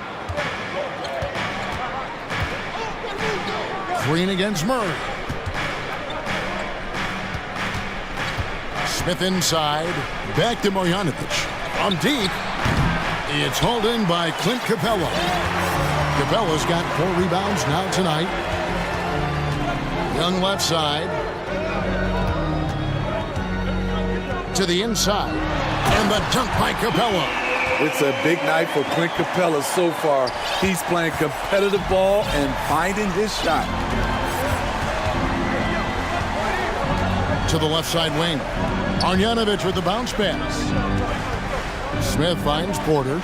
Green against Murray. Smith inside. Back to Marjanovic. From deep. It's hauled in by Clint Capella. Capella's got 4 rebounds now tonight. Young left side. To the inside. And the dunk by Capella. It's a big night for Clint Capella so far. He's playing competitive ball and finding his shot. To the left side wing. Marjanovic with the bounce pass. Smith finds Porter.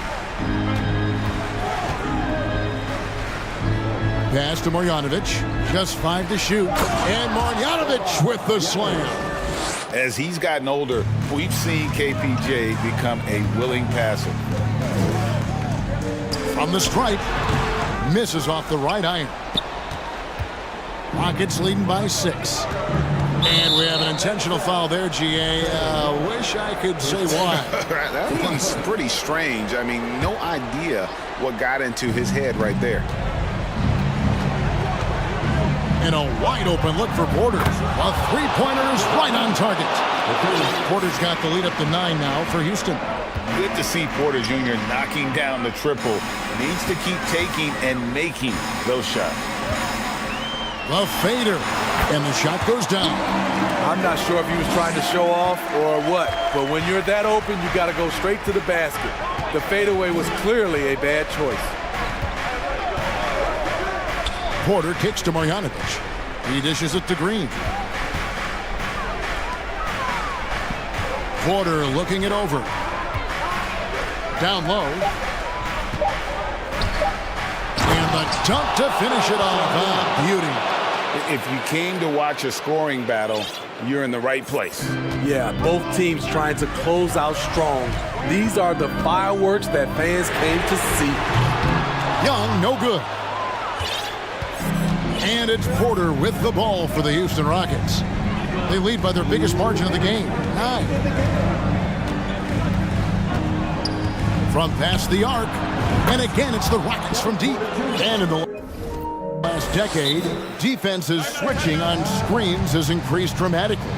Pass to Marjanovic. Just 5 to shoot. And Marjanovic with the slam. As he's gotten older, we've seen KPJ become a willing passer. From the stripe. Misses off the right iron. Rockets leading by 6. And we have an intentional foul there, GA. Wish I could say why. That one's pretty strange. I mean, no idea what got into his head right there. And a wide open look for Porter. A three-pointer is right on target. Porter's got the lead up to 9 now for Houston. Good to see Porter Jr. knocking down the triple. Needs to keep taking and making those shots. The fader. And the shot goes down. I'm not sure if he was trying to show off or what, but when you're that open, you got to go straight to the basket. The fadeaway was clearly a bad choice. Porter kicks to Marjanovic. He dishes it to Green. Porter looking it over. Down low. And the dunk to finish it off. Beauty. If you came to watch a scoring battle, you're in the right place. Yeah, both teams trying to close out strong. These are the fireworks that fans came to see. Young, no good. And it's Porter with the ball for the Houston Rockets. They lead by their biggest margin of the game, 9. From past the arc. And again, it's the Rockets from deep. And in the last decade, defenses switching on screens has increased dramatically.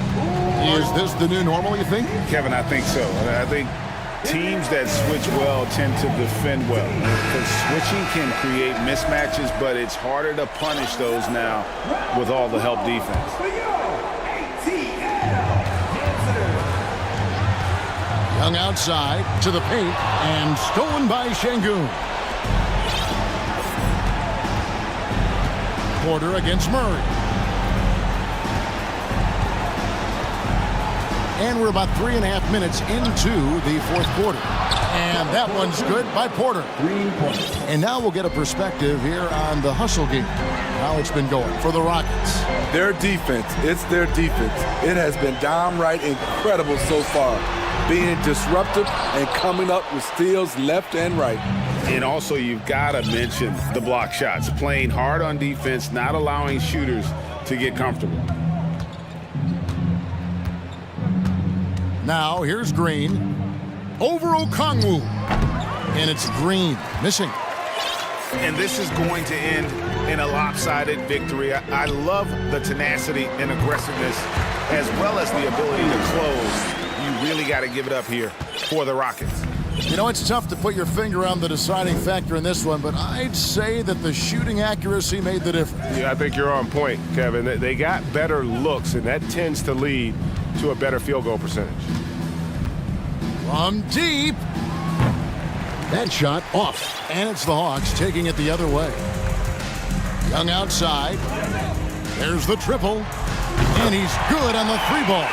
Is this the new normal, you think? Kevin, I think so. I think teams that switch well tend to defend well. Because switching can create mismatches, but it's harder to punish those now with all the help defense. Young outside to the paint and stolen by Şengün. Porter against Murray. And we're about 3.5 minutes into the fourth quarter. And that one's good by Porter. 3 points. And now we'll get a perspective here on the hustle game. How it's been going for the Rockets. Their defense, it's their defense. It has been downright incredible so far. Being disruptive and coming up with steals left and right. And also, you've got to mention the block shots. Playing hard on defense, not allowing shooters to get comfortable. Now, here's Green. Over Okongwu. And it's Green missing. And this is going to end in a lopsided victory. I love the tenacity and aggressiveness, as well as the ability to close. You really got to give it up here for the Rockets. You know, it's tough to put your finger on the deciding factor in this one, but I'd say that the shooting accuracy made the difference. Yeah, I think you're on point, Kevin. They got better looks, and that tends to lead to a better field goal percentage. From deep. That shot off, and it's the Hawks taking it the other way. Young outside. There's the triple, and he's good on the 3-ball.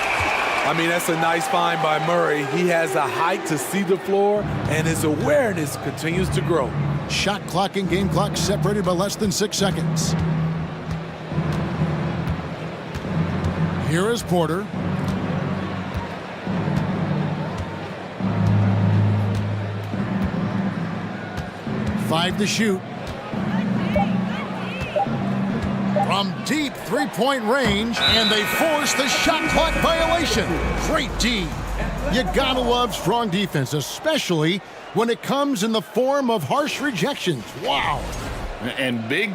I mean, that's a nice find by Murray. He has the height to see the floor, and his awareness continues to grow. Shot clock and game clock separated by less than 6 seconds. Here is Porter. Five to shoot. From deep three-point range, and they force the shot clock violation. Great D. You gotta love strong defense, especially when it comes in the form of harsh rejections. Wow. And big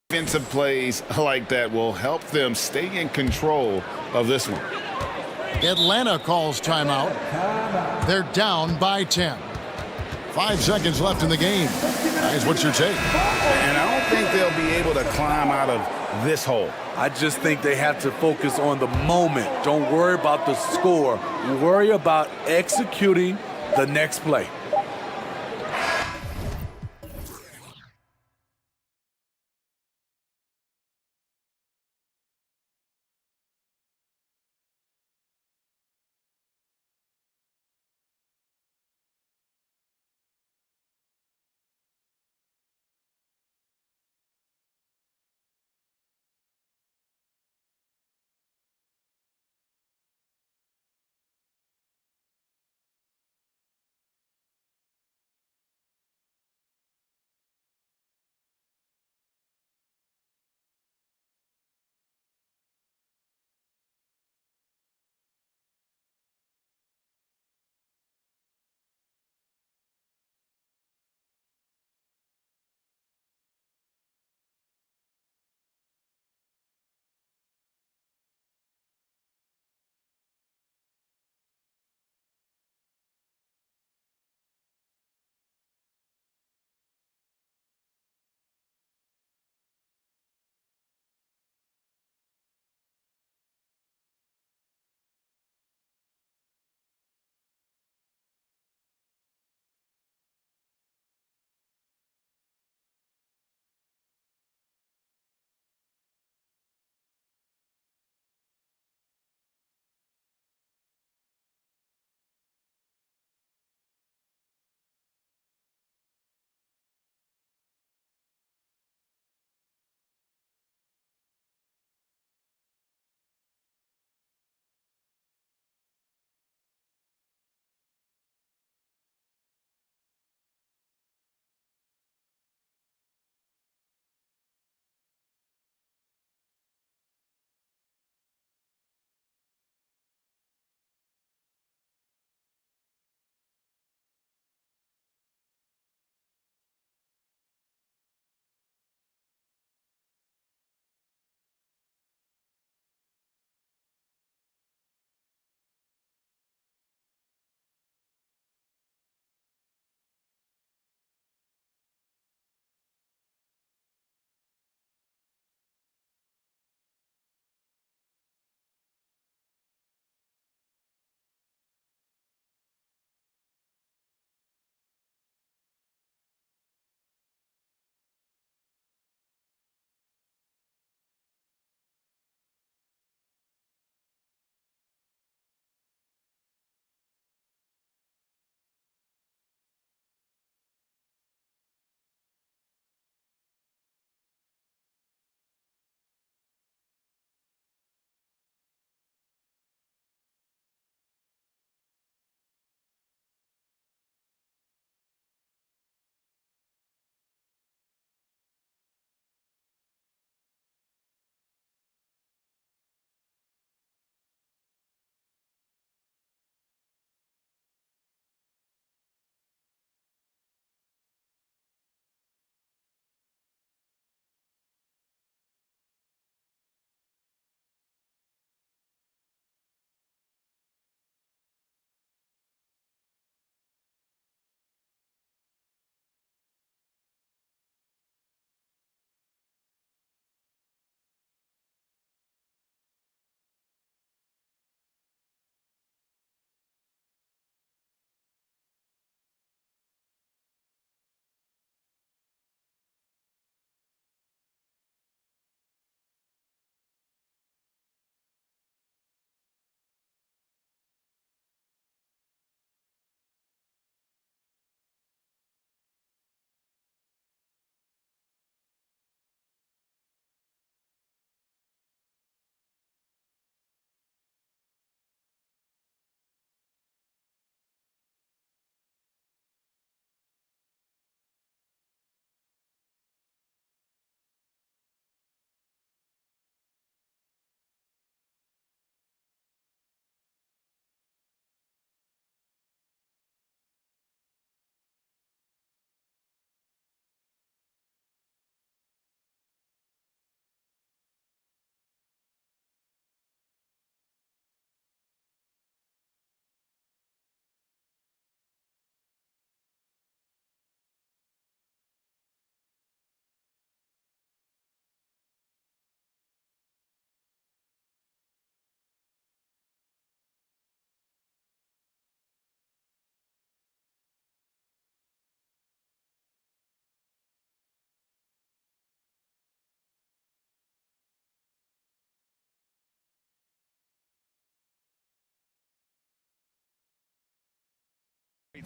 defensive plays like that will help them stay in control of this one. Atlanta calls timeout. They're down by 10. 5 seconds left in the game. Guys, what's your take? And I don't think they'll be able to climb out of this hole. I just think they have to focus on the moment. Don't worry about the score. Worry about executing the next play.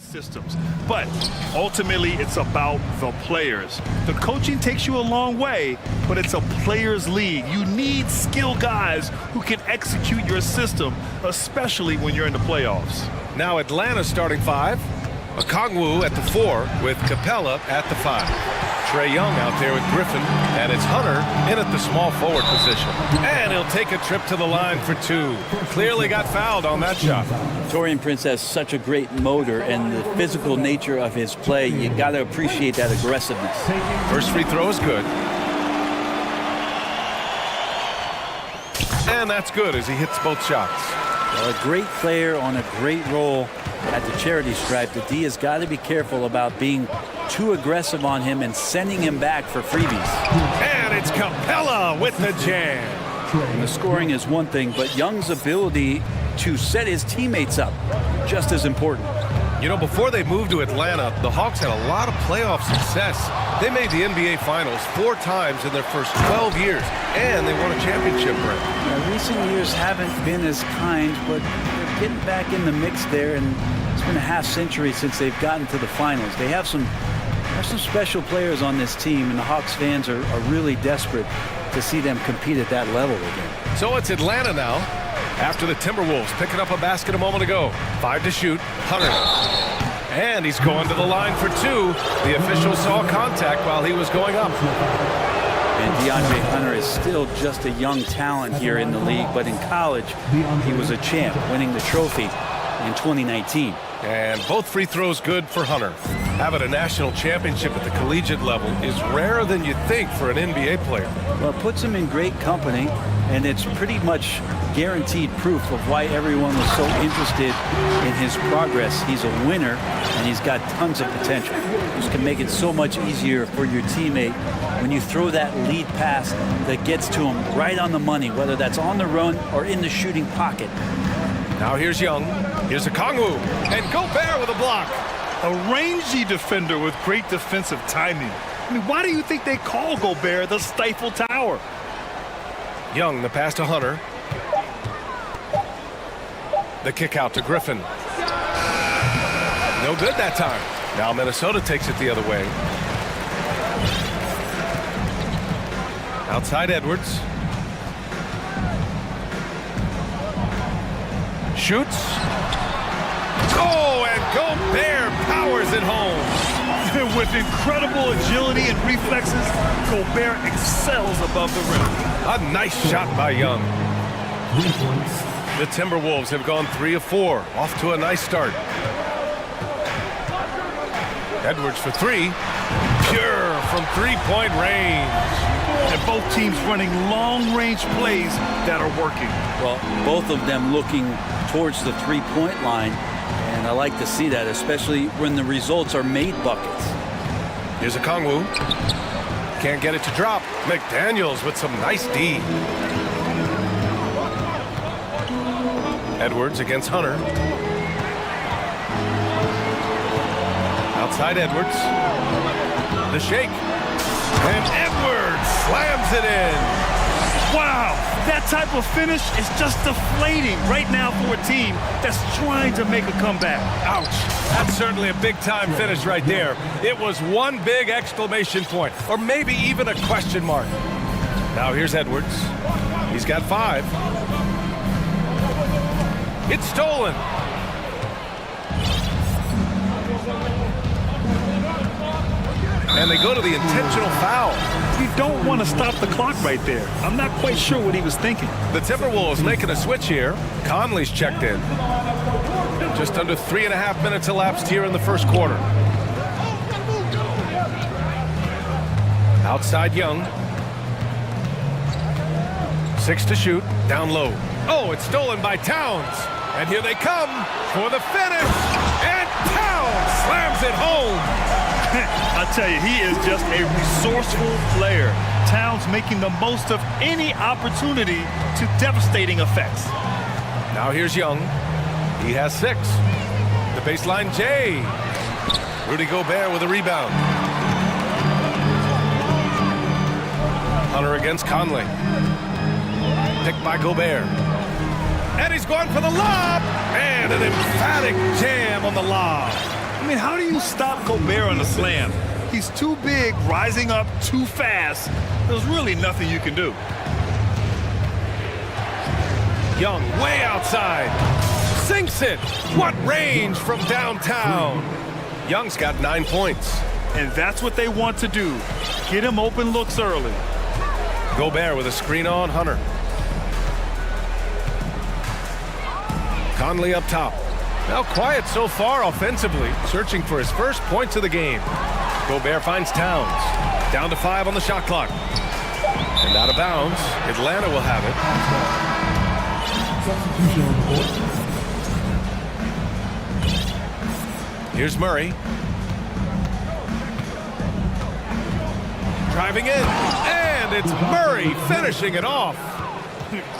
systems, but ultimately it's about the players. The coaching takes you a long way, but it's a players league. You need skilled guys who can execute your system, especially when you're in the playoffs. Now Atlanta starting 5. Okongwu at the 4 with Capella at the 5. Trae Young out there with Griffin, and it's Hunter in at the small forward position. And he'll take a trip to the line for 2. Clearly got fouled on that shot. Taurean Prince has such a great motor and the physical nature of his play. You got to appreciate that aggressiveness. First free throw is good. And that's good as he hits both shots. Well, a great player on a great role at the charity stripe. The D has got to be careful about being too aggressive on him and sending him back for freebies. And it's Capella with the jam. And the scoring is one thing, but Young's ability to set his teammates up, just as important. You know, before they moved to Atlanta, the Hawks had a lot of playoff success. They made the NBA Finals 4 times in their first 12 years, and they won a championship ring. Now, recent years haven't been as kind, but they're getting back in the mix there, and it's been a half-century since they've gotten to the finals. They have some special players on this team, and the Hawks fans are really desperate to see them compete at that level again. So it's Atlanta now, after the Timberwolves picking up a basket a moment ago. 5 to shoot, Hunter. And he's going to the line for 2. The official saw contact while he was going up. And DeAndre Hunter is still just a young talent here in the league, but in college, he was a champ, winning the trophy in 2019. And both free throws good for Hunter. Having a national championship at the collegiate level is rarer than you think for an NBA player. Well, it puts him in great company, and it's pretty much guaranteed proof of why everyone was so interested in his progress. He's a winner, and he's got tons of potential. This can make it so much easier for your teammate when you throw that lead pass that gets to him right on the money, whether that's on the run or in the shooting pocket. Now here's Young. Here's Okongwu. And Gobert with a block. A rangy defender with great defensive timing. I mean, why do you think they call Gobert the Stifle Tower? Young, the pass to Hunter. The kick out to Griffin. No good that time. Now Minnesota takes it the other way. Outside Edwards. Shoots. Oh, and Gobert powers it home. With incredible agility and reflexes, Gobert excels above the rim. A nice shot by Young. The Timberwolves have gone 3 of 4, off to a nice start. Edwards for 3. Pure from three-point range. And both teams running long-range plays that are working. Well, both of them looking towards the three-point line, and I like to see that, especially when the results are made buckets. Here's Okongwu. Can't get it to drop. McDaniels with some nice D. Edwards against Hunter. Outside Edwards. The shake. And Edwards slams it in. Wow, that type of finish is just deflating right now for a team that's trying to make a comeback. Ouch. That's certainly a big-time finish right there. It was one big exclamation point, or maybe even a question mark. Now here's Edwards. He's got 5. It's stolen. And they go to the intentional foul. You don't want to stop the clock right there. I'm not quite sure what he was thinking. The Timberwolves making a switch here. Conley's checked in. Just under 3.5 minutes elapsed here in the first quarter. Outside Young. 6 to shoot. Down low. Oh, it's stolen by Towns. And here they come for the finish. And Towns slams it home. I tell you, he is just a resourceful player. Towns making the most of any opportunity to devastating effects. Now here's Young. He has 6. The baseline J. Rudy Gobert with a rebound. Hunter against Conley. Picked by Gobert. And he's going for the lob. And an emphatic jam on the lob. I mean, how do you stop Gobert on the slam? He's too big, rising up too fast. There's really nothing you can do. Young way outside. Sinks it. What range from downtown. Young's got 9 points. And that's what they want to do. Get him open looks early. Gobert with a screen on Hunter. Conley up top. Now quiet so far offensively, searching for his first points of the game. Gobert finds Towns. Down to 5 on the shot clock. And out of bounds. Atlanta will have it. Here's Murray. Driving in. And it's Murray finishing it off.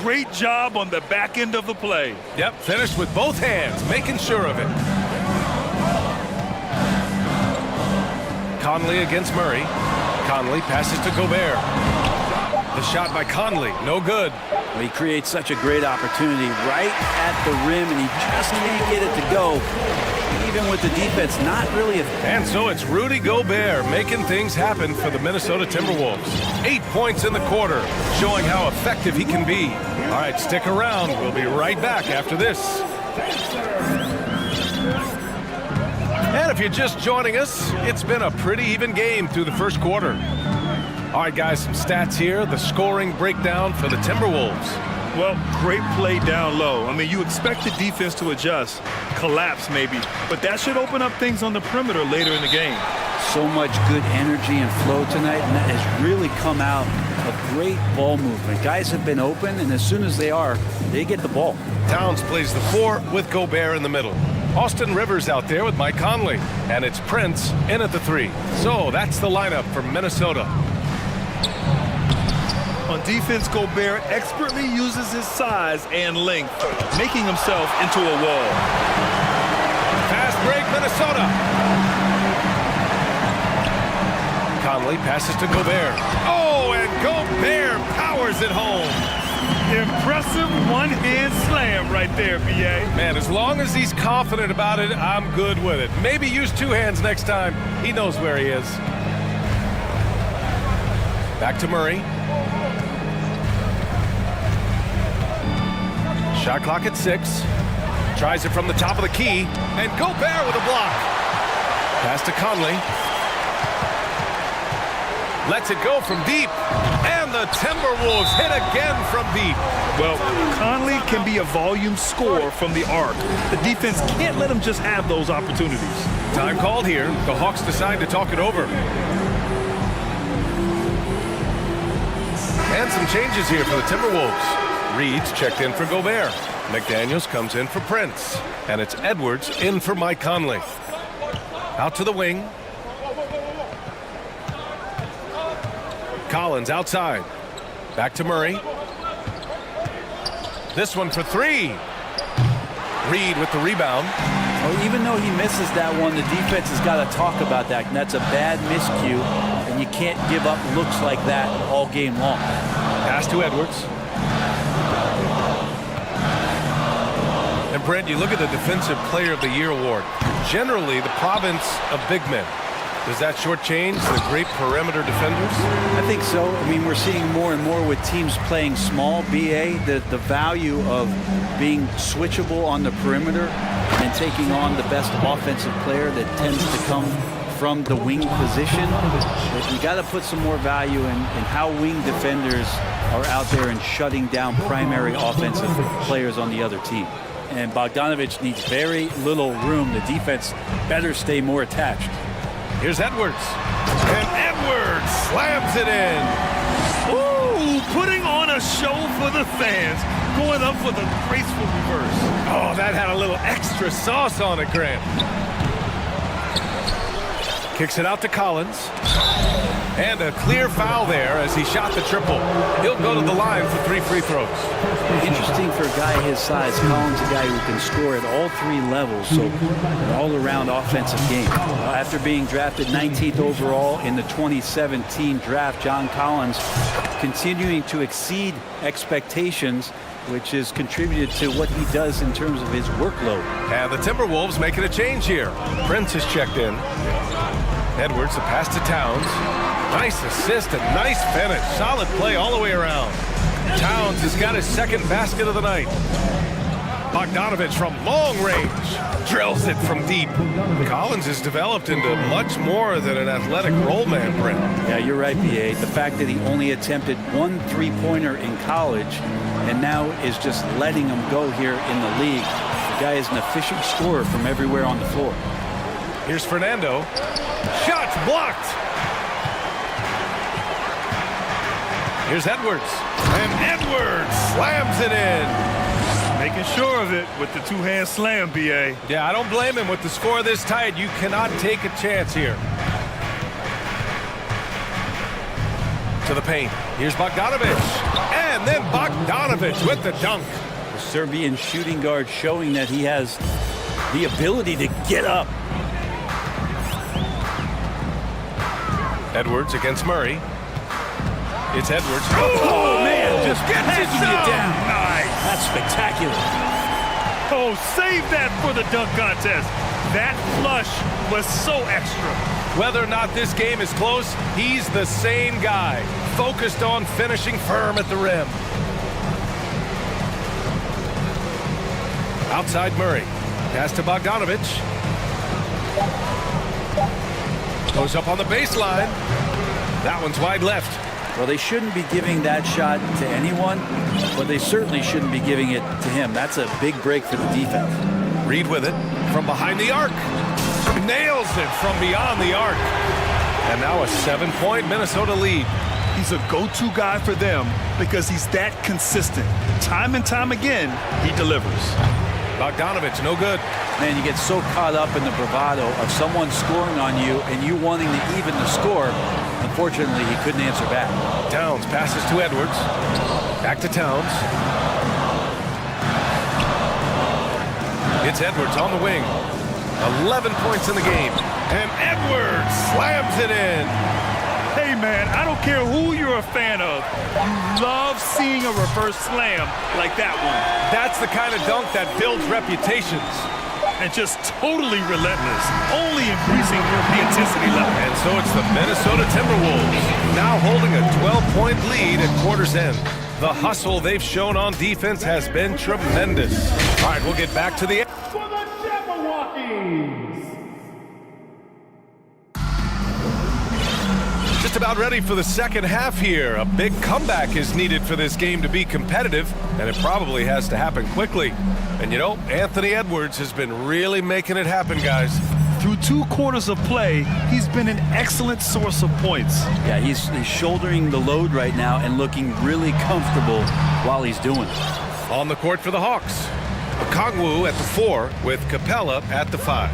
Great job on the back end of the play. Yep, finished with both hands, making sure of it. Conley against Murray. Conley passes to Gobert. The shot by Conley, no good. He creates such a great opportunity right at the rim, and he just can't get it to go. Even with the defense, not really. And so it's Rudy Gobert making things happen for the Minnesota Timberwolves. 8 points in the quarter, showing how effective he can be. All right, stick around. We'll be right back after this. And if you're just joining us, it's been a pretty even game through the first quarter. All right, guys, some stats here. The scoring breakdown for the Timberwolves. Well, great play down low. I mean, you expect the defense to adjust, collapse maybe, but that should open up things on the perimeter later in the game. So much good energy and flow tonight, and that has really come out of great ball movement. Guys have been open, and as soon as they are, they get the ball. Towns plays the 4 with Gobert in the middle. Austin Rivers out there with Mike Conley, and it's Prince in at the 3. So that's the lineup for Minnesota. On defense, Gobert expertly uses his size and length, making himself into a wall. Fast break, Minnesota. Conley passes to Gobert. Oh, and Gobert powers it home. Impressive one-hand slam right there, B.A. Man, as long as he's confident about it, I'm good with it. Maybe use 2 hands next time. He knows where he is. Back to Murray. Shot clock at 6. Tries it from the top of the key. And Gobert with a block. Pass to Conley. Lets it go from deep. And the Timberwolves hit again from deep. Well, Conley can be a volume scorer from the arc. The defense can't let him just have those opportunities. Time called here. The Hawks decide to talk it over. And some changes here for the Timberwolves. Reed's checked in for Gobert. McDaniels comes in for Prince. And it's Edwards in for Mike Conley. Out to the wing. Collins outside. Back to Murray. This one for 3. Reed with the rebound. Well, even though he misses that one, the defense has got to talk about that. And that's a bad miscue. And you can't give up looks like that all game long. Pass to Edwards. And Brent, you look at the Defensive Player of the Year award. Generally, the province of big men. Does that shortchange the great perimeter defenders? I think so. I mean, we're seeing more and more with teams playing small, BA, the value of being switchable on the perimeter and taking on the best offensive player that tends to come from the wing position. You got to put some more value in how wing defenders are out there and shutting down primary offensive players on the other team. And Bogdanovich needs very little room. The defense better stay more attached. Here's Edwards. And Edwards slams it in. Ooh, putting on a show for the fans. Going up with a graceful reverse. Oh, that had a little extra sauce on it, Grant. Kicks it out to Collins. And a clear foul there as he shot the triple. He'll go to the line for 3 free throws. Interesting for a guy his size. Collins, a guy who can score at all 3 levels, so an all-around offensive game. After being drafted 19th overall in the 2017 draft, John Collins continuing to exceed expectations which has contributed to what he does in terms of his workload. And the Timberwolves making a change here. Prince has checked in. Edwards, the pass to Towns. Nice assist and nice finish. Solid play all the way around. Towns has got his second basket of the night. Bogdanovich from long range drills it from deep. Collins has developed into much more than an athletic roll man, Brent. Yeah, you're right, B.A. The fact that he only attempted 1 3-pointer in college and now is just letting him go here in the league. The guy is an efficient scorer from everywhere on the floor. Here's Fernando. Shots blocked. Here's Edwards. And Edwards slams it in. Making sure of it with the two-hand slam, B.A. Yeah, I don't blame him. With the score this tight, you cannot take a chance here. To the paint. Here's Bogdanovich. And then Bogdanovich with the dunk. The Serbian shooting guard showing that he has the ability to get up. Edwards against Murray. It's Edwards. Oh, man, just gets it down. Nice. That's spectacular. Oh, save that for the dunk contest. That flush was so extra. Whether or not this game is close, he's the same guy, focused on finishing firm at the rim. Outside Murray. Pass to Bogdanovich. Goes up on the baseline. That one's wide left. Well, they shouldn't be giving that shot to anyone, but they certainly shouldn't be giving it to him. That's a big break for the defense. Reed with it from behind the arc. Nails it from beyond the arc. And now a 7-point Minnesota lead. He's a go-to guy for them because he's that consistent. Time and time again, he delivers. Bogdanovich, no good. Man, you get so caught up in the bravado of someone scoring on you and you wanting to even the score. Unfortunately, he couldn't answer back. Towns passes to Edwards. Back to Towns. It's Edwards on the wing. 11 points in the game. And Edwards slams it in. Hey, man, I don't care who you're a fan of. You love seeing a reverse slam like that one. That's the kind of dunk that builds reputations. And just totally relentless, only increasing the intensity level. And so it's the Minnesota Timberwolves now holding a 12-point lead at quarter's end. The hustle they've shown on defense has been tremendous. All right, we'll get back to the... For the Jabberwockies. Just about ready for the second half here. A big comeback is needed for this game to be competitive, and it probably has to happen quickly. And you know, Anthony Edwards has been really making it happen, guys. Through 2 quarters of play, he's been an excellent source of points. Yeah, he's shouldering the load right now and looking really comfortable while he's doing it. On the court for the Hawks. Okongwu at the 4 with Capella at the 5.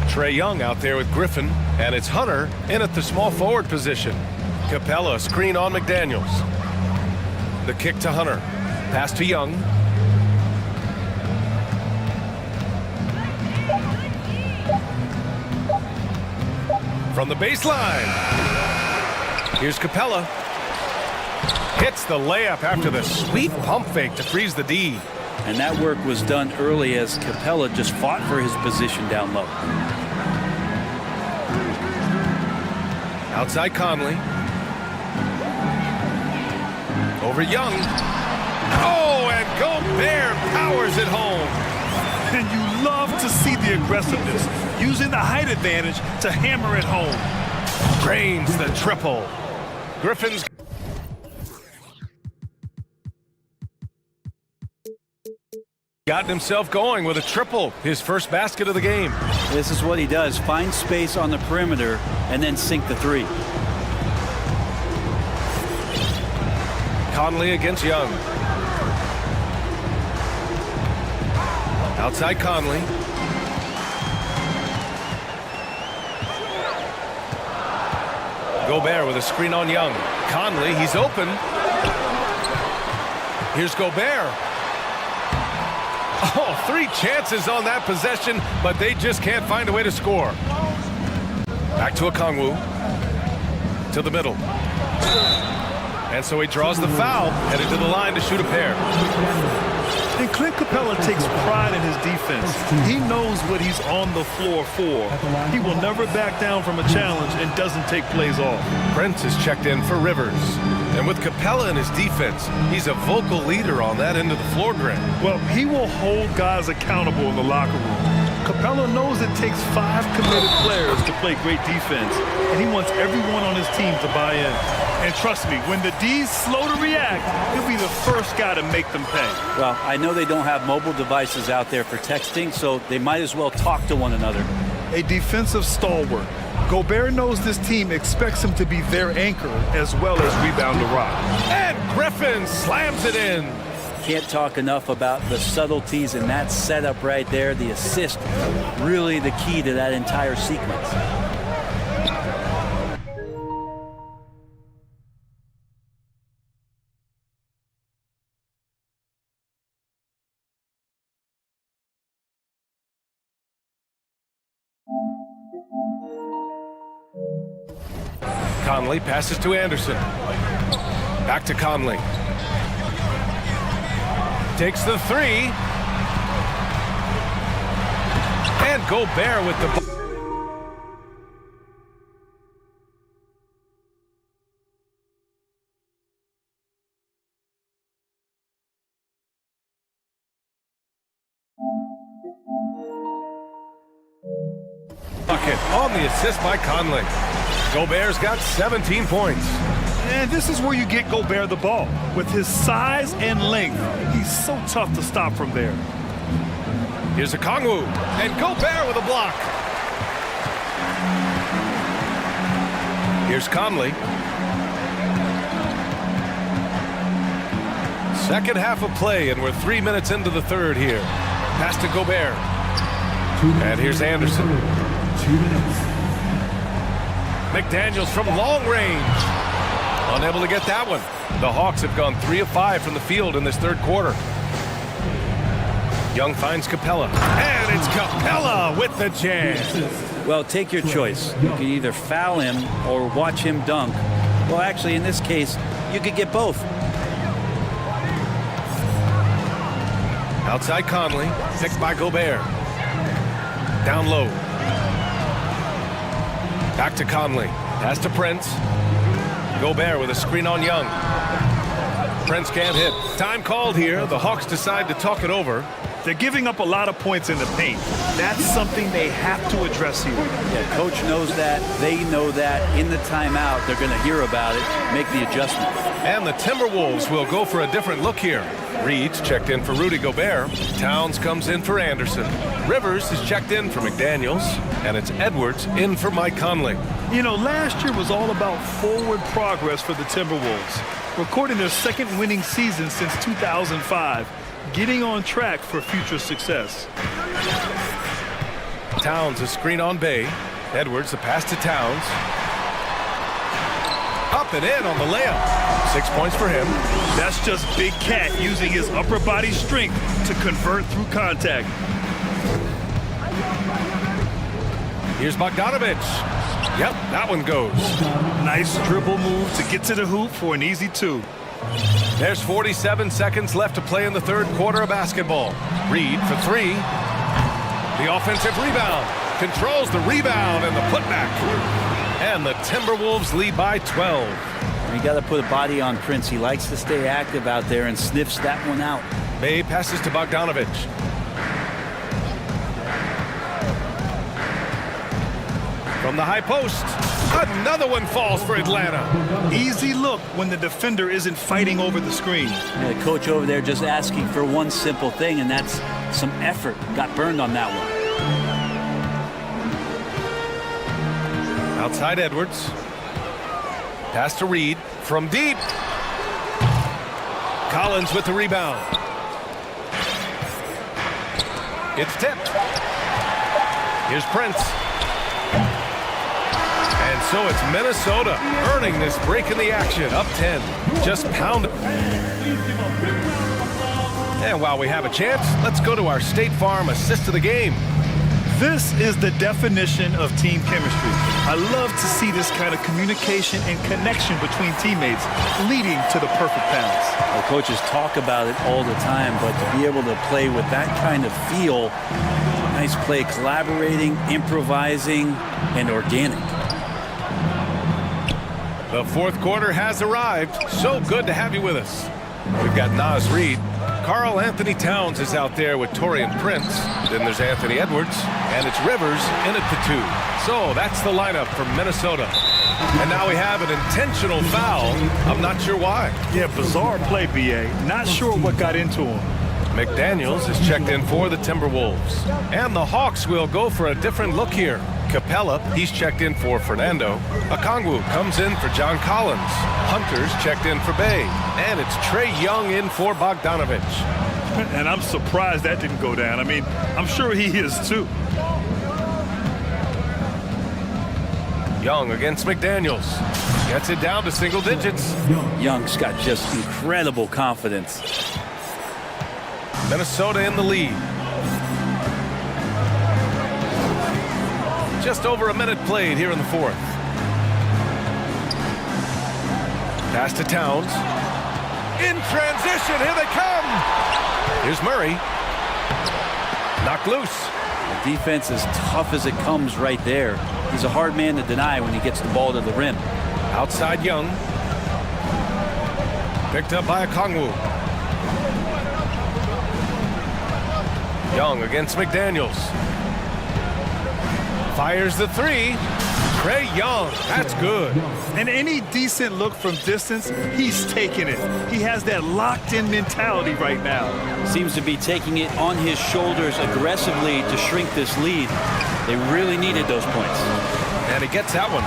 Trae Young out there with Griffin, and it's Hunter in at the small forward position. Capella screen on McDaniels. The kick to Hunter. Pass to Young. From the baseline. Here's Capella. Hits the layup after the sweet pump fake to freeze the D. And that work was done early as Capella just fought for his position down low. Outside Conley. Over Young. Oh, and Gobert powers it home. And you love to see the aggressiveness, using the height advantage to hammer it home. Drains the triple. Griffin's gotten himself going with a triple, his first basket of the game. This is what he does, find space on the perimeter and then sink the 3. Conley against Young. Outside Conley. Gobert with a screen on Young. Conley, he's open. Here's Gobert. Oh, 3 chances on that possession, but they just can't find a way to score. Back to Okongwu. To the middle. And so he draws the foul, headed to the line to shoot a pair. And Clint Capella takes pride in his defense. He knows what he's on the floor for. He will never back down from a challenge and doesn't take plays off. Prince is checked in for Rivers. And with Capella in his defense, he's a vocal leader on that end of the floor grid. Well, he will hold guys accountable in the locker room. Capella knows it takes 5 committed players to play great defense, and he wants everyone on his team to buy in. And trust me, when the D's slow to react, he'll be the first guy to make them pay. Well, I know they don't have mobile devices out there for texting, so they might as well talk to one another. A defensive stalwart. Gobert knows this team expects him to be their anchor as well as rebound the rock. And Griffin slams it in. Can't talk enough about the subtleties in that setup right there. The assist, really the key to that entire sequence. Conley passes to Anderson. Back to Conley. Takes the 3. And Gobert with the ball. Bucket on the assist by Conley. Gobert's got 17 points. And this is where you get Gobert the ball. With his size and length, he's so tough to stop from there. Here's a Kongwu, and Gobert with a block. Here's Conley. Second half of play, and we're 3 minutes into the third here. Pass to Gobert. And here's Anderson. 2 minutes. McDaniels from long range. Unable to get that one. The Hawks have gone 3 of 5 from the field in this third quarter. Young finds Capella. And it's Capella with the jam. Well, take your choice. You can either foul him or watch him dunk. Well, actually, in this case, you could get both. Outside Conley, picked by Gobert. Down low. Back to Conley. Pass to Prince. Gobert with a screen on Young. Prince can't hit. Time called here. The Hawks decide to talk it over. They're giving up a lot of points in the paint. That's something they have to address here. Yeah, coach knows that. They know that. In the timeout, they're going to hear about it, make the adjustment. And the Timberwolves will go for a different look here. Reed's checked in for Rudy Gobert. Towns comes in for Anderson. Rivers is checked in for McDaniels. And it's Edwards in for Mike Conley. You know, last year was all about forward progress for the Timberwolves, recording their second winning season since 2005, getting on track for future success. Towns a screen on Bay. Edwards the pass to Towns. Up and in on the layup. 6 points for him. That's just Big Cat using his upper body strength to convert through contact. Here's Bogdanovich. Yep, that one goes. Nice dribble move to get to the hoop for an easy 2. There's 47 seconds left to play in the third quarter of basketball. Reed for 3. The offensive rebound. Controls the rebound and the putback. And the Timberwolves lead by 12. You got to put a body on Prince. He likes to stay active out there and sniffs that one out. Bay passes to Bogdanovich. From the high post, another one falls for Atlanta. Easy look when the defender isn't fighting over the screen. Yeah, the coach over there just asking for one simple thing, and that's some effort. Got burned on that one. Outside Edwards. Pass to Reed from deep. Collins with the rebound. It's tipped. Here's Prince. And so it's Minnesota earning this break in the action. Up 10. Just pound it. And while we have a chance, let's go to our State Farm assist of the game. This is the definition of team chemistry. I love to see this kind of communication and connection between teammates leading to the perfect pass. Well, coaches talk about it all the time, but to be able to play with that kind of feel, nice play, collaborating, improvising, and organic. The fourth quarter has arrived. So good to have you with us. We've got Naz Reid. Karl Anthony Towns is out there with Torian Prince. Then there's Anthony Edwards. And it's Rivers in at the 2. So that's the lineup for Minnesota. And now we have an intentional foul. I'm not sure why. Yeah, bizarre play, B.A. Not sure what got into him. McDaniels is checked in for the Timberwolves. And the Hawks will go for a different look here. Capella, he's checked in for Fernando. Okongwu comes in for John Collins. Hunter's checked in for Bay. And it's Trae Young in for Bogdanovich. And I'm surprised that didn't go down. I mean, I'm sure he is too. Young against McDaniels. Gets it down to single digits. Young's got just incredible confidence. Minnesota in the lead. Just over a minute played here in the fourth. Pass to Towns. In transition, here they come. Here's Murray. Knocked loose. The defense is tough as it comes right there. He's a hard man to deny when he gets the ball to the rim. Outside Young. Picked up by Okongwu. Young against McDaniels. Fires the 3. Trae Young, that's good. And any decent look from distance, he's taking it. He has that locked-in mentality right now. Seems to be taking it on his shoulders aggressively to shrink this lead. They really needed those points. And he gets that one.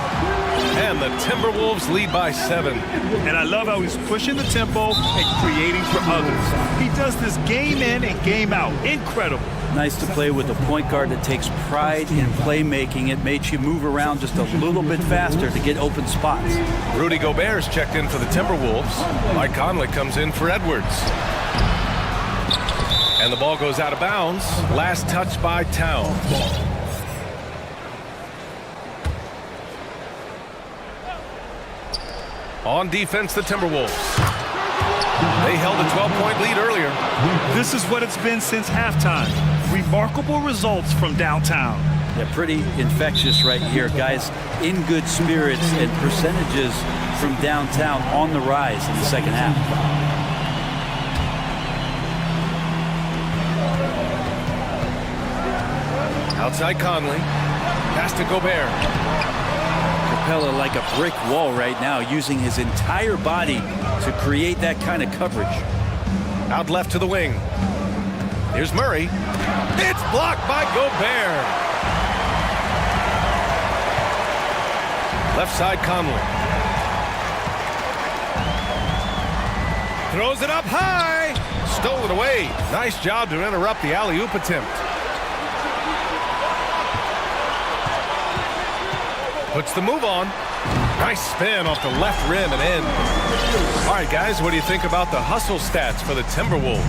And the Timberwolves lead by 7. And I love how he's pushing the tempo and creating for others. He does this game in and game out. Incredible. Nice to play with a point guard that takes pride in playmaking. It makes you move around just a little bit faster to get open spots. Rudy Gobert's checked in for the Timberwolves. Mike Conley comes in for Edwards. And the ball goes out of bounds. Last touch by Towns. On defense, the Timberwolves. They held a 12-point lead earlier. This is what it's been since halftime. Remarkable results from downtown. Yeah, pretty infectious right here. Guys in good spirits and percentages from downtown on the rise in the second half. Outside Conley. Pass to Gobert. Capella like a brick wall right now, using his entire body to create that kind of coverage. Out left to the wing. Here's Murray. It's blocked by Gobert. Left side Conley. Throws it up high. Stole it away. Nice job to interrupt the alley-oop attempt. Puts the move on. Nice spin off the left rim and in. All right, guys, what do you think about the hustle stats for the Timberwolves?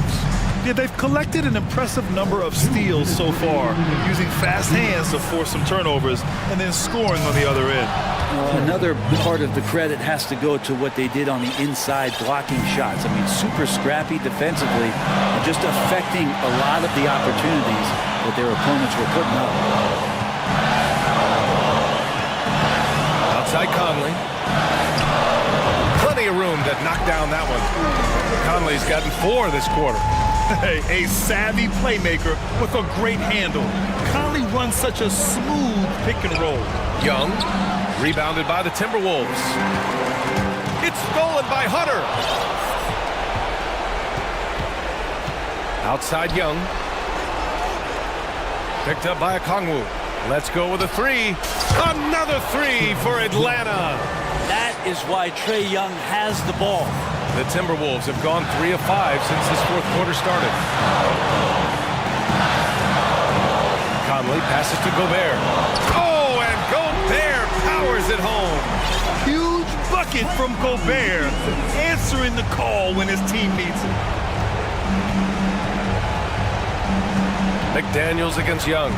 Yeah, they've collected an impressive number of steals so far, using fast hands to force some turnovers and then scoring on the other end. Another part of the credit has to go to what they did on the inside blocking shots. I mean, super scrappy defensively and just affecting a lot of the opportunities that their opponents were putting up. Outside Conley. Plenty of room to knock down that one. Conley's gotten 4 this quarter. A savvy playmaker with a great handle. Conley runs such a smooth pick and roll. Young, rebounded by the Timberwolves. It's stolen by Hunter. Outside Young. Picked up by Okongwu. Let's go with a 3. Another 3 for Atlanta. That is why Trae Young has the ball. The Timberwolves have gone 3 of 5 since this fourth quarter started. Conley passes to Gobert. Oh, and Gobert powers it home. Huge bucket from Gobert, answering the call when his team needs it. McDaniels against Young.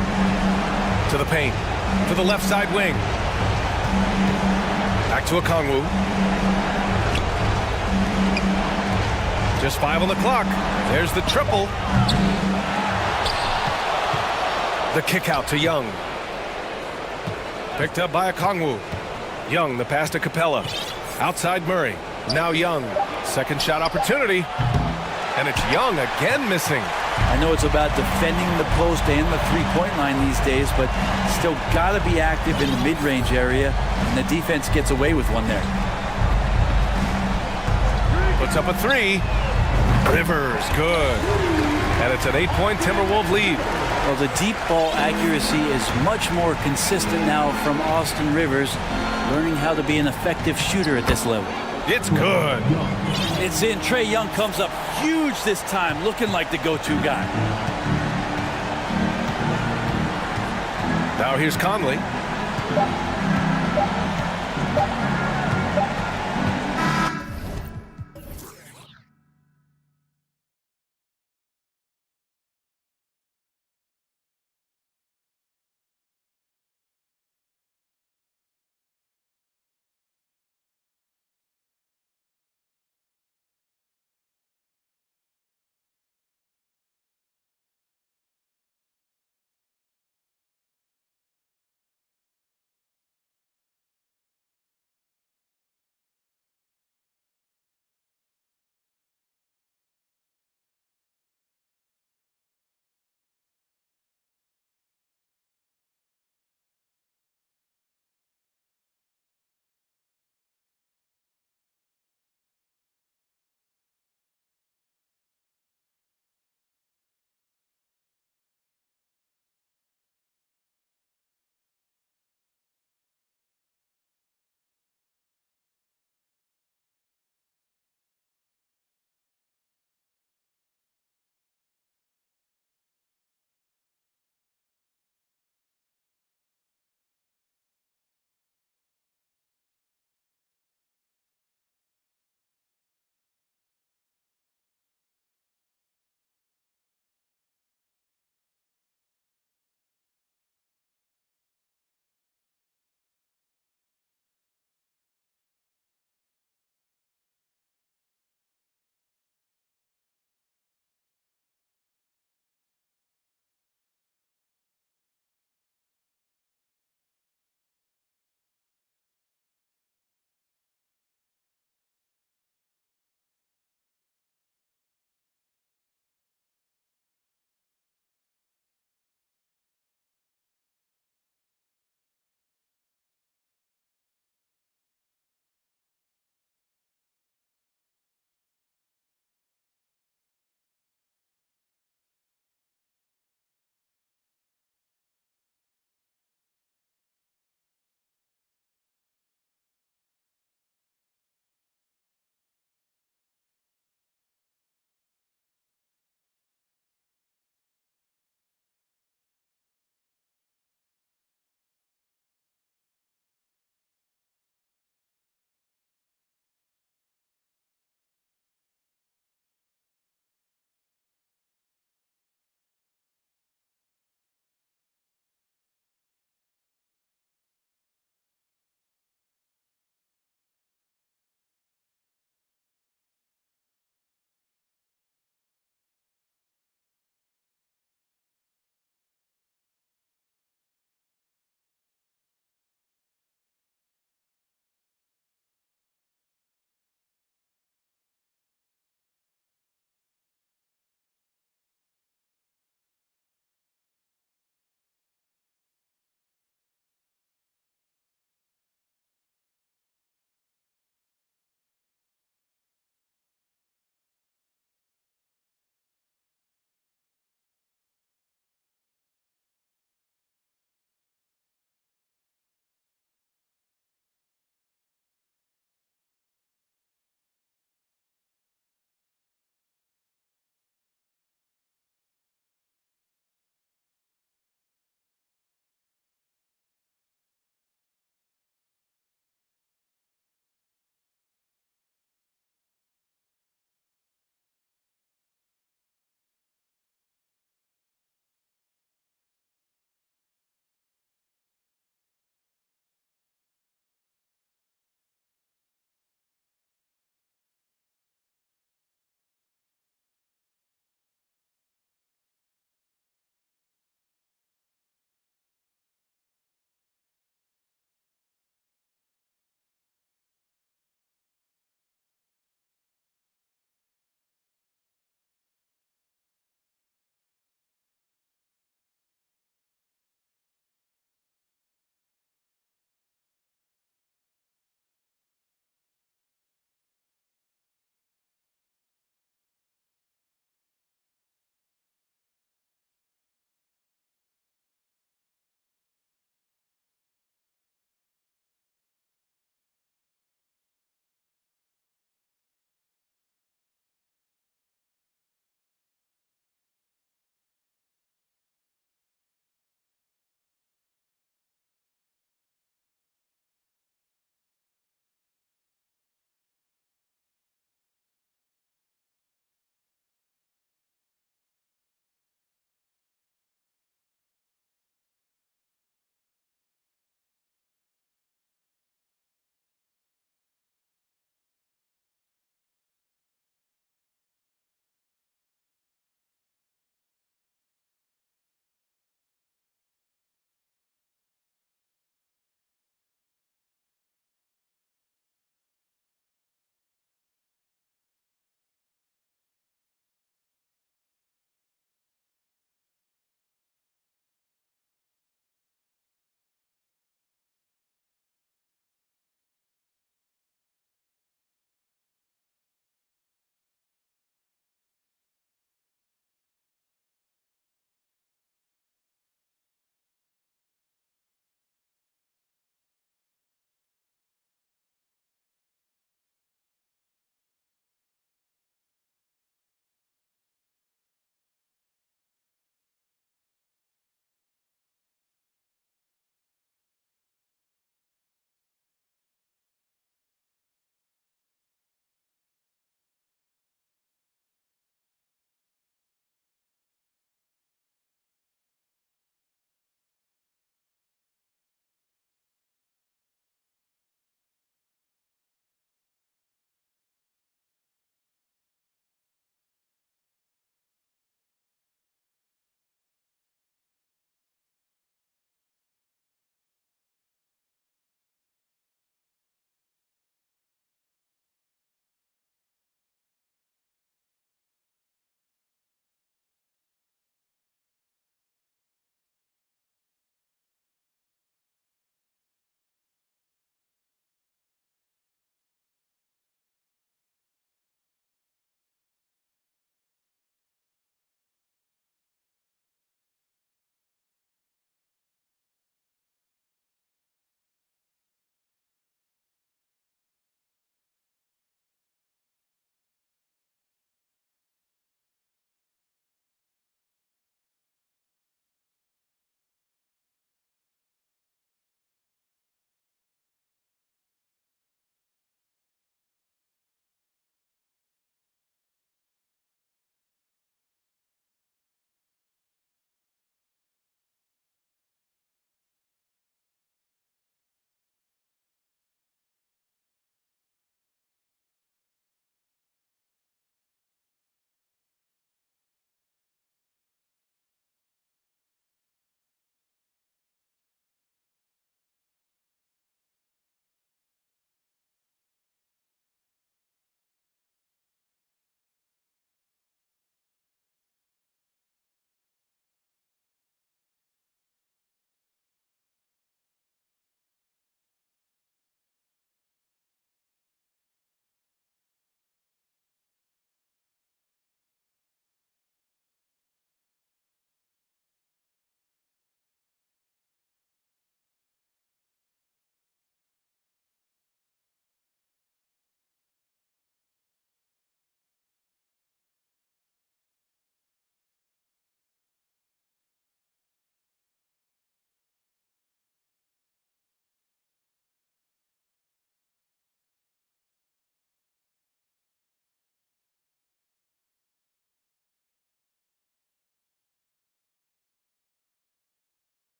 To the paint. To the left side wing. Back to Okongwu. Just 5 on the clock. There's the triple. The kick out to Young. Picked up by Okongwu. Young, the pass to Capella. Outside Murray. Now Young. Second shot opportunity. And it's Young again missing. I know it's about defending the post and the three-point line these days, but still got to be active in the mid-range area, and the defense gets away with one there. Puts up a 3. Rivers, good. And it's an 8-point Timberwolves lead. Well, the deep ball accuracy is much more consistent now from Austin Rivers, learning how to be an effective shooter at this level. It's good. It's in. Trae Young comes up huge this time, looking like the go-to guy. Now here's Conley.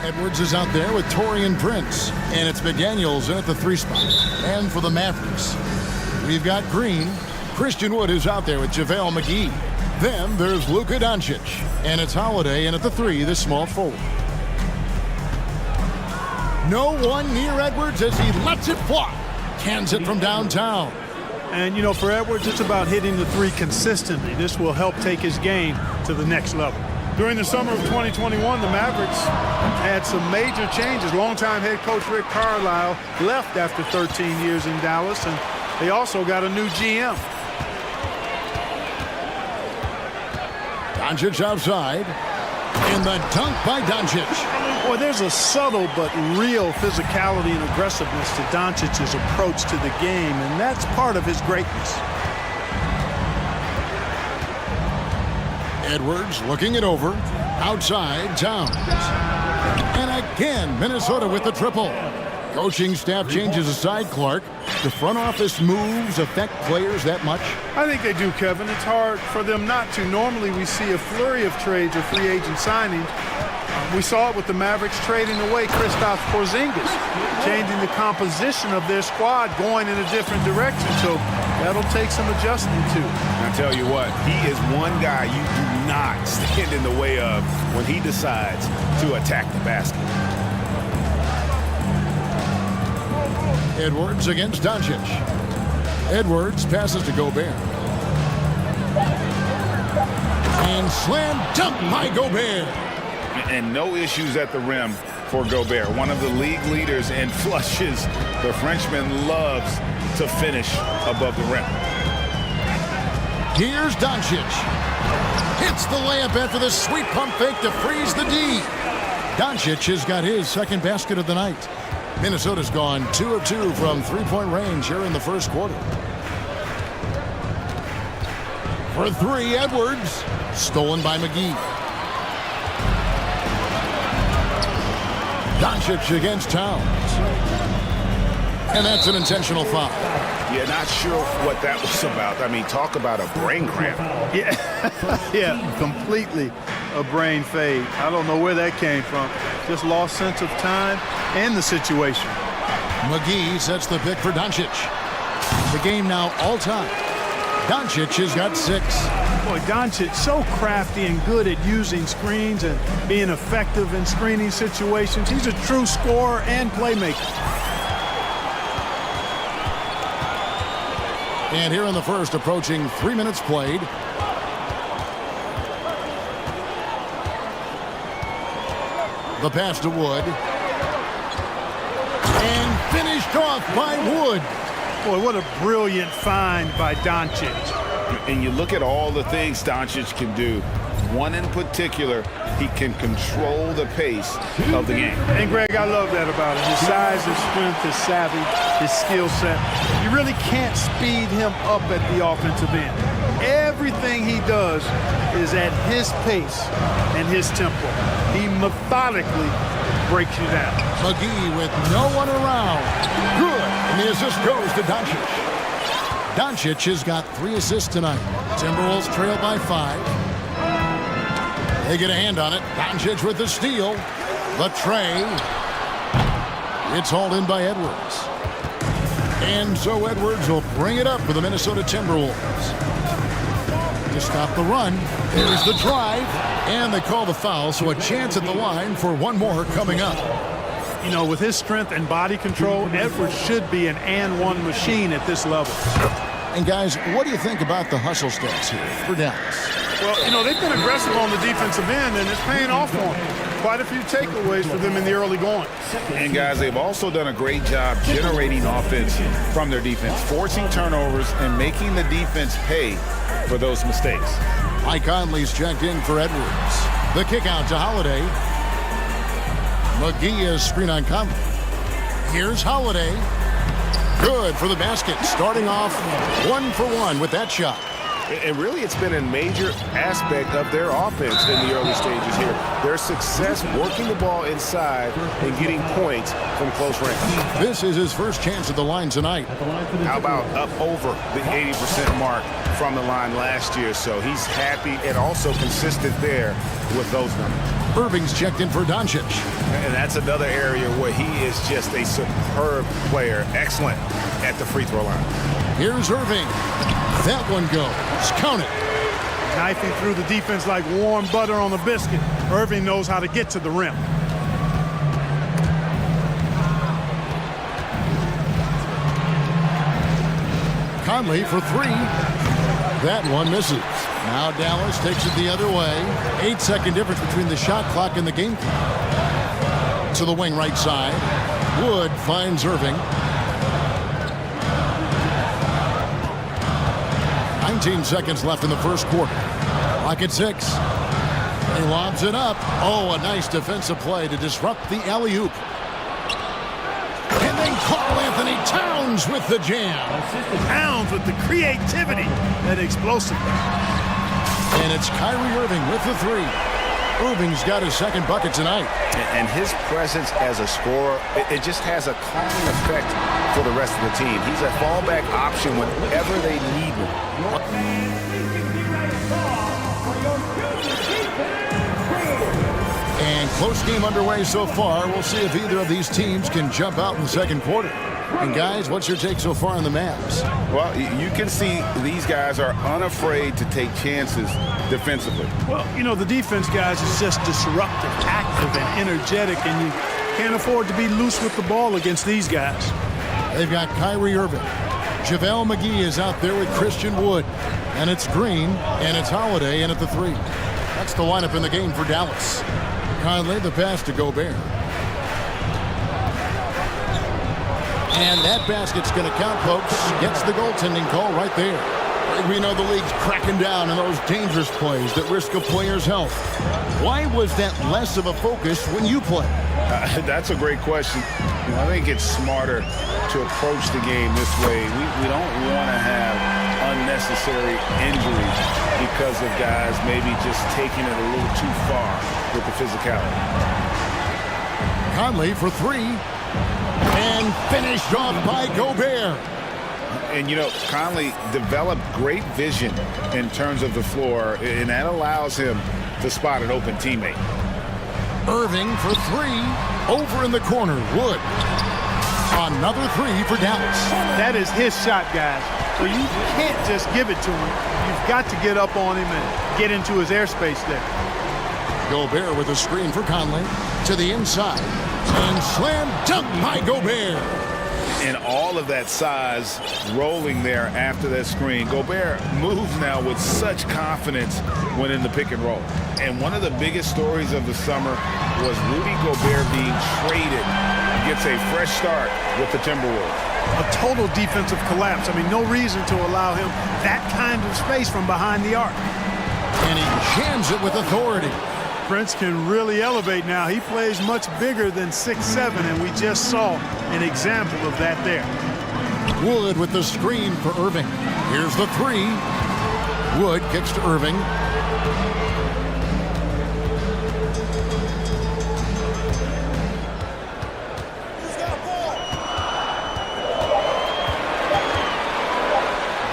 Edwards is out there with Torian Prince. And it's McDaniels in at the 3 spot. And for the Mavericks, we've got Green. Christian Wood is out there with JaVale McGee. Then there's Luka Doncic. And it's Holiday in at the 3, the small forward. No one near Edwards as he lets it fly. Cans it from downtown. And, you know, for Edwards, it's about hitting the 3 consistently. This will help take his game to the next level. During the summer of 2021, the Mavericks had some major changes. Longtime head coach Rick Carlisle left after 13 years in Dallas, and they also got a new GM. Doncic outside. And the dunk by Doncic. Boy, there's a subtle but real physicality and aggressiveness to Doncic's approach to the game, and that's part of his greatness. Edwards looking it over. Outside, Towns. And again, Minnesota with the triple. Coaching staff changes aside, Clark. The front office moves affect players that much? I think they do, Kevin. It's hard for them not to. Normally we see a flurry of trades or free agent signings. We saw it with the Mavericks trading away Kristaps Porzingis, changing the composition of their squad, going in a different direction. So that'll take some adjusting to. I tell you what, he is one guy you do not stand in the way of when he decides to attack the basket. Edwards against Doncic. Edwards passes to Gobert. And slam dunk by Gobert. And no issues at the rim for Gobert. One of the league leaders in flushes. The Frenchman loves to finish above the rim. Here's Doncic. Hits the layup after the sweet pump fake to freeze the D. Doncic has got his second basket of the night. Minnesota's gone 2 of 2 from 3-point range here in the first quarter. For 3, Edwards. Stolen by McGee. Doncic against Towns. And that's an intentional foul. Yeah, not sure what that was about. I mean, talk about a brain cramp. Yeah, yeah, completely a brain fade. I don't know where that came from. Just lost sense of time and the situation. McGee sets the pick for Doncic. The game now all time. Doncic has got 6. Boy, Doncic so crafty and good at using screens and being effective in screening situations. He's a true scorer and playmaker. And here in the first, approaching 3 minutes played. The pass to Wood. And finished off by Wood. Boy, what a brilliant find by Doncic. And you look at all the things Doncic can do. One in particular, he can control the pace of the game. And Greg, I love that about him. His size, his strength, his savvy, his skill set. You really can't speed him up at the offensive end. Everything he does is at his pace and his tempo. He methodically breaks you down. McGee with no one around. Good. And the assist goes to Doncic. Doncic has got 3 assists tonight. Timberwolves trail by 5. They get a hand on it. Doncic with the steal. The tray. It's hauled in by Edwards. And so Edwards will bring it up for the Minnesota Timberwolves. To stop the run. There's the drive. And they call the foul, so a chance at the line for one more coming up. You know, with his strength and body control, Edwards should be an and-one machine at this level. And guys, what do you think about the hustle stats here for Dallas? Well, you know, they've been aggressive on the defensive end, and it's paying off for them. Quite a few takeaways for them in the early going. And guys, they've also done a great job generating offense from their defense, forcing turnovers and making the defense pay for those mistakes. Mike Conley's checked in for Edwards. The kick out to Holiday. McGee is screen on Conley. Here's Holiday. Good for the basket. Starting off 1 for 1 with that shot. And really, it's been a major aspect of their offense in the early stages here. Their success working the ball inside and getting points from close range. This is his first chance at the line tonight. How about up over the 80% mark from the line last year? So he's happy and also consistent there with those numbers. Irving's checked in for Doncic. And that's another area where he is just a superb player. Excellent at the free throw line. Here's Irving. That one goes. Count it. Knifing through the defense like warm butter on a biscuit. Irving knows how to get to the rim. Conley for three. That one misses. Now Dallas takes it the other way. 8-second difference between the shot clock and the game clock. To the wing right side. Wood finds Irving. 19 seconds left in the first quarter. Clock at 6. He lobs it up. Oh, a nice defensive play to disrupt the alley-oop. And then Karl Anthony Towns with the jam. Towns with the creativity and explosiveness. And it's Kyrie Irving with the three. Irving's got his second bucket tonight. And his presence as a scorer, it just has a calming effect for the rest of the team. He's a fallback option whenever they need him. And close game underway so far. We'll see if either of these teams can jump out in the second quarter. And guys, what's your take so far on the Mavs? Well, you can see these guys are unafraid to take chances defensively. Well, you know, the defense, guys, is just disruptive, active, and energetic, and you can't afford to be loose with the ball against these guys. They've got Kyrie Irving. JaVale McGee is out there with Christian Wood. And it's Green, and it's Holiday in at the three. That's the lineup in the game for Dallas. Conley, the pass to Gobert. And that basket's going to count, folks. Gets the goaltending call right there. We know the league's cracking down on those dangerous plays that risk a player's health. Why was that less of a focus when you play? That's a great question. I think it's smarter to approach the game this way. We don't want to have unnecessary injuries because of guys maybe just taking it a little too far with the physicality. Conley for three. And finished off by Gobert. And, you know, Conley developed great vision in terms of the floor, and that allows him to spot an open teammate. Irving for three. Over in the corner, Wood. Another three for Dallas. That is his shot, guys. So you can't just give it to him. You've got to get up on him and get into his airspace there. Gobert with a screen for Conley. To the inside. And slam dunk by Gobert. And all of that size rolling there after that screen. Gobert moves now with such confidence when in the pick and roll. And one of the biggest stories of the summer was Rudy Gobert being traded. Gets a fresh start with the Timberwolves. A total defensive collapse. I mean, no reason to allow him that kind of space from behind the arc. And he jams it with authority. Prince can really elevate now. He plays much bigger than 6'7", and we just saw an example of that there. Wood with the screen for Irving. Here's the three. Wood kicks to Irving.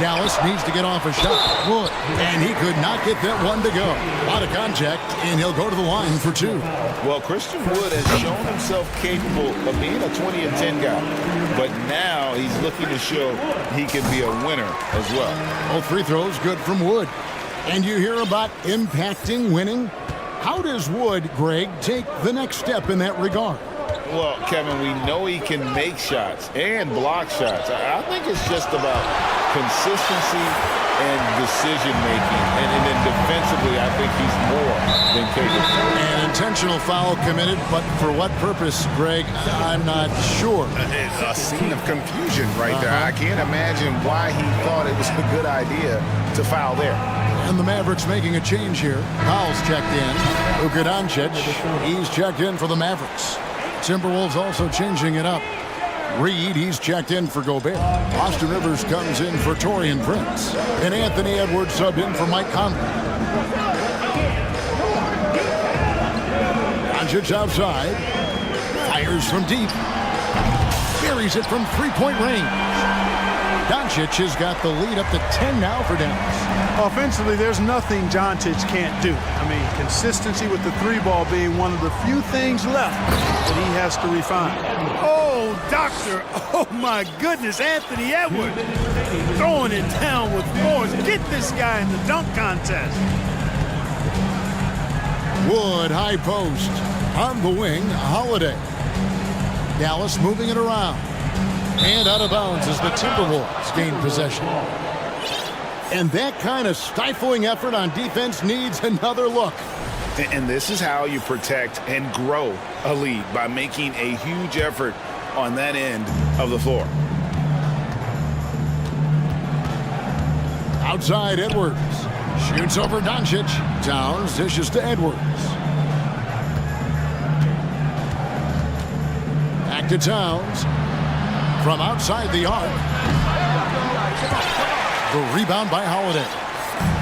Dallas needs to get off a shot. Wood, and he could not get that one to go. Out of contact, and he'll go to the line for two. Well, Christian Wood has shown himself capable of being a 20 and 10 guy, but now he's looking to show he can be a winner as well. Both free throws good from Wood. And you hear about impacting winning? How does Wood, Greg, take the next step in that regard? Well, Kevin, we know he can make shots and block shots. I think it's just about consistency and decision-making. And then defensively, I think he's more than capable. An intentional foul committed, but for what purpose, Greg? I'm not sure. It's a scene of confusion right there. I can't imagine why he thought it was a good idea to foul there. And the Mavericks making a change here. Powell's checked in. Luka Doncic, he's checked in for the Mavericks. Timberwolves also changing it up. Reed, he's checked in for Gobert. Austin Rivers comes in for Taurean Prince. And Anthony Edwards subbed in for Mike Conley. Doncic outside. Fires from deep. Buries it from three-point range. Doncic has got the lead up to 10 now for Dallas. Offensively, there's nothing Doncic can't do. I mean, consistency with the three ball being one of the few things left that he has to refine. Oh, doctor. Oh, my goodness. Anthony Edwards throwing it down with force. Get this guy in the dunk contest. Wood, high post. On the wing, Holiday. Dallas moving it around. And out of bounds as the Timberwolves gain possession. And that kind of stifling effort on defense needs another look. And this is how you protect and grow a lead, by making a huge effort on that end of the floor. Outside, Edwards. Shoots over Doncic. Towns dishes to Edwards. Back to Towns. From outside the arc. The rebound by Holiday.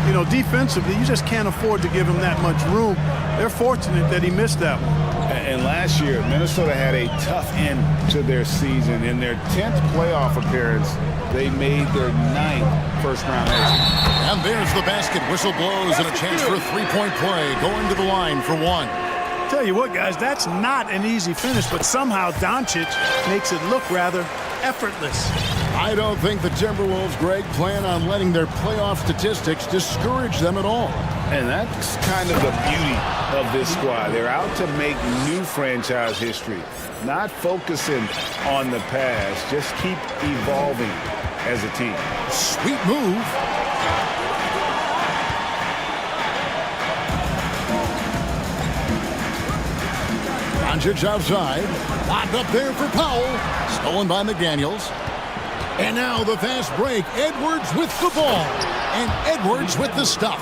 You know, defensively, you just can't afford to give him that much room. They're fortunate that he missed that one. And last year, Minnesota had a tough end to their season. In their 10th playoff appearance, they made their 9th first-round exit. And there's the basket. Whistle blows and a chance for a three-point play. Going to the line for one. Tell you what, guys, that's not an easy finish, but somehow Doncic makes it look rather effortless. I don't think the Timberwolves, Greg, plan on letting their playoff statistics discourage them at all. And that's kind of the beauty of this squad. They're out to make new franchise history, not focusing on the past, just keep evolving as a team. Sweet move. Doncic outside. Locked up there for Powell. Stolen by McDaniels. And now the fast break. Edwards with the ball. And Edwards with the stuff.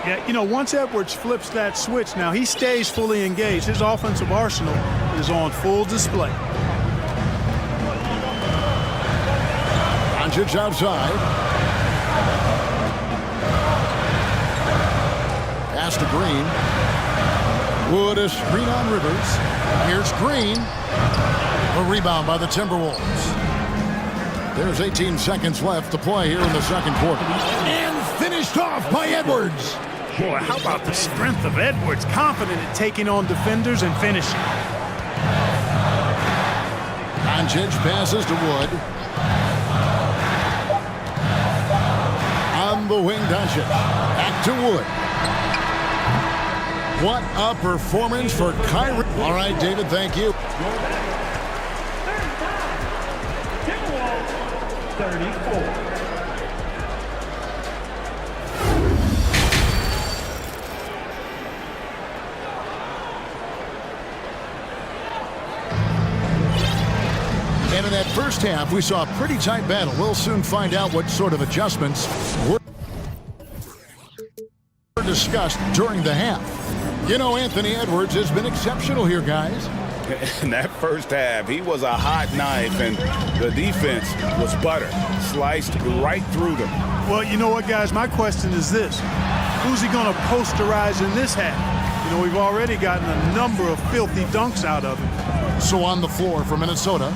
Yeah, you know, once Edwards flips that switch, now he stays fully engaged. His offensive arsenal is on full display. Doncic outside. Pass to Green. Wood, a screen on Rivers. Here's Green. A rebound by the Timberwolves. There's 18 seconds left to play here in the second quarter. And finished off by Edwards. Boy, how about the strength of Edwards? Confident at taking on defenders and finishing. Doncic passes to Wood. On the wing, Doncic. Back to Wood. What a performance for Kyrie. All right, David, thank you. 34. And in that first half, we saw a pretty tight battle. We'll soon find out what sort of adjustments were discussed during the half. You know, Anthony Edwards has been exceptional here, guys. In that first half, he was a hot knife, and the defense was butter, sliced right through them. Well, you know what, guys? My question is this. Who's he going to posterize in this half? You know, we've already gotten a number of filthy dunks out of him. So on the floor for Minnesota,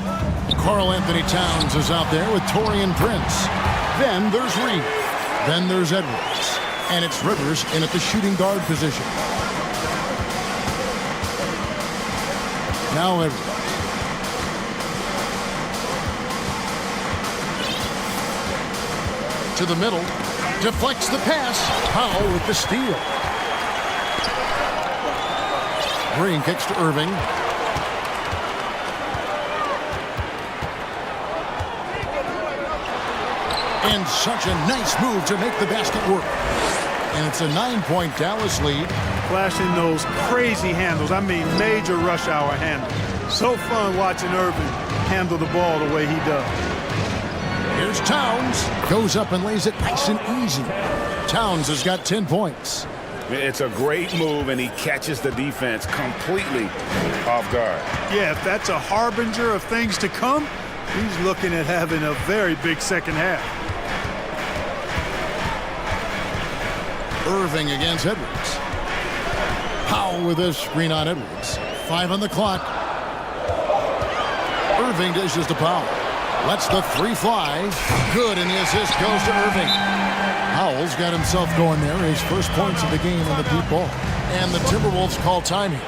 Karl Anthony Towns is out there with Taurean Prince. Then there's Reed. Then there's Edwards. And it's Rivers in at the shooting guard position. Now Edwards. To the middle. Deflects the pass. Powell with the steal. Green kicks to Irving. And such a nice move to make the basket work. And it's a 9-point Dallas lead. Flashing those crazy handles. I mean, major rush hour handles. So fun watching Irving handle the ball the way he does. Here's Towns. Goes up and lays it nice and easy. Towns has got 10 points. It's a great move, and he catches the defense completely off guard. Yeah, if that's a harbinger of things to come, he's looking at having a very big second half. Irving against Edwards. Powell with a screen on Edwards. 5 on the clock. Irving dishes to Powell. Lets the three fly. Good, and the assist goes to Irving. Howell's got himself going there. His first points of the game on the deep ball. And the Timberwolves call timing.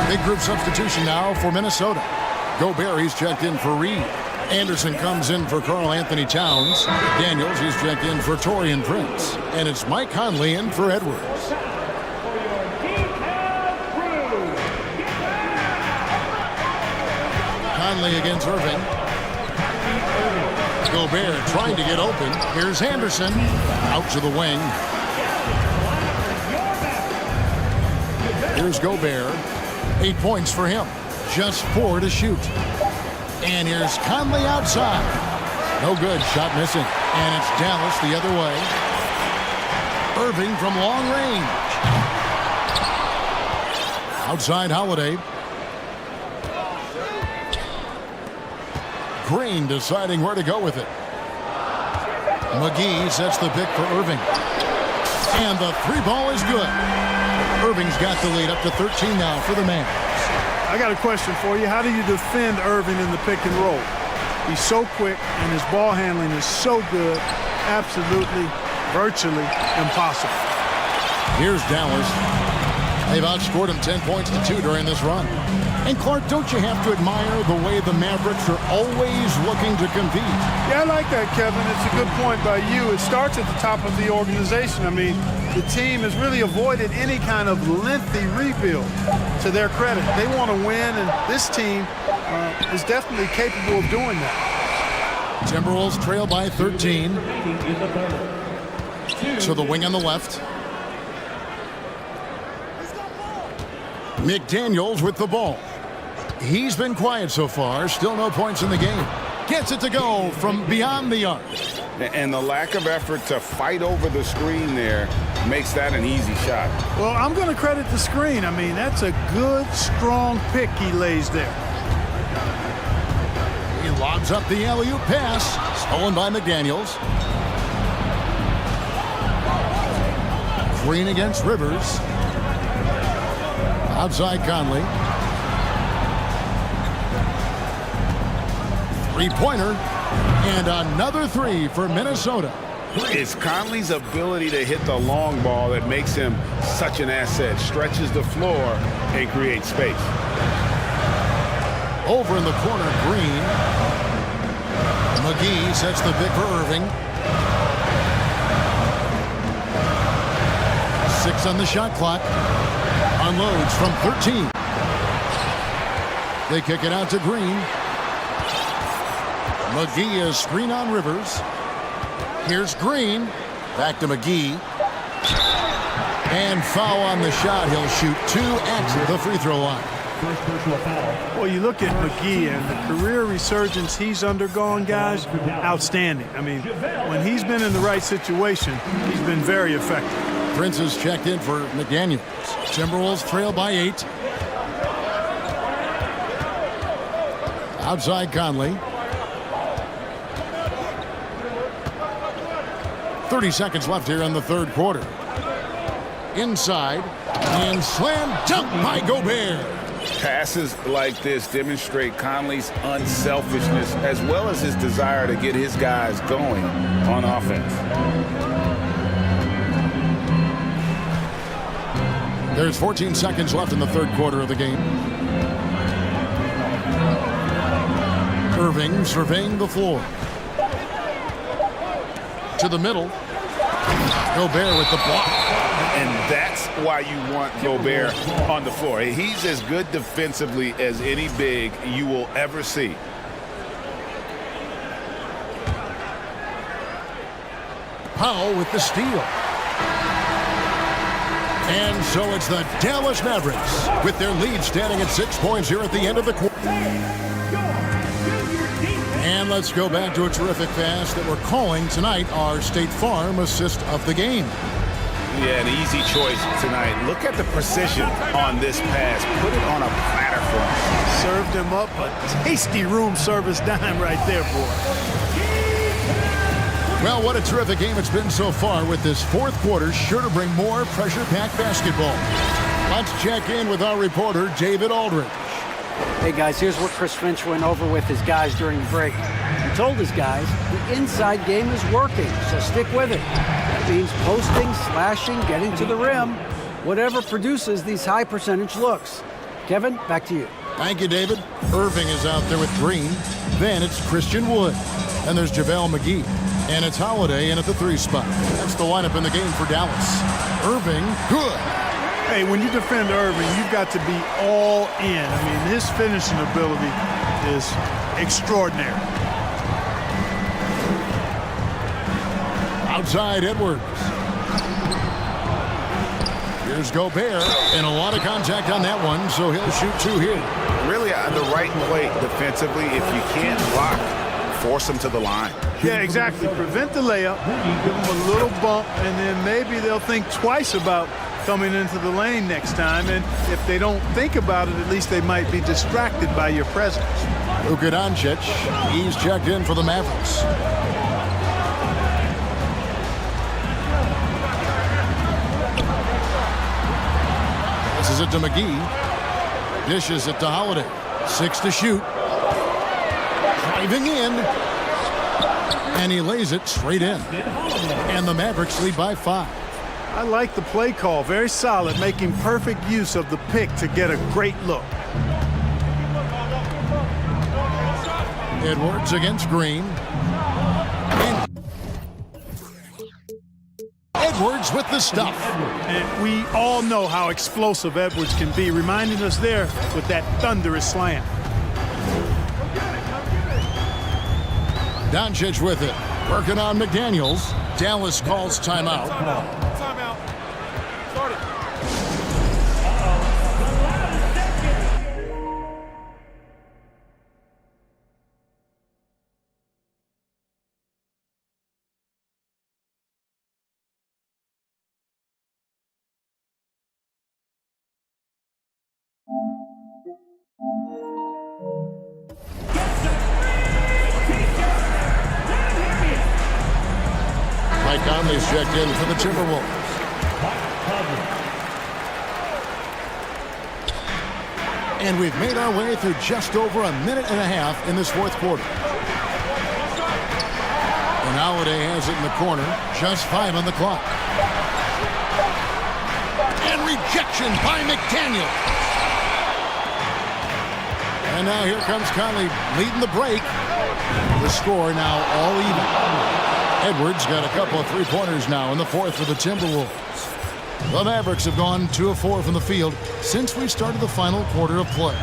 Big group substitution now for Minnesota. Gobert, he's checked in for Reed. Anderson comes in for Karl Anthony Towns. Daniels, he's checked in for Taurean Prince. And it's Mike Conley in for Edwards. Conley against Irving. Gobert trying to get open. Here's Anderson. Out to the wing. Here's Gobert. 8 points for him. Just 4 to shoot. And here's Conley outside. No good. Shot missing. And it's Dallas the other way. Irving from long range. Outside Holiday. Green deciding where to go with it. McGee sets the pick for Irving. And the three ball is good. Irving's got the lead up to 13 now for the Mavs. I got a question for you. How do you defend Irving in the pick and roll? He's so quick and his ball handling is so good. Absolutely, virtually impossible. Here's Dallas. They've outscored him 10 points to 2 during this run. And Clark, don't you have to admire the way the Mavericks are always looking to compete? Yeah, I like that, Kevin. It's a good point by you. It starts at the top of the organization. I mean, the team has really avoided any kind of lengthy rebuild. To their credit, they want to win, and this team is definitely capable of doing that. Timberwolves trail by 13. To the wing on the left. McDaniels with the ball. He's been quiet so far. Still no points in the game. Gets it to go from beyond the arc. And the lack of effort to fight over the screen there makes that an easy shot. Well, I'm going to credit the screen. I mean, that's a good, strong pick he lays there. He lobs up the alley-oop pass. Stolen by McDaniels. Green against Rivers. Outside Conley. Three-pointer. And another three for Minnesota. It's Conley's ability to hit the long ball that makes him such an asset. Stretches the floor and creates space. Over in the corner, Green. McGee sets the pick for Irving. 6 on the shot clock. Unloads from 13. They kick it out to Green. McGee is screen on Rivers. Here's Green. Back to McGee. And foul on the shot. He'll shoot 2 at the free throw line. Well, you look at McGee and the career resurgence he's undergone, guys, outstanding. I mean, when he's been in the right situation, he's been very effective. Prince is checked in for McDaniels. Timberwolves trail by 8. Outside Conley. 30 seconds left here in the third quarter. Inside. And slam dunk by Gobert. Passes like this demonstrate Conley's unselfishness as well as his desire to get his guys going on offense. There's 14 seconds left in the third quarter of the game. Irving surveying the floor. To the middle. Gobert with the block. And that's why you want Gobert on the floor. He's as good defensively as any big you will ever see. Powell with the steal. And so it's the Dallas Mavericks with their lead standing at 6 points here at the end of the quarter. And let's go back to a terrific pass that we're calling tonight our State Farm assist of the game. Yeah, an easy choice tonight. Look at the precision on this pass. Put it on a platter for him. Served him up a tasty room service dime right there, boy. Well, what a terrific game it's been so far, with this fourth quarter sure to bring more pressure-packed basketball. Let's check in with our reporter, David Aldridge. Hey, guys, here's what Chris Finch went over with his guys during the break. He told his guys the inside game is working, so stick with it. That means posting, slashing, getting to the rim, whatever produces these high-percentage looks. Kevin, back to you. Thank you, David. Irving is out there with Green. Then it's Christian Wood. And there's JaVale McGee. And it's Holiday in at the 3 spot. That's the lineup in the game for Dallas. Irving, good. Hey, when you defend Irving, you've got to be all in. I mean, his finishing ability is extraordinary. Outside Edwards. Here's Gobert, and a lot of contact on that one, so he'll shoot 2 here. Really, the right play defensively. If you can't block, force them to the line. Yeah, exactly. Prevent the layup, give them a little bump, and then maybe they'll think twice about coming into the lane next time. And if they don't think about it, at least they might be distracted by your presence. Luka Doncic, he's checked in for the Mavericks. This is it to McGee. Dishes it to Holiday. 6 to shoot. Driving in. And he lays it straight in. And the Mavericks lead by 5. I like the play call. Very solid, making perfect use of the pick to get a great look. Edwards against Green. And Edwards with the stuff. And we all know how explosive Edwards can be, reminding us there with that thunderous slam. Doncic with it. Working on McDaniels. Dallas calls timeout. Timeout. Start it. Mike Conley's checked in for the Timberwolves. And we've made our way through just over a minute and a half in this fourth quarter. And Holiday has it in the corner. Just 5 on the clock. And rejection by McDaniel. And now here comes Conley leading the break. The score now all even. Edwards got a couple of three-pointers now in the fourth for the Timberwolves. The Mavericks have gone 2 of 4 from the field since we started the final quarter of play.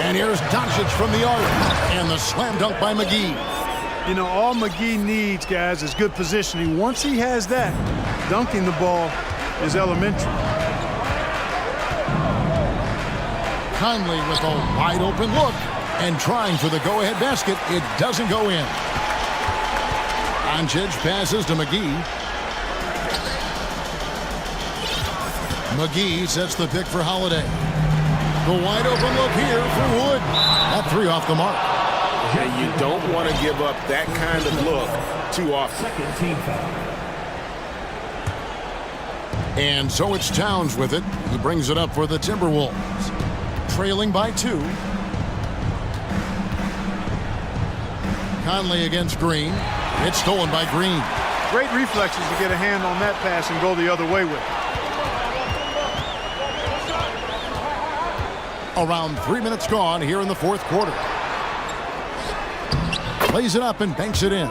And here's Doncic from the arc. And the slam dunk by McGee. You know, all McGee needs, guys, is good positioning. Once he has that, dunking the ball is elementary. Conley with a wide-open look and trying for the go-ahead basket. It doesn't go in. Doncic passes to McGee. McGee sets the pick for Holiday. The wide-open look here for Wood. That 3 off the mark. Yeah, you don't want to give up that kind of look too often. And so it's Towns with it. He brings it up for the Timberwolves. Trailing by 2. Conley against Green. It's stolen by Green. Great reflexes to get a hand on that pass and go the other way with it. Around 3 minutes gone here in the fourth quarter. Plays it up and banks it in.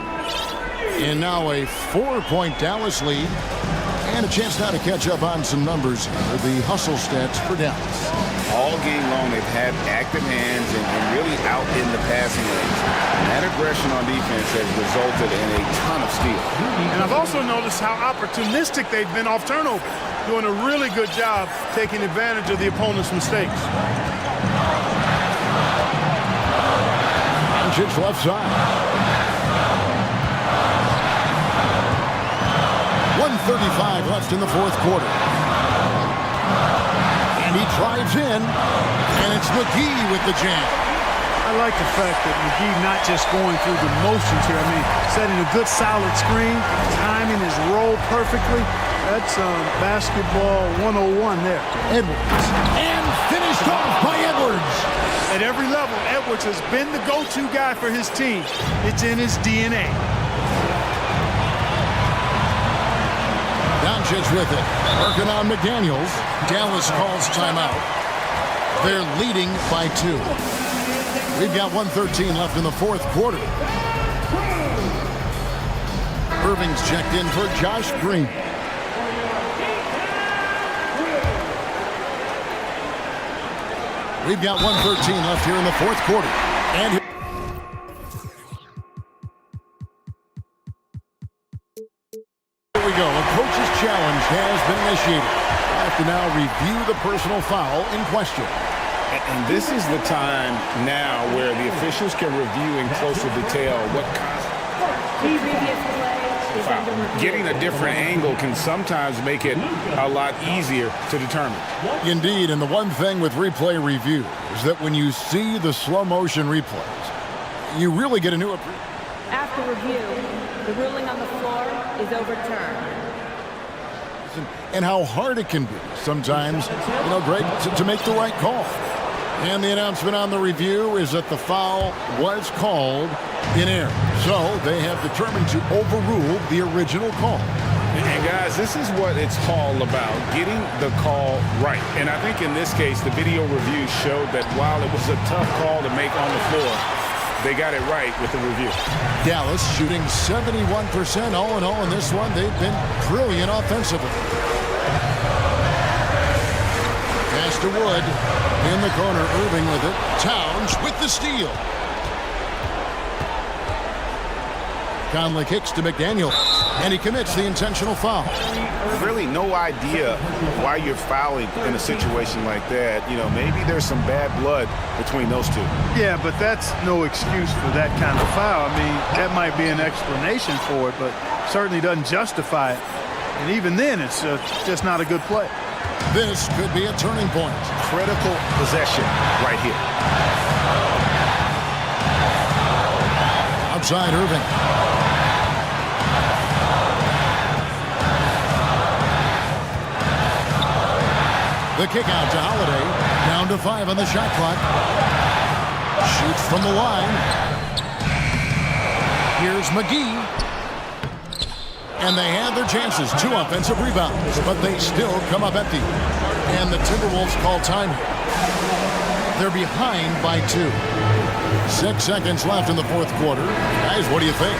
And now a 4-point Dallas lead. And a chance now to catch up on some numbers with the hustle stats for Dallas. All game long, they've had active hands and really out in the passing lanes. And that aggression on defense has resulted in a ton of steals. And I've also noticed how opportunistic they've been off turnover, doing a really good job taking advantage of the opponent's mistakes. Doncic left side. 1:35 left in the fourth quarter. And he drives in, and it's McGee with the jam. I like the fact that McGee not just going through the motions here. I mean, setting a good solid screen, timing his roll perfectly. That's basketball 101 there. Edwards. And finished off by Edwards. At every level, Edwards has been the go-to guy for his team. It's in his DNA. Doncic with it. Working on McDaniels. Dallas calls timeout. They're leading by 2. We've got 1:13 left in the fourth quarter. Irving's checked in for Josh Green. We've got 1:13 left here in the fourth quarter. And here we go. A coach's challenge has been initiated. I have to now review the personal foul in question. And this is the time now where the officials can review in closer detail what foul. Getting a different angle can sometimes make it a lot easier to determine. Indeed, and the one thing with replay review is that when you see the slow motion replays, you really get a new appreciation. After review, the ruling on the floor is overturned. And how hard it can be sometimes, Greg, to make the right call. And the announcement on the review is that the foul was called in error. So they have determined to overrule the original call. And guys, this is what it's all about, getting the call right. And I think in this case, the video review showed that while it was a tough call to make on the floor, they got it right with the review. Dallas shooting 71% all in all in this one. They've been brilliant offensively. Pass to Wood. In the corner, Irving with it. Towns with the steal. Conley kicks to McDaniel, and he commits the intentional foul. Really no idea why you're fouling in a situation like that. Maybe there's some bad blood between those two. Yeah, but that's no excuse for that kind of foul. I mean, that might be an explanation for it, but certainly doesn't justify it. And even then, it's just not a good play. This could be a turning point. Critical possession right here. Outside Irving. The kick out to Holiday. Down to 5 on the shot clock. Shoots from the line. Here's McGee. And they had their chances. 2 offensive rebounds, but they still come up empty. And the Timberwolves call time. They're behind by 2. 6 seconds left in the fourth quarter. Guys, what do you think?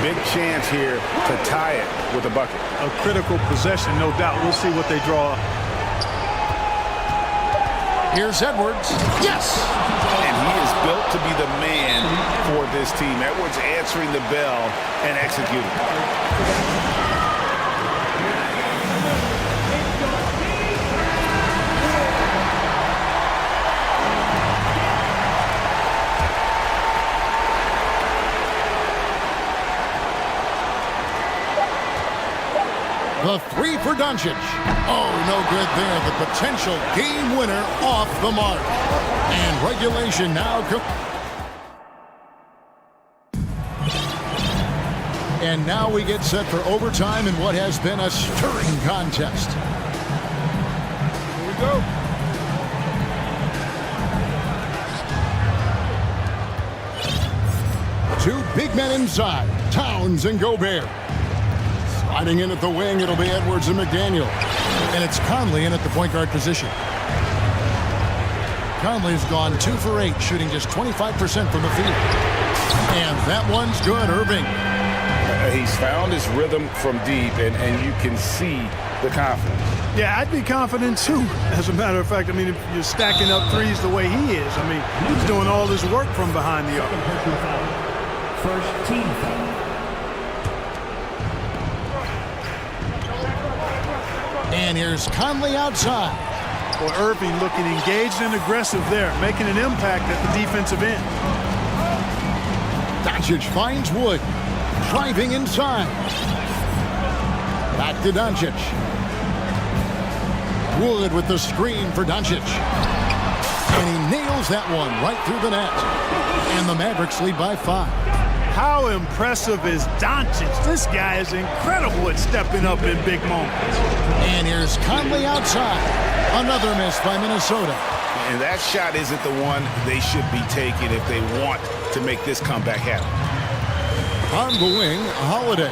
Big chance here to tie it with a bucket. A critical possession, no doubt. We'll see what they draw up. Here's Edwards. Yes! And he is built to be the man for this team. Edwards answering the bell and executing. The 3 for Doncic. Oh, no good there. The potential game winner off the mark. And regulation now. And now we get set for overtime in what has been a stirring contest. Here we go. Two big men inside, Towns and Gobert. Sliding in at the wing, it'll be Edwards and McDaniel. And it's Conley in at the point guard position. Conley's gone 2 for 8, shooting just 25% from the field. And that one's good, Irving. He's found his rhythm from deep, and you can see the confidence. Yeah, I'd be confident too, as a matter of fact. I mean, if you're stacking up threes the way he is, I mean, he's doing all this work from behind the arc. First team foul. And here's Conley outside. Well, Irving looking engaged and aggressive there, making an impact at the defensive end. Doncic finds Wood. Driving inside. Back to Doncic. Wood with the screen for Doncic. And he nails drills that one right through the net. And the Mavericks lead by 5. How impressive is Doncic? This guy is incredible at stepping up in big moments. And here's Conley outside. Another miss by Minnesota. And that shot isn't the one they should be taking if they want to make this comeback happen. On the wing, Holiday.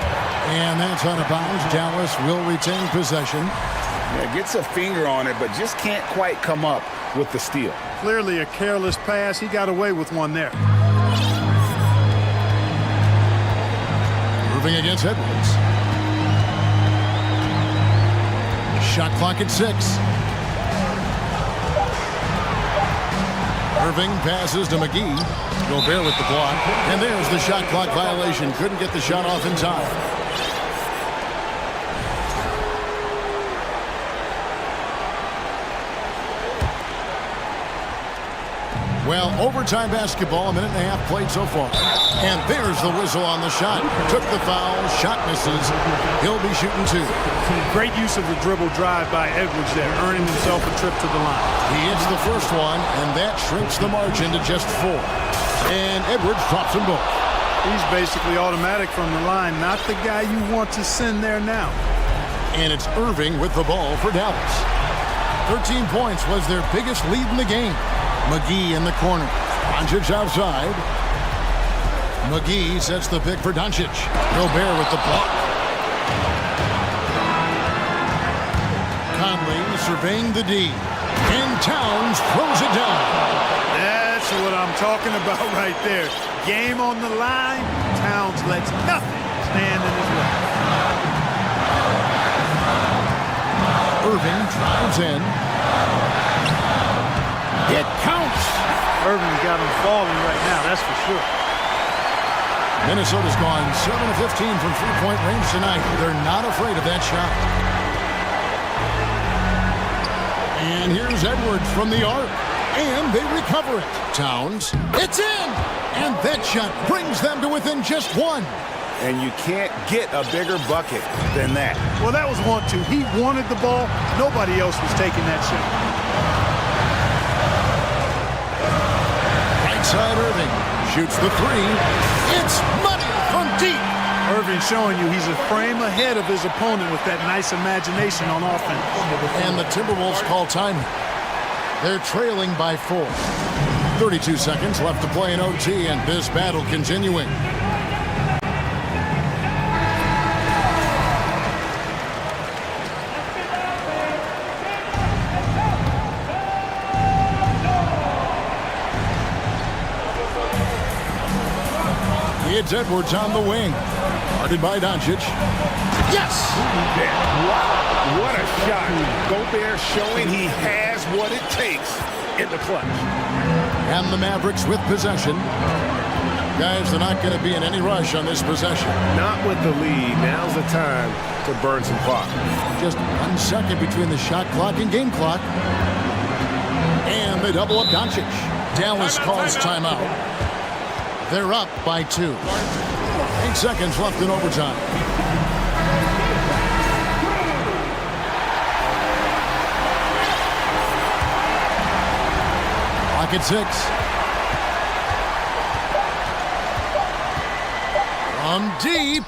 And that's out of bounds. Dallas will retain possession. Yeah, gets a finger on it, but just can't quite come up with the steal. Clearly a careless pass. He got away with one there. Moving against Edwards. Shot clock at 6. Irving passes to McGee. Gobert with the block. And there's the shot clock violation. Couldn't get the shot off in time. Well, overtime basketball, a minute and a half played so far. And there's the whistle on the shot. Took the foul, shot misses. He'll be shooting 2. Great use of the dribble drive by Edwards there, earning himself a trip to the line. He hits the first one, and that shrinks the margin to just 4. And Edwards drops them both. He's basically automatic from the line, not the guy you want to send there now. And it's Irving with the ball for Dallas. 13 points was their biggest lead in the game. McGee in the corner. Doncic outside. McGee sets the pick for Doncic. Gobert with the block. Conley surveying the D. And Towns throws it down. That's what I'm talking about right there. Game on the line. Towns lets nothing stand in his way. Irving drives in. It counts. Irving got him falling right now, that's for sure. Minnesota's gone 7 of 15 from three-point range tonight. They're not afraid of that shot. And here's Edwards from the arc. And they recover it. Towns. It's in! And that shot brings them to within just 1. And you can't get a bigger bucket than that. Well, that was 1-2. He wanted the ball. Nobody else was taking that shot. Side Irving shoots the 3. It's money from deep. Irving showing you he's a frame ahead of his opponent with that nice imagination on offense. And the Timberwolves call time. They're trailing by 4. 32 seconds left to play in OT, and this battle continuing. It's Edwards on the wing. Guarded by Doncic. Yes! Wow, what a shot. Gobert showing he has what it takes in the clutch. And the Mavericks with possession. Guys, they're not going to be in any rush on this possession. Not with the lead. Now's the time to burn some clock. Just 1 second between the shot clock and game clock. And they double up Doncic. Dallas calls timeout. They're up by 2. 8 seconds left in overtime. Clock at 6. From deep.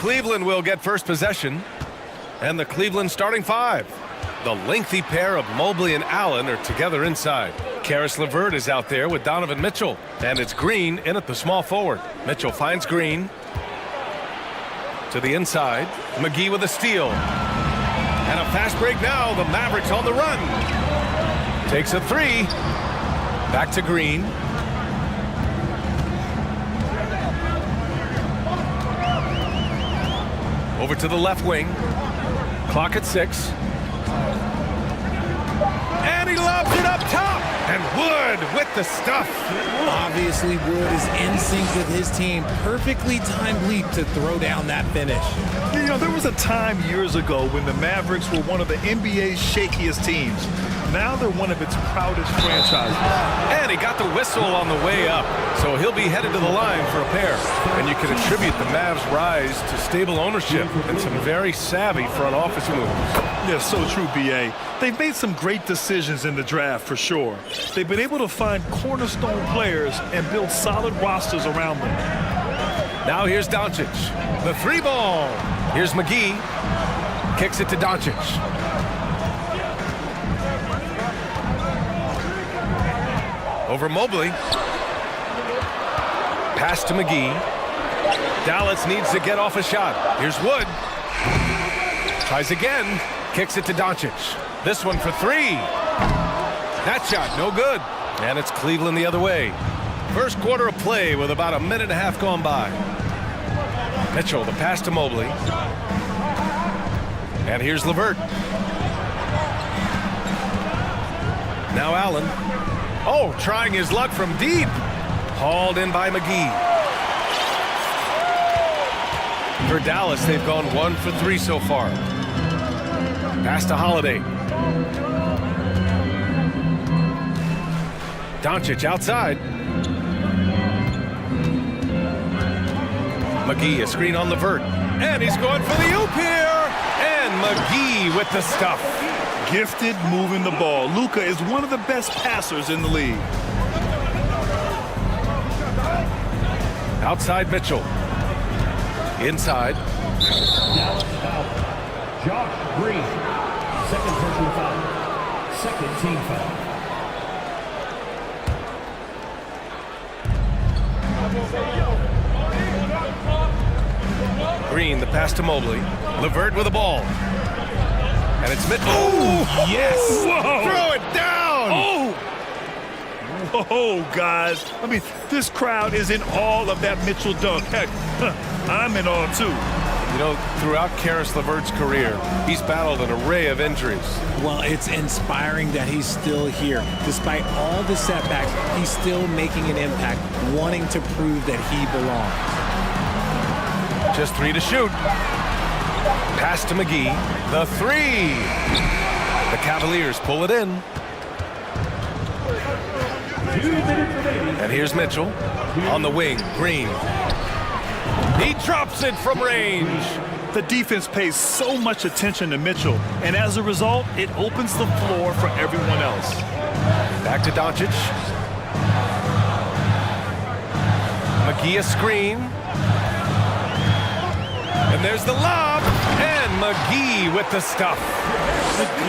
Cleveland will get first possession. And the Cleveland starting five. The lengthy pair of Mobley and Allen are together inside. Karis LeVert is out there with Donovan Mitchell. And it's Green in at the small forward. Mitchell finds Green. To the inside. McGee with a steal. And a fast break now. The Mavericks on the run. Takes a three. Back to Green. Over to the left wing. Clock at 6. And he lobs it up top. And Wood with the stuff. Obviously, Wood is in sync with his team. Perfectly timed leap to throw down that finish. You know, there was a time years ago when the Mavericks were one of the NBA's shakiest teams. Now they're one of its proudest franchises. And he got the whistle on the way up, so he'll be headed to the line for a pair. And you can attribute the Mavs' rise to stable ownership and some very savvy front office moves. Yeah, so true, B.A. They've made some great decisions in the draft, for sure. They've been able to find cornerstone players and build solid rosters around them. Now here's Doncic. The three ball. Here's McGee. Kicks it to Doncic. Over Mobley. Pass to McGee. Dallas needs to get off a shot. Here's Wood. Tries again. Kicks it to Doncic. This one for three. That shot, no good. And it's Cleveland the other way. First quarter of play with about a minute and a half gone by. Mitchell, the pass to Mobley. And here's LeVert. Now Allen. Oh, trying his luck from deep. Hauled in by McGee. For Dallas, they've gone 1 for 3 so far. Pass to Holiday. Doncic outside. McGee, a screen on LeVert. And he's going for the oop here. And McGee with the stuff. Gifted moving the ball. Luka is one of the best passers in the league. Outside Mitchell. Inside. Josh Green, second personal foul, second team foul. Green, the pass to Mobley. LeVert with the ball. And it's Mitchell. Oh, yes! Whoa. Throw it down! Oh! Whoa, guys. I mean, this crowd is in awe of that Mitchell dunk. Heck, I'm in awe, too. You know, throughout Karis LeVert's career, he's battled an array of injuries. Well, it's inspiring that he's still here. Despite all the setbacks, he's still making an impact, wanting to prove that he belongs. Just 3 to shoot. Pass to McGee. The 3. The Cavaliers pull it in. And here's Mitchell. On the wing, Green. He drops it from range. The defense pays so much attention to Mitchell, and as a result, it opens the floor for everyone else. Back to Doncic. McGee a screen. And there's the lob. And McGee with the stuff.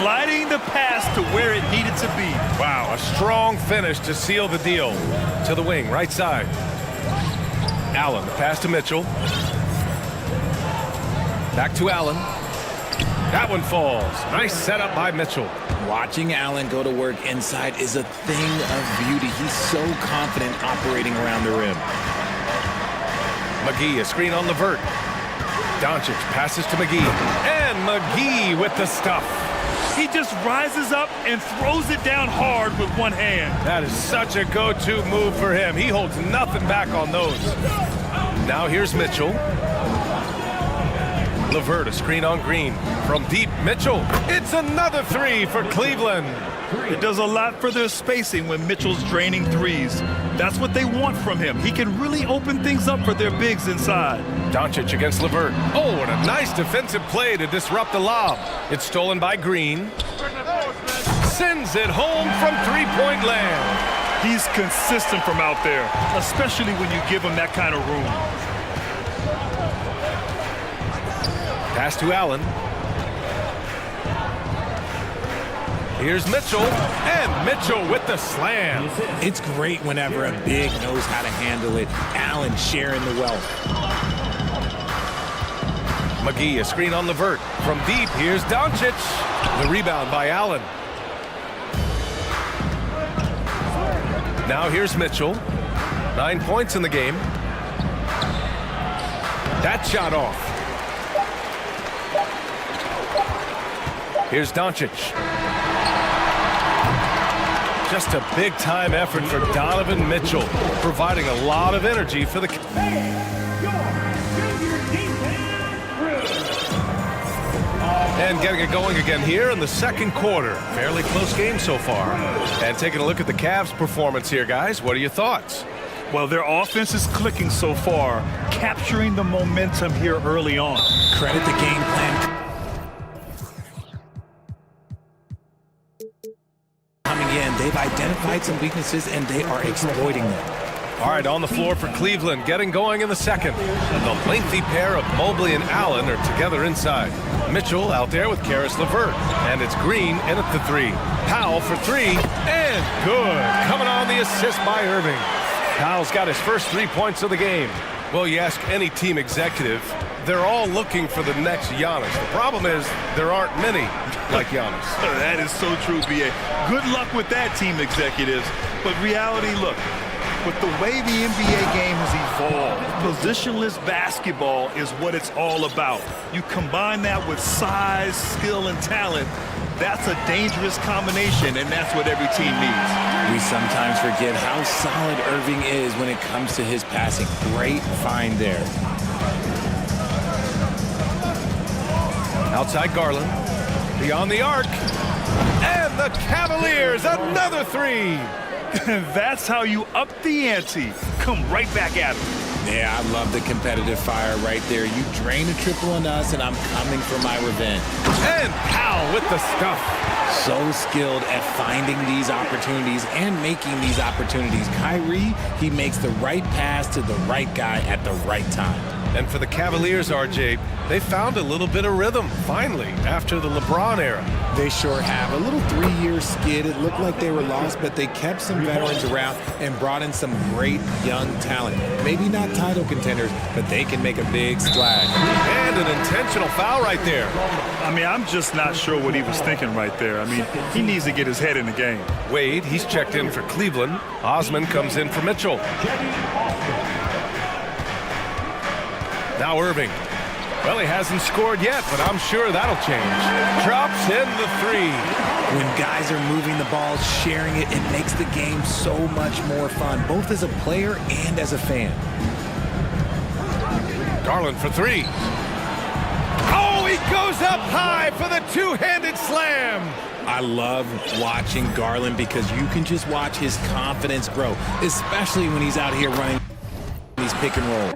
Gliding the pass to where it needed to be. Wow, a strong finish to seal the deal. To the wing, right side. Allen, the pass to Mitchell. Back to Allen. That one falls. Nice setup by Mitchell. Watching Allen go to work inside is a thing of beauty. He's so confident operating around the rim. McGee, a screen on LeVert. Doncic passes to McGee. And McGee with the stuff. He just rises up and throws it down hard with one hand. That is such a go-to move for him. He holds nothing back on those. Now here's Mitchell. LeVert, a screen on Green. From deep, Mitchell. It's another 3 for Cleveland. It does a lot for their spacing when Mitchell's draining threes. That's what they want from him. He can really open things up for their bigs inside. Doncic against LeVert. Oh, and a nice defensive play to disrupt the lob. It's stolen by Green. Sends it home from three-point land. He's consistent from out there, especially when you give him that kind of room. Pass to Allen. Here's Mitchell, and Mitchell with the slam. It's great whenever a big knows how to handle it. Allen sharing the wealth. McGee, a screen on Levert. From deep, here's Doncic. The rebound by Allen. Now here's Mitchell. 9 points in the game. That shot off. Here's Doncic. Just a big-time effort for Donovan Mitchell, providing a lot of energy for the... And getting it going again here in the second quarter. Fairly close game so far. And taking a look at the Cavs' performance here, guys. What are your thoughts? Well, their offense is clicking so far, capturing the momentum here early on. Credit the game plan coming in. They've identified some weaknesses, and they are exploiting them. All right, on the floor for Cleveland, getting going in the second. The lengthy pair of Mobley and Allen are together inside. Mitchell out there with Karis LeVert. And it's Green in at the three. Powell for three, and good. Coming on the assist by Irving. Powell's got his first 3 points of the game. Well, you ask any team executive, they're all looking for the next Giannis. The problem is there aren't many like Giannis. That is so true, B.A. Good luck with that, team executives. But reality, look, with the way the NBA game has evolved, positionless basketball is what it's all about. You combine that with size, skill, and talent, that's a dangerous combination, and that's what every team needs. We sometimes forget how solid Irving is when it comes to his passing. Great find there. Outside Garland, beyond the arc, and the Cavaliers, another three. That's how you up the ante. Come right back at him. Yeah, I love the competitive fire right there. You drain a triple on us, and I'm coming for my revenge. And Powell with the stuff. So skilled at finding these opportunities and making these opportunities. Kyrie, he makes the right pass to the right guy at the right time. And for the Cavaliers, RJ, they found a little bit of rhythm, finally, after the LeBron era. They sure have. A little 3-year skid. It looked like they were lost, but they kept some veterans around and brought in some great young talent. Maybe not title contenders, but they can make a big splash. And an intentional foul right there. I mean, I'm just not sure what he was thinking right there. I mean, he needs to get his head in the game. Wade, he's checked in for Cleveland. Osman comes in for Mitchell. Now Irving. Well, he hasn't scored yet, but I'm sure that'll change. Drops in the three. When guys are moving the ball, sharing it, it makes the game so much more fun, both as a player and as a fan. Garland for three. Oh, he goes up high for the two-handed slam. I love watching Garland because you can just watch his confidence grow, especially when he's out here running these pick and roll.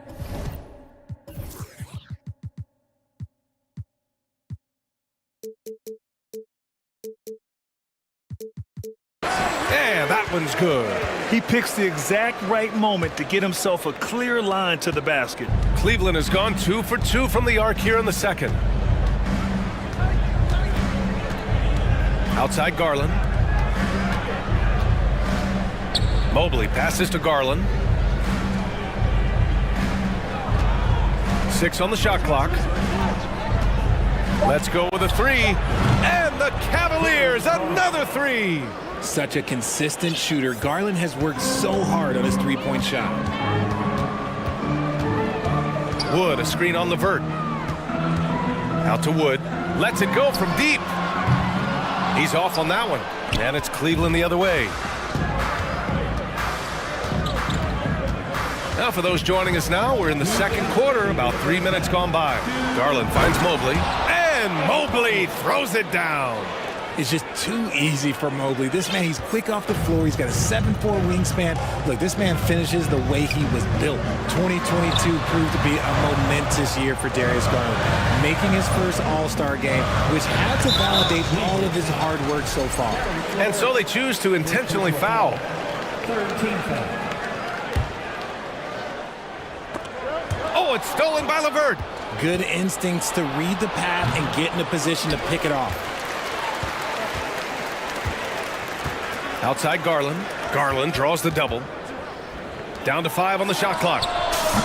And that one's good. He picks the exact right moment to get himself a clear line to the basket. Cleveland has gone 2 for 2 from the arc here in the second. Outside Garland. Mobley passes to Garland. 6 on the shot clock. Let's go with a three. And the Cavaliers, another three. Such a consistent shooter. Garland has worked so hard on his three-point shot. Wood, a screen on Levert. Out to Wood. Lets it go from deep. He's off on that one. And it's Cleveland the other way. Now for those joining us now, we're in the second quarter, about 3 minutes gone by. Garland finds Mobley. And Mobley throws it down. It's just too easy for Mobley. This man, he's quick off the floor. He's got a 7'4" wingspan. Look, this man finishes the way he was built. 2022 proved to be a momentous year for Darius Garland, making his first All-Star game, which had to validate all of his hard work so far. And so they choose to intentionally foul. 13 foul. Oh, Oh, it's stolen by LeVert. Good instincts to read the path and get in a position to pick it off. Outside Garland. Garland draws the double. Down to 5 on the shot clock.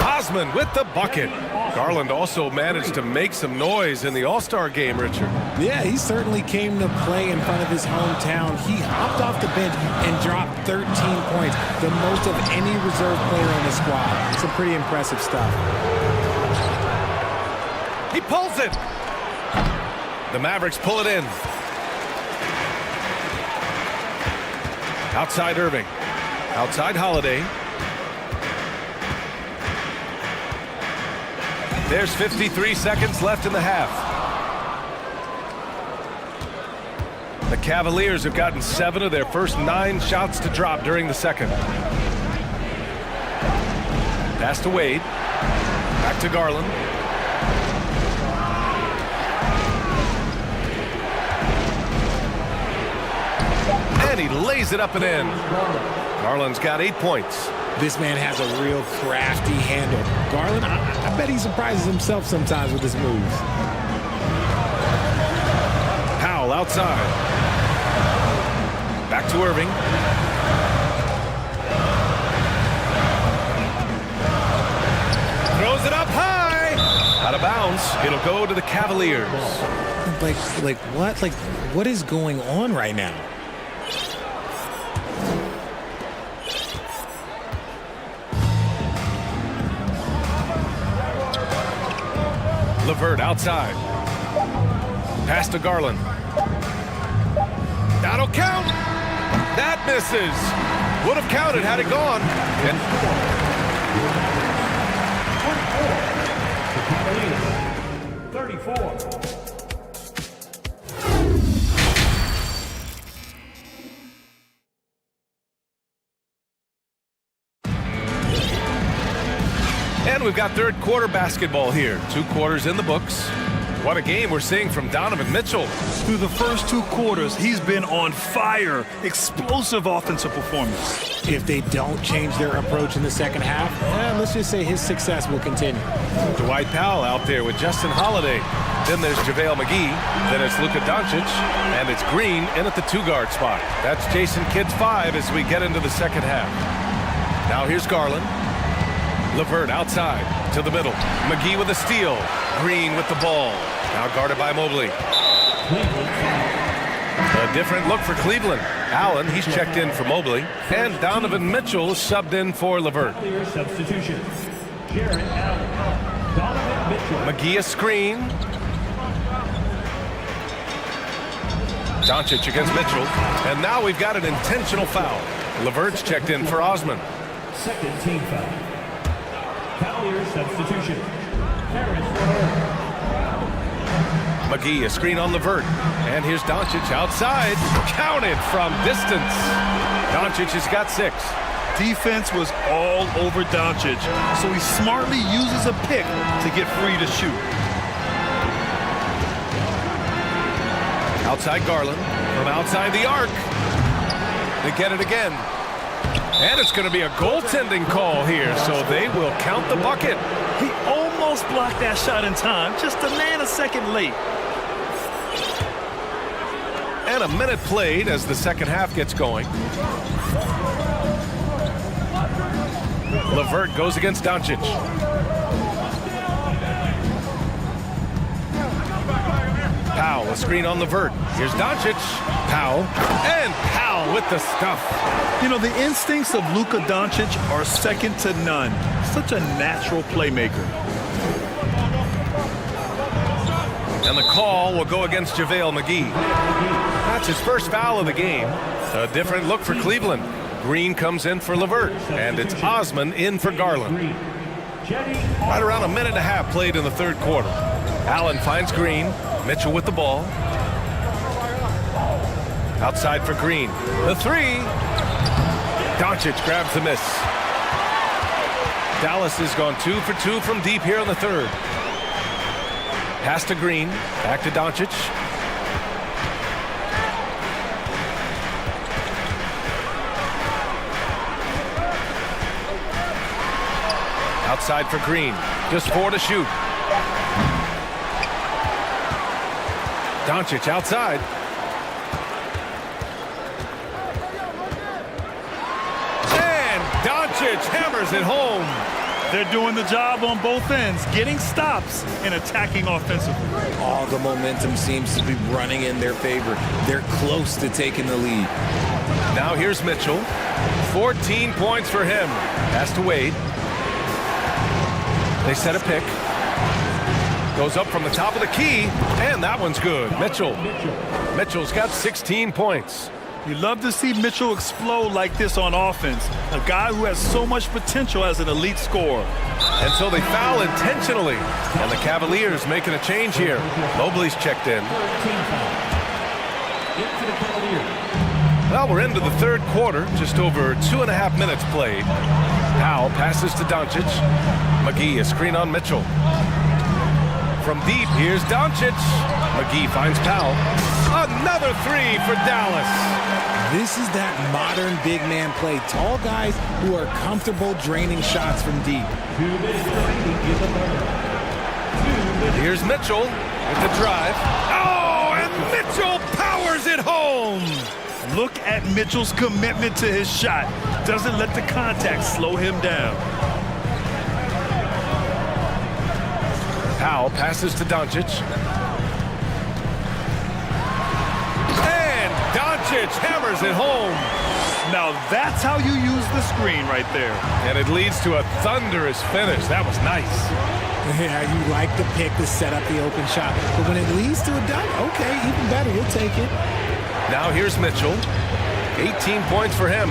Osman with the bucket. Garland also managed to make some noise in the All-Star game, Richard. Yeah, he certainly came to play in front of his hometown. He hopped off the bench and dropped 13 points, the most of any reserve player on the squad. It's some pretty impressive stuff. He pulls it. The Mavericks pull it in. Outside Irving. Outside Holiday. There's 53 seconds left in the half. The Cavaliers have gotten 7 of their first 9 shots to drop during the second. Pass to Wade. Back to Garland. And he lays it up and in. Garland's got 8 points. This man has a real crafty handle. Garland, I bet he surprises himself sometimes with his moves. Powell outside. Back to Irving. Throws it up high. Out of bounds. It'll go to the Cavaliers. Like what? Like, what is going on right now? LeVert outside. Pass to Garland. That'll count. That misses. Would have counted had it gone. And 34. And we've got third quarter basketball here. 2 quarters in the books. What a game we're seeing from Donovan Mitchell. Through the first 2 quarters, he's been on fire. Explosive offensive performance. If they don't change their approach in the second half, let's just say his success will continue. Dwight Powell out there with Justin Holiday. Then there's JaVale McGee. Then it's Luka Doncic. And it's Green in at the 2-guard spot. That's Jason Kidd's 5 as we get into the second half. Now here's Garland. LeVert outside to the middle. McGee with a steal. Green with the ball. Now guarded by Mobley. A different look for Cleveland. Allen, he's checked in for Mobley. And Donovan Mitchell subbed in for LeVert. Substitution. Jared Allen. Donovan Mitchell. McGee a screen. Doncic against Mitchell. And now we've got an intentional foul. LeVert's checked in for Osman. Second team foul. Cavaliers substitution. McGee a screen on LeVert. And here's Doncic outside. Counted from distance. Doncic has got 6. Defense was all over Doncic, so he smartly uses a pick to get free to shoot. Outside Garland. From outside the arc. They get it again. And it's going to be a goaltending call here, so they will count the bucket. He almost blocked that shot in time, just a nanosecond late. And a minute played as the second half gets going. LeVert goes against Doncic. Powell, a screen on LeVert. Here's Doncic. Powell. And Powell with the stuff. You know, the instincts of Luka Doncic are second to none. Such a natural playmaker. And the call will go against JaVale McGee. That's his first foul of the game. A different look for Cleveland. Green comes in for LeVert. And it's Osman in for Garland. Right around a minute and a half played in the third quarter. Allen finds Green. Mitchell with the ball. Outside for Green. The 3. Doncic grabs the miss. Dallas has gone 2 for 2 from deep here in the third. Pass to Green. Back to Doncic. Outside for Green. Just 4 to shoot. Doncic outside. And Doncic hammers it home. They're doing the job on both ends, getting stops and attacking offensively. All the momentum seems to be running in their favor. They're close to taking the lead. Now here's Mitchell. 14 points for him. Pass to Wade. They set a pick. Goes up from the top of the key, and that one's good. Mitchell's got 16 points. You love to see Mitchell explode like this on offense. A guy who has so much potential as an elite scorer. And so they foul intentionally. And the Cavaliers making a change here. Mobley's checked in. Well, we're into the third quarter. Just over 2.5 minutes played. Powell passes to Doncic. McGee, a screen on Mitchell. From deep, here's Doncic. McGee finds Powell. Another three for Dallas. This is that modern big man play. Tall guys who are comfortable draining shots from deep. Here's Mitchell with the drive. Oh, and Mitchell powers it home. Look at Mitchell's commitment to his shot. Doesn't let the contact slow him down. Powell passes to Doncic. And Doncic hammers it home. Now that's how you use the screen right there. And it leads to a thunderous finish. That was nice. Yeah, you like the pick to set up the open shot. But when it leads to a dunk, okay, even better, you'll take it. Now here's Mitchell. 18 points for him.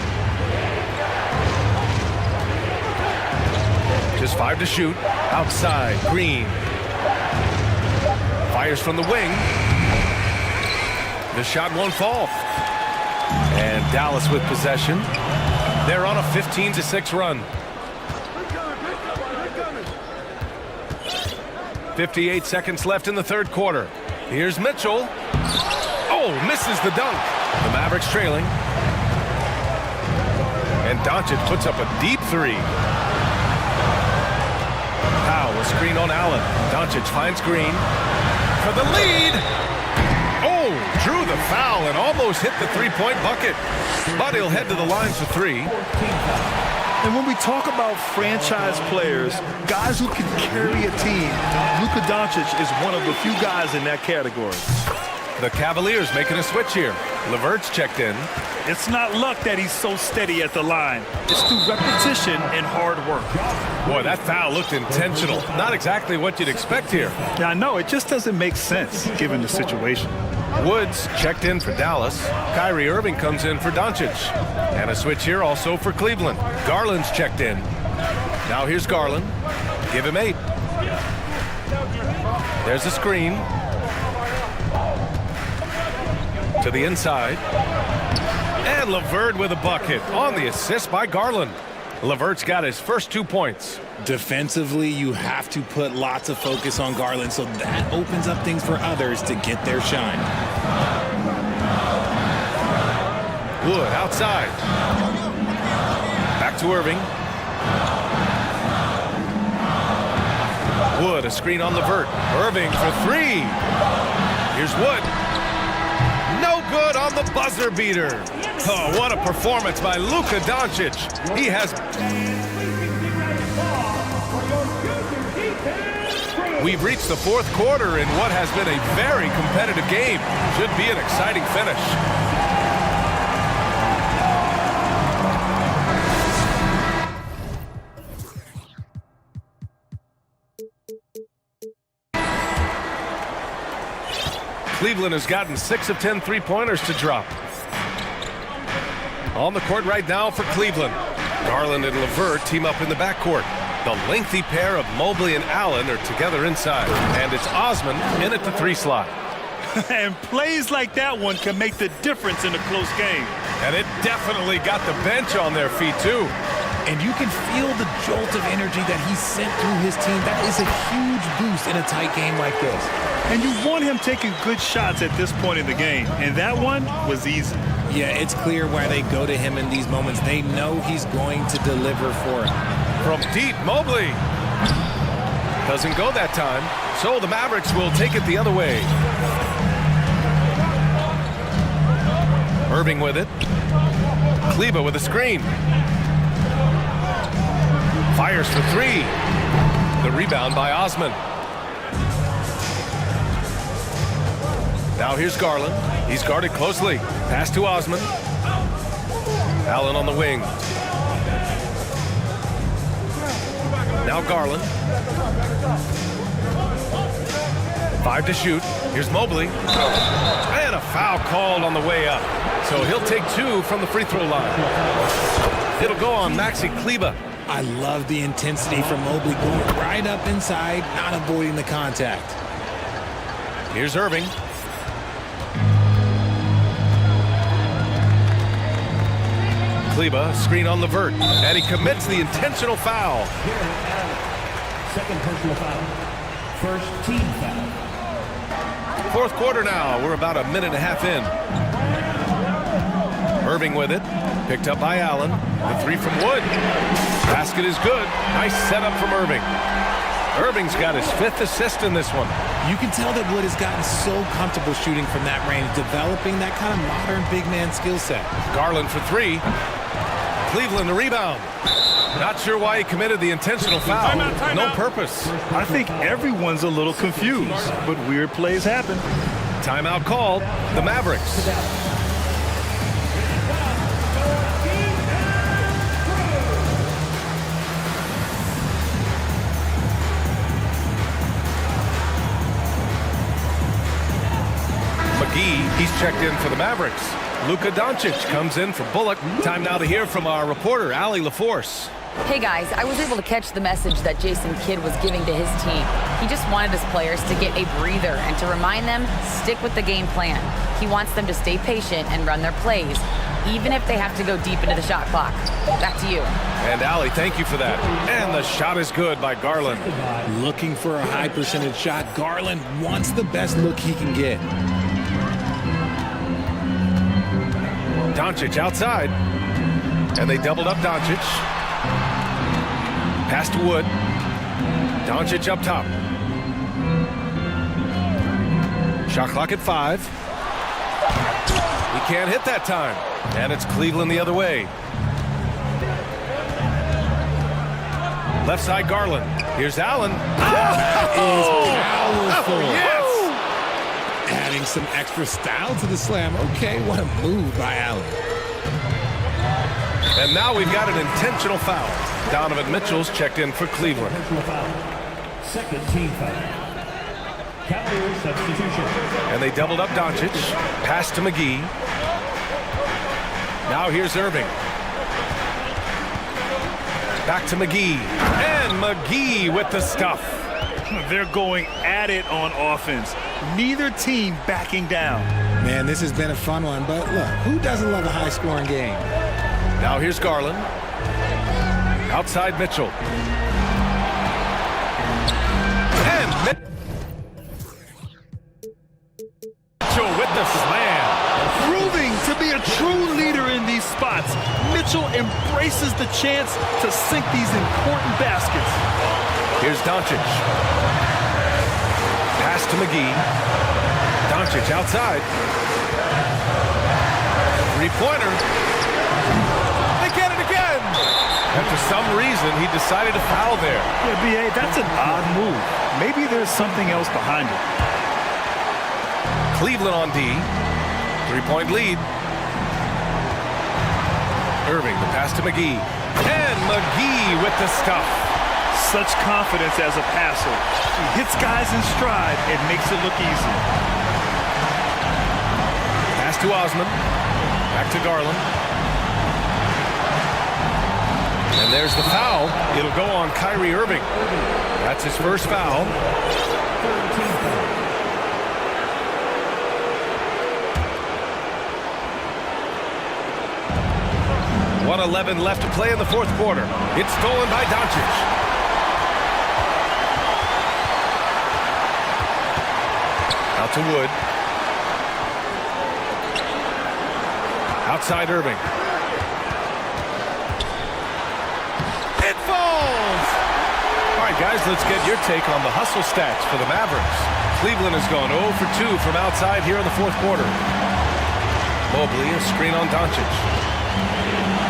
Just 5 to shoot. Outside, Green. Fires from the wing. The shot won't fall. And Dallas with possession. They're on a 15-6 run. 58 seconds left in the third quarter. Here's Mitchell. Oh, misses the dunk. The Mavericks trailing. And Doncic puts up a deep three. Powell, a screen on Allen. Doncic finds Green for the lead. Oh, drew the foul and almost hit the three-point bucket. But he'll head to the line for three. And when we talk about franchise players, guys who can carry a team, Luka Doncic is one of the few guys in that category. The Cavaliers making a switch here. LeVert's checked in. It's not luck that he's so steady at the line. It's through repetition and hard work. Boy, that foul looked intentional. Not exactly what you'd expect here. Yeah, I know. It just doesn't make sense given the situation. Woods checked in for Dallas. Kyrie Irving comes in for Doncic. And a switch here also for Cleveland. Garland's checked in. Now here's Garland. Give him 8. There's a screen. To the inside. And LeVert with a bucket on the assist by Garland. LeVert's got his first 2 points. Defensively, you have to put lots of focus on Garland, so that opens up things for others to get their shine. Wood outside. Back to Irving. Wood, a screen on LeVert. Irving for 3. Here's Wood. No good on the buzzer beater. Oh, what a performance by Luka Doncic. He has... We've reached the fourth quarter in what has been a very competitive game. Should be an exciting finish. Cleveland has gotten 6 of 10 three-pointers to drop. On the court right now for Cleveland. Garland and LeVert team up in the backcourt. The lengthy pair of Mobley and Allen are together inside. And it's Osman in at the 3 slot. And plays like that one can make the difference in a close game. And it definitely got the bench on their feet, too. And you can feel the jolt of energy that he sent through his team. That is a huge boost in a tight game like this. And you want him taking good shots at this point in the game. And that one was easy. Yeah, it's clear why they go to him in these moments. They know he's going to deliver for him. From deep, Mobley. Doesn't go that time, so the Mavericks will take it the other way. Irving with it. Kleber with a screen. Fires for three. The rebound by Osman. Now here's Garland. He's guarded closely. Pass to Osman. Allen on the wing. Now Garland. 5 to shoot. Here's Mobley. And a foul called on the way up. So he'll take 2 from the free throw line. It'll go on Maxi Kleber. I love the intensity from Mobley going right up inside, not avoiding the contact. Here's Irving. Kleber, screen on Levert, and he commits the intentional foul. Second personal foul. First team foul. Fourth quarter now. We're about a minute and a half in. Irving with it. Picked up by Allen. The three from Wood. Basket is good. Nice setup from Irving. Irving's got his 5th assist in this one. You can tell that Wood has gotten so comfortable shooting from that range, developing that kind of modern big man skill set. Garland for 3. Cleveland the rebound. Not sure why he committed the intentional foul. No purpose. I think everyone's a little confused, but weird plays happen. Timeout called. The Mavericks. McGee, he's checked in for the Mavericks. Luka Doncic comes in for Bullock. Time now to hear from our reporter, Allie LaForce. Hey guys, I was able to catch the message that Jason Kidd was giving to his team. He just wanted his players to get a breather and to remind them, stick with the game plan. He wants them to stay patient and run their plays, even if they have to go deep into the shot clock. Back to you. And Allie, thank you for that. And the shot is good by Garland. Looking for a high percentage shot, Garland wants the best look he can get. Doncic outside. And they doubled up Doncic. Pass to Wood. Doncic up top. Shot clock at 5. He can't hit that time. And it's Cleveland the other way. Left side Garland. Here's Allen. Powerful. Yes! Adding some extra style to the slam. Okay, what a move by Allen. And now we've got an intentional foul. Donovan Mitchell's checked in for Cleveland. Second team foul. Cavaliers substitution. And they doubled up Doncic. Pass to McGee. Now here's Irving. Back to McGee. And McGee with the stuff. They're going at it on offense. Neither team backing down. Man, this has been a fun one, but look, who doesn't love a high-scoring game? Now here's Garland. Outside Mitchell. And Mitchell with the slam. Proving to be a true leader in these spots, Mitchell embraces the chance to sink these important baskets. Here's Doncic. Pass to McGee. Doncic outside. Three-pointer. They get it again. And for some reason, he decided to foul there. Yeah, B.A., that's an odd move. Maybe there's something else behind it. Cleveland on D. 3-point lead. Irving, the pass to McGee. And McGee with the stuff. Such confidence as a passer. He hits guys in stride and makes it look easy. Pass to Osman. Back to Garland. And there's the foul. It'll go on Kyrie Irving. That's his first foul. 1:11 left to play in the fourth quarter. It's stolen by Doncic. Out to Wood. Outside Irving. It falls! All right, guys, let's get your take on the hustle stats for the Mavericks. Cleveland has gone 0 for 2 from outside here in the fourth quarter. Mobley, a screen on Doncic.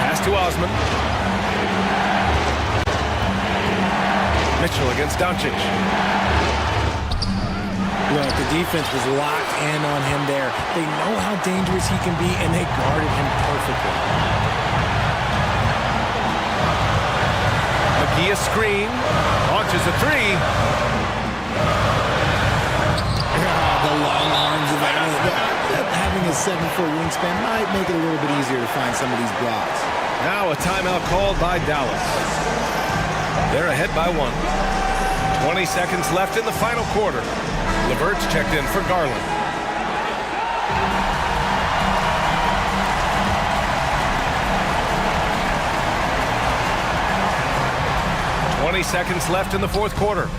Pass to Osman. Mitchell against Doncic. Look, the defense was locked in on him there. They know how dangerous he can be, and they guarded him perfectly. McGee a screen. Launches a three. The long arms of Allen. Having a 7-foot wingspan might make it a little bit easier to find some of these blocks. Now a timeout called by Dallas. They're ahead by 1. 20 seconds left in the final quarter. LeVert's checked in for Garland. Seconds left in the fourth quarter.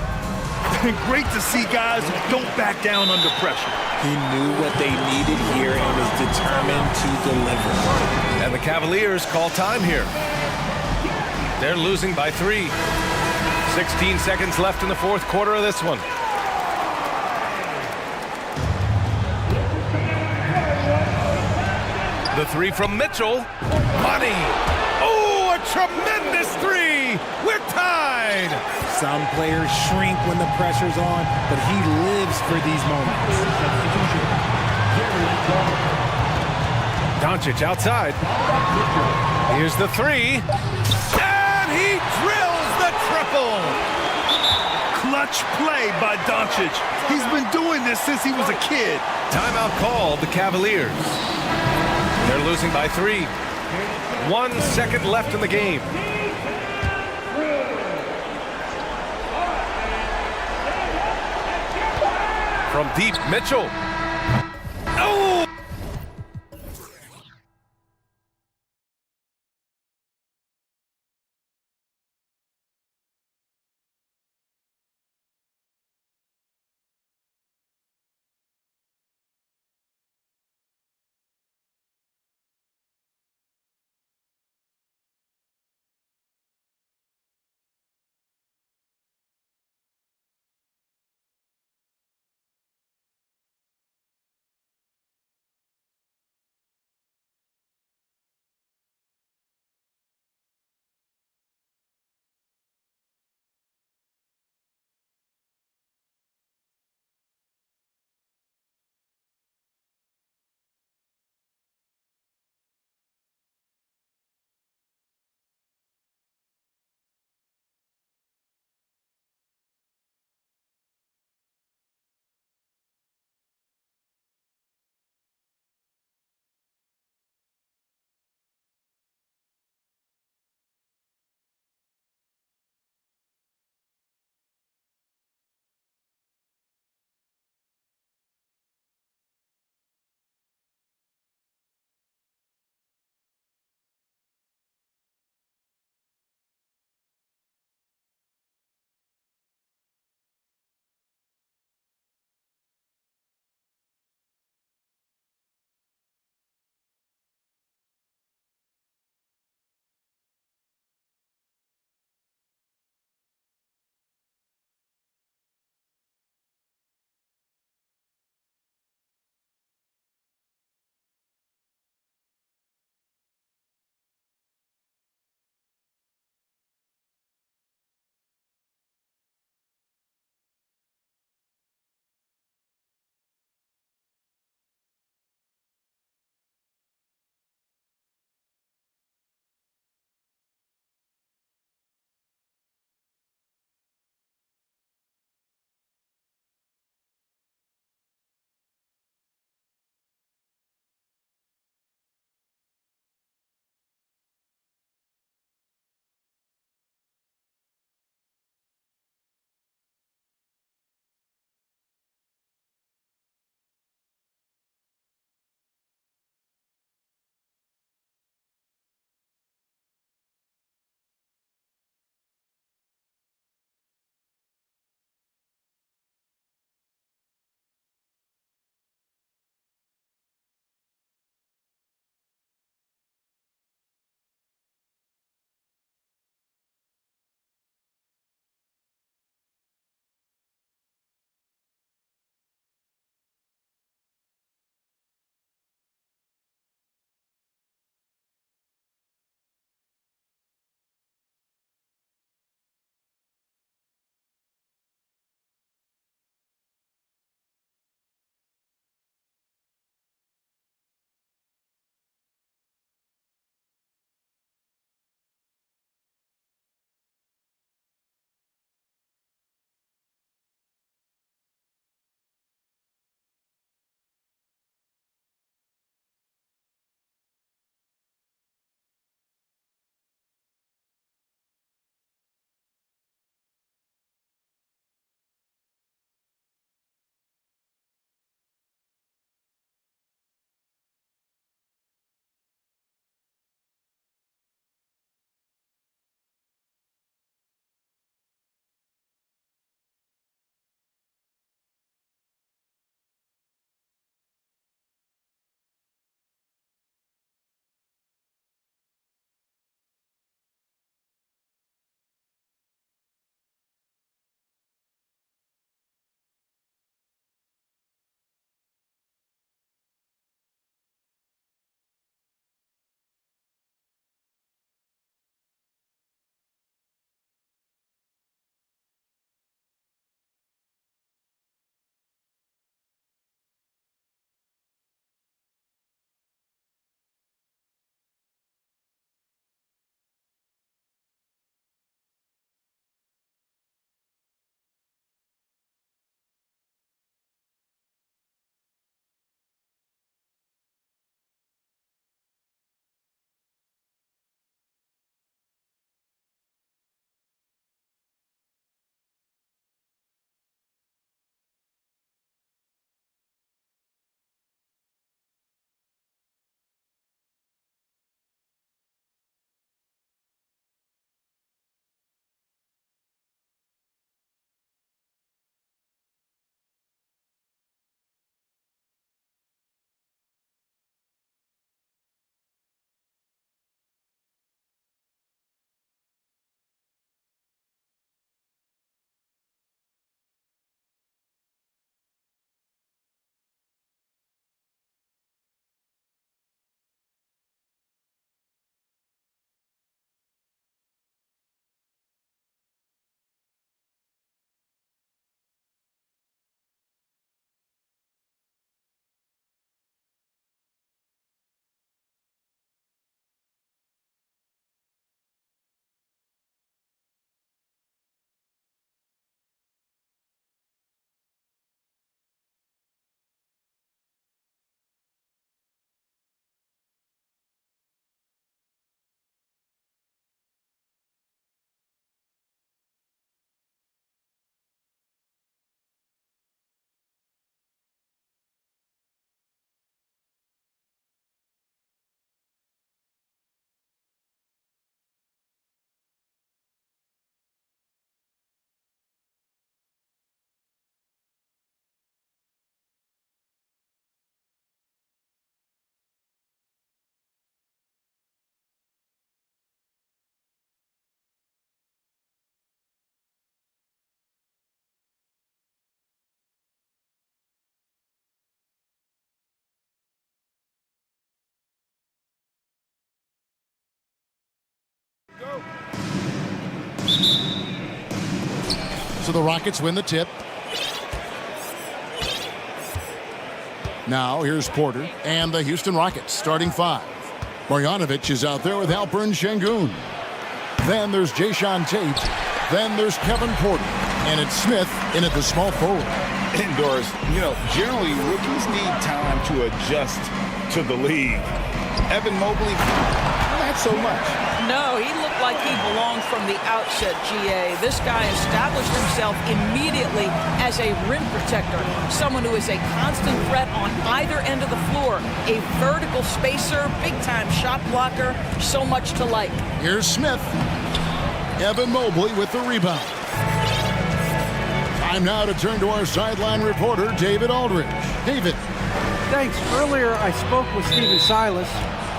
Great to see guys who don't back down under pressure. He knew what they needed here and was determined to deliver. And the Cavaliers call time here. They're losing by 3. 16 seconds left in the fourth quarter of this one. The three from Mitchell. Money. Oh, a tremendous three. We're tied. Some players shrink when the pressure's on, but he lives for these moments. Doncic outside. Here's the three. And he drills the triple. Clutch play by Doncic. He's been doing this since he was a kid. Timeout called the Cavaliers. They're losing by 3. 1 second left in the game. From deep, Mitchell. Oh! So the Rockets win the tip. Now here's Porter and the Houston Rockets starting 5. Marjanovic is out there with Alperen Şengün. Then there's Jayshawn Tate. Then there's Kevin Porter. And it's Smith in at the small forward. Indoors, generally rookies need time to adjust to the league. Evan Mobley, not so much. No, he looked like he belonged from the outset, GA. This guy established himself immediately as a rim protector, someone who is a constant threat on either end of the floor, a vertical spacer, big-time shot blocker, so much to like. Here's Smith. Evan Mobley with the rebound. Time now to turn to our sideline reporter, David Aldridge. David. Thanks. Earlier, I spoke with Stephen Silas.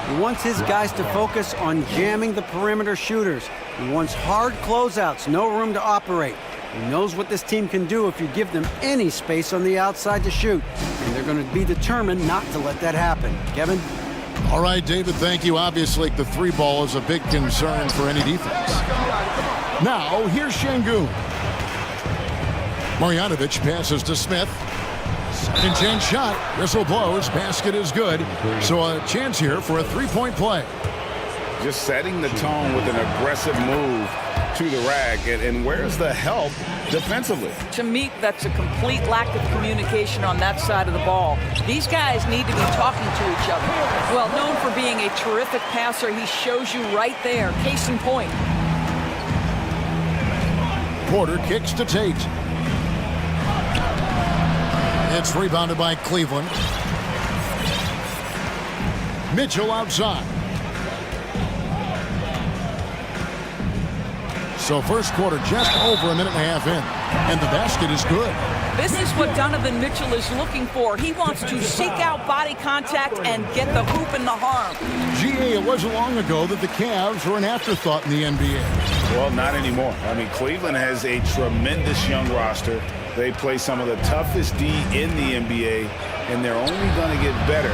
He wants his guys to focus on jamming the perimeter shooters. He wants hard closeouts, no room to operate. He knows what this team can do if you give them any space on the outside to shoot. And they're going to be determined not to let that happen. Kevin? All right, David, thank you. Obviously, the 3-ball is a big concern for any defense. Now, here's Şengün. Marjanovic passes to Smith. Second chance shot. Whistle blows. Basket is good. So a chance here for a 3-point play. Just setting the tone with an aggressive move to the rack. And where's the help defensively? To me, that's a complete lack of communication on that side of the ball. These guys need to be talking to each other. Well, known for being a terrific passer, he shows you right there. Case in point. Porter kicks to Tate. It's rebounded by Cleveland. Mitchell outside. So first quarter just over a minute and a half in. And the basket is good. This is what Donovan Mitchell is looking for. He wants to seek out body contact and get the hoop and the harm. GA, it wasn't long ago that the Cavs were an afterthought in the NBA. Well, not anymore. I mean, Cleveland has a tremendous young roster. They play some of the toughest D in the NBA, and they're only going to get better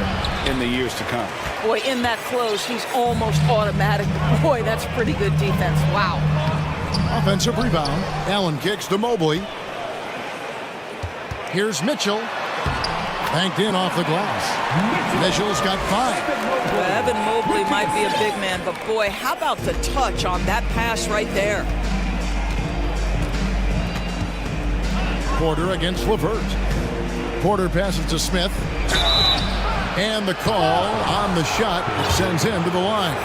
in the years to come. Boy, in that close, he's almost automatic. Boy, that's pretty good defense. Wow. Offensive rebound. Allen kicks to Mobley. Here's Mitchell. Banked in off the glass. Mitchell's got 5. Well, Evan Mobley might be a big man, but boy, how about the touch on that pass right there? Porter against LeVert. Porter passes to Smith. And the call on the shot sends him to the line.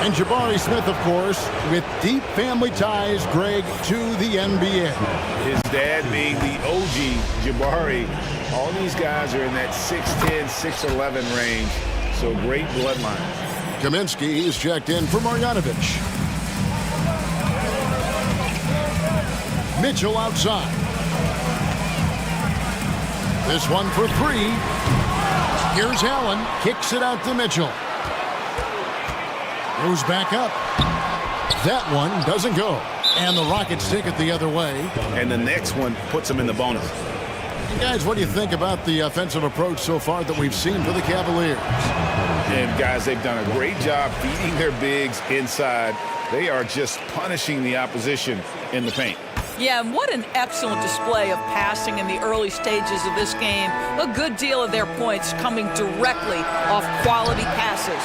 And Jabari Smith, of course, with deep family ties, Greg, to the NBA. His dad being the OG, Jabari. All these guys are in that 6'10", 6'11" range. So great bloodline. Kaminsky is checked in for Marjanovic. Mitchell outside. This one for 3. Here's Allen. Kicks it out to Mitchell. Goes back up. That one doesn't go. And the Rockets take it the other way. And the next one puts them in the bonus. Guys, what do you think about the offensive approach so far that we've seen for the Cavaliers? And guys, they've done a great job feeding their bigs inside. They are just punishing the opposition in the paint. Yeah, and what an excellent display of passing in the early stages of this game. A good deal of their points coming directly off quality passes.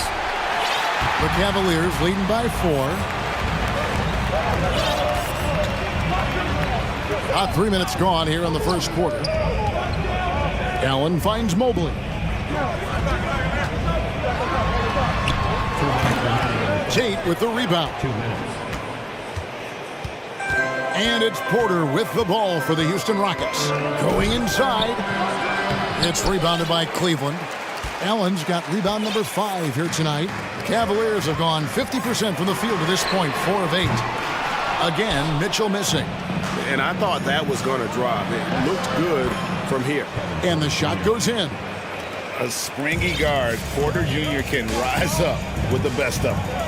The Cavaliers leading by 4. About 3 minutes gone here in the first quarter. Allen finds Mobley. Tate with the rebound. And it's Porter with the ball for the Houston Rockets. Going inside. It's rebounded by Cleveland. Allen's got rebound number 5 here tonight. Cavaliers have gone 50% from the field to this point, 4 of 8. Again, Mitchell missing. And I thought that was going to drop. It looked good from here. And the shot goes in. A springy guard, Porter Jr. can rise up with the best of them.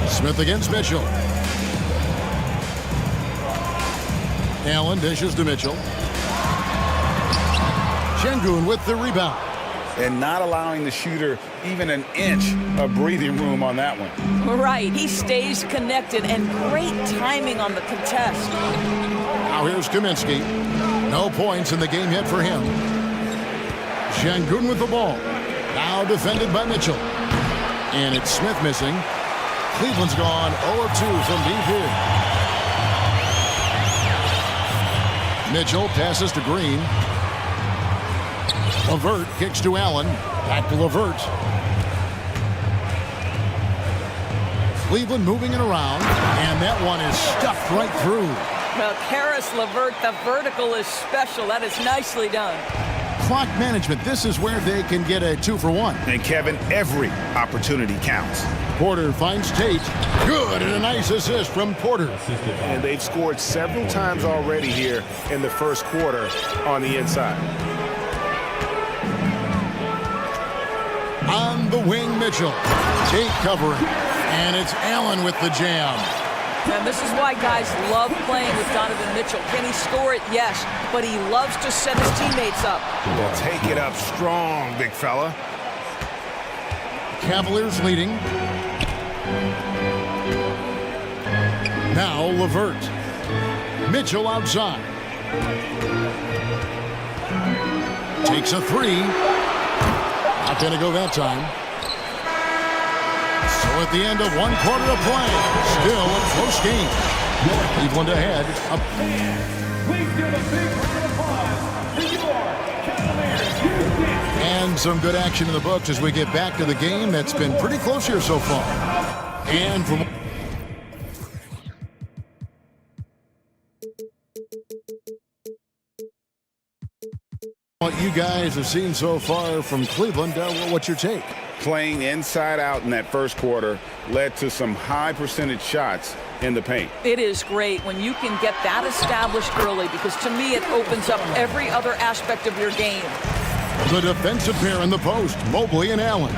Smith against Mitchell. Allen dishes to Mitchell. Şengün with the rebound. and not allowing the shooter even an inch of breathing room on that one. Right, he stays connected, and great timing on the contest. Now here's Kaminsky. No points in the game yet for him. Şengün with the ball. Now defended by Mitchell. And it's Smith missing. Cleveland's gone 0-2 from deep here. Mitchell passes to Green. LeVert kicks to Allen. Back to LeVert. Cleveland moving it around, and that one is stuffed right through. Well, Karis LeVert, the vertical is special. That is nicely done. Clock management, this is where they can get a 2-for-1. And Kevin, every opportunity counts. Porter finds Tate. Good, and a nice assist from Porter. And they've scored several times already here in the first quarter on the inside. On the wing, Mitchell. Tate covering. And it's Allen with the jam. And this is why guys love playing with Donovan Mitchell. Can he score it? Yes. But he loves to set his teammates up. Well, take it up strong, big fella. Cavaliers leading. Now LeVert. Mitchell outside. Takes a three. Not going to go that time. So at the end of 1 quarter of play, still a close game. Cleveland ahead. Please give a big round of applause to your Cavaliers. And some good action in the books as we get back to the game that's been pretty close here so far. And from what you guys have seen so far from Cleveland, what's your take? Playing inside out in that first quarter led to some high percentage shots in the paint. It is great when you can get that established early, because to me it opens up every other aspect of your game. The defensive pair in the post, Mobley and Allen.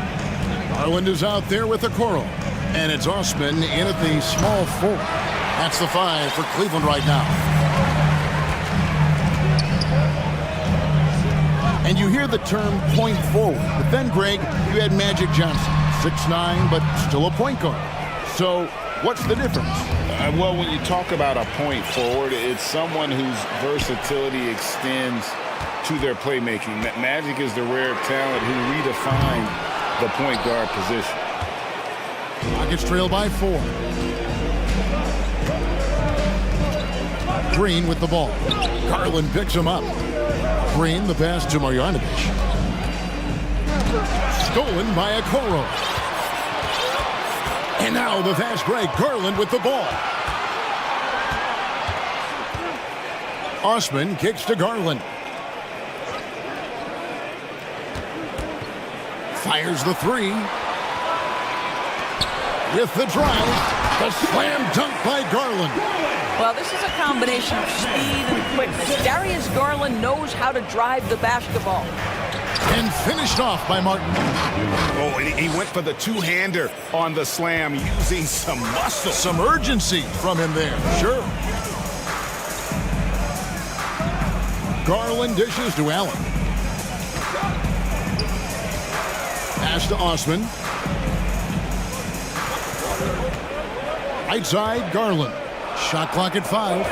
Garland is out there with Okoro. And it's Osman in at the small forward. That's the 5 for Cleveland right now. And you hear the term point forward. But then, Greg, you had Magic Johnson, 6'9", but still a point guard. So what's the difference? Well, when you talk about a point forward, it's someone whose versatility extends to their playmaking. Magic is the rare talent who redefined the point guard position. Rockets trail by 4. Green with the ball. Garland picks him up. Green, the pass to Marjanovic. Stolen by Okoro. And now the fast break. Garland with the ball. Osman kicks to Garland. Fires the 3. With the drive. The slam dunk by Garland. Well, this is a combination of speed and quickness. Darius Garland knows how to drive the basketball. And finished off by Martin. Oh, and he went for the two-hander on the slam, using some muscle. Some urgency from him there, sure. Garland dishes to Allen. Pass to Osman. Right side, Garland. Shot clock at 5.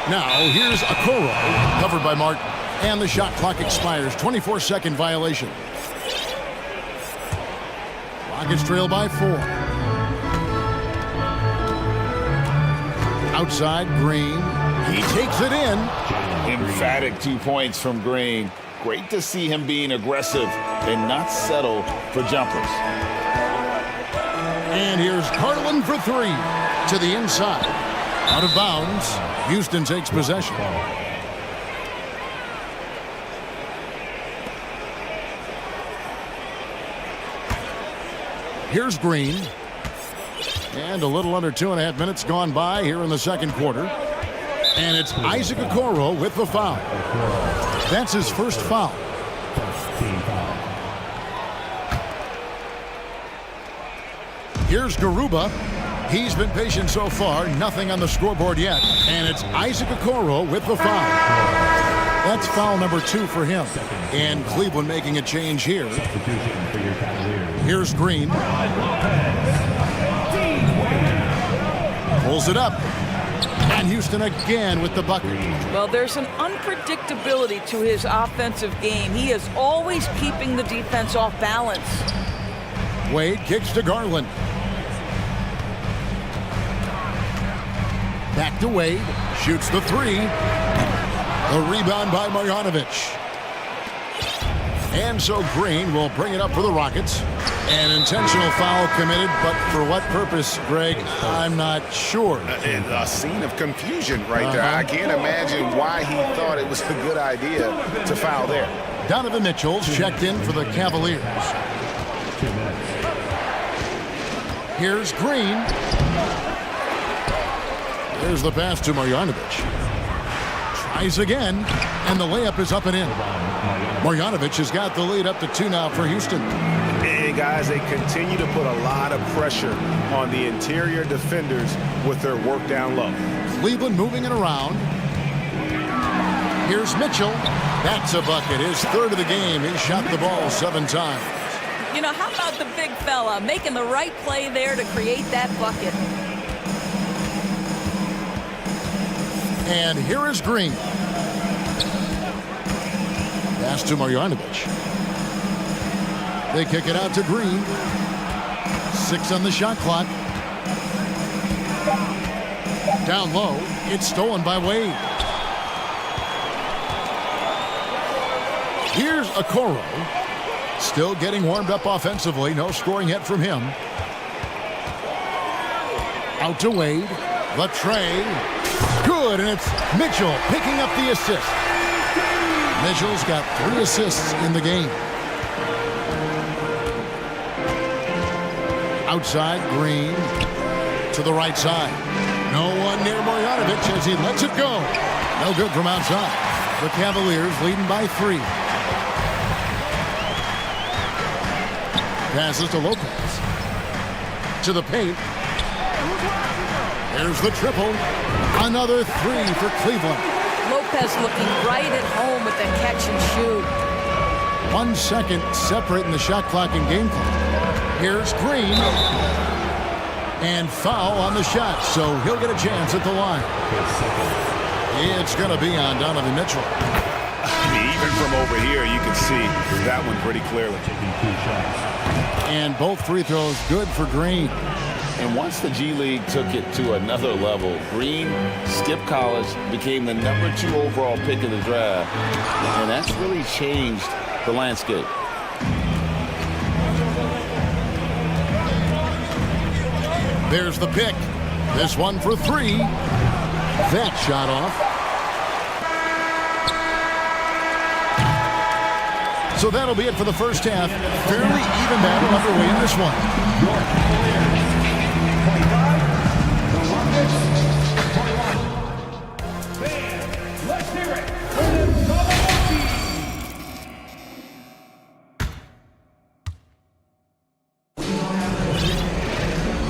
Now here's Okoro, covered by Martin. And the shot clock expires. 24-second violation. Rockets trail by 4. Outside, Green. He takes it in. Emphatic 2 points from Green. Great to see him being aggressive and not settle for jumpers. And here's Garland for 3 to the inside. Out of bounds. Houston takes possession. Here's Green. And a little under 2.5 minutes gone by here in the second quarter. And it's Isaac Okoro with the foul. That's his first foul. Here's Garuba. He's been patient so far. Nothing on the scoreboard yet. And it's Isaac Okoro with the foul. That's foul number 2 for him. And Cleveland making a change here. Here's Green. Pulls it up. And Houston again with the bucket. Well, there's an unpredictability to his offensive game. He is always keeping the defense off balance. Wade kicks to Garland. Back to Wade. Shoots the 3. A rebound by Marjanovic. And so Green will bring it up for the Rockets. An intentional foul committed, but for what purpose, Greg, I'm not sure. A scene of confusion right there. I can't imagine why he thought it was a good idea to foul there. Donovan Mitchell's checked in for the Cavaliers. Here's Green. There's the pass to Marjanovic. Tries again, and the layup is up and in. Marjanovic has got the lead up to 2 now for Houston. And guys, they continue to put a lot of pressure on the interior defenders with their work down low. Cleveland moving it around. Here's Mitchell. That's a bucket. His 3rd of the game. He shot the ball 7 times. You know, how about the big fella making the right play there to create that bucket? And here is Green. Pass to Marjanovic. They kick it out to Green. 6 on the shot clock. Down low. It's stolen by Wade. Here's Okoro. Still getting warmed up offensively. No scoring yet from him. Out to Wade. The tray. Good, and it's Mitchell picking up the assist. Mitchell's got 3 assists in the game. Outside, Green to the right side. No one near Marjanovic as he lets it go. No good from outside. The Cavaliers leading by 3. Passes to Lopez. To the paint. There's the triple. Another 3 for Cleveland. Lopez looking right at home with the catch and shoot. 1 second separating the shot clock and game clock. Here's Green. And foul on the shot, so he'll get a chance at the line. It's going to be on Donovan Mitchell. Even from over here, you can see that one pretty clearly. And both free throws good for Green. And once the G League took it to another level, Green skipped college, became the number 2 overall pick of the draft, and that's really changed the landscape. There's the pick. This one for 3. That shot off. So that'll be it for the first half. Fairly even battle underway in this one. Let's hear it.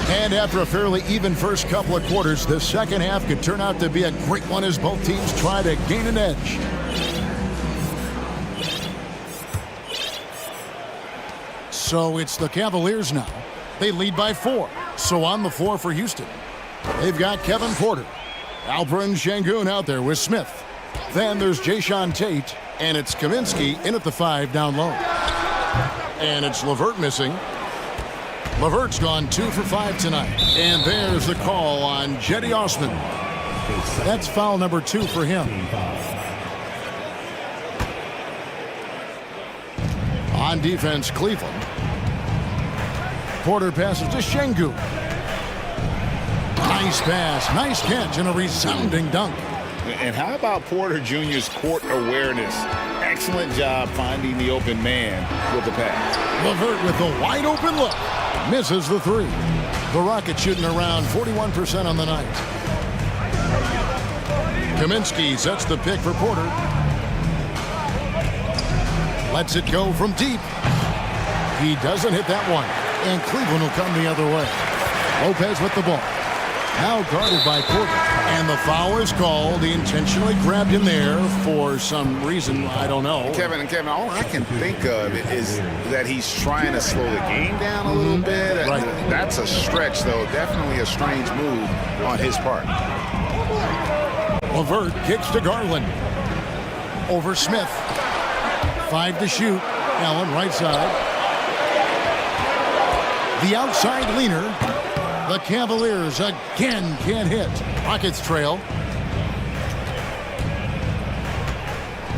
And after a fairly even first couple of quarters, the second half could turn out to be a great one as both teams try to gain an edge. So it's the Cavaliers now. They lead by 4. So on the floor for Houston, they've got Kevin Porter. Alperen Şengün out there with Smith. Then there's Jayshawn Tate, and it's Kaminsky in at the 5 down low. And it's LeVert missing. LeVert's gone 2 for 5 tonight. And there's the call on Cedi Osman. That's foul number 2 for him. On defense, Cleveland. Porter passes to Şengün. Nice pass, nice catch, and a resounding dunk. And how about Porter Jr.'s court awareness? Excellent job finding the open man with the pass. LeVert with the wide open look. Misses the 3. The Rockets shooting around 41% on the night. Kaminsky sets the pick for Porter. Lets it go from deep. He doesn't hit that one. And Cleveland will come the other way. Lopez with the ball. Now guarded by Porter. And the foul is called. He intentionally grabbed him there for some reason, I don't know. Kevin, all I can think of is that he's trying to slow the game down a little bit. Right. That's a stretch, though. Definitely a strange move on his part. LeVert kicks to Garland. Over Smith. 5 to shoot. Allen right side. The outside leaner. The Cavaliers again can't hit. Rockets trail.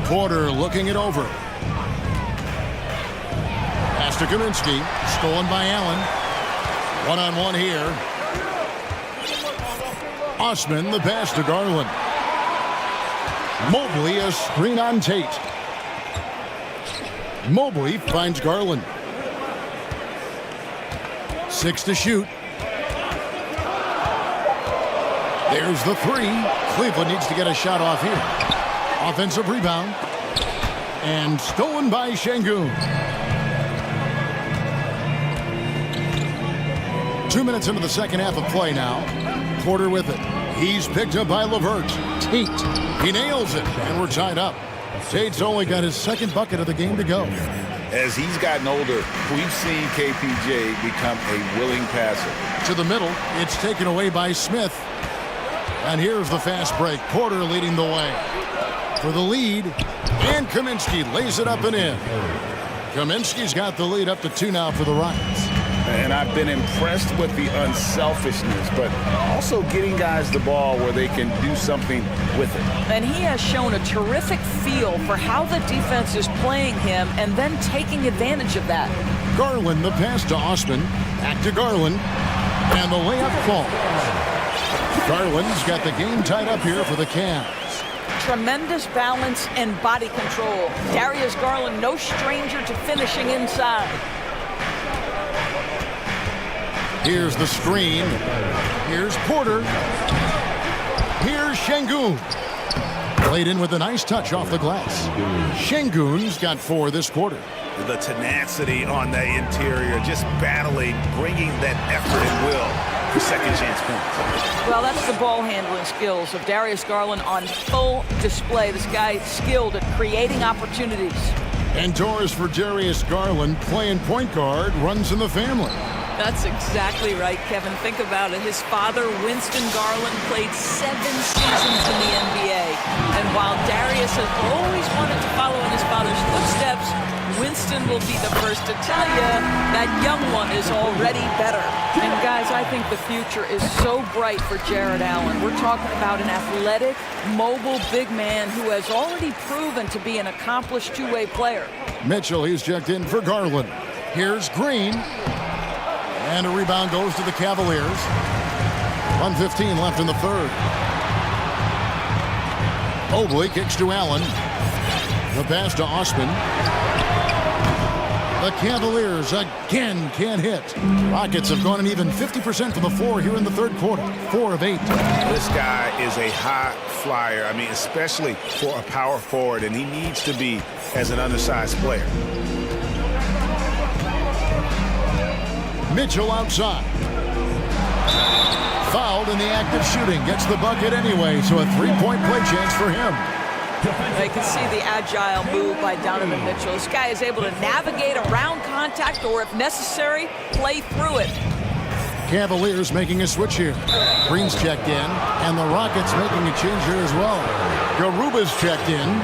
Porter looking it over. Pass to Kaminsky. Stolen by Allen. One-on-one here. Osman the pass to Garland. Mobley a screen on Tate. Mobley finds Garland. 6 to shoot. There's the 3. Cleveland needs to get a shot off here. Offensive rebound. And stolen by Şengün. 2 minutes into the second half of play now. Porter with it. He's picked up by LeVert. Tate. He nails it. And we're tied up. Tate's only got his second bucket of the game to go. As he's gotten older, we've seen KPJ become a willing passer. To the middle. It's taken away by Smith. And here's the fast break. Porter leading the way for the lead. And Kaminsky lays it up and in. Kaminsky's got the lead up to 2 now for the Rockets. And I've been impressed with the unselfishness, but also getting guys the ball where they can do something with it. And he has shown a terrific feel for how the defense is playing him and then taking advantage of that. Garland the pass to Osman. Back to Garland. And the layup falls. Garland's got the game tied up here for the Cavs. Tremendous balance and body control. Darius Garland, no stranger to finishing inside. Here's the screen. Here's Porter. Here's Şengün. Played in with a nice touch off the glass. Şengün's got 4 this quarter. The tenacity on the interior, just battling, bringing that effort and will for second chance points. Well, that's the ball handling skills of Darius Garland on full display. This guy is skilled at creating opportunities. And doors for Darius Garland, playing point guard, runs in the family. That's exactly right, Kevin. Think about it. His father, Winston Garland, played 7 seasons in the NBA. And while Darius has always wanted to follow in his father's footsteps, Winston will be the first to tell you that young one is already better. And guys, I think the future is so bright for Jared Allen. We're talking about an athletic, mobile big man who has already proven to be an accomplished two-way player. Mitchell, he's checked in for Garland. Here's Green. And a rebound goes to the Cavaliers. 1:15 left in the third. Mobley kicks to Allen. The pass to Osman. The Cavaliers again can't hit. Rockets have gone an even 50% from the floor here in the third quarter. 4 of 8. This guy is a high flyer. I mean, especially for a power forward, and he needs to be as an undersized player. Mitchell outside. Fouled in the act of shooting. Gets the bucket anyway, so a 3-point play chance for him. You can see the agile move by Donovan Mitchell. This guy is able to navigate around contact or, if necessary, play through it. Cavaliers making a switch here. Green's checked in, and the Rockets making a change here as well. Garuba's checked in.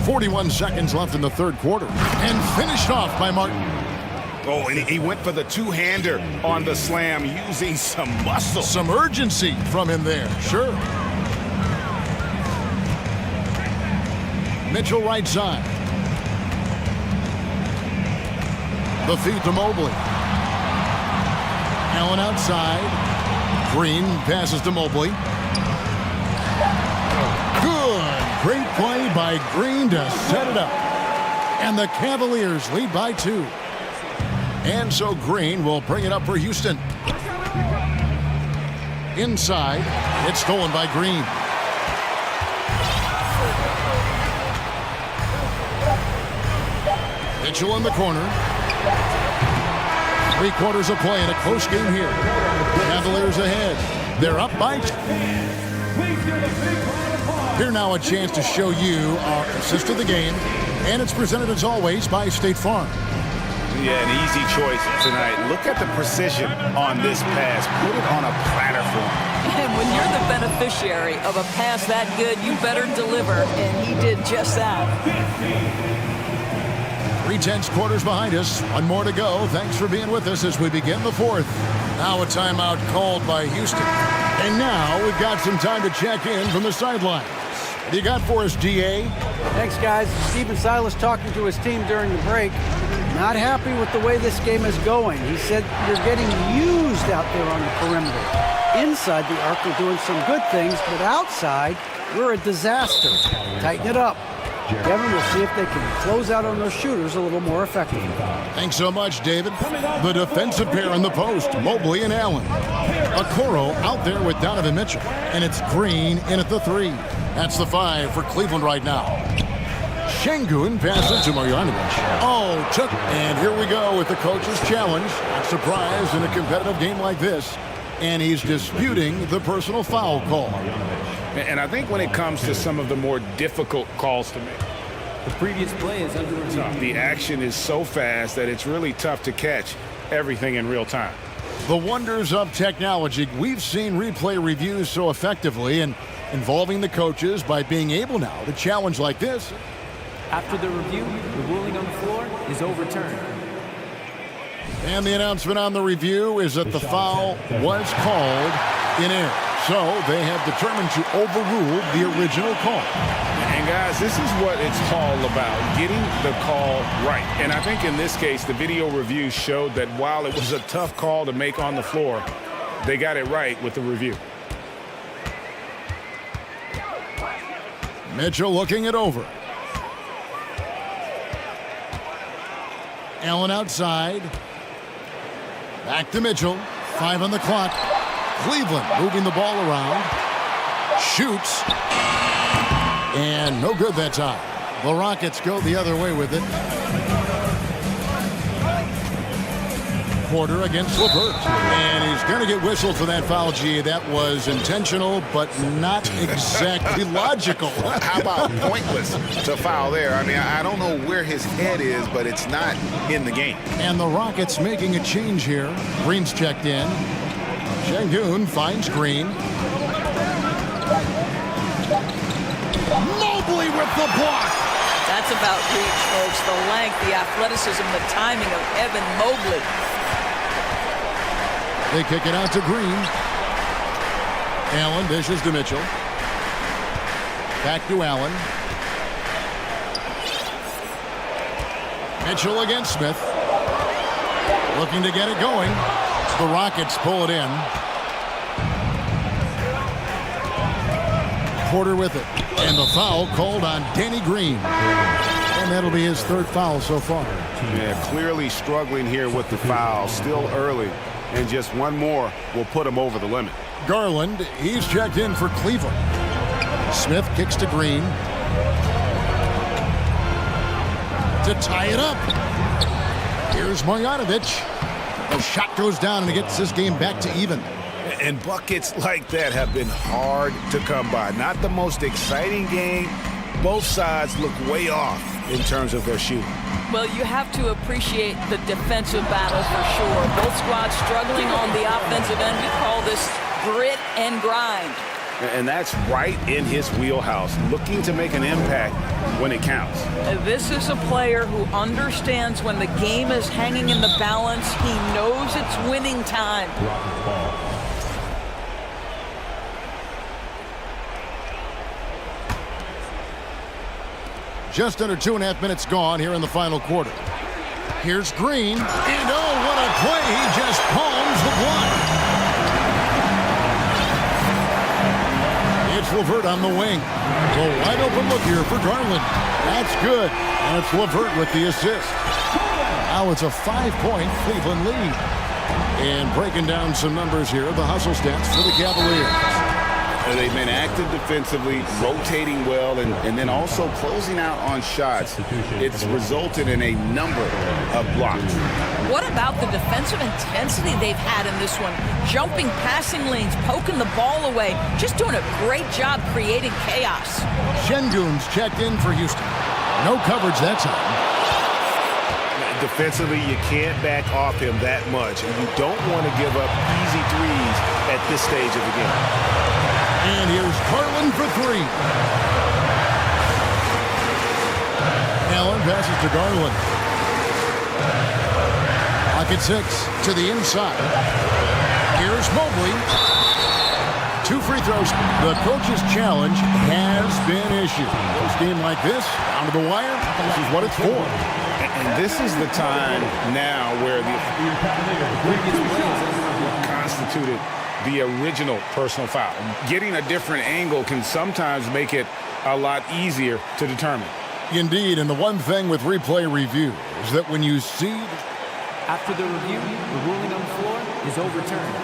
.41 seconds left in the third quarter. And finished off by Martin. Oh, and he went for the two-hander on the slam, using some muscle. Some urgency from him there, sure. Mitchell right side. The feed to Mobley. Allen outside. Green passes to Mobley. Good. Great play by Green to set it up. And the Cavaliers lead by 2. And so Green will bring it up for Houston. Inside, it's stolen by Green. Mitchell in the corner. 3 quarters of play in a close game here. Cavaliers ahead. They're up by... Here now a chance to show you our assist of the game. And it's presented as always by State Farm. Yeah, an easy choice tonight. Look at the precision on this pass. Put it on a platter for him. And when you're the beneficiary of a pass that good, you better deliver. And he did just that. 3/10 quarters behind us. 1 more to go. Thanks for being with us as we begin the 4th. Now a timeout called by Houston. And now we've got some time to check in from the sidelines. What do you got for us, DA? Thanks, guys. Stephen Silas talking to his team during the break. Not happy with the way this game is going. He said you're getting used out there on the perimeter. Inside the arc, we're doing some good things, but outside, we're a disaster. Tighten it up. Kevin, we'll see if they can close out on those shooters a little more effectively. Thanks so much, David. The defensive pair in the post, Mobley and Allen. Okoro out there with Donovan Mitchell. And it's Green in at the 3. That's the 5 for Cleveland right now. Şengün passes to Marjanovic. Oh, took. And here we go with the coach's challenge. Not surprised in a competitive game like this. And he's disputing the personal foul call. And I think when it comes to some of the more difficult calls to make, the previous play is under review. The action is so fast that it's really tough to catch everything in real time. The wonders of technology. We've seen replay reviews so effectively and involving the coaches by being able now to challenge like this. After the review, the ruling on the floor is overturned. And the announcement on the review is that the foul was called in error. So they have determined to overrule the original call. And guys, this is what it's all about, getting the call right. And I think in this case, the video review showed that while it was a tough call to make on the floor, they got it right with the review. Mitchell looking it over. Allen outside. Back to Mitchell. 5 on the clock. Cleveland moving the ball around. Shoots. And no good that time. The Rockets go the other way with it. Porter against LeVert. And he's going to get whistled for that foul, G. That was intentional, but not exactly logical. How about pointless to foul there? I mean, I don't know where his head is, but it's not in the game. And the Rockets making a change here. Green's checked in. Şengün finds Green. Mobley with the block. That's about reach, folks. The length, the athleticism, the timing of Evan Mobley. They kick it out to Green. Allen dishes to Mitchell. Back to Allen. Mitchell against Smith. Looking to get it going. The Rockets pull it in. Porter with it. And the foul called on Danny Green. And that'll be his 3rd foul so far. Yeah, clearly struggling here with the foul. Still early. And just one more will put him over the limit. Garland, he's checked in for Cleveland. Smith kicks to Green. To tie it up. Here's Marjanovic. The shot goes down and it gets this game back to even. And buckets like that have been hard to come by. Not the most exciting game. Both sides look way off in terms of their shooting. Well, you have to appreciate the defensive battle for sure. Both squads struggling on the offensive end. We call this grit and grind. And that's right in his wheelhouse, looking to make an impact when it counts. This is a player who understands when the game is hanging in the balance. He knows it's winning time. Just under 2.5 minutes gone here in the final quarter. Here's Green. And oh, what a play. He just palms the block. It's LeVert on the wing. So wide open look here for Garland. That's good. And it's LeVert with the assist. Now it's a 5-point Cleveland lead. And breaking down some numbers here, the hustle stats for the Cavaliers. They've been active defensively, rotating well, and then also closing out on shots. It's resulted in a number of blocks. What about the defensive intensity they've had in this one? Jumping passing lanes, poking the ball away, just doing a great job creating chaos. Şengün's checked in for Houston. No coverage that time. Defensively, you can't back off him that much, and you don't want to give up easy threes at this stage of the game. And here's Garland for three. Allen passes to Garland. Pocket six to the inside. Here's Mobley. 2 free throws. The coach's challenge has been issued. This game like this, down to the wire, this is what it's for. And this is the time now where the constituted the original personal foul. Getting a different angle can sometimes make it a lot easier to determine. Indeed, and the one thing with replay review is that when you see... After the review, the ruling on the floor is overturned.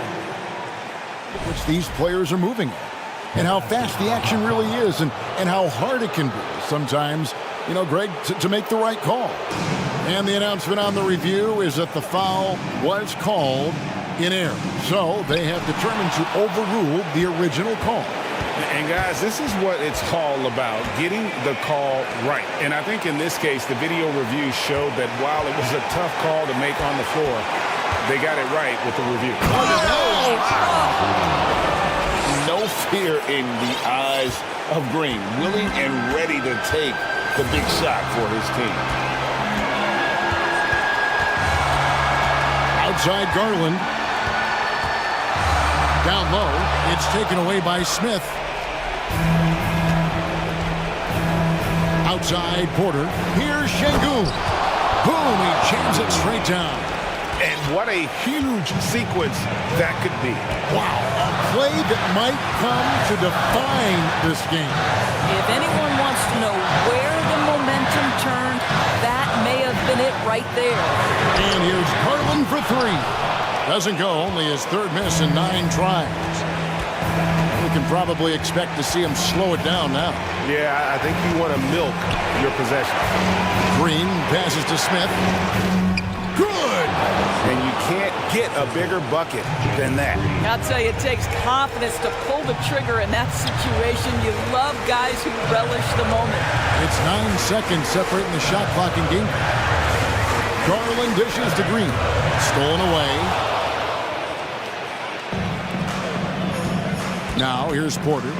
...which these players are moving at, and how fast the action really is, and how hard it can be sometimes, you know, Greg, to make the right call. And the announcement on the review is that the foul was called in error. So they have determined to overrule the original call. And guys, this is what it's all about, getting the call right. And I think in this case, the video review showed that while it was a tough call to make on the floor, they got it right with the review. No fear in the eyes of Green, willing and ready to take the big shot for his team. Outside Garland. Down low, it's taken away by Smith. Outside Porter. Here's Şengün. Boom, he jams it straight down. And what a huge sequence that could be. Wow, a play that might come to define this game. If anyone wants to know where the momentum turned, that may have been it right there. And here's Garland for three. Doesn't go, only his third miss in 9 tries. We can probably expect to see him slow it down now. Yeah, I think you want to milk your possession. Green passes to Smith. Good! And you can't get a bigger bucket than that. I'll tell you, it takes confidence to pull the trigger in that situation. You love guys who relish the moment. It's 9 seconds separating the shot clock and game. Garland dishes to Green. Stolen away. Now here's Porter.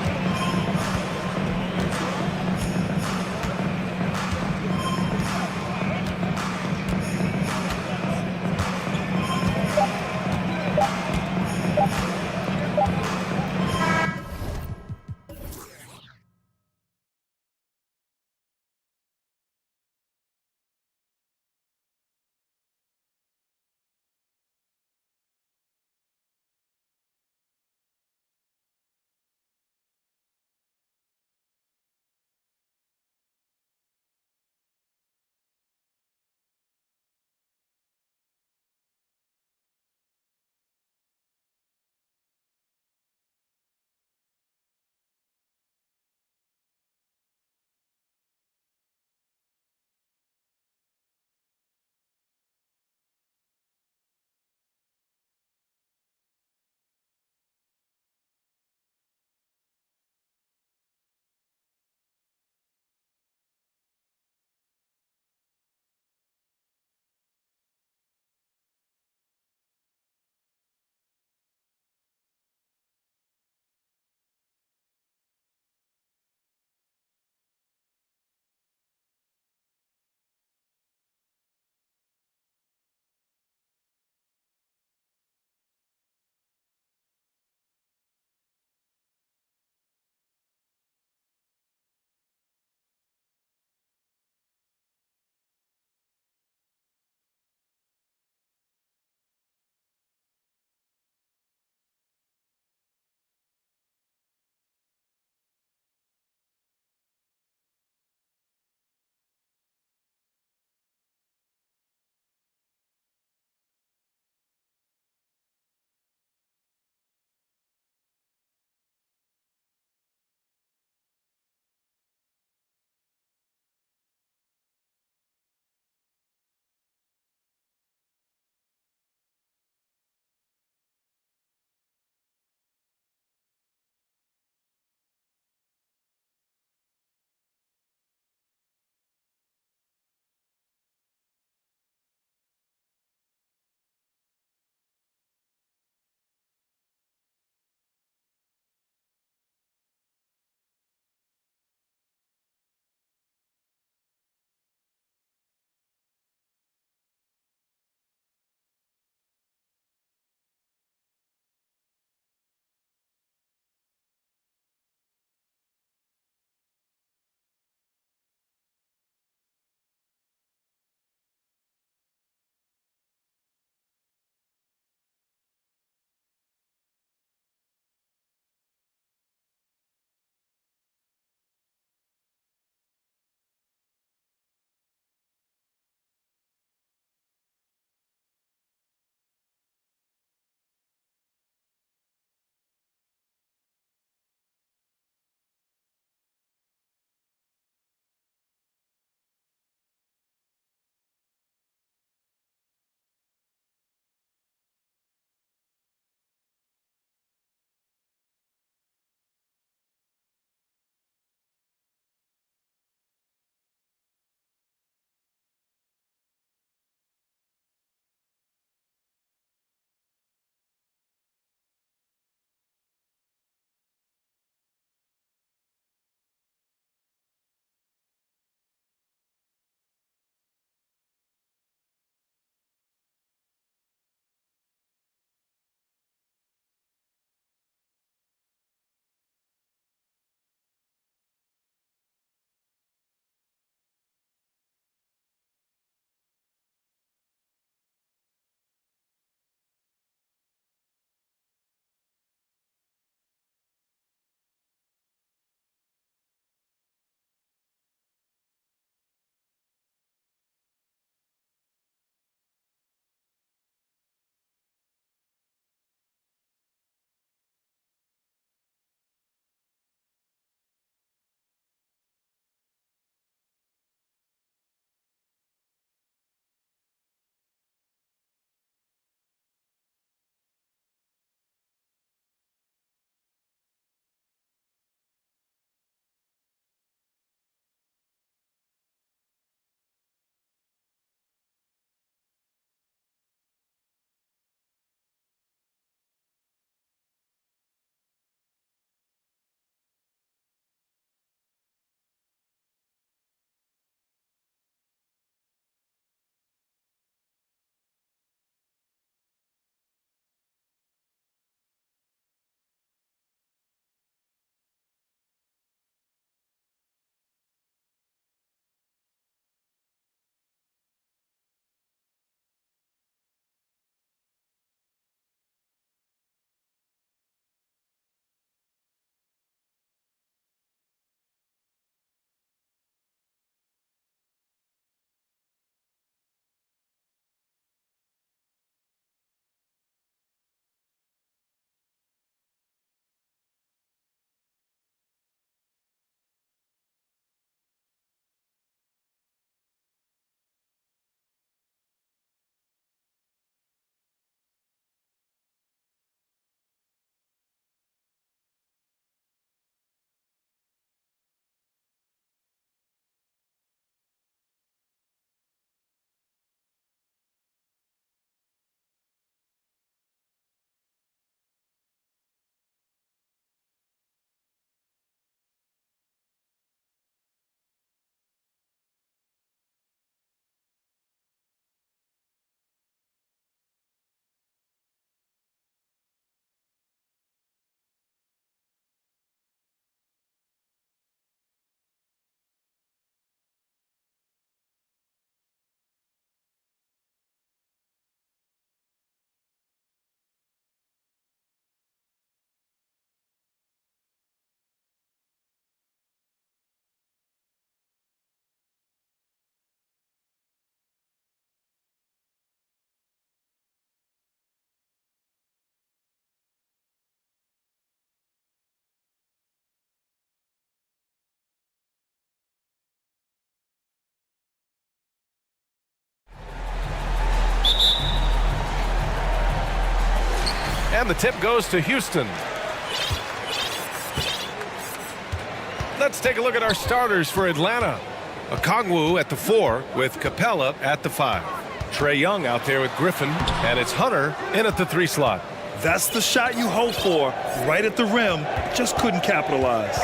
And the tip goes to Houston. Let's take a look at our starters for Atlanta. Okongwu at the 4 with Capella at the 5. Trae Young out there with Griffin, and it's Hunter in at the 3 slot. That's the shot you hope for, right at the rim. Just couldn't capitalize.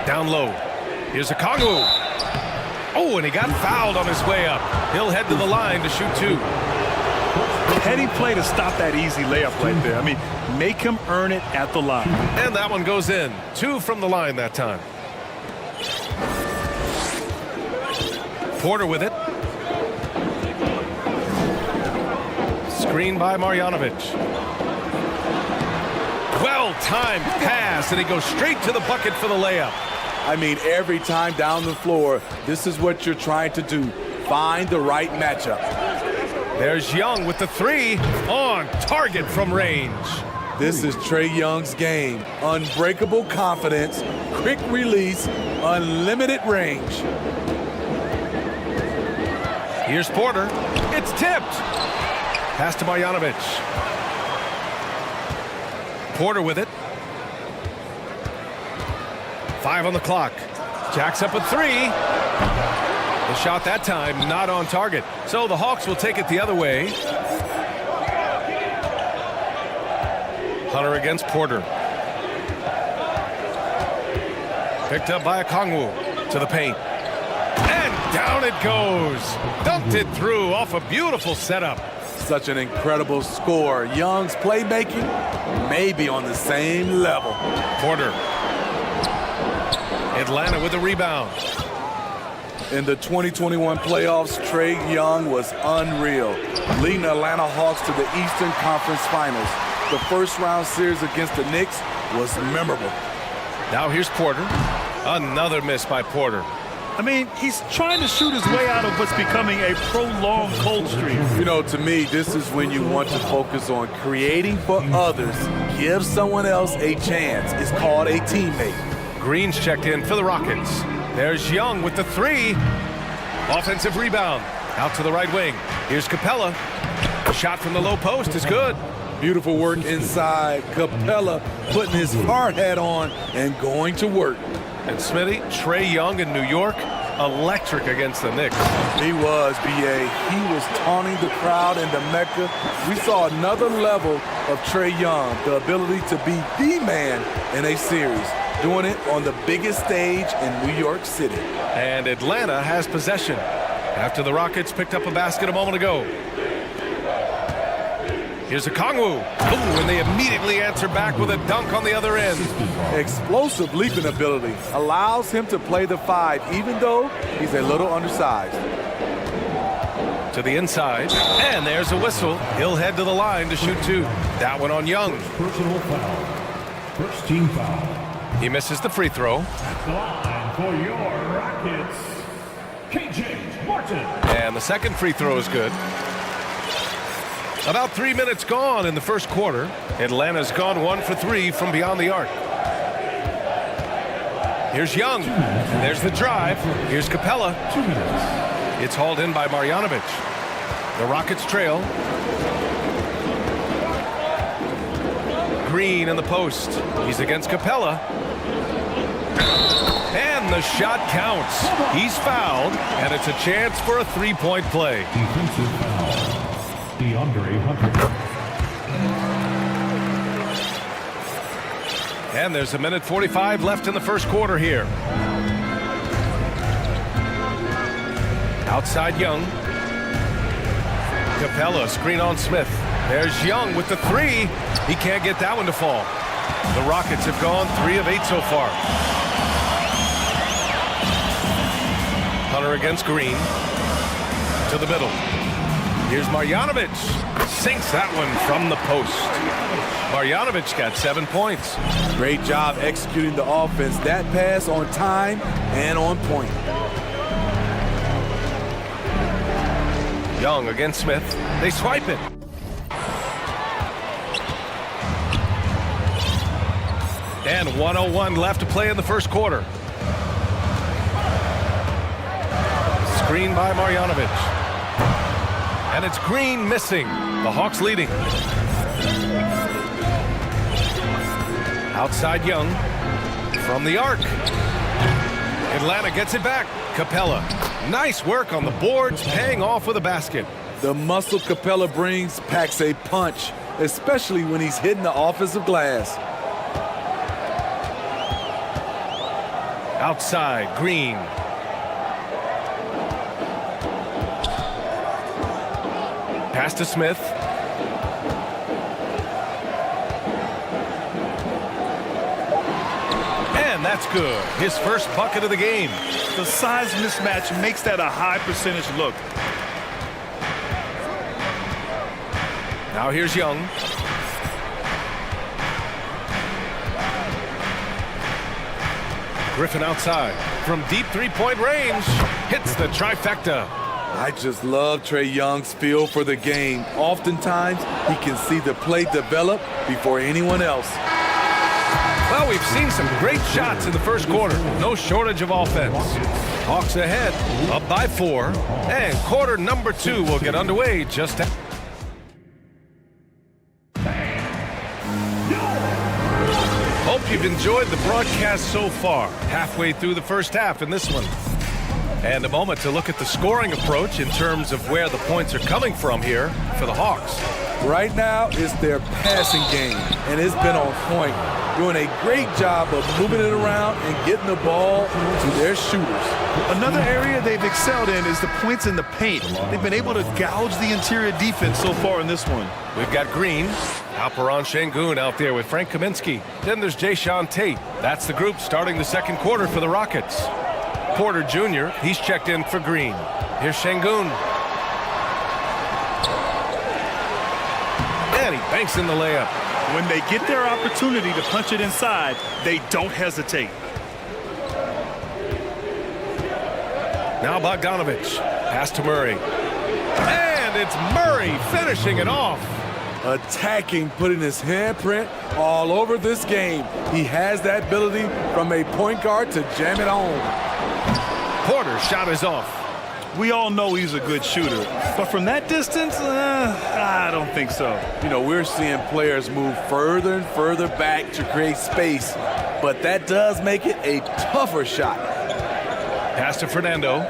Down low. Here's Okongwu. Oh, and he got fouled on his way up. He'll head to the line to shoot 2. Heady play to stop that easy layup right there. I mean, make him earn it at the line. And that one goes in. 2 from the line that time. Porter with it. Screen by Marjanovic. Well-timed pass, and he goes straight to the bucket for the layup. I mean, every time down the floor, this is what you're trying to do. Find the right matchup. There's Young with the 3 on target from range. This is Trae Young's game. Unbreakable confidence, quick release, unlimited range. Here's Porter. It's tipped. Pass to Marjanovic. Porter with it. 5 on the clock. Jacks up a 3. The shot that time not on target. So the Hawks will take it the other way. Hunter against Porter. Picked up by Okongwu to the paint. And down it goes. Dunked it through off a beautiful setup. Such an incredible score. Young's playmaking may be on the same level. Porter. Atlanta with the rebound. In the 2021 playoffs, Trae Young was unreal, leading the Atlanta Hawks to the Eastern Conference Finals. The first round series against the Knicks was memorable. Now here's Porter. Another miss by Porter. I mean, he's trying to shoot his way out of what's becoming a prolonged cold streak. You know, to me, this is when you want to focus on creating for others. Give someone else a chance. It's called a teammate. Green's checked in for the Rockets. There's Young with the 3. Offensive rebound. Out to the right wing. Here's Capella. Shot from the low post is good. Beautiful work inside. Capella putting his hard hat on and going to work. And Smitty, Trae Young in New York, electric against the Knicks. He was, B.A. He was taunting the crowd in the Mecca. We saw another level of Trae Young, the ability to be the man in a series, doing it on the biggest stage in New York City. And Atlanta has possession after the Rockets picked up a basket a moment ago. Here's Okongwu. Ooh, and they immediately answer back with a dunk on the other end. Explosive leaping ability allows him to play the 5, even though he's a little undersized. To the inside, and there's a whistle. He'll head to the line to shoot 2. That one on Young. Personal foul. First team foul. He misses the free throw. At the line for your Rockets, KJ Martin. And the second free throw is good. About 3 minutes gone in the first quarter. Atlanta's gone 1 for 3 from beyond the arc. Here's Young. There's the drive. Here's Capella. 2 minutes. It's hauled in by Marjanovic. The Rockets trail. Green in the post. He's against Capella. And the shot counts. He's fouled, and it's a chance for a 3-point play. Defensive foul. DeAndre Hunter. And there's 1:45 left in the first quarter here. Outside Young. Capella, screen on Smith. There's Young with the 3. He can't get that one to fall. The Rockets have gone 3 of 8 so far. Hunter against Green. To the middle. Here's Marjanovic. Sinks that one from the post. Marjanovic got 7 points. Great job executing the offense. That pass on time and on point. Young against Smith. They swipe it. And 1:01 left to play in the first quarter. Screen by Marjanovic. And it's Green missing. The Hawks leading. Outside Young. From the arc. Atlanta gets it back. Capella. Nice work on the boards, paying off with a basket. The muscle Capella brings packs a punch, especially when he's hitting the offensive glass. Outside, Green. Pass to Smith. And that's good. His first bucket of the game. The size mismatch makes that a high percentage look. Now here's Young. Griffin outside. From deep three-point range. Hits the trifecta. I just love Trae Young's feel for the game. Oftentimes, he can see the play develop before anyone else. Well, we've seen some great shots in the first quarter. No shortage of offense. Hawks ahead, up by 4. And quarter number 2 will get underway just after. Hope you've enjoyed the broadcast so far. Halfway through the first half in this one. And a moment to look at the scoring approach in terms of where the points are coming from here for the Hawks. Right now, it's their passing game, and it's been on point. Doing a great job of moving it around and getting the ball to their shooters. Another area they've excelled in is the points in the paint. They've been able to gouge the interior defense so far in this one. We've got Green, Alperon Şengün out there with Frank Kaminsky. Then there's Jayshawn Tate. That's the group starting the second quarter for the Rockets. Porter Jr., he's checked in for Green. Here's Şengün. And he banks in the layup. When they get their opportunity to punch it inside, they don't hesitate. Now Bogdanovich. Pass to Murray. And it's Murray finishing it off. Attacking, putting his handprint all over this game. He has that ability from a point guard to jam it home. Porter's shot is off. We all know he's a good shooter, but from that distance, I don't think so. You know, we're seeing players move further and further back to create space, but that does make it a tougher shot. Pass to Fernando.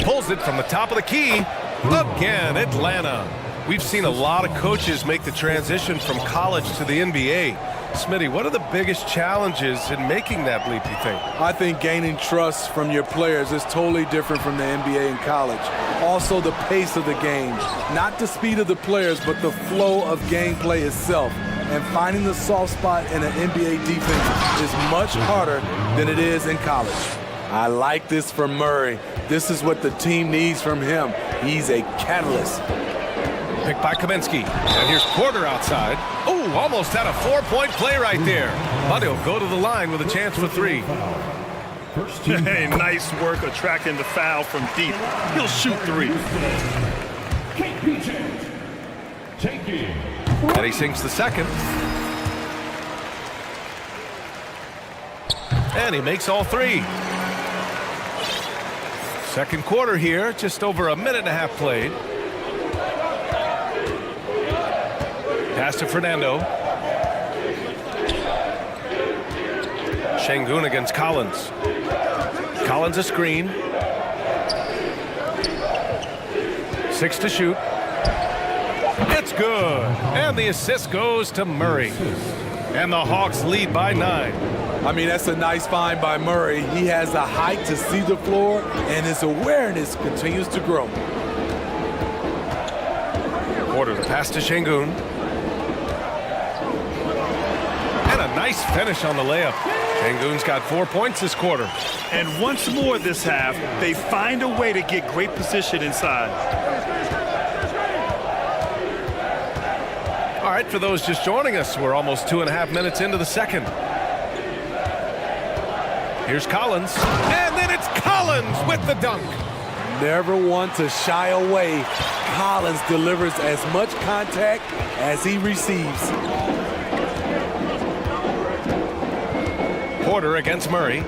Pulls it from the top of the key. Again, Atlanta. We've seen a lot of coaches make the transition from college to the NBA. Smitty, what are the biggest challenges in making that leap, you think? I think gaining trust from your players is totally different from the NBA and college. Also, the pace of the game. Not the speed of the players, but the flow of gameplay itself. And finding the soft spot in an NBA defense is much harder than it is in college. I like this from Murray. This is what the team needs from him. He's a catalyst. Picked by Kaminsky. And here's Porter outside. Oh, almost had a 4-point play right there. But he'll go to the line with a chance for 3. Hey, nice work attracting the foul from deep. He'll shoot 3. And he sinks the second. And he makes all 3. Second quarter here, just over a minute and a half played. Pass to Fernando. Şengün against Collins. Collins a screen. 6 to shoot. It's good. And the assist goes to Murray. And the Hawks lead by 9. I mean, that's a nice find by Murray. He has the height to see the floor, and his awareness continues to grow. Porter the pass to Şengün. And a nice finish on the layup. Şengün's got 4 points this quarter. And once more this half, they find a way to get great position inside. All right, for those just joining us, we're almost 2.5 minutes into the second. Here's Collins. And then it's Collins with the dunk. Never one to shy away. Collins delivers as much contact as he receives. Porter against Murray.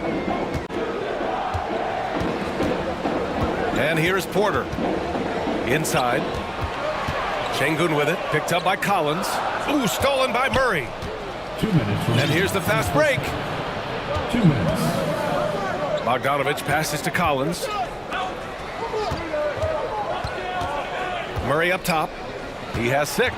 And here's Porter. Inside. Şengün with it, picked up by Collins. Ooh, stolen by Murray. 2 minutes. And here's the fast break. 2 minutes. Bogdanovich passes to Collins. Murray up top. He has 6.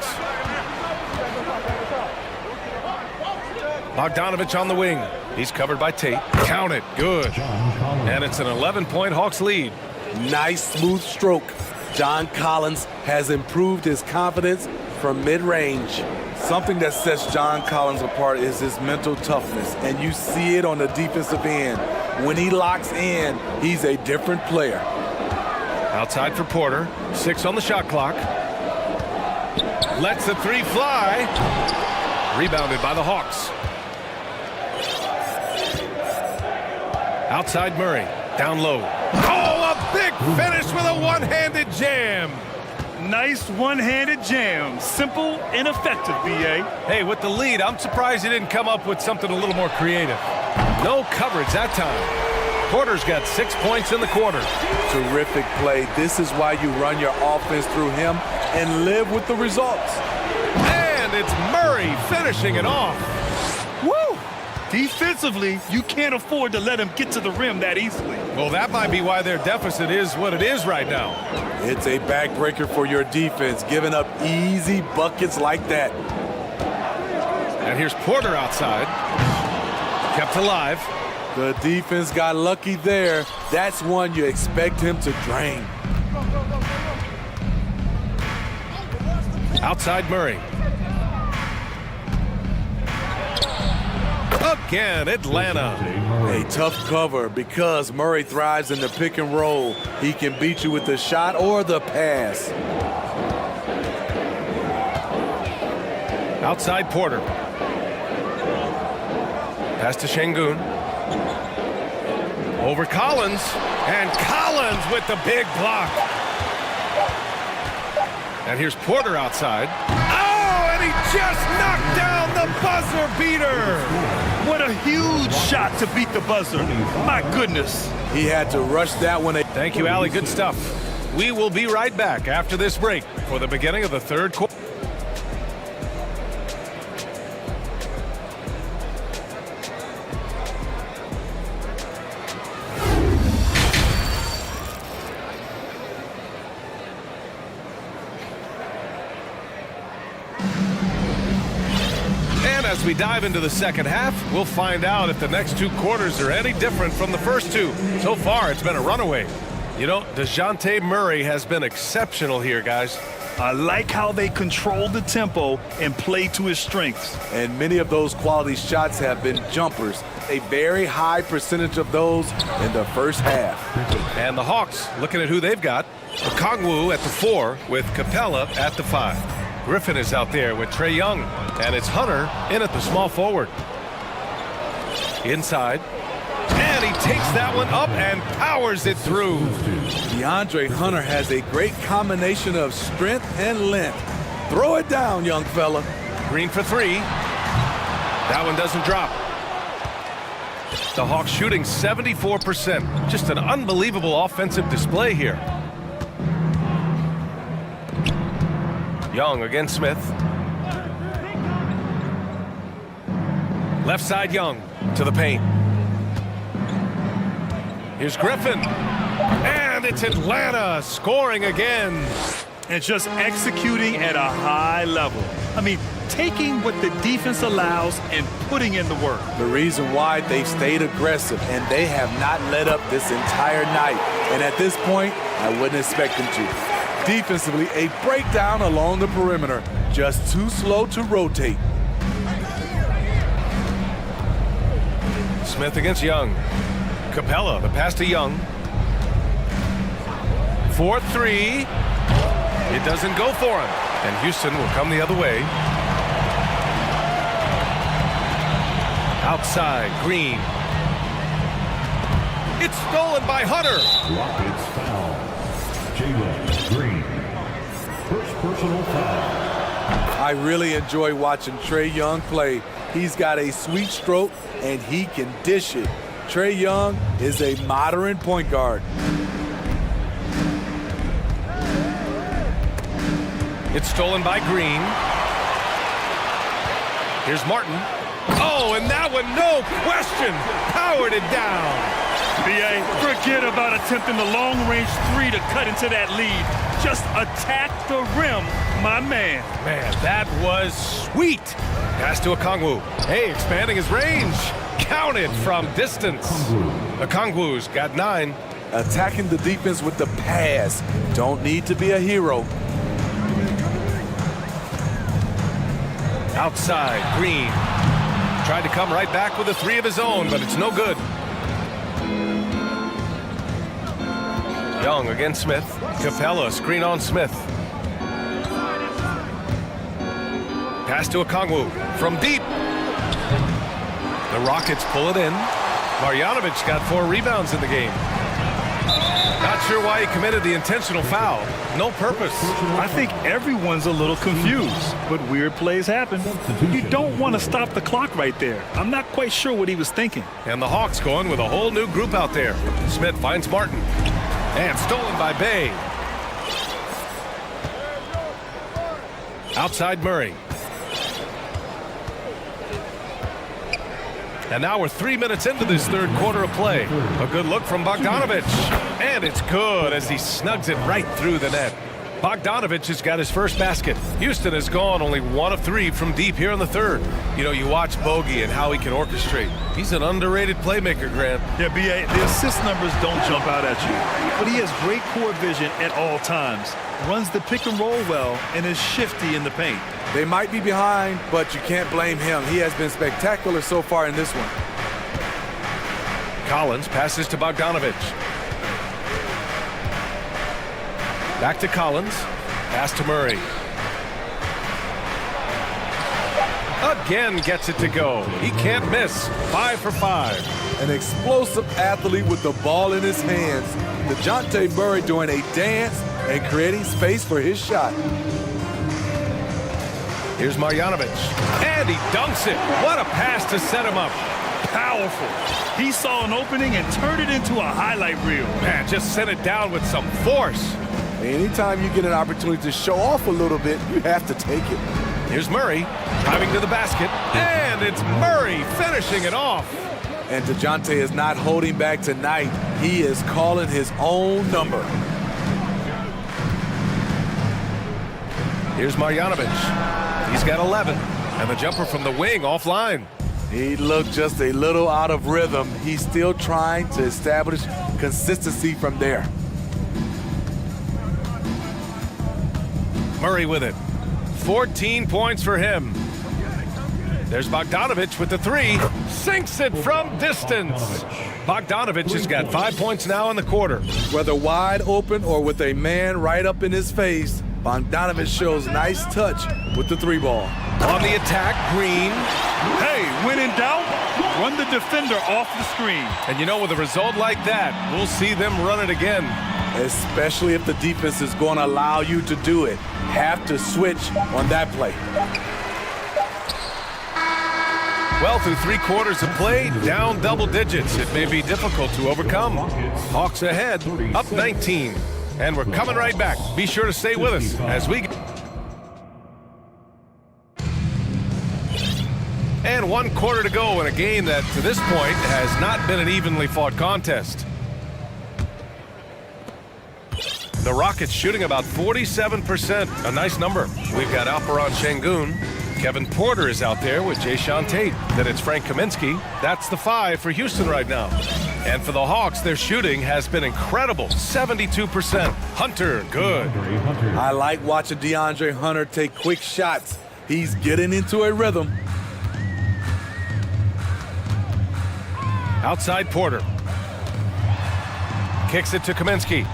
Bogdanovich on the wing. He's covered by Tate. Count it. Good. And it's an 11-point Hawks lead. Nice, smooth stroke. John Collins has improved his confidence from mid-range. Something that sets John Collins apart is his mental toughness, and you see it on the defensive end. When he locks in, he's a different player. Outside for Porter. 6 on the shot clock. Lets the 3 fly. Rebounded by the Hawks. Outside Murray. Down low. Oh, a big finish with a one-handed jam. Nice one-handed jam. Simple and effective, B.A. Hey, with the lead, I'm surprised he didn't come up with something a little more creative. No coverage that time. Porter's got 6 points in the quarter. Terrific play. This is why you run your offense through him and live with the results. And it's Murray finishing it off. Woo! Defensively, you can't afford to let him get to the rim that easily. Well, that might be why their deficit is what it is right now. It's a backbreaker for your defense, giving up easy buckets like that. And here's Porter outside. Kept alive. The defense got lucky there. That's one you expect him to drain. Outside Murray. Again, Atlanta. A tough cover because Murray thrives in the pick and roll. He can beat you with the shot or the pass. Outside Porter. Pass to Şengün. Over Collins. And Collins with the big block. And here's Porter outside. Oh, and he just knocked down the buzzer beater. What a huge shot to beat the buzzer. My goodness. He had to rush that one. Thank you, Allie. Good stuff. We will be right back after this break for the beginning of the third quarter. As we dive into the second half, we'll find out if the next 2 quarters are any different from the first 2. So far, it's been a runaway. You know, DeJounte Murray has been exceptional here, guys. I like how they control the tempo and play to his strengths. And many of those quality shots have been jumpers. A very high percentage of those in the first half. And the Hawks, looking at who they've got. Okongwu at the 4 with Capella at the 5. Griffin is out there with Trae Young, and it's Hunter in at the small forward. Inside, and he takes that one up and powers it through. DeAndre Hunter has a great combination of strength and length. Throw it down, young fella. Green for 3. That one doesn't drop. The Hawks shooting 74%. Just an unbelievable offensive display here. Young against Smith. Left side Young to the paint. Here's Griffin. And it's Atlanta scoring again. And just executing at a high level. I mean, taking what the defense allows and putting in the work. The reason why they've stayed aggressive and they have not let up this entire night. And at this point, I wouldn't expect them to. Defensively, a breakdown along the perimeter. Just too slow to rotate. Smith against Young. Capella, the pass to Young. 4-3. It doesn't go for him. And Houston will come the other way. Outside, Green. It's stolen by Hunter. Rockets foul. Jalen Green. First personal foul. I really enjoy watching Trae Young play. He's got a sweet stroke and he can dish it. Trae Young is a modern point guard. It's stolen by Green. Here's Martin. Oh, and that one, no question, powered it down. BA, forget about attempting the long-range three to cut into that lead. Just attack the rim, my man. Man, that was sweet. Pass to Okongwu. Hey, expanding his range. Count it from distance. Okongwu's got 9. Attacking the defense with the pass. Don't need to be a hero. Outside, Green. Tried to come right back with a 3 of his own, but it's no good. Young against Smith. Capella, screen on Smith. Pass to Okongwu from deep. The Rockets pull it in. Marjanovic got 4 rebounds in the game. Not sure why he committed the intentional foul. No purpose. I think everyone's a little confused, but weird plays happen. You don't want to stop the clock right there. I'm not quite sure what he was thinking. And the Hawks going with a whole new group out there. Smith finds Martin. And stolen by Bay. Outside Murray. And now we're 3 minutes into this third quarter of play. A good look from Bogdanovic. And it's good as he snugs it right through the net. Bogdanovic has got his first basket. Houston has gone only 1 of 3 from deep here in the third. You know, you watch Bogey and how he can orchestrate. He's an underrated playmaker, Grant. Yeah, BA, the assist numbers don't jump out at you, but he has great court vision at all times. Runs the pick and roll well and is shifty in the paint. They might be behind, but you can't blame him. He has been spectacular so far in this one. Collins passes to Bogdanovic. Back to Collins. Pass to Murray. Again gets it to go. He can't miss. 5 for 5. An explosive athlete with the ball in his hands. DeJounte Murray doing a dance and creating space for his shot. Here's Marjanovic. And he dunks it. What a pass to set him up. Powerful. He saw an opening and turned it into a highlight reel. Man, just sent it down with some force. Anytime you get an opportunity to show off a little bit, you have to take it. Here's Murray driving to the basket. And it's Murray finishing it off. And DeJounte is not holding back tonight. He is calling his own number. Here's Marjanovic. He's got 11. And the jumper from the wing offline. He looked just a little out of rhythm. He's still trying to establish consistency from there. Murray with it. 14 points for him. There's Bogdanovic with the 3. Sinks it from distance. Bogdanovic has got 5 points now in the quarter. Whether wide open or with a man right up in his face, Bogdanovic shows nice touch with the 3 ball. On the attack, Green. Hey, when in doubt, run the defender off the screen. And you know, with a result like that, we'll see them run it again. Especially if the defense is going to allow you to do it. Have to switch on that play. Well, through 3 quarters of play, down double digits. It may be difficult to overcome. Hawks ahead, up 19. And we're coming right back. Be sure to stay with us as we... And 1 quarter to go in a game that, to this point, has not been an evenly fought contest. The Rockets shooting about 47%, a nice number. We've got Alperon Şengün. Kevin Porter is out there with Jae'Sean Tate. Then it's Frank Kaminsky. That's the 5 for Houston right now. And for the Hawks, their shooting has been incredible, 72%. Hunter, good. I like watching DeAndre Hunter take quick shots. He's getting into a rhythm. Outside Porter. Kicks it to Kaminsky.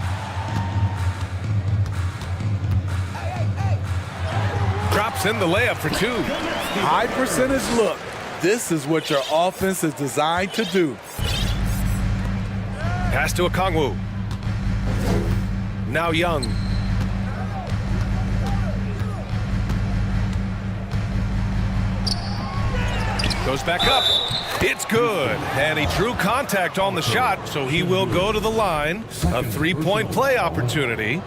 Drops in the layup for 2. High percentage look. This is what your offense is designed to do. Pass to Okongwu. Now Young. Goes back up. It's good. And he drew contact on the shot, so he will go to the line. A 3-point play opportunity.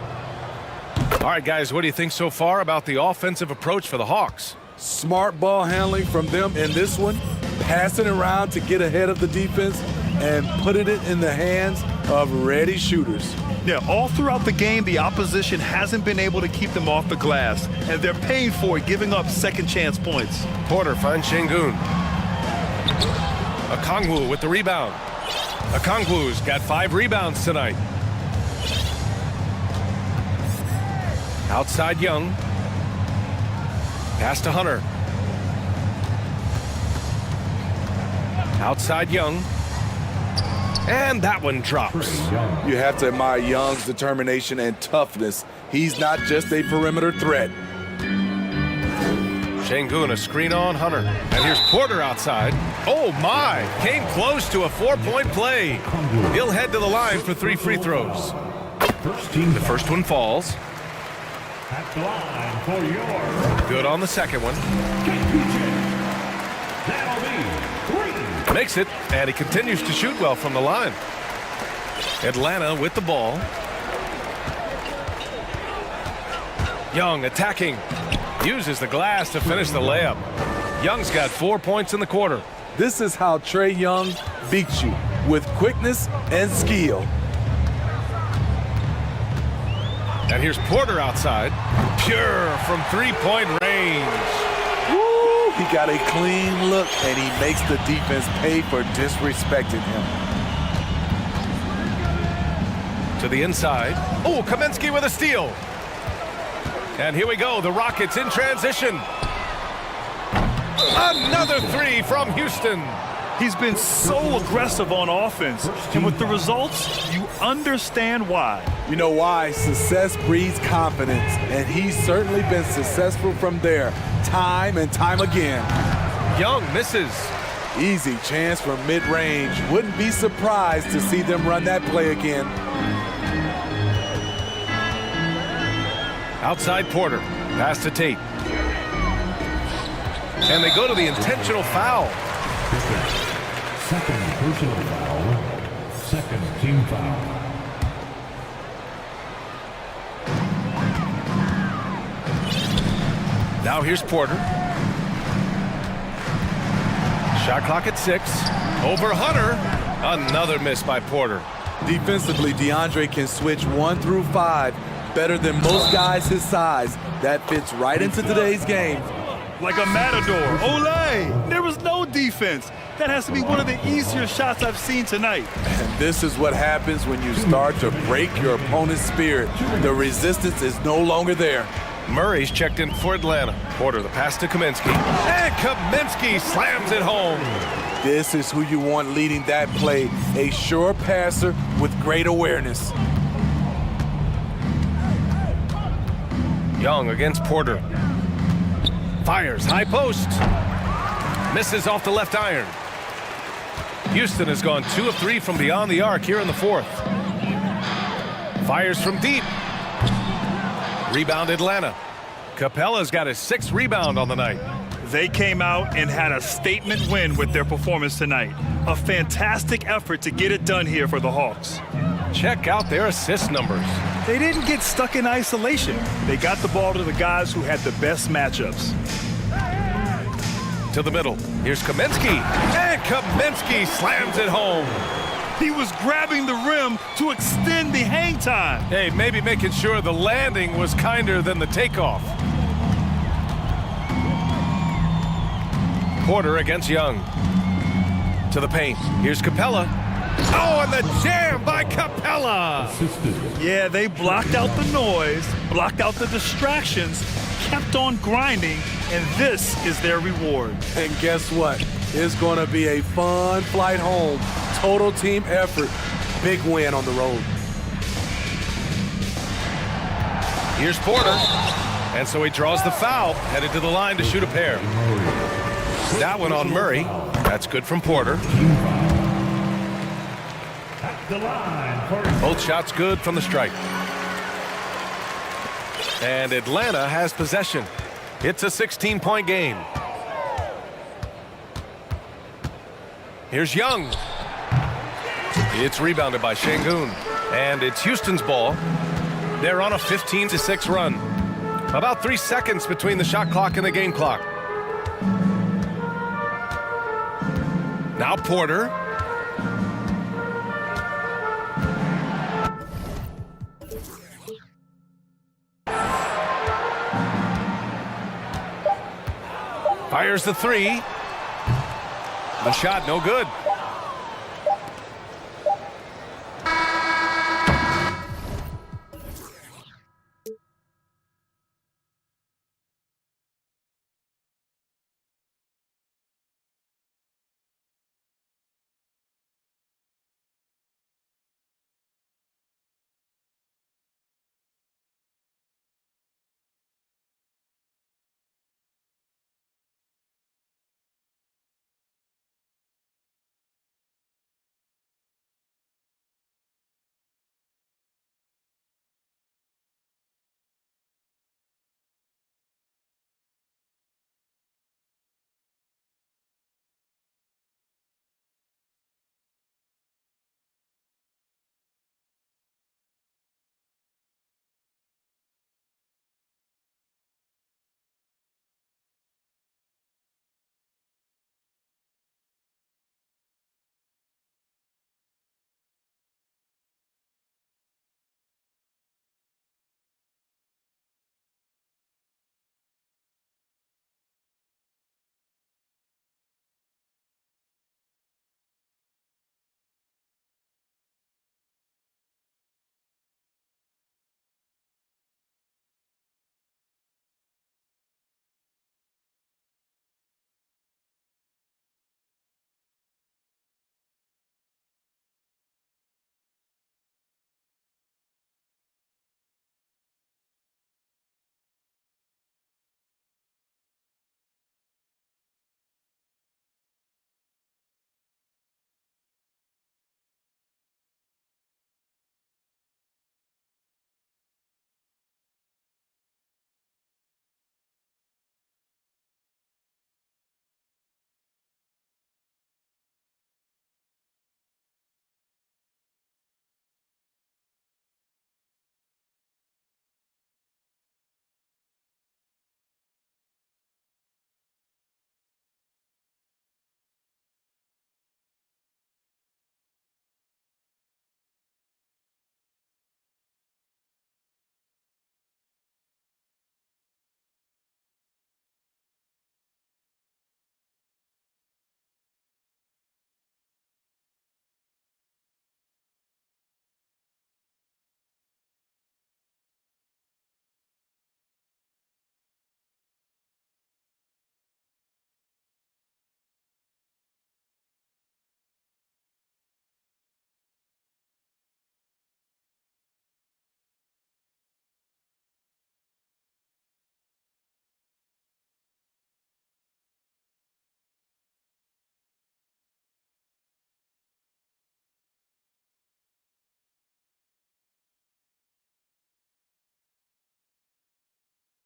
All right, guys, what do you think so far about the offensive approach for the Hawks? Smart ball handling from them in this one, passing around to get ahead of the defense and putting it in the hands of ready shooters. Yeah, all throughout the game, the opposition hasn't been able to keep them off the glass, and they're paying for it, giving up second chance points. Porter finds Şengün. Okongwu with the rebound. Okongwu's got 5 rebounds tonight. Outside Young. Pass to Hunter. Outside Young. And that one drops. You have to admire Young's determination and toughness. He's not just a perimeter threat. Şengün, a screen on Hunter. And here's Porter outside. Oh my, came close to a 4-point play. He'll head to the line for 3 free throws. The first one falls. At the line for your Good on the second one. that'll be 3. Makes it, and he continues to shoot well from the line. Atlanta with the ball. Young attacking. Uses the glass to finish the layup. Young's got 4 points in the quarter. This is how Trae Young beats you, with quickness and skill. And here's Porter outside. Pure from 3-point range. Woo! He got a clean look, and he makes the defense pay for disrespecting him. To the inside. Oh, Kaminsky with a steal. And here we go, the Rockets in transition. Another 3 from Houston. He's been so aggressive on offense, and with the results, you understand why. You know why? Success breeds confidence, and he's certainly been successful from there, time and time again. Young misses. Easy chance from mid-range. Wouldn't be surprised to see them run that play again. Outside Porter, pass to Tate. And they go to the intentional foul. Second personal foul. Second team foul. Now here's Porter. Shot clock at 6. Over Hunter. Another miss by Porter. Defensively, DeAndre can switch 1 through 5 better than most guys his size. That fits right into today's game. Like a matador. Olay! There was no defense. That has to be one of the easier shots I've seen tonight. And this is what happens when you start to break your opponent's spirit. The resistance is no longer there. Murray's checked in for Atlanta. Porter, the pass to Kaminsky. And Kaminsky slams it home. This is who you want leading that play. A sure passer with great awareness. Young against Porter. Fires, high post. Misses off the left iron. Houston has gone 2 of 3 from beyond the arc here in the 4th. Fires from deep. Rebound Atlanta. Capella's got his 6th rebound on the night. They came out and had a statement win with their performance tonight. A fantastic effort to get it done here for the Hawks. Check out their assist numbers. They didn't get stuck in isolation. They got the ball to the guys who had the best matchups. To the middle. Here's Kaminsky. And Kaminsky slams it home. He was grabbing the rim to extend the hang time. Hey, maybe making sure the landing was kinder than the takeoff. Porter against Young. To the paint. Here's Capella. Oh, and the jam by Capella. Yeah, they blocked out the noise, blocked out the distractions, kept on grinding, and this is their reward. And guess what? It's going to be a fun flight home. Total team effort. Big win on the road. Here's Porter. And so he draws the foul, headed to the line to shoot a pair. That one on Murray. That's good from Porter. Both shots good from the stripe. And Atlanta has possession. It's a 16-point game. Here's Young. It's rebounded by Şengün. And it's Houston's ball. They're on a 15-6 run. About 3 seconds between the shot clock and the game clock. Now Porter. Fires the three. The shot no good.